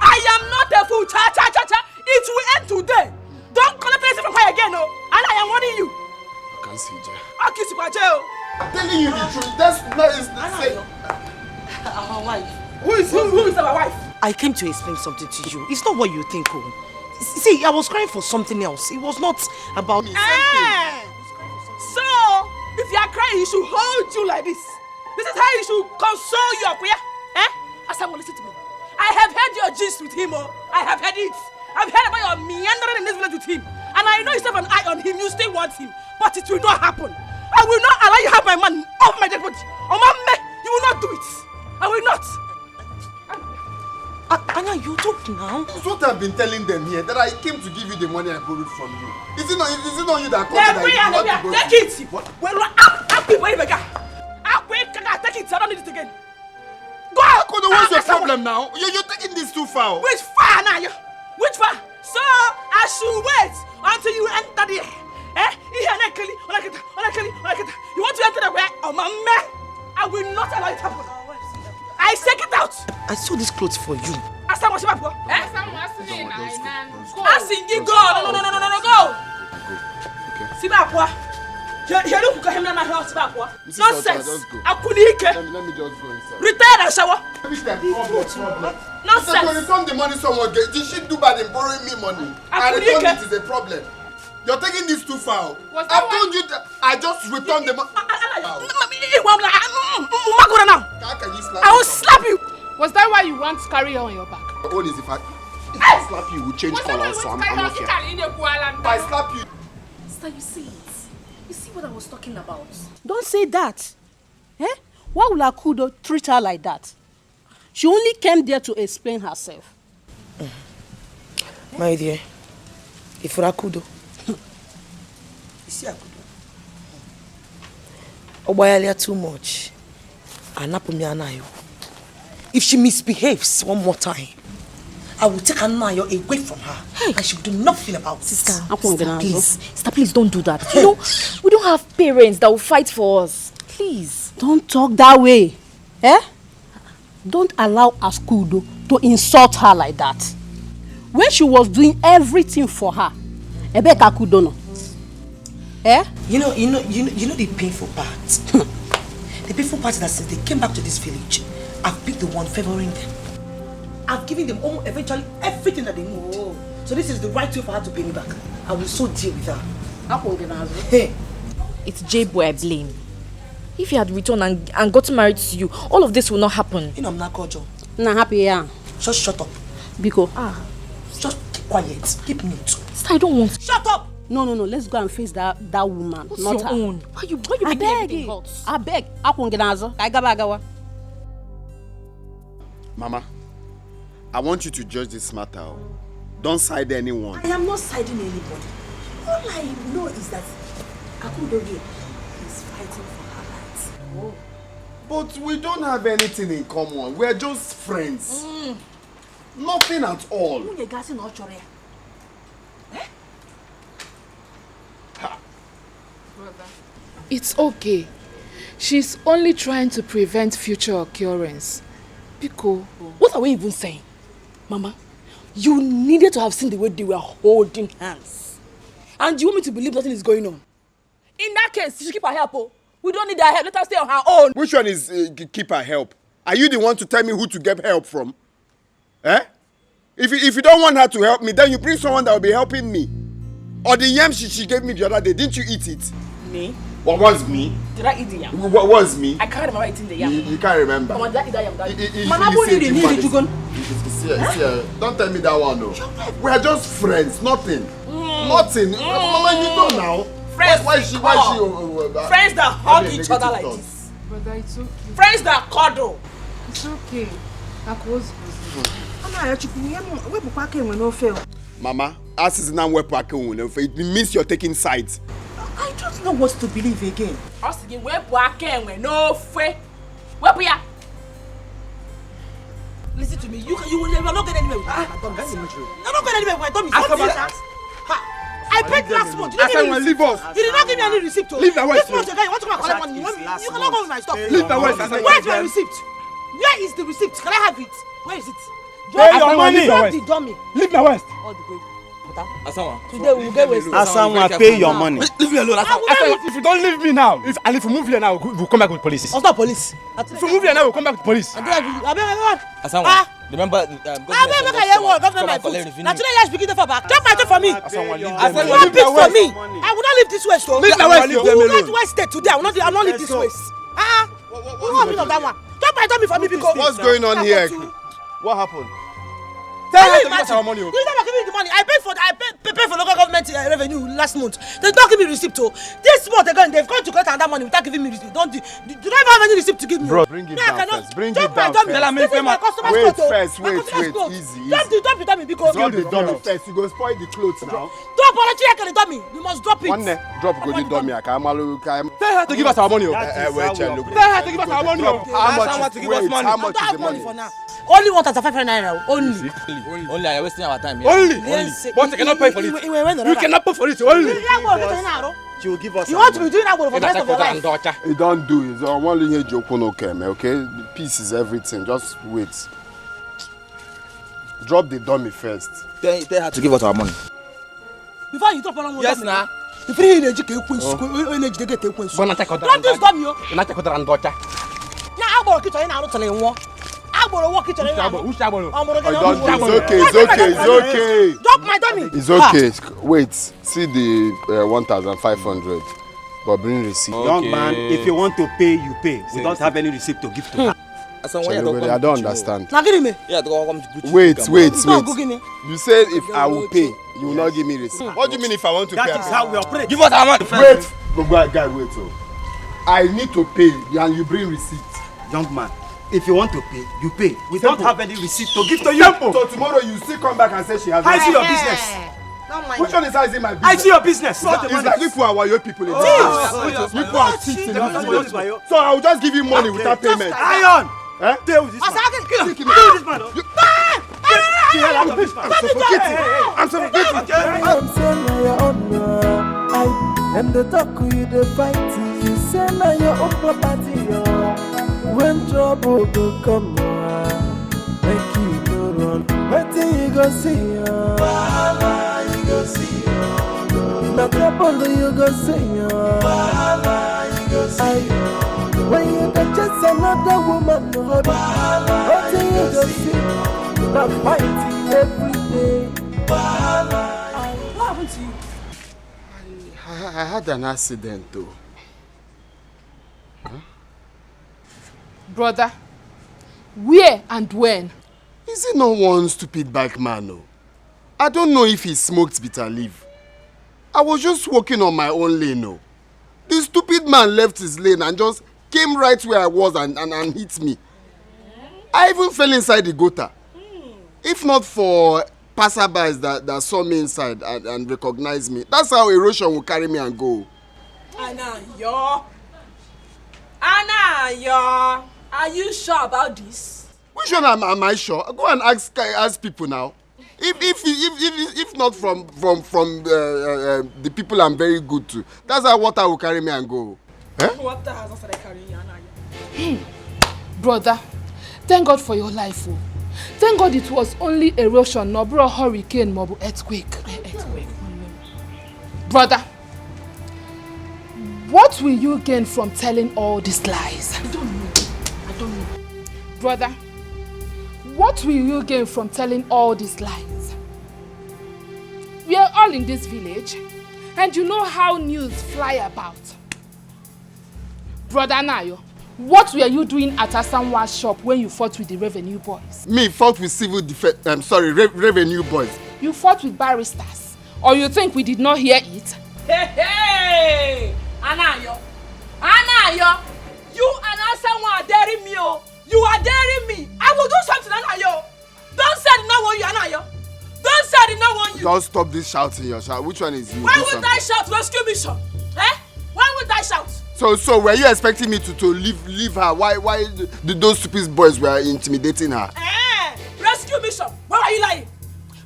I am not a fool. Cha. It will end today. Don't collect anything from her again, Anna, I am warning you. I can't see Jay. I'll kiss you by jail. I'm telling you the truth. That's the same. Our wife. Who is our wife? I came to explain something to you. It's not what you think, See, I was crying for something else. It was not about me. So he should hold you like this. This is how he should console you, Akuya. Eh? Asam, listen to me. I have heard your gist with him, oh. I have heard it. I've heard about your meandering in this village with him. And I know you still have an eye on him. You still want him. But it will not happen. I will not allow you to have my man off my dead body. Oh, man, you will not do it. I will not. Anya, you talk now. That's what I've been telling them here, that I came to give you the money I borrowed from you. Is it not you that called that you want to go? Take it. Well, take it. I don't need it again. Go out. What's your problem now? You're taking this too far. Which far now? Which far? So I should wait until you enter the eh? You want to enter the where? Oh, my man. I will not allow it to happen. I take it out. I saw this clothes for you. Asa what's up? Eh? Asingi go. No, go. Sibapwa. You look at him na house Sibapwa. Nonsense. Akunike. Let me just go inside. Return and shower. Nonsense. When you come the money someone get, did she do bad in borrowing me money? I return it is a problem. You're taking this too far. I've told you that I just returned the money. I will slap you. Was that why you want to carry her on your back? The only is if I slap you, will change color, so I'm not here. If I slap you. Sister, you see it. You see what I was talking about? Don't say that. Eh? Why will Akudo treat her like that? She only came there to explain herself. My dear, if for Akudo, you see Akudo. Obayalia too much. If she misbehaves one more time, I will take Anayo away from her. Hey. And she will do nothing about it. Sister, please don't do that. You know, we don't have parents that will fight for us. Please. Don't talk that way. Eh? Don't allow Akudo to insult her like that. When she was doing everything for her, Ebeka Akudo no. Eh? You know the painful part. The painful part is that since they came back to this village, I've been the one favoring them. I've given them almost eventually everything that they need. Oh. So this is the right way for her to pay me back. I will so deal with her. Hey. It's J-Boy I blame. If he had returned and gotten married to you, all of this will not happen. You know I'm not Kojo. Not happy, yeah. Just shut up. Because just keep quiet. Keep mute. Sister, I don't want. Shut up! No. Let's go and face that woman. What's not your her. own? Why you making everything hot? I beg. I Mama, I want you to judge this matter. Don't side anyone. I am not siding anybody. All I know is that Akudo is fighting for her rights. Oh. But we don't have anything in common. We're just friends. Nothing at all. It's okay. She's only trying to prevent future occurrence. Pico, what are we even saying? Mama, you needed to have seen the way they were holding hands. And you want me to believe nothing is going on? In that case, she should keep her help. Oh. We don't need her help. Let her stay on her own. Which one is keep her help? Are you the one to tell me who to get help from? Eh? If you don't want her to help me, then you bring someone that will be helping me. Or the yam she gave me the other day, didn't you eat it? Me? What was me? Did I eat the yam? What was me? I can't remember eating the yam. You can't remember. Mama, did I eat that yam? Don't tell me that one, no. We are just friends, nothing. Nothing. Mama, you know now. Friends, why she friends that hug each other like this. Brother, it's okay. Friends that cuddle. It's okay. Mama, it means you're taking sides. I don't know what to believe again. Listen to me. You will not get anywhere with that. You're not going anywhere with that. I paid last month. You didn't leave us. You did not give me any receipt. Leave the West. This month again, you want to come and collect money. You cannot go with my stuff. Leave the West. Where's my receipt? Where is the receipt? Can I have it? Where is it? Pay your money. The dummy. Leave the West. All the way. Today we will get wasted. Asanwa, pay your money. Leave me alone. If you don't leave me now, if you move here now, we'll come back with police. What's that police? If you move here now, we'll come back with police. Asanwa. Remember, government now today let's begin for back. Drop my door for me. Drop it for me. I will not leave this way, so. Leave my wife. You will not waste it today. I will not leave this way. What happened on that one? Drop my door for me because. What's going on here? What happened? Tell her to give us our money. You never give me the money. I paid for local government revenue last month. They don't give me receipt. This month again, they've gone to collect another money without giving me receipt. Do you not have any receipt to give me? Bro, bring it down first. Bring it down first. Wait first. Easy. Drop the dummy because. Drop the dummy first. You go spoil the clothes now. Drop the dummy. You must drop it. One day, drop go the dummy. Tell her to give us our money. Tell her to give us our money. How much is the money? For now. Only 1,500 naira. Only. Only I are wasting our time. Only. But you cannot pay for it. You cannot pay for it. Only. She will give us. You want to be doing that for the rest of your life? You don't do it. I want to hear joke okay? Peace is everything. Just wait. Drop the dummy first. Tell her to give us our money. Before you drop on one. Yes, nah. The free energy can get a queen. Don't just dummy. You're not taking her daughter. Now I'm going to kitchen out telling you. I'm going to walk kitchen. It's okay. Drop my dummy. It's okay. Wait. See the 1,500. But bring receipt. Young man, if you want to pay, you pay. We don't have any receipt to give to her. I don't understand. Now give me. Wait. You said if I will pay, you will not give me receipt. What do you mean if I want to pay? That is how we operate. Give us our money. Wait. Guy, wait. I need to pay and you bring receipt. Young man, if you want to pay, you pay. We don't have any receipt to give to you. So tomorrow you still come back and say she has. I see your business. Which one is I see my business? I see your business. It's like people are wayo people. People are cheating. So I will just give you money without payment. Iron. Deal with this man. Kill this man. I'm suffocating. I'm saying your own. I am the talk with the fight. You say now your own property. When trouble go come, make you go run. Wait till you go see ya. You go see ya. No trouble you go see ya. You go see ya. When you go chase another woman, wait till you go see ya. Not fighting every day. What happened to you? I had an accident though. Brother, where and when? Is he not one stupid bike man? No? I don't know if he smoked bitter leaf. I was just walking on my own lane. No? The stupid man left his lane and just came right where I was and hit me. I even fell inside the gutter. If not for passerbys that saw me inside and recognized me, that's how erosion will carry me and go. Anayo, are you sure about this? Which one am I sure? Go and ask people now. If not from the people I'm very good to, that's how water will carry me and go. Water has also carrying you. Brother, thank God for your life. Oh. Thank God it was only erosion, no bro hurricane, no earthquake. Brother, what will you gain from telling all these lies? I don't know. Brother, what will you gain from telling all these lies? We are all in this village, and you know how news fly about. Brother Nayo, what were you doing at Asanwa's shop when you fought with the revenue boys? Me fought with civil defense. Revenue boys. You fought with barristers, or you think we did not hear it? Hey, Anayo, you and Asanwa are daring me. You are daring me. I will do something, Anayo. Don't say I did not want you, Anayo. Don't say I did not want you. Don't stop this shouting, your shout. Which one is you? Why would I shout? Rescue mission. Why would I shout? So were you expecting me to leave her? Why those stupid boys were intimidating her? Rescue mission. Why were you lying?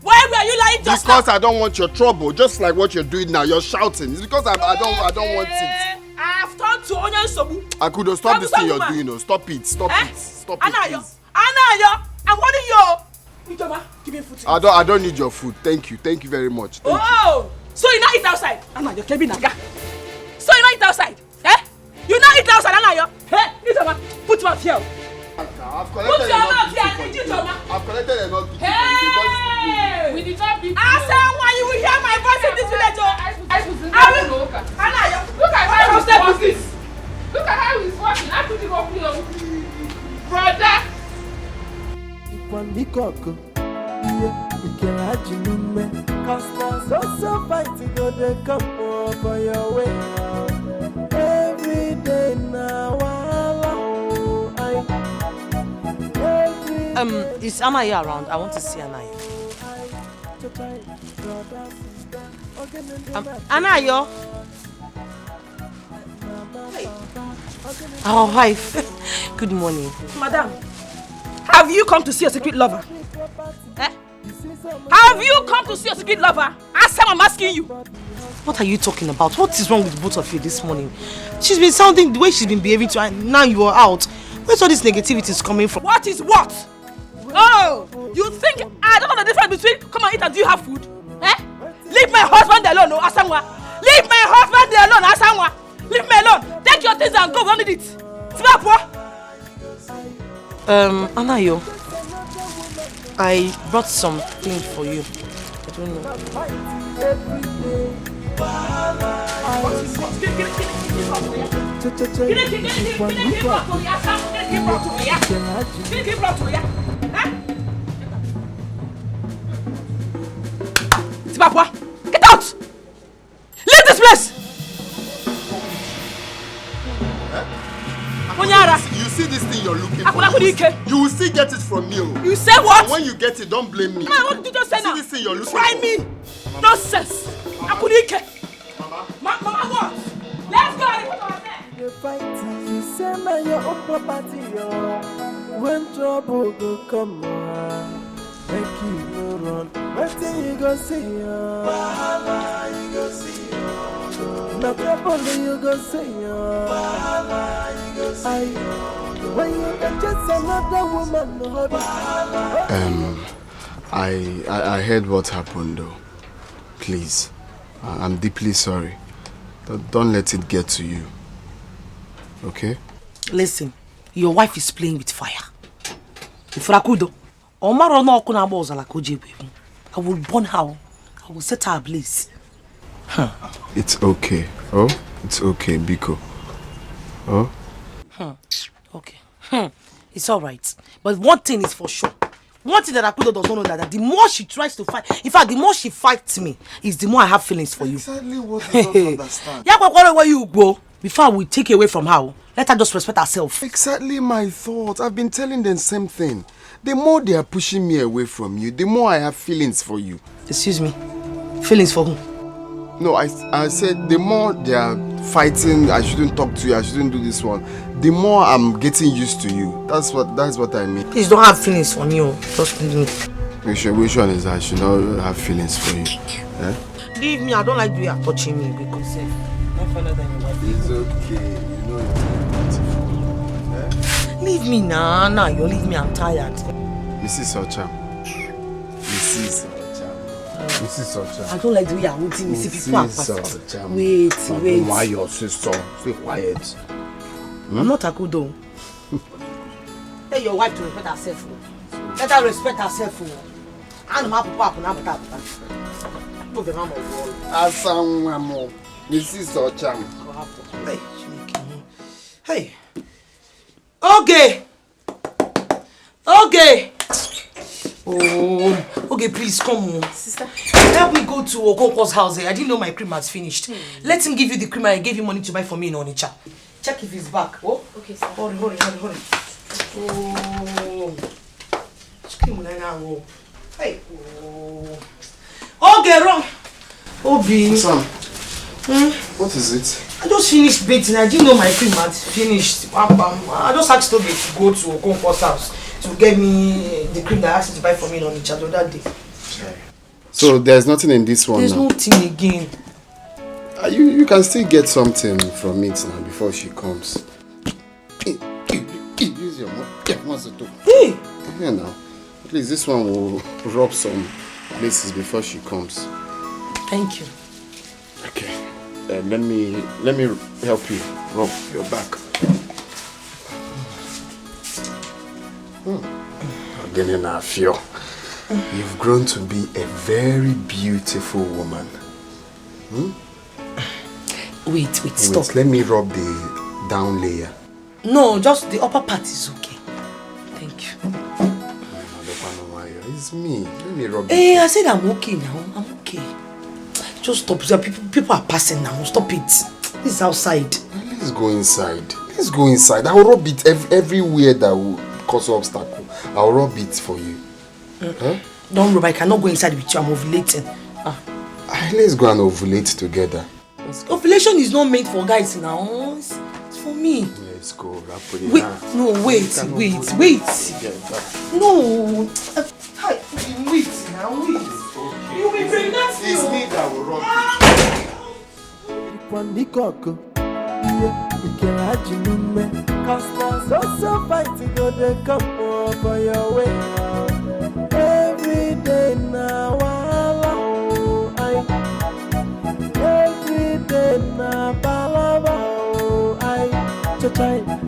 Why were you lying just because now? I don't want your trouble. Just like what you're doing now. You're shouting. It's because I don't want it. I've turned to Onyan Sobu. I could stop this thing you're doing. No. Stop it. Stop it. Stop it. Anayo, I'm warning you. Ijoma, give me food. I don't need your food. Thank you very much. Thank you. So you not eat outside? Anayo, kebi naga. So you not eat outside? You not eat outside, Anayo? Ijoma, put your mouth here. Put your mouth here I've collected enough. Hey! We did not beat you. Asanwa, you will hear my voice in this village. Look at how he's walking. Look at how he's walking. How could you go here? Brother! Cause there's also fighting on the come over your way. Every day now, is Anaya around? I want to see Anaya. Anaya. Our wife. Good morning. Madam, have you come to see your secret lover? Eh? Have you come to see your secret lover? I'm asking you. What are you talking about? What is wrong with both of you this morning? She's been sounding the way she's been behaving to her, and now you are out. Where's all this negativity is coming from? What is what? Oh, you think I don't know the difference between come and eat and do you have food? Eh? Leave my husband alone, no Asangwa. Leave my husband alone, Asangwa. Leave me alone. Take your things and go. We don't need it. Snap what? Anayo, I brought some things for you. I don't know. Get out! Leave this place! You see this thing you're looking for? You will still get it from me. You say what? And when you get it, don't blame me. Mama, what did you just say now? See this thing you're looking Try for? me! Nonsense! Mama, what? Let's go! You fight, you say now your own property. When trouble go come, make you no run. What thing you go see? Bahala, you go see. No trouble you go see. Bahala, you go see. When you get just another woman, I heard what happened though. Please, I'm deeply sorry. Don't let it get to you. Okay? Listen, your wife is playing with fire. If Rakudo, Omaro no kuna boza la kujibu. I will burn her. I will set her ablaze. It's okay. Oh, it's okay, Biko. Oh? Okay. It's alright. But one thing is for sure. One thing that Rakudo does not know that the more she tries to fight, in fact, the more she fights me, is the more I have feelings for you. Exactly what you don't understand. Yeah, where you go, before we take away from her, let her just respect herself. Exactly my thoughts. I've been telling them the same thing. The more they are pushing me away from you, the more I have feelings for you. Excuse me? Feelings for who? No, I said the more they are fighting, I shouldn't talk to you, I shouldn't do this one. The more I'm getting used to you. That's what I mean. Please don't have feelings for me. Trust me. Which one is that? I should not have feelings for you. Eh? Leave me. I don't like the way you're touching me because it's okay. You know it's beautiful. Eh? Leave me now. Nah, you leave me. I'm tired. Mrs. Ocham. Mrs. Ocham. I don't like the way you're holding me. See people are passing. Wait. Why your sister? Stay quiet. I'm not Akudo. Tell your wife to respect herself. Let her respect herself. I'm not Papa. Asanwamo. Mrs. Ocham. Hey. Okay. Okay, please come on. Sister. Help me go to Okonkwo's house. I didn't know my cream has finished. Let him give you the cream I gave you money to buy for me in Onitsha. Check if he's back. Oh? Okay, sir. Hurry. Oh. Hey. Oh. Okay, wrong. Obi. Sam. What is it? I just finished bathing. I didn't know my cream had finished. I just asked Toby to go to Okonkwo's house to get me the cream that I asked him to buy for me in Onitsha the other day. So there's nothing in this one There's now? nothing again. You can still get something from it now before she comes. Use your mouth. Hey! Yeah, now. At least this one will rub some places before she comes. Thank you. Okay. Let me help you rub your back. Again, I feel you've grown to be a very beautiful woman. Wait, stop. Let me rub the down layer. No, just the upper part is okay. Thank you. It's me. Let me rub it. Hey, I said I'm okay now. I'm okay. Just stop. People are passing now. Stop it. This is outside. Let's go inside. Let's go inside. I'll rub it everywhere that will cause an obstacle. I'll rub it for you. Huh? Don't rub. I cannot go inside with you. I'm ovulating. Let's go and ovulate together. Ovulation is not meant for guys now. It's for me. Let's go. Wait. No, wait. No. Hi. Wait now. Wait. You'll be pregnant. It's me that will rub it. Cause there's so fighting go they come over your way. Every day now, every day now,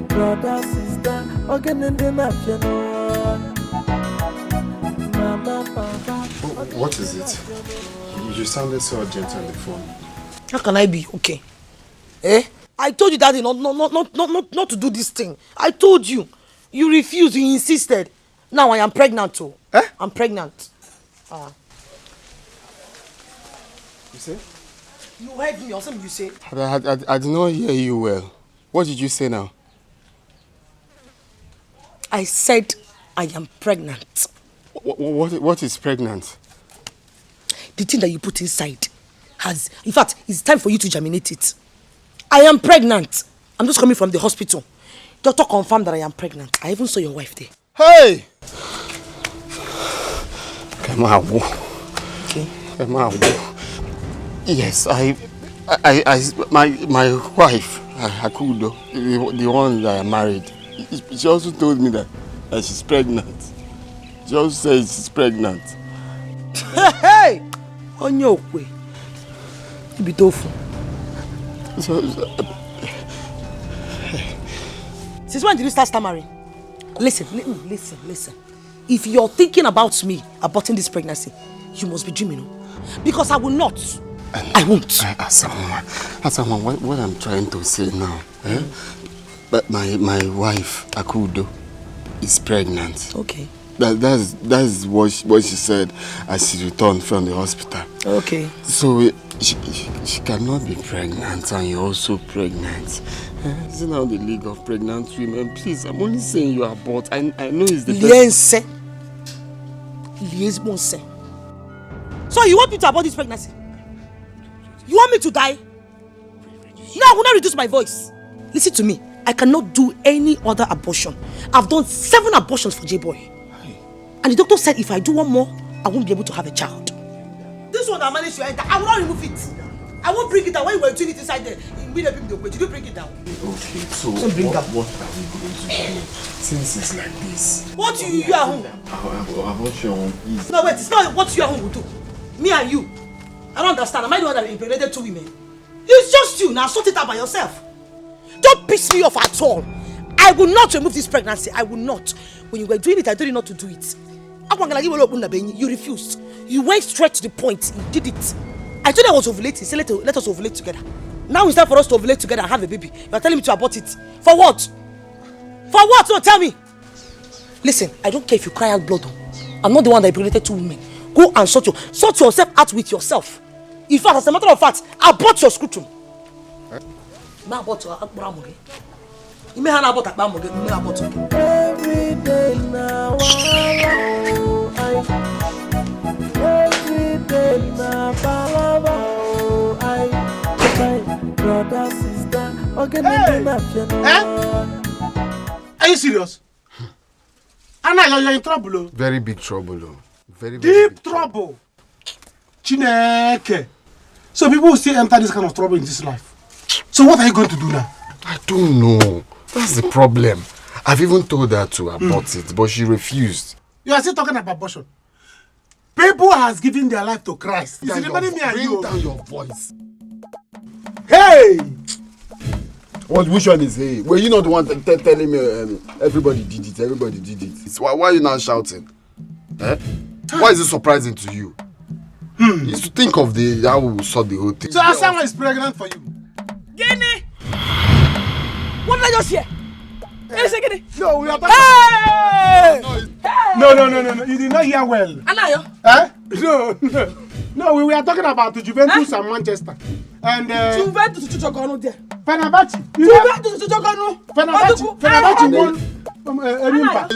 brother, sister, again and then you know. Mama, papa. What is it? You sounded so urgent on the phone. How can I be okay? I told you, Daddy, not to do this thing. I told you. You refused. You insisted. Now I am pregnant too. I'm pregnant. You say? You heard me or something you say? I did not hear you well. What did you say now? I said I am pregnant. What is pregnant? The thing that you put inside has... In fact, it's time for you to germinate it. I am pregnant. I'm just coming from the hospital. Doctor confirmed that I am pregnant. I even saw your wife there. Hey! Okay. Yes, my wife, Akudo, the one that I married, she also told me that she's pregnant. She also says she's pregnant. Hey! On your way. You be tofu. Since when did you start stammering? Listen. If you're thinking about me aborting this pregnancy, you must be dreaming. Because I will not. I won't. Asaman, what I'm trying to say now, but my wife, Akudo, is pregnant. Okay. That's what she said as she returned from the hospital. Okay. So she cannot be pregnant and you're also pregnant. Isn't that the League of Pregnant Women? Please, I'm only saying you abort. I know it's the best. Liaison. So you want me to abort this pregnancy? You want me to die? No, I will not reduce my voice. Listen to me. I cannot do any other abortion. I've done 7 abortions for J-Boy. And the doctor said if I do one more, I won't be able to have a child. This one that managed to enter, I will not remove it. I won't bring it down. When you were doing it inside there, did you bring it down? Okay, so what are we going to do since it's like this? What you at home? I want your home, please. No, wait, it's not what you at home will do. Me and you. I don't understand. Am I the one that impregnated 2 women? It's just you. Now sort it out by yourself. Don't piss me off at all. I will not remove this pregnancy. I will not. When you were doing it, I told you not to do it. You refused. You went straight to the point. You did it. I told you I was ovulating. Say let us ovulate together. Now it's time for us to ovulate together and have a baby. You are telling me to abort it. For what? For what? No, tell me. Listen, I don't care if you cry out blood. I'm not the one that impregnated 2 women. Go and sort yourself out with yourself. In fact, as a matter of fact, abort your scrotum. Every day now, brother, sister, Are you serious? Anna, you're in trouble. Very big trouble. Very deep trouble. Chineke. So people will still enter this kind of trouble in this life. So what are you going to do now? I don't know. That's the problem. I've even told her to abort it, but she refused. You are still talking about abortion. People has given their life to Christ. Bring down your voice. Hey! Which one is he? Were you not the one telling me everybody did it? Everybody did it. Why are you now shouting? Eh? Why is it surprising to you? You used to think of how we sort the whole thing. So Asanwa is pregnant for you? Guinea! What did I just hear? No, we are talking. No. You did not hear well. Anayo? Eh? No, we were talking about the Juventus and Manchester. And Juventus to Chogonu there. Fenerbahce. Juventus to Chogonu. Fenerbahce won Erimba.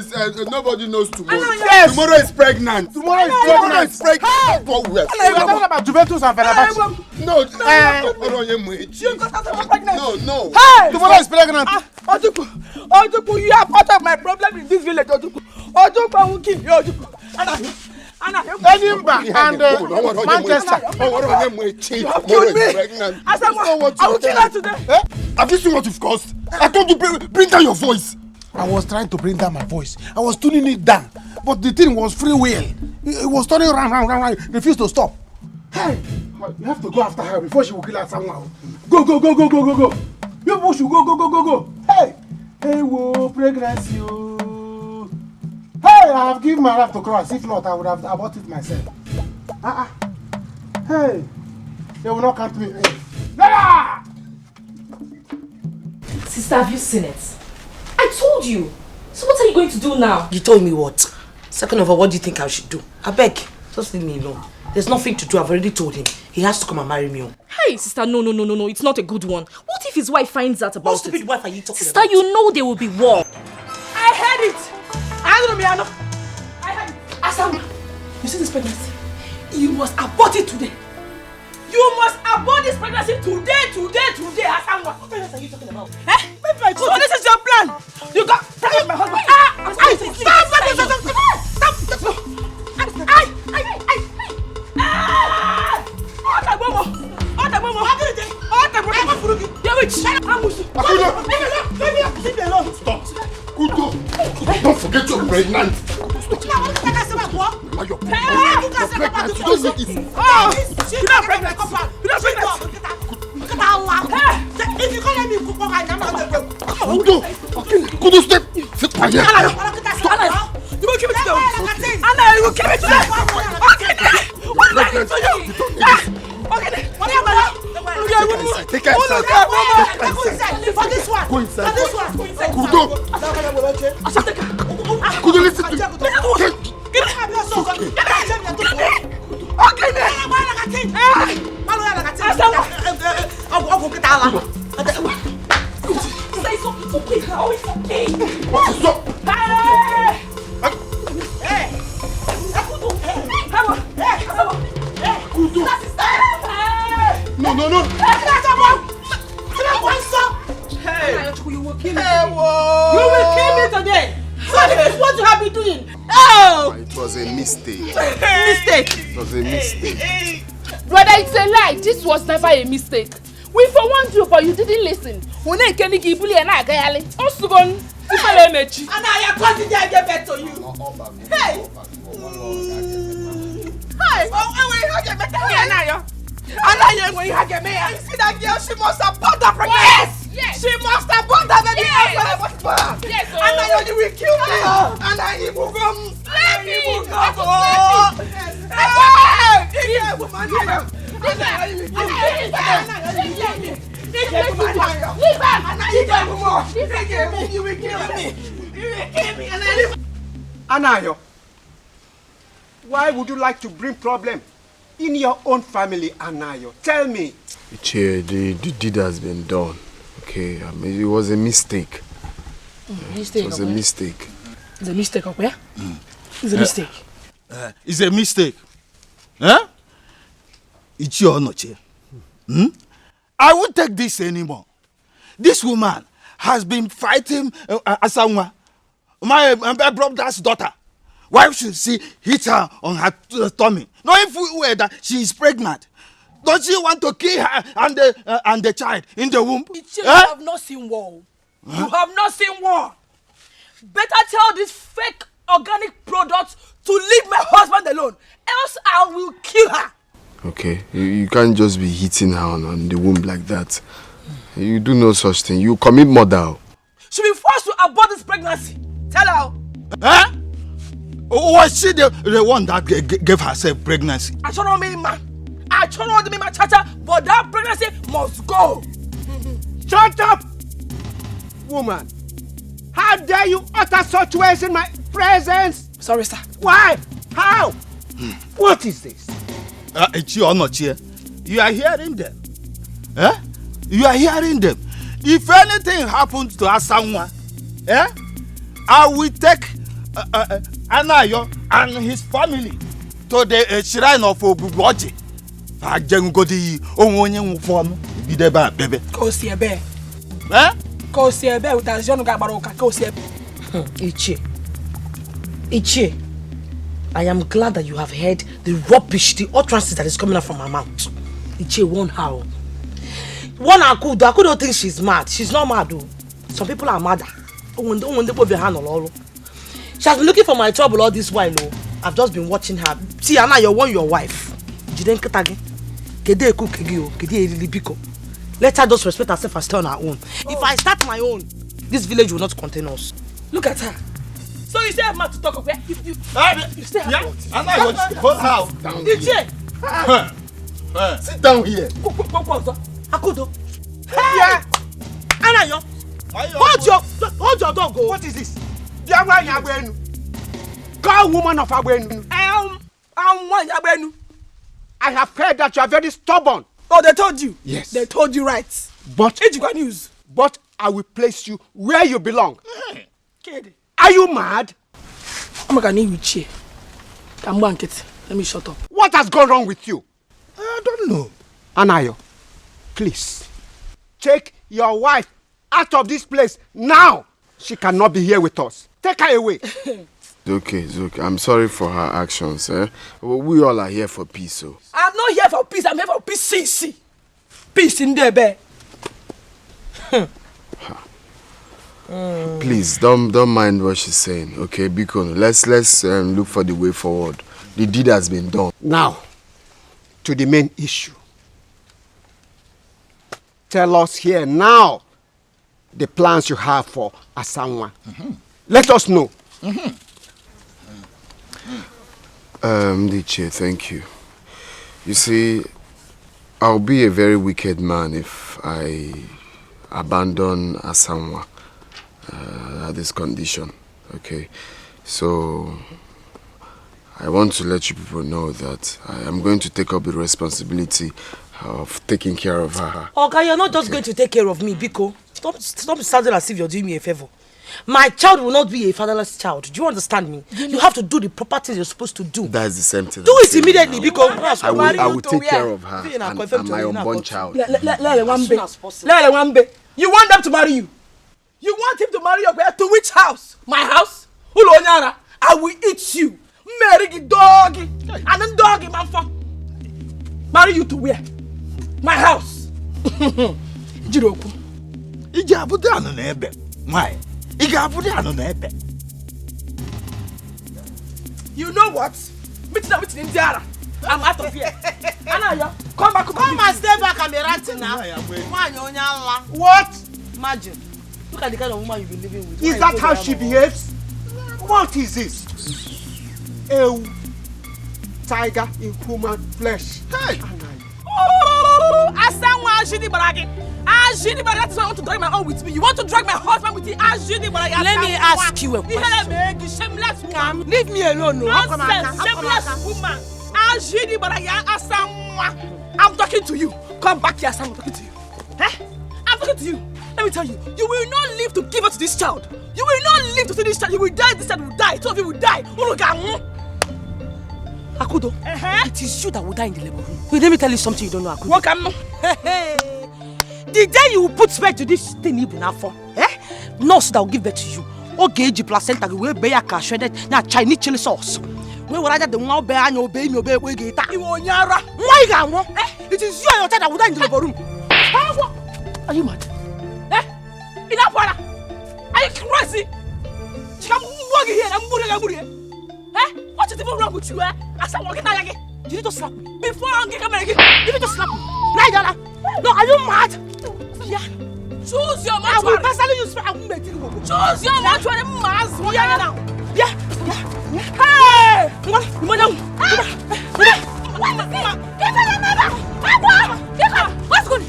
Nobody knows tomorrow. Yes. Tomorrow is pregnant. Tomorrow is pregnant. That's what we are saying. We are talking about Juventus and Fenerbahce. No. Hey! Tomorrow is pregnant. Ojuku, you are part of my problem in this village, Ojuku. Ojuku will kill you, Ojuku. Erimba and Manchester. You have killed me. I will kill her today. Eh? Have you seen what you've caused? I told you bring down your voice. I was trying to bring down my voice. I was tuning it down. But the thing was free will. It was turning round. Refused to stop. Hey! You have to go after her before she will kill her somehow. Go. You push you, go. Hey! Hey, whoa, pregnancy. Hey, I have given my life to Christ. If not, I would have aborted myself. Hey! They will not count me. Hey. Sister, have you seen it? I told you. So what are you going to do now? You told me what? Second of all, what do you think I should do? I beg, just leave me alone. There's nothing to do. I've already told him. He has to come and marry me. Hey, sister, no. It's not a good one. What if his wife finds out about it? What stupid wife are you talking sister, about? You know there will be war. I heard it. I heard it. Asam, you see this pregnancy? You must abort it today. You must abort this pregnancy today, Asam. What are you talking about? Eh? So this is your plan. You got pregnant my husband. Stop. Don't forget you're pregnant. If you can't let me cook, I'm Kudo, step. Sit by here. Stop. You will give it to them. Anna, you will give it to them. Okay. What did I do to you? Okay. Take care inside. For this one. Go inside. For this one. Kudo. Kudo, listen to me. No. You will kill me. You will kill me today. So this is what you have been doing. Oh! It was a mistake. Mistake. It was a mistake. Brother, it's a lie. This was never a mistake. We forewarned you, but you didn't listen. When I can't give you an agayale, Osugon, and I continue to get back to you. Hey! Hey! When you get me, you see that girl, she must abort that pregnancy. Yes. She must abort that baby. Yes. Yes. And you will kill me. And I will go. Anayo, why would you like to bring problem in your own family, Anayo? Tell me. Ichie, the deed has been done. Okay, it was a mistake. Mistake. It was a mistake. It's a mistake of where? It's a mistake. It's a mistake. Huh? It's your noche. I won't take this anymore. This woman has been fighting Asanwa, my brother's daughter. Why should she hit her on her tummy? Not if we were that she is pregnant. Don't she want to kill her and the child in the womb? You have not seen war. Huh? You have not seen war. Better tell this fake organic product to leave my husband alone, else I will kill her. Okay, you can't just be hitting her on the womb like that. You do no such thing. You commit murder. She be forced to abort this pregnancy. Tell her. Huh? Was she the one that gave herself pregnancy? I don't know me, man. I don't know me, man, Chacha, but that pregnancy must go. Shut up! Woman, how dare you utter such words in my presence? Sorry, sir. Why? How? What is this? Chi or not here? You are hearing them. Eh? You are hearing them. If anything happens to Asanwa, I will take Anayo and his family to the shrine of Obugoji. Ajengodi onye nwufonu bideba bebe. Ko si ebe. Ko si ebe utaziono ga baroka ko si ebe. Ichie, I am glad that you have heard the rubbish, the utterances that is coming out from her mouth. Ichie, one how? One Akudo thinks she's mad. She's not mad though. Some people are mad. She has been looking for my trouble all this while though. I've just been watching her. See, Anna, you're your wife. Let her just respect herself and stay on her own. If I start my own, this village will not contain us. Look at her. So you say I'm mad to talk of her? You stay her. Anna, hold her down. Sit down here. Akudo. Yeah. Anayo. Hold your dog. What is this? Call woman of Abwenu. I have heard that you are very stubborn. Oh, they told you? Yes. They told you right. But news. But I will place you where you belong. Are you mad? I'm gonna need you chair. Let me shut up. What has gone wrong with you? I don't know. Anayo, please take your wife out of this place now. She cannot be here with us. Take her away. It's okay. I'm sorry for her actions. We all are here for peace. So. I'm not here for peace. I'm here for peace. See. Peace in there, bear. Please don't mind what she's saying, okay? Because let's look for the way forward. The deed has been done. Now, to the main issue. Tell us here now the plans you have for Asanwa. Let us know. Diche, thank you. You see, I'll be a very wicked man if I abandon Asanwa at this condition, okay? So, I want to let you people know that I am going to take up the responsibility of taking care of her. Okay, you're not just going to take care of me, Biko. Stop sounding as if you're doing me a favor. My child will not be a fatherless child. Do you understand me? You have to do the proper things you're supposed to do. That's the same thing. Do it immediately, Biko. I will take care of her and my unborn child. You want them to marry you? You want him to marry your girl to which house? My house? Ulonyara. I will eat you. Marry the doggy. And then doggy, man. Marry you to where? My house. Jiroku. You know what? I'm out of here. Anaya, come back. Come and stay back and be ranting now. What? Imagine. Look at the kind of woman you've been living with. Is that how she behaves? What is this? A tiger in human flesh. Hey! Oh, Asanwa Ajini Baragi. Ajini Baragi, that's why I want to drag my own with me. You want to drag my husband with you? Ajini Baragi. Let me ask you a question. Shameless woman. Leave me alone. Nonsense, shameless woman. Ajini Baragi, Asanwa. I'm talking to you. Come back here, Asanwa. I'm talking to you. I'm talking to you. Let me tell you, you will not live to give birth to this child. You will not live to see this child. You will die. This child will die. Two of you will die. Akudo, it is you that will die in the labor room. Wait, let me tell you something you don't know, Akudo. The day you will put spec to this thing you been for, nurse that will give birth to you. Okay, the placenta will be a shredded now Chinese chili sauce. Where would I get the one bear and obey me? Obey we get that. Why you it is you and your child that will die in the labor room. Are you mad? Enough, are you crazy? Come walk here, I'm moving. What is the wrong with you? I said, walking again. You need to slap me. Before I get camera again, you need to slap me. Lie down. No, are you mad? Yeah. Choose your match. I will personally use choose your match for the mass. Yeah. Hey! Madam. What's good?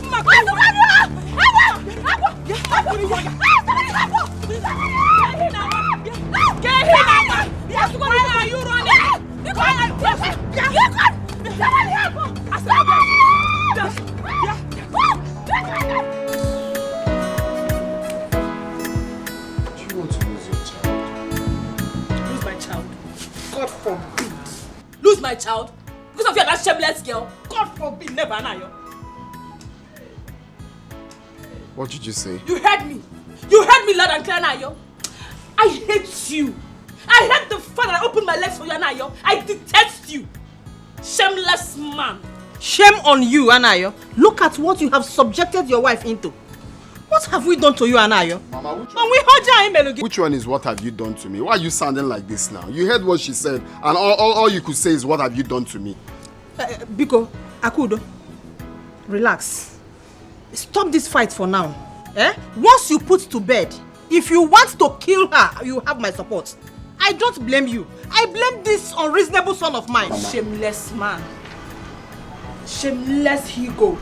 Why are you running? Do you want to lose your child? Lose my child? God forbid. Lose my child? Because of you, that shameless girl? God forbid, never, Anayo. What did you say? You heard me. You heard me loud and clear, Anayo. I hate you. I hate the fact that I opened my legs for you, Anayo. I detest you. Shameless man. Shame on you, Anayo. Look at what you have subjected your wife into. What have we done to you, Anayo? Mama, which one is what have you done to me? Why are you sounding like this now? You heard what she said, and all you could say is what have you done to me? Biko, Akudo, relax. Stop this fight for now. Once you put to bed, if you want to kill her, you have my support. I don't blame you. I blame this unreasonable son of mine. Mama. Shameless man. Shameless he-goat.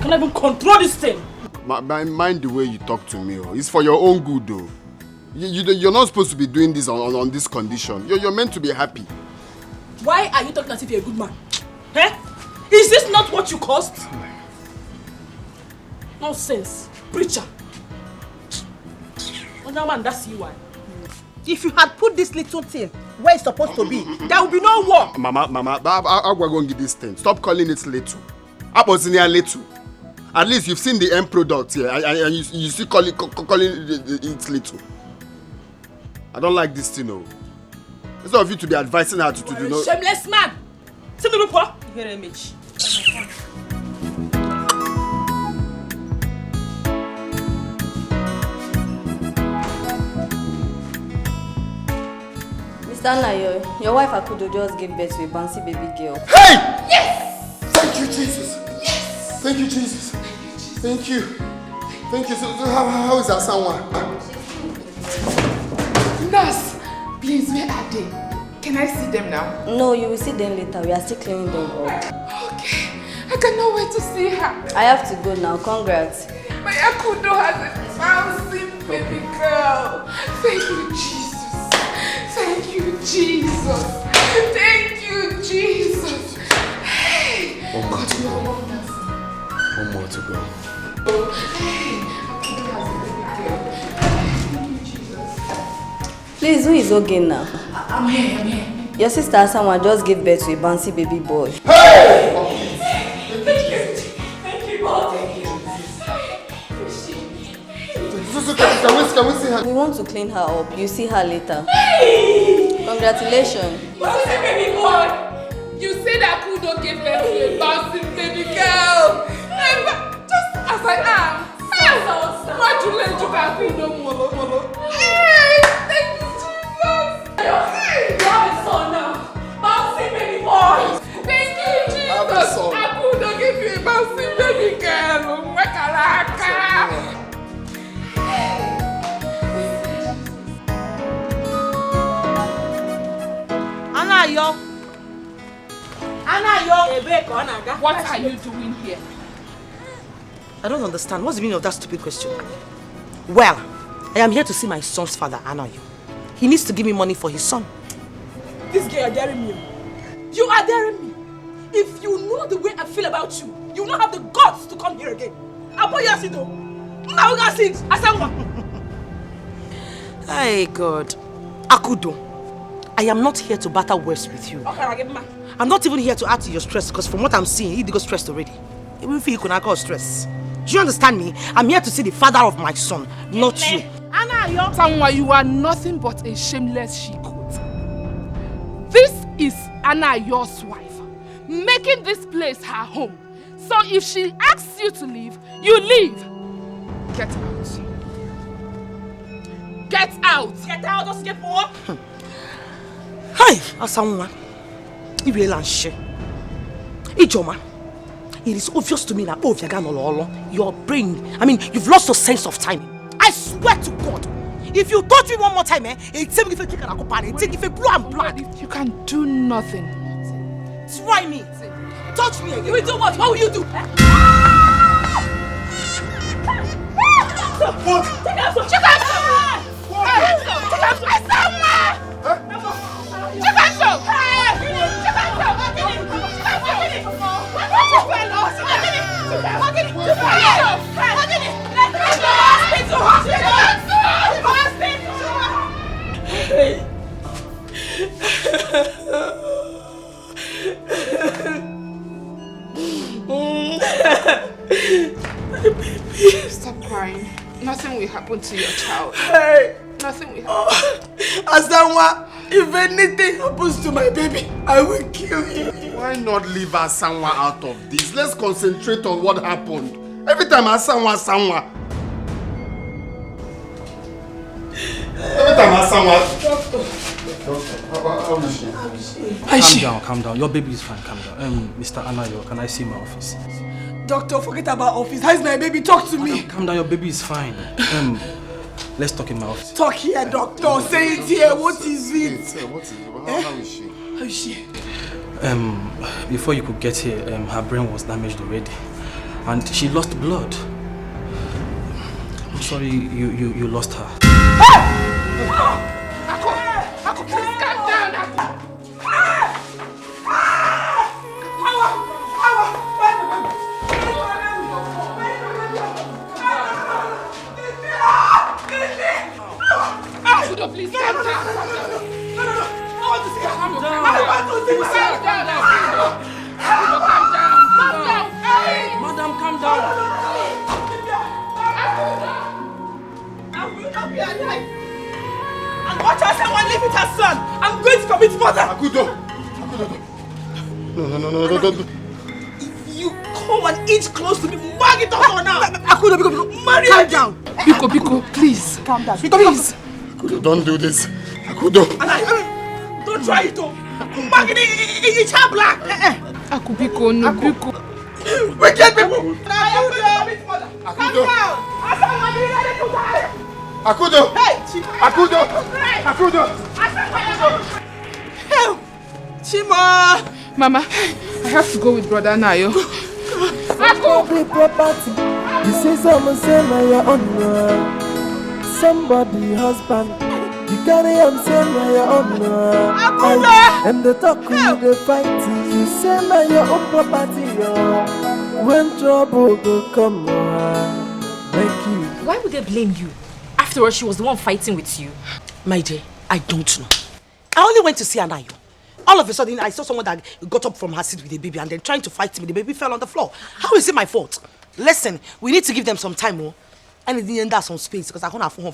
Can't even control this thing. Mind the way you talk to me. It's for your own good, though. You're not supposed to be doing this on this condition. You're meant to be happy. Why are you talking as if you're a good man? Is this not what you caused? Nonsense. Preacher. Now man, that's you why. If you had put this little thing where it's supposed to be, there will be no war. Mama, I'm going to get this thing. Stop calling it little. Little. At least you've seen the end product here, and you still calling it little. I don't like this thing, no. Instead of you to be advising her to do no. Shameless man. See the look. Here image. Anayo, your wife Akudo just gave birth to a bouncy baby girl. Hey! Yes! Thank you, Jesus. Yes! Thank you, Jesus. Thank you. Thank you. So how is that someone? Nurse, please, where are they? Can I see them now? No, you will see them later. We are still cleaning them up. Okay. I cannot wait to see her. I have to go now. Congrats. My Akudo has a bouncy baby girl. Thank you, Jesus. Thank you, Jesus. Thank you, Jesus. Hey! One more to go. One more to go. Hey! Akudo has a baby girl. Thank you, Jesus. Please, who is okay now? I'm here. Your sister someone just gave birth to a bouncy baby boy. Hey! Thank you, God. Thank you. Can we see her? We want to clean her up. You see her later. Hey! Congratulations. Bouncy baby boy! You said Akudo gave birth to a bouncy baby girl. Just as I am. Hey! Thank you, Jesus! You have a son now. Bouncy baby boy! Thank you, Jesus! Akudo gave you a bouncy baby girl. Makalaka! What are you doing here? I don't understand. What's the meaning of that stupid question? Well, I am here to see my son's father, Anayo. He needs to give me money for his son. This girl, you are daring me. You are daring me. If you know the way I feel about you, you will not have the guts to come here again. Hey, God. Akudo, I am not here to battle words with you. I'm not even here to add to your stress, because from what I'm seeing, you got stressed already. Even if you could not cause stress. Do you understand me? I'm here to see the father of my son, not you. Anayo, Sanwa, you are nothing but a shameless she-goat. This is Anayo's wife, making this place her home. So if she asks you to leave, you leave. Get out. Get out. Get out, just get more. Hi, Asanwa. You realize shit. Ijoma, it is obvious to me that your brain, I mean, you've lost your sense of time. I swear to God, if you touch me one more time, it's if you take a blue and black. You can do nothing. Try me. Touch me again. You will do what? What will you do? What? Take hands off! Take hands off! Stop crying. Nothing will happen to your child. Hey! Nothing will happen. Asanwa, if anything happens to my baby, I will kill you. Why not leave Asanwa out of this? Let's concentrate on what happened. Every time Asanwa. Doctor, how is she? Calm down. Your baby is fine. Calm down. Mr. Anayo, can I see my office? Doctor, forget about office. How is my baby? Talk to me. Calm down. Your baby is fine. Let's talk in my office. Talk here, doctor. Say it here. What is it? What is it? How is she? How is she? Before you could get here, her brain was damaged already, and she lost blood. I'm sorry you lost her. Ako, please calm down. Akudo, please calm down. No. I want to see her. Calm down. Madam, calm down. I will not be alive. And watch out, someone live with her son. I'm going to commit murder. Akudo. No. If you come and inch close to me, bag it off now. Akudo, marry calm down. Biko, please. Calm down. Please. Akudo, don't do this. Akudo. Don't try it, though. Bag it, it's her black. Biko, no, Biko. Wicked people. I am going to commit murder. Calm down. Akudo! Hey! Akudo! Help! Chima! Mama, I have to go with Brother Nayo. Public property. You say someone say na your own. Somebody husband. You carry him say na your own. And the talk you the fight. You say na your own property. When trouble go come, make you. Why would they blame you? After all, she was the one fighting with you. My dear, I don't know. I only went to see Anayo. All of a sudden, I saw someone that got up from her seat with a baby and then trying to fight me. The baby fell on the floor. How is it my fault? Listen, we need to give them some time, oh. And in the end, that's some space because I can't have phone.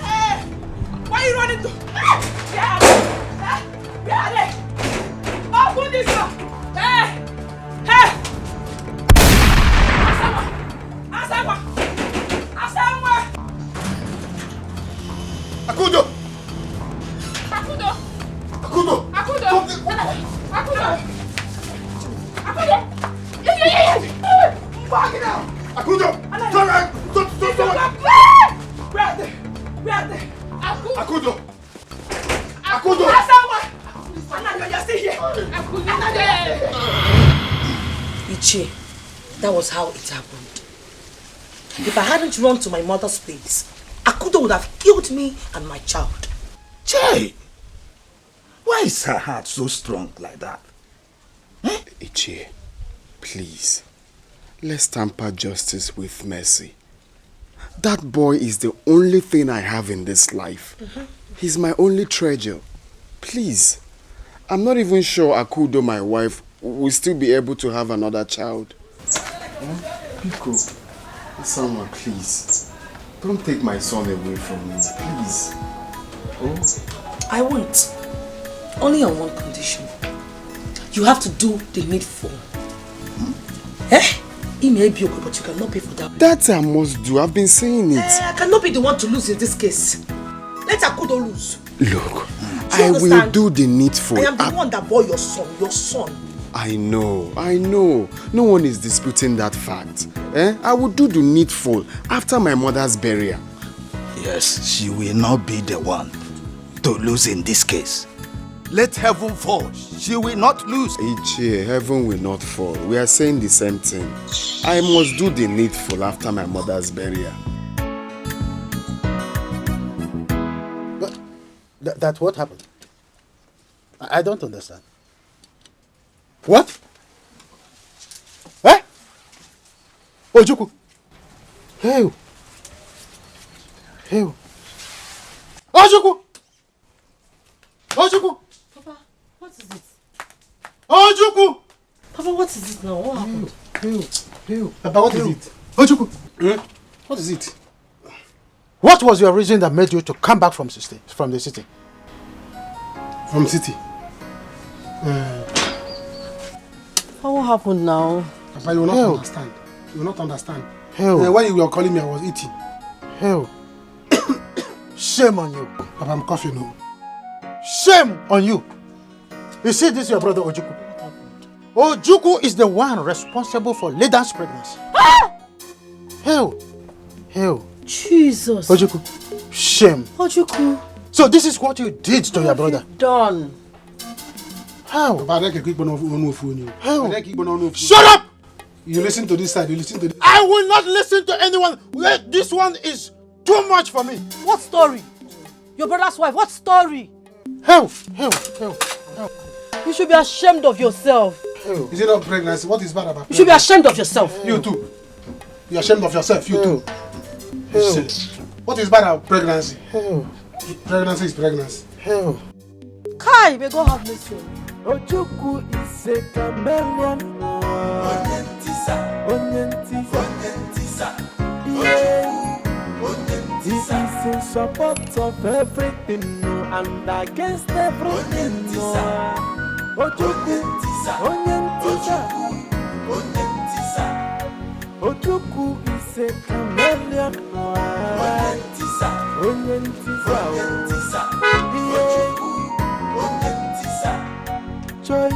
Hey! Why are you running to? Get open this door! Hey! Asawa! Akudo! Yeah. Back it out! Akudo! Stop! Where are they? Akudo! Asawa! You're still here. Ichie, that was how it happened. If I hadn't run to my mother's place, Akudo would have killed me and my child. Jay! Why is her heart so strong like that? Ichie, please. Let's tamper justice with mercy. That boy is the only thing I have in this life. He's my only treasure. Please. I'm not even sure Akudo, my wife, will still be able to have another child. Biko, someone, please. Don't take my son away from me, please. Oh? I won't. Only on one condition. You have to do the needful. He may be okay, but you cannot pay for that. That I must do. I've been saying it. I cannot be the one to lose in this case. Let Akudo lose. Look, I will do the needful. I am the one that bore your son. I know. No one is disputing that fact. I will do the needful after my mother's burial. Yes, she will not be the one to lose in this case. Let heaven fall. She will not lose. Ichie, heaven will not fall. We are saying the same thing. I must do the needful after my mother's burial. But that's what happened. I don't understand. What? Eh? Ojuku. Hey. Ojuku. Papa, what is it? Ojuku. Papa, what is it now? What happened? Hey. Papa, what is it? Ojuku. What is it? What was your reason that made you to come back from the city? From city? What happened now? Papa, you will not understand. You will not understand. Hell. When you were calling me, I was eating. Hell. Shame on you. Papa, I'm coughing now. Shame on you. You see, this is your brother Ojuku. Ojuku is the one responsible for Leda's pregnancy. Hell. Jesus. Ojuku. Shame. Ojuku. So this is what you did to your brother. Done. How? Papa, Shut up! You listen to this side, you listen to this. I will not listen to anyone. This one is too much for me. What story? Your brother's wife, what story? Hell. You should be ashamed of yourself. Hell. Is it not pregnancy? What is bad about pregnancy? You should be ashamed of yourself. You too. You're ashamed of yourself, you too. Hell. What is bad about pregnancy? Hell. Pregnancy is pregnancy. Hell. Kai, may God have mercy. Ojuku is a chameleon. He is in support of everything and against everything. Ojuku, Ojuku is a chameleon. Joy,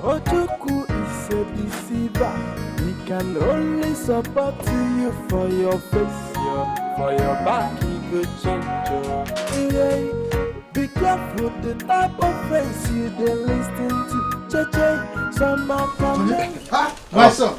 Ojuku is a deceiver. He can only support you for your face, for your back. He go change. Be careful the type of friends you dey listen to. Some My son.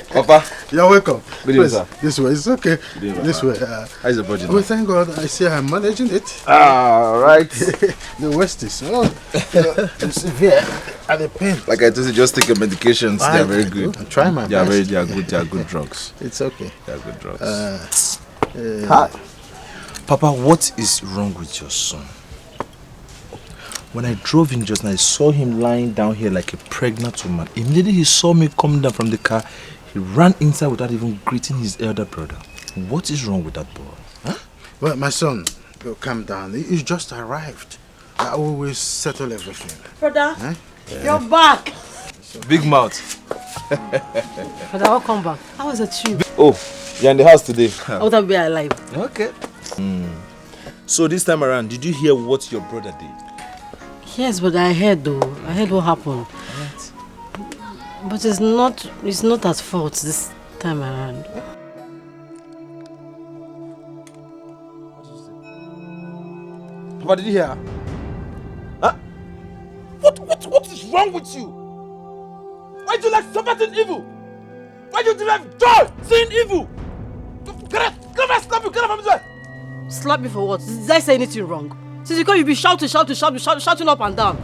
Papa. You're welcome. Good evening, sir. This way. It's okay. This way. How's the budget? Well, thank God. I see I'm managing it. Right. The West is severe at the pain. Like I told you, just take your medications. They are very good. Try my best. They are good drugs. It's okay. They are good drugs. Hi. Papa, what is wrong with your son? When I drove in just now, I saw him lying down here like a pregnant woman. Immediately he saw me coming down from the car, he ran inside without even greeting his elder brother. What is wrong with that boy? Huh? Well, my son, calm down. He just arrived. I will settle everything. Brother, You're back. Big mouth. Brother, welcome back. How was the trip? Oh, you're in the house today. I would have been alive. Okay. So this time around, did you hear what your brother did? Yes, but I heard though. I heard what happened. Right. But it's not at fault this time around. Papa, did you hear? Huh? What is wrong with you? Why do you like supporting evil? Why do you derive joy seeing evil? Get up, slap you, get up from this way. Slap me for what? Did I say anything wrong? Since you be shouting up and down.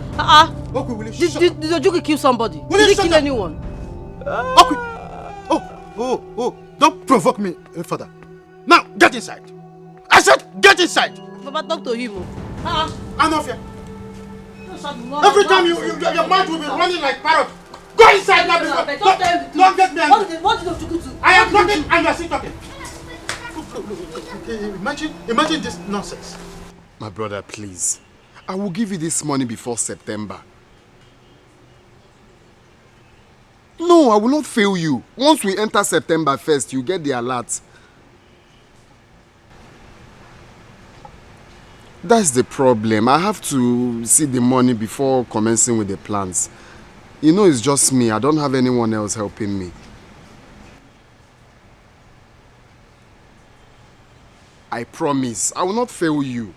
Okay, will you did Ojuku kill somebody? Did he kill anyone? Okay. Oh, don't provoke me further. Now, get inside. I said, get inside. Papa, talk to him. Enough here. Every time your mind will be running like parrot. Go inside now before. Don't get me angry. What did Ojuku do? I am talking and you are still talking. Imagine this nonsense. My brother, please. I will give you this money before September. No, I will not fail you. Once we enter September 1st, you get the alert. That's the problem. I have to see the money before commencing with the plans. You know, it's just me. I don't have anyone else helping me. I promise, I will not fail you.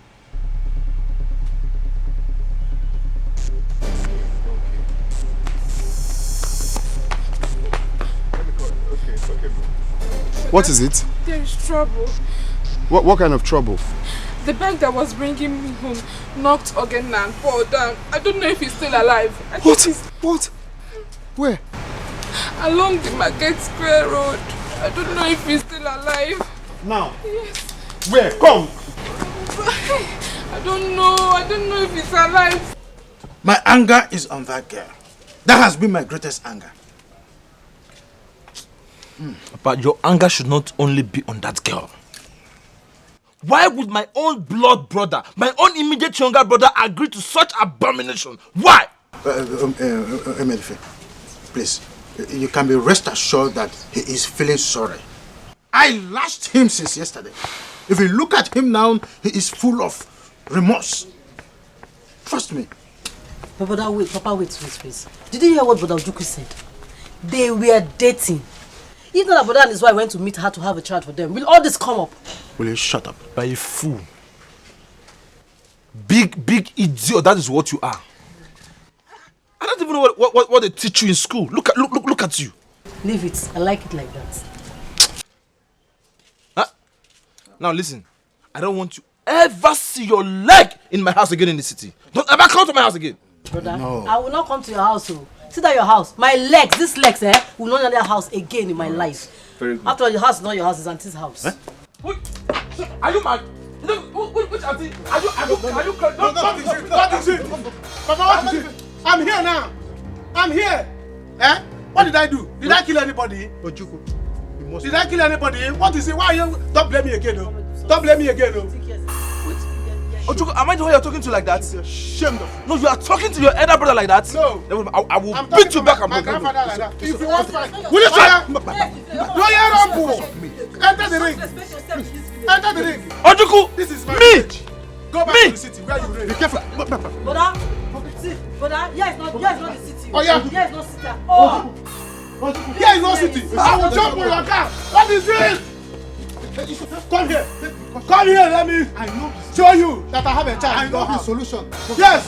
What is it? There is trouble. What kind of trouble? The bike that was bringing me home knocked again and fall down. I don't know if he's still alive. What? Where? Along the Market Square Road. I don't know if he's still alive. Now? Yes. Where? Come! I don't know if he's alive. My anger is on that girl. That has been my greatest anger. But your anger should not only be on that girl. Why would my own blood brother, my own immediate younger brother agree to such abomination? Why? Emelife, please, you can be rest assured that he is feeling sorry. I lashed him since yesterday. If you look at him now, he is full of remorse. Trust me. Papa, wait, please. Did you hear what Brother Ojuku said? They were dating. Even that brother and his wife went to meet her to have a child for them. Will all this come up? Will you shut up? By a fool. Big idiot, that is what you are. I don't even know what they teach you in school. Look at you. Leave it. I like it like that. Huh? Now listen, I don't want you ever see your leg in my house again in the city. Don't ever come to my house again. Brother, no. I will not come to your house. Sit at your house. My legs, these legs, will not enter your house again in my life. Very good. After all, your house is not your house, it's Auntie's house. Wait, are you mad? Which auntie? Are you crazy? What is it? Papa, what is it? I'm here now. I'm here. What did I do? Did I kill anybody? Ojuku, did I kill anybody? What is it? Why are you? Don't blame me again, though. Don't blame me again, though. Ojuku, am I the one you're talking to like that? You're ashamed of me. No, you are talking to your elder brother like that? No. I will beat you back and my grandfather like that. If you want fight, will you try? Lawyer Rambo. Enter the ring. Enter the ring. Ojuku, this is my village. Go back to the city where you raised. Be careful. Brother, here is not the city. Oh yeah. Here is not city. Oh. Here is not city. I will jump on your car. What is this? Come here. Come here, let me show you that I have a child. I know the solution. Yes.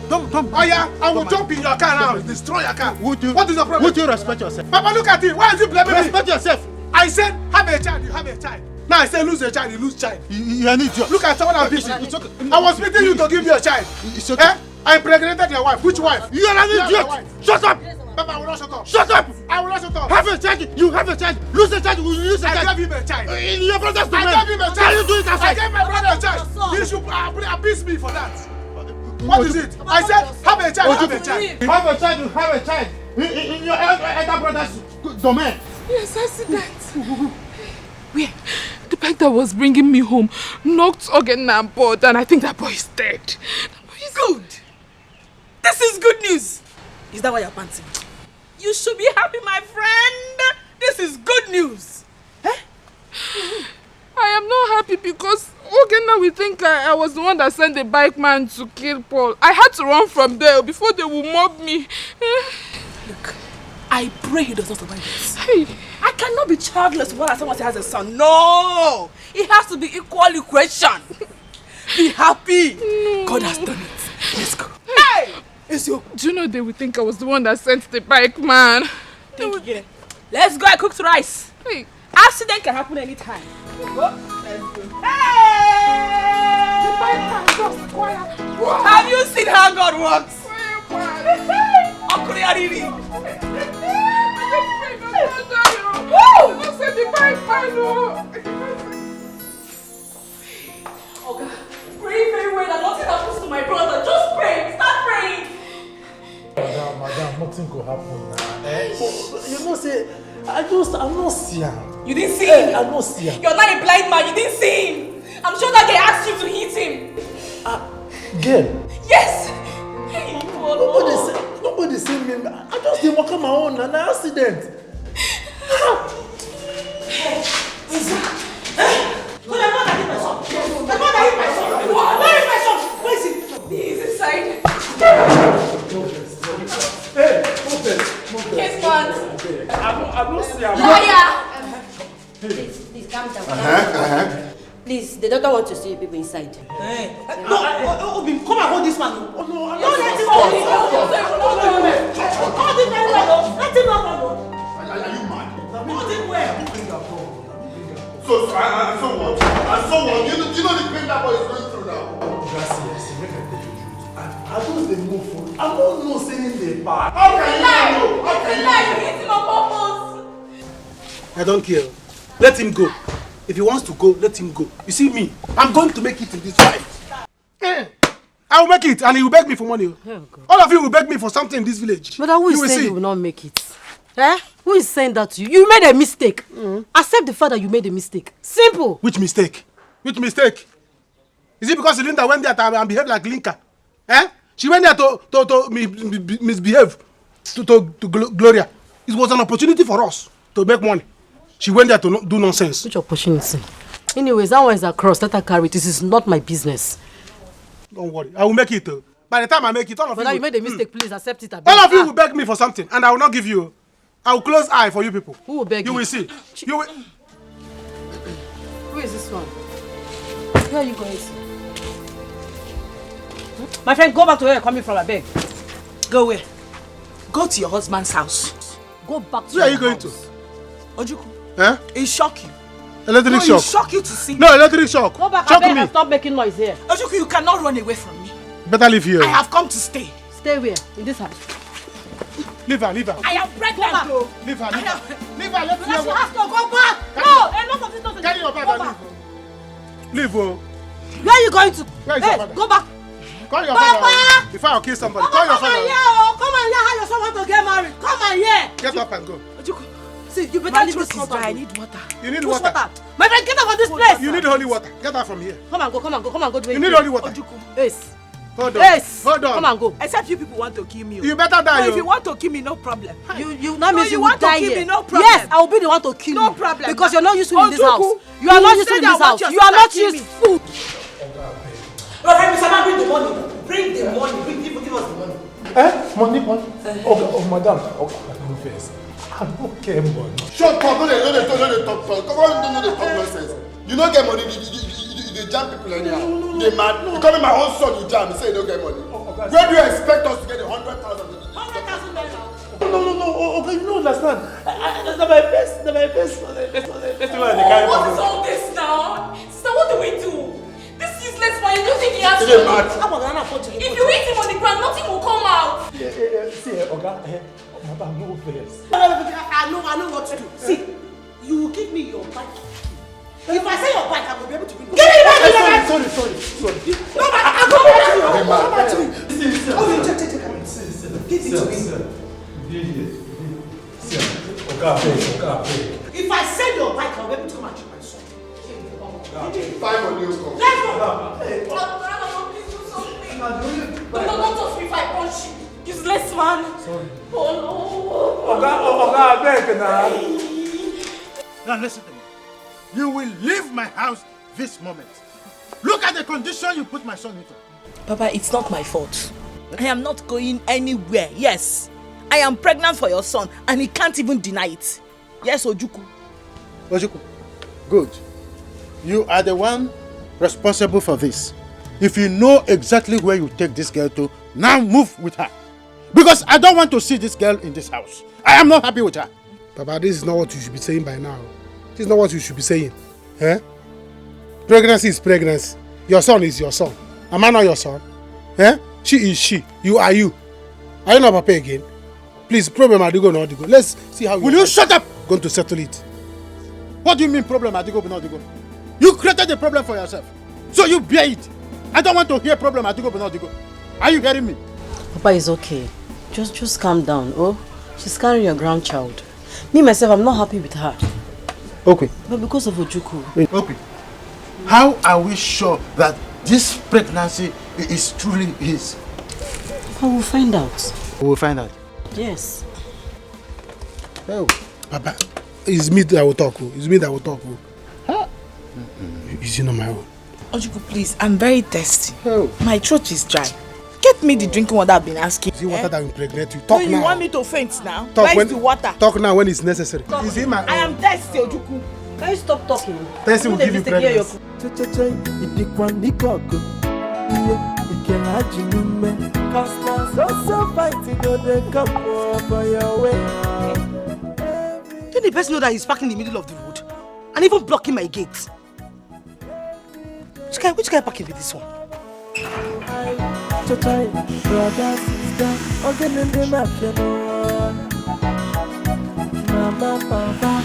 Don't. Oh yeah, I will jump in your car now, destroy your car. What is the problem? Would you respect yourself? Papa, look at it. Why is he blaming me? Respect yourself. I said, have a child, you have a child. Now I say lose a child, you lose child. You're an idiot. Look at someone I'm beating. Okay. I was beating you to give you a child. It's okay. I impregnated your wife. Which wife? You're an idiot. Shut up. Papa, I will not shut up. Shut up. I will not shut up. Have a child. You have a child. Lose a child. You lose a child. I gave him a child. In your brother's domain. I gave him a child. Can you do it outside? I gave my brother a child. He should abuse me for that. What is it? I said, have a child, have a child. Have a child, you have a child. In your elder brother's domain. Yes, I see that. Where? The bike that was bringing me home knocked again and board, and I think that boy is dead. Good. This is good news. Is that why you're panting? You should be happy, my friend. This is good news. I am not happy because Ogena will think I was the one that sent the bike man to kill Paul. I had to run from there before they would mob me. Look, I pray he does not survive this. I cannot be childless while someone has a son. No! It has to be equal equation. Be happy. No. God has done it. Let's go. Hey! Do you know they would think I was the one that sent the bike man? Let's go and cook rice. Hey. Accident can happen anytime. Let's go. Hey! The bike man just quiet. Have you seen how God works? Okay, pray very well that nothing happens to my brother. Just pray. Start praying. Madam, nothing could happen now. You know, say, I'm not seeing. You didn't see him? I'm not seeing. You're not a blind man. You didn't see him. I'm sure that they asked you to hit him. Girl? Yes. Nobody seen me. just didn't walk on my own, an accident. Where is my son? Where is he? He's inside. Hey, Yes, man. I'm not seeing him. Liar! Please, calm down. Please, the doctor wants to see you people inside. Hey. No, Obi, come and hold this man. Oh, no, I'm not letting him Stop. Hold him very well. Let him alone. Are you mad? Hold him well. So what? You know the pain that boy is going through now. I just the move for. I'm not no saying the part. How can you know? How can you You hit him on purpose. I don't care. Let him go. If he wants to go, let him go. You see me? I'm going to make it in this fight. I will make it, and he will beg me for money. All of you will beg me for something in this village. But who is saying you will not make it? Eh? Who is saying that to you? You made a mistake. Accept the fact that you made a mistake. Simple. Which mistake? Which mistake? Is it because Linda went there and behaved like Linka? Eh? She went there to misbehave to Gloria. It was an opportunity for us to make money. She went there to do nonsense. Which opportunity? Anyways, that one is across. Let her carry it. This is not my business. Don't worry. I will make it. By the time I make it, all of you... But you made a mistake, please accept it. All of you will beg me for something, and I will not give you. I will close eye for you people. Who will beg you? You will see. You will... Who is this one? Where are you going to? My friend, go back to where you're coming from, I beg. Go where? Go to your husband's house. Go back to Where are you going to? Ojuku. Eh? It shock you. Electric shock. It shock you to see. No, electric shock. Go back Shock and me. stop making noise here. Ojuku, you cannot run away from me. Better leave here. I have come to stay. Stay where? In this house. Leave her, leave her. I am pregnant though. Leave her, leave her. Leave her, let's Let's hear have what... to go back. No, enough of this nonsense. Carry your bag Go and back. leave. Leave, oh. Where are you going to? Where is your Hey, father? go back. Call your Papa! father. Before I kill somebody, call your Come and father. hear, oh. Come and hear how your son want to get married. Come and hear. Get up and go. Ojuku, see, you better My leave throat this is house. dry. I need water. You need Push water. My friend, get out of this place. You need holy water. Get out from here. Come and go, come and go, come and go. You need holy water. Ojuku. Yes. Hold on. Yes. Hold on. Come and go. Except you people want to kill me. You better die. No, if yo. you want to kill me, no problem. You now No, means you you want will to die kill here. me, no problem. Yes, I will be the one to kill No you. problem. Because you're not useful in this house. Ojuku, You are not you useful said in this I want house. your You are sister not kill me. useful. My friend, Mr. Man, bring the money. Bring the money. Give us the money. Money? Oh, madam. Okay, no face. I don't care money. Shut up, no they talk. Come on, no they talk nonsense. You don't get money, you jam people anyhow. They mad. You come in my own son, you jam, you say you don't get money. Where do you expect us to get 100,000? 100,000 naira. No, okay, you don't understand. That's my best one. What is all this now? Sister, what do we do? This useless man, you don't think he has Is it mad? If you hit him on the ground, nothing will come out. See, Oga, madam, no face. I know what to do. See, you will give me your bike. If I say your bike, I will be able to bring it. Give me the bike! Sorry. No, but I'll come back to you. Hey, man. Come back to me. Oh, you take. Give it to me. Oga, If I sell your bike, I'll be able to come and treat my son. 5 money will come. Let's go. Please do something. No, don't touch me if I punch you. Useless man. Sorry. Oh no. Oga, beg now. Now listen to me. You will leave my house this moment. Look at the condition you put my son into. Papa, it's not my fault. I am not going anywhere. Yes, I am pregnant for your son and he can't even deny it. Yes, Ojuku. Wazico, good. You are the one responsible for this. If you know exactly where you take this girl to, now move with her. Because I don't want to see this girl in this house. I am not happy with her. Papa, this is not what you should be saying by now. This is not what you should be saying. Eh? Pregnancy is pregnancy. Your son is your son. Am I not your son? Eh? She is she. You are you. Are you not Papa again? Please, problem Adigo no Adigo. Let's see how Will you shut up? Going to settle it. What do you mean problem Adigo but not Adigo? You created the problem for yourself. So you bear it. I don't want to hear problem Adigo but not Adigo. Are you hearing me? Papa is okay. Just calm down. Oh, she's carrying your grandchild. Me myself, I'm not happy with her. Okay. But because of Ojuku. Okay. How are we sure that this pregnancy is truly his? I will find out. We will find out. Yes. Oh, Papa, it's me that will talk. It's me that will talk. Huh? Is it not my own? Ojuku, please, I'm very thirsty. Oh. My throat is dry. Get me the drinking water I've been asking. Is it water that will impregnate you? Talk now. You want me to faint now? Talk Where's the water? Talk now when it's necessary. Is it my own? I am thirsty, Ojuku. Can you stop talking? Thirsty will give you pregnancy. Don't the person know that he's parking in the middle of the road and even blocking my gate? Which guy parking with this one? Mama, Papa,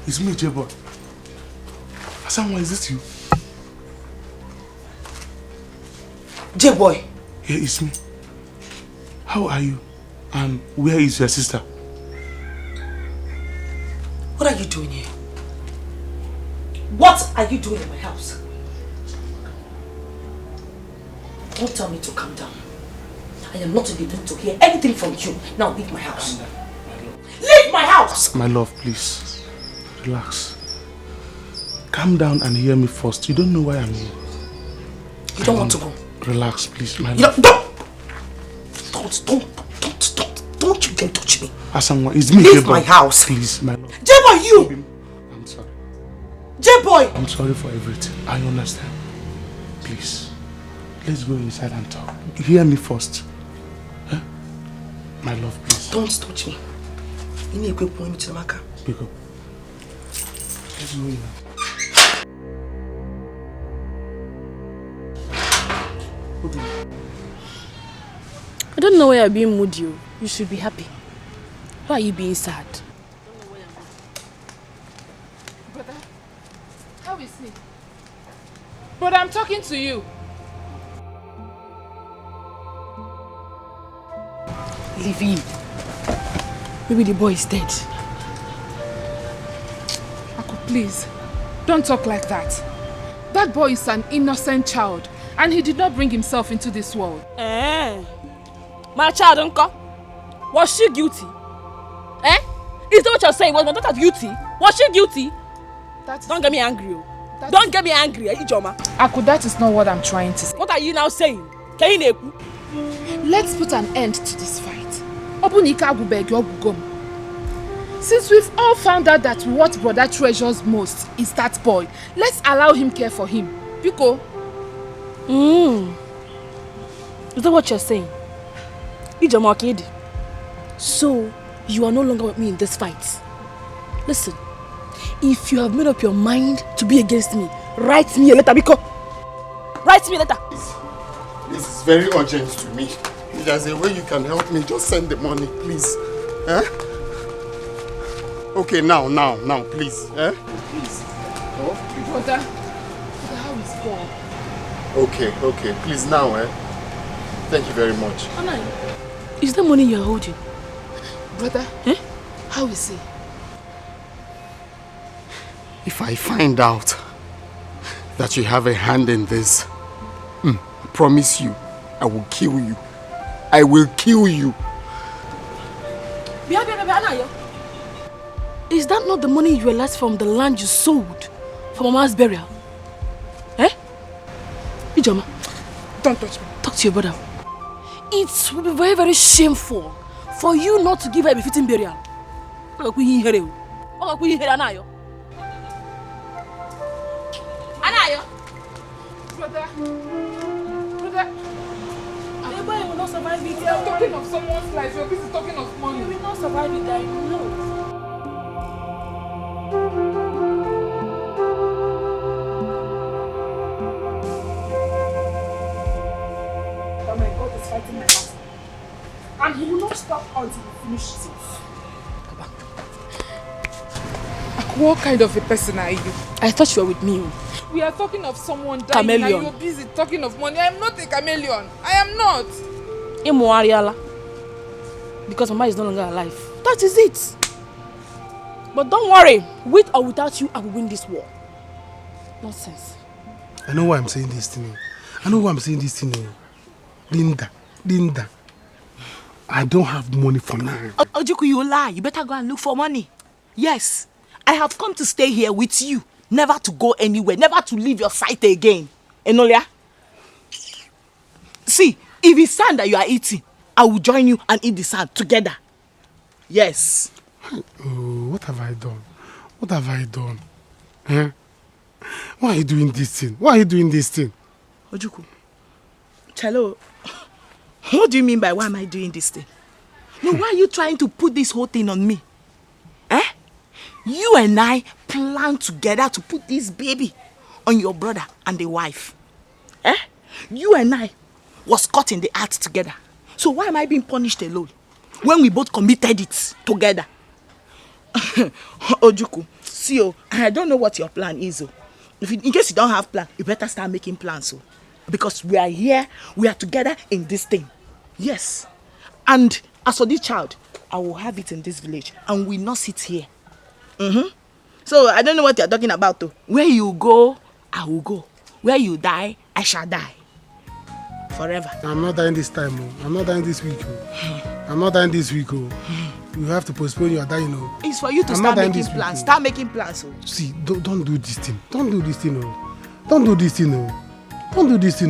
It's me, J-Boy. Asanwa, is this you? J-Boy. Yeah, it's me. How are you? And where is your sister? What are you doing here? What are you doing in my house? Don't tell me to calm down. I am not able to hear anything from you. Now leave my house. Leave my house! My love, please. Relax. Calm down and hear me first. You don't know why I'm here. You don't want to go? Relax, please, my You love. Don't you dare touch me. Asanwa, it's me, Leave J-Boy. my house. Please, my love. J-Boy, you! I'm sorry. J-Boy! I'm sorry for everything. I understand. Please, let's go inside and talk. Hear me first. Huh? My love, please. Don't touch me. You need to go to the marker. Pick up. Let's go in. I don't know why you're being moody. You should be happy. Why are you being sad? Brother, how is he? Brother, I'm talking to you. Leave him. Maybe the boy is dead. Aku, please, don't talk like that. That boy is an innocent child, and he did not bring himself into this world. My child, uncle. Was she guilty? Is that what you're saying? Was my daughter guilty? Was she guilty? Don't get me angry. Don't get me angry, Ijoma. Aku, that is not what I'm trying to say. What are you now saying? Let's put an end to this fight. Since we've all found out that what brother treasures most is that boy, let's allow him care for him. Biko. Is that what you're saying? Ijoma Kedi. So, you are no longer with me in this fight. Listen, if you have made up your mind to be against me, write me a letter, Biko. Write me a letter. This is very urgent to me. If there's a way you can help me, just send the money, please. Okay, now, please. Please. Oh, Brother, how is God? Okay, please now, Thank you very much. Anna, is that money you're holding? Brother, how is he? If I find out that you have a hand in this, I promise you, I will kill you. I will kill you. Is that not the money you realized from the land you sold for Mama's burial? Ijoma, don't touch me. Talk to your brother. It will be very, very shameful for you not to give her a befitting burial. Anayo. Brother. You will not survive it. You're talking of someone's life. You're busy talking of money. You will not survive it. I know. Oh my God is fighting my heart. And he will not stop until he finishes it. What kind of a person are you? I thought you were with me. We are talking of someone dying Chameleon. and you're busy talking of money. I am not a chameleon. I am not. Imuariala. Because Mama is no longer alive. That is it. But don't worry, with or without you, I will win this war. Nonsense. I know why I'm saying this thing. Linda. I don't have money for now. Ojukwu, you lie. You better go and look for money. Yes. I have come to stay here with you. Never to go anywhere. Never to leave your sight again. Enolia? See, if it's sand that you are eating, I will join you and eat the sand together. Yes. Oh, what have I done? Eh? Why are you doing this thing? Ojukwu, Chalo, what do you mean by why am I doing this thing? No, why are you trying to put this whole thing on me? Eh? You and I planned together to put this baby on your brother and the wife. Eh? You and I was caught in the act together. So why am I being punished alone? When we both committed it together. Ojukwu, see, I don't know what your plan is. In case you don't have plan, you better start making plans. Because we are here, we are together in this thing. Yes. And as for this child, I will have it in this village and we not sit here. So I don't know what you're talking about. Where you go, I will go. Where you die, I shall die. Forever. I'm not dying this time. I'm not dying this week. You have to postpone your dying. It's for you to start making plans. Start making plans. See, don't do this thing. Don't do this thing.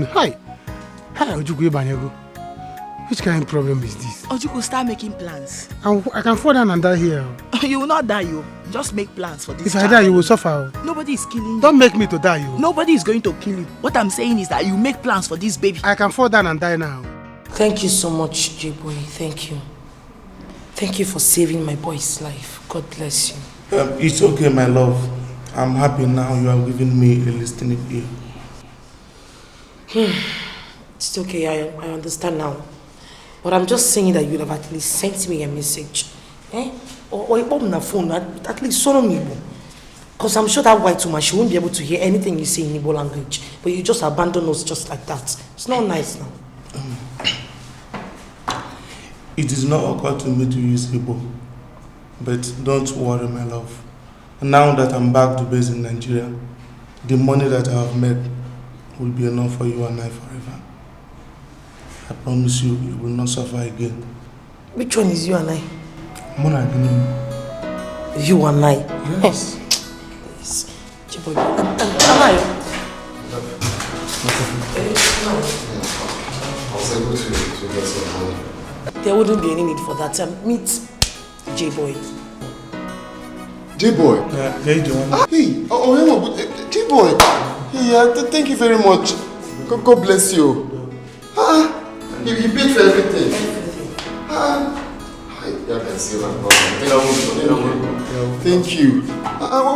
Hi, Ojukwu Banyego. Which kind of problem is this? Ojukwu, start making plans. I can fall down and die here. You will not die, you. Just make plans for this. If I die, you will suffer. Nobody is killing you. Don't make me to die, you. Nobody is going to kill you. What I'm saying is that you make plans for this baby. I can fall down and die now. Thank you so much, J-Boy. Thank you. Thank you for saving my boy's life. God bless you. It's okay, my love. I'm happy now you are giving me a listening ear. It's okay, I understand now. But I'm just saying that you would have at least sent me a message. Or on the phone, at least son me. Because I'm sure that white woman, she won't be able to hear anything you say in Igbo language. But you just abandon us just like that. It's not nice now. It is not occurred to me to use Igbo. But don't worry, my love. Now that I'm back to base in Nigeria, the money that I have made will be enough for you and I forever. I promise you, you will not suffer again. Which one is you and I? Mona. You and I? Yes. Yes. J-Boy, am I? I was able to get some money. There wouldn't be any need for that. Meet J-Boy. J-Boy? Yeah, J-Boy. Hey, J-Boy. Hey, thank you very much. God bless you. You paid for everything. Thank you.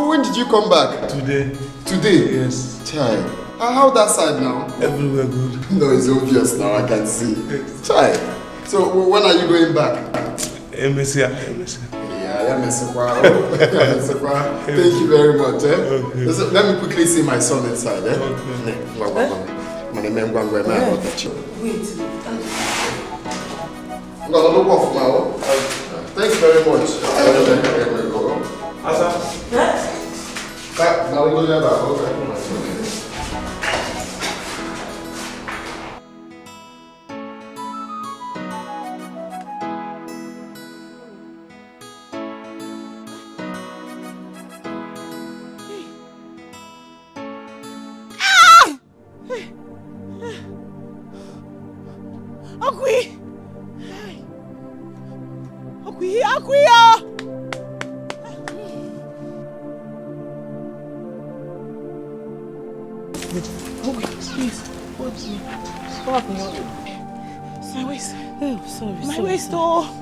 When did you come back? Today. Today? Yes. Child. How that side now? Everywhere good. No, it's obvious now, I can see. Child. So when are you going back? Embassy. Thank you very much. Okay. Let me quickly see my son inside. Okay. Wait. Thank you very much.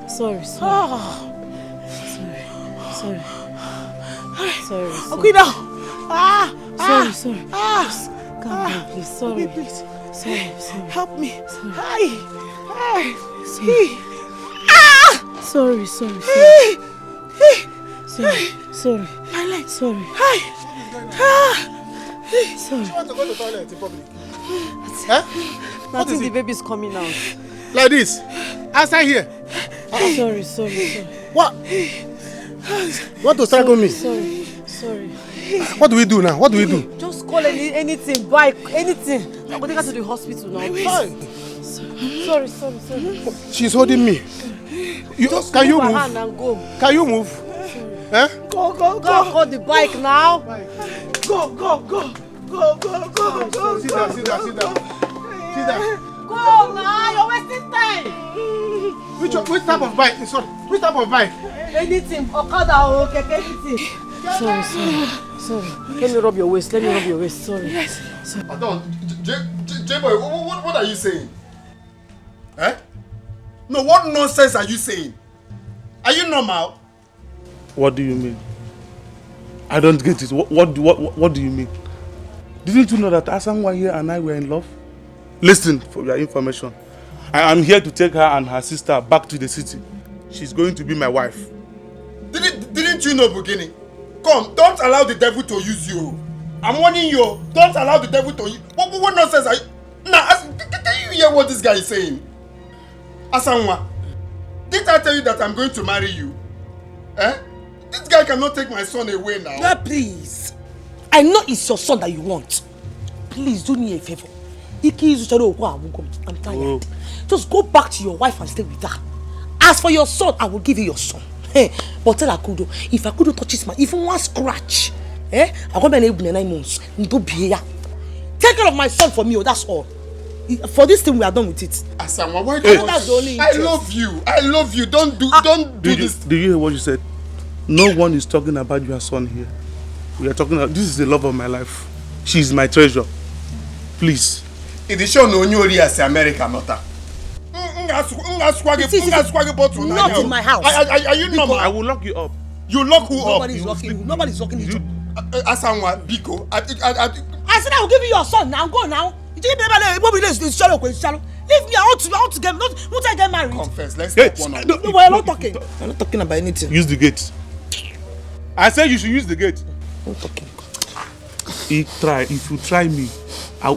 Sorry. Sorry. Calm down, please. Sorry. Please. Sorry. Help me. Sorry. Sorry. My leg. Sorry. You want to go to the toilet in public? Nothing, the baby's coming out. Like this? Outside here? Sorry. What? What to strangle me? Sorry. What do we do now? What do we do? Just call anything, bike, anything. I'm going to take her to the hospital now. Sorry. She's holding me. Just can move you her move? hand and go. Can you move? Eh? Go. Call the bike now. Go. Sit down. Go now, you're wasting time. Which type of bike? Sorry. Which type of bike? Anything, Okada or Keke, anything. Sorry. Let me rub your waist. Sorry. Yes. Pardon, J-boy, what are you saying? Eh? No, what nonsense are you saying? Are you normal? What do you mean? I don't get it. What do you mean? Didn't you know that Asangwa here and I were in love? Listen, for your information, I am here to take her and her sister back to the city. She's going to be my wife. Didn't you know, Bugini? Come, don't allow the devil to use you. I'm warning you. Don't allow the devil to use. What nonsense are you? Now, can you hear what this guy is saying? Asangwa, didn't I tell you that I'm going to marry you? Eh? This guy cannot take my son away now. No, please. I know it's your son that you want. Please do me a favor. I'm tired. Just go back to your wife and stay with her. As for your son, I will give you your son. Hey, but tell Akudo, if Akudo touches my even one scratch, I'm going to be able to 9 months. Don't be here. Take care of my son for me, that's all. For this thing, we are done with it. Asangwa, why do you I love you. Don't do this. Did you hear what you said? No one is talking about your son here. We are talking about, this is the love of my life. She is my treasure. Please. It is shown on you as America, not Not in my house. Are you normal? I will lock you up. You lock who up? Nobody's locking you. Asangwa, Biko. I said I will give you your son now. Go now. Leave me. I want to get. Won't I get married? Confess. Let's get one on. No, we're not talking. We're not talking about anything. Use the gate. I said you should use the gate. I'm talking. If you try me,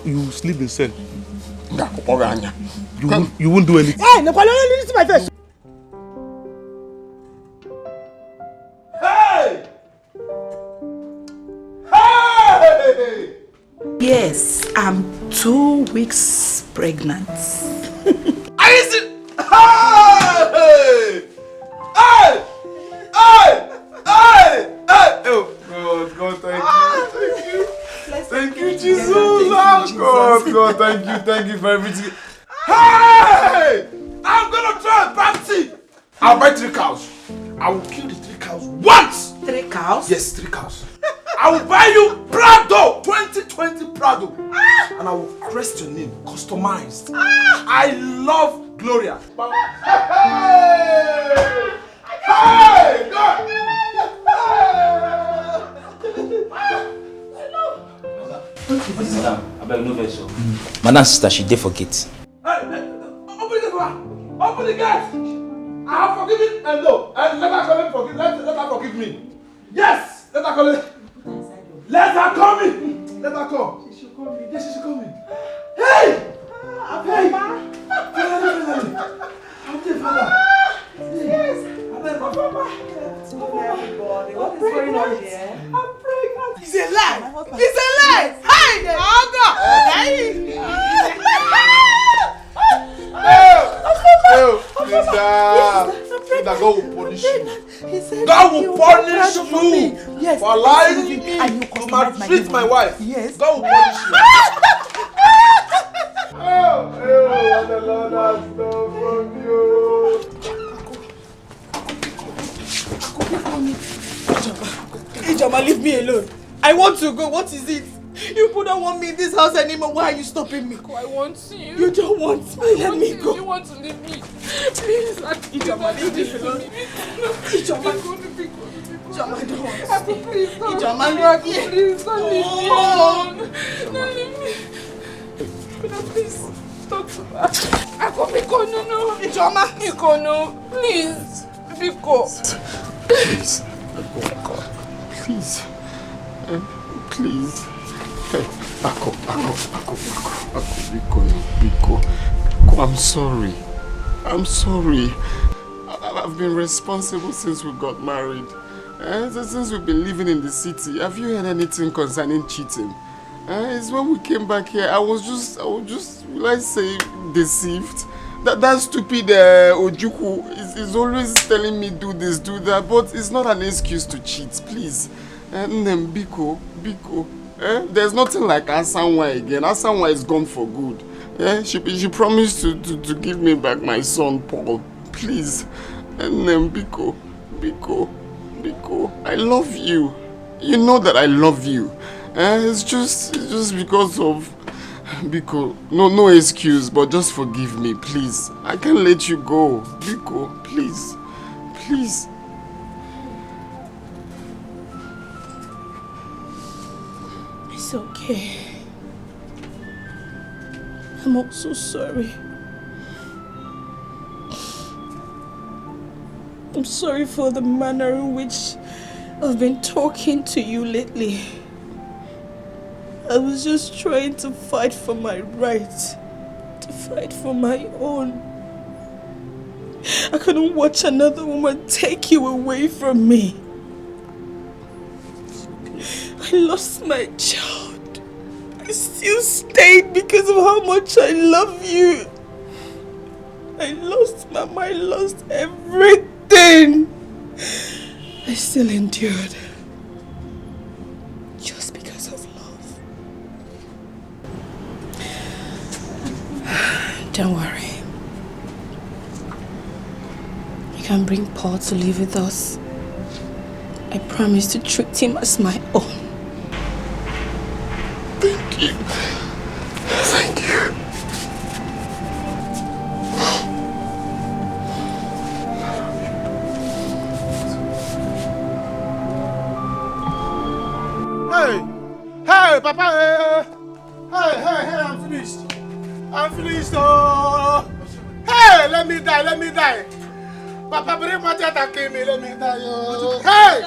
you will sleep in cell. You won't do anything. Hey, no, listen to my face. Hey! Yes, I'm 2 weeks pregnant. Are you serious? Hey! Oh, God, thank you, Jesus. God, thank you for everything. Hey! I'm gonna try a party. I'll buy 3 cows. I will kill the 3 cows once. 3 cows? Yes, 3 cows. I will buy you Prado, 2020 Prado. And I will crest your name, customized. I love Gloria. Hey! God! Madam sister, she did forget. Hey, open the gate! I have forgiven and no. And let her forgive me. Yes! Let her come in. Let her come in. Let her come. She should come in. Yes, she should come in. Hey! Hey! Yes. Papa. Everybody, what is going on here? I'm pregnant. It's a lie. It's a lie. Hey! Oh God! Hey! God will punish you. God will punish you for lying to maltreat my wife. Yes. God will punish you. What the Lord has done from you. Ijoma, leave me alone. I want to go. What is it? You don't want me in this house anymore. Why are you stopping me? I want you. You don't want me. Let me go. You want to leave me. Please, Ijoma, leave me alone. Ijoma, Ijoma, I don't want to stay. Ijoma, please don't leave me alone. Don't leave me. Please, talk to her. Biko, no. Ijoma. Biko, no. Please. Biko. Please. Please. Hey, back up. Biko. I'm sorry. I've been responsible since we got married. Since we've been living in the city. Have you heard anything concerning cheating? It's when we came back here, I was just, will I say, deceived. That stupid Ojukwu is always telling me do this, do that, but it's not an excuse to cheat, please. Biko. There's nothing like Asanwa again. Asanwa is gone for good. She promised to give me back my son, Paul. Please. Biko. I love you. You know that I love you. It's just because of... Biko, no excuse, but just forgive me, please. I can't let you go. Biko, please. It's okay. I'm also sorry. I'm sorry for the manner in which I've been talking to you lately. I was just trying to fight for my rights, to fight for my own. I couldn't watch another woman take you away from me. I lost my child. I still stayed because of how much I love you. I lost Mama, I lost everything. I still endured. Just because of love. Don't worry. You can bring Paul to live with us. I promise to treat him as my own. Thank you. Thank you. Hey, Papa! Hey, I'm finished. Oh! Hey, let me die. Papa, bring my jet and kill me. Let me die. Oh. Hey!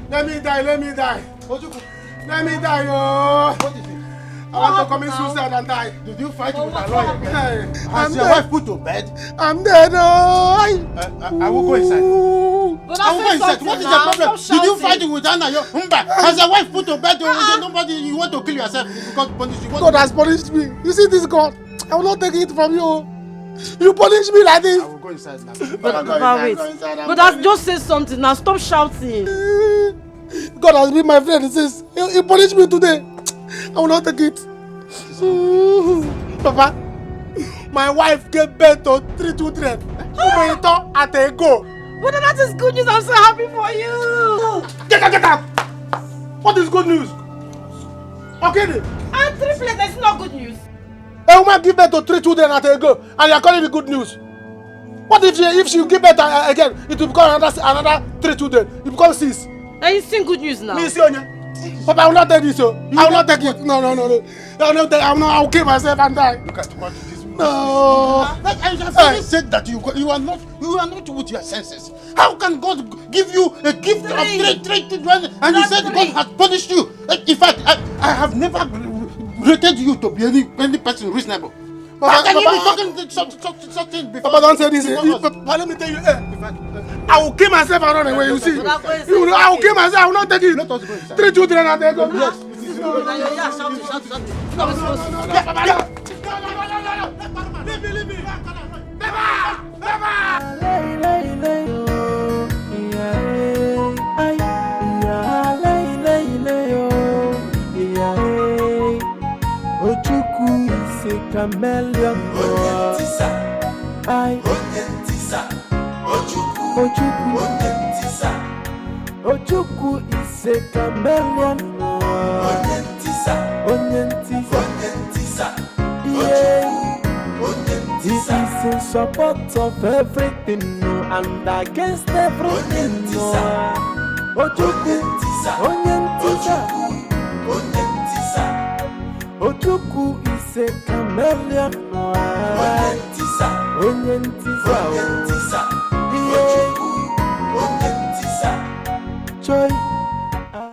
Let me die. Let me die. Oh. I want to commit suicide and die. Did you fight with a lawyer? Hey, Has your wife put to bed? I'm dead. Oh. I will go inside. But I will go inside. What is the problem? Did you fight with Anna? Has your wife put to bed? Nobody, you want to kill yourself because punish you. God has punished me. You see this God? I will not take it from you. You punish me like this. I will go inside now. But wait. But just say something now. Stop shouting. God has been my friend since he punished me today. I will not take it. Papa, my wife gave birth to 3 children. At a go. But that is good news. I'm so happy for you. Get out! What is good news? Okay. And triplets, that's not good news. A woman give birth to 3 children at a go, and you are calling it good news. What if she give birth again? It will become another 3 children. It becomes 6. Are you seeing good news now? Papa, I will not take this. I will not take it. No. I will kill myself and die. Look at what it is. No. I always said that you are not with your senses. How can God give you a gift of 3 children and you said God has punished you? In fact, I have never rated you to be any person reasonable. How can you be talking something before? Papa, don't say this. Papa, let me tell you. I will kill myself and run away. You see? I will kill myself. I will not take it. 3 children and they go. Yes. Leave me. Ojukwu is a chameleon. Ojukwu is a chameleon. He is in support of everything and against everything. Ojukwu is a chameleon.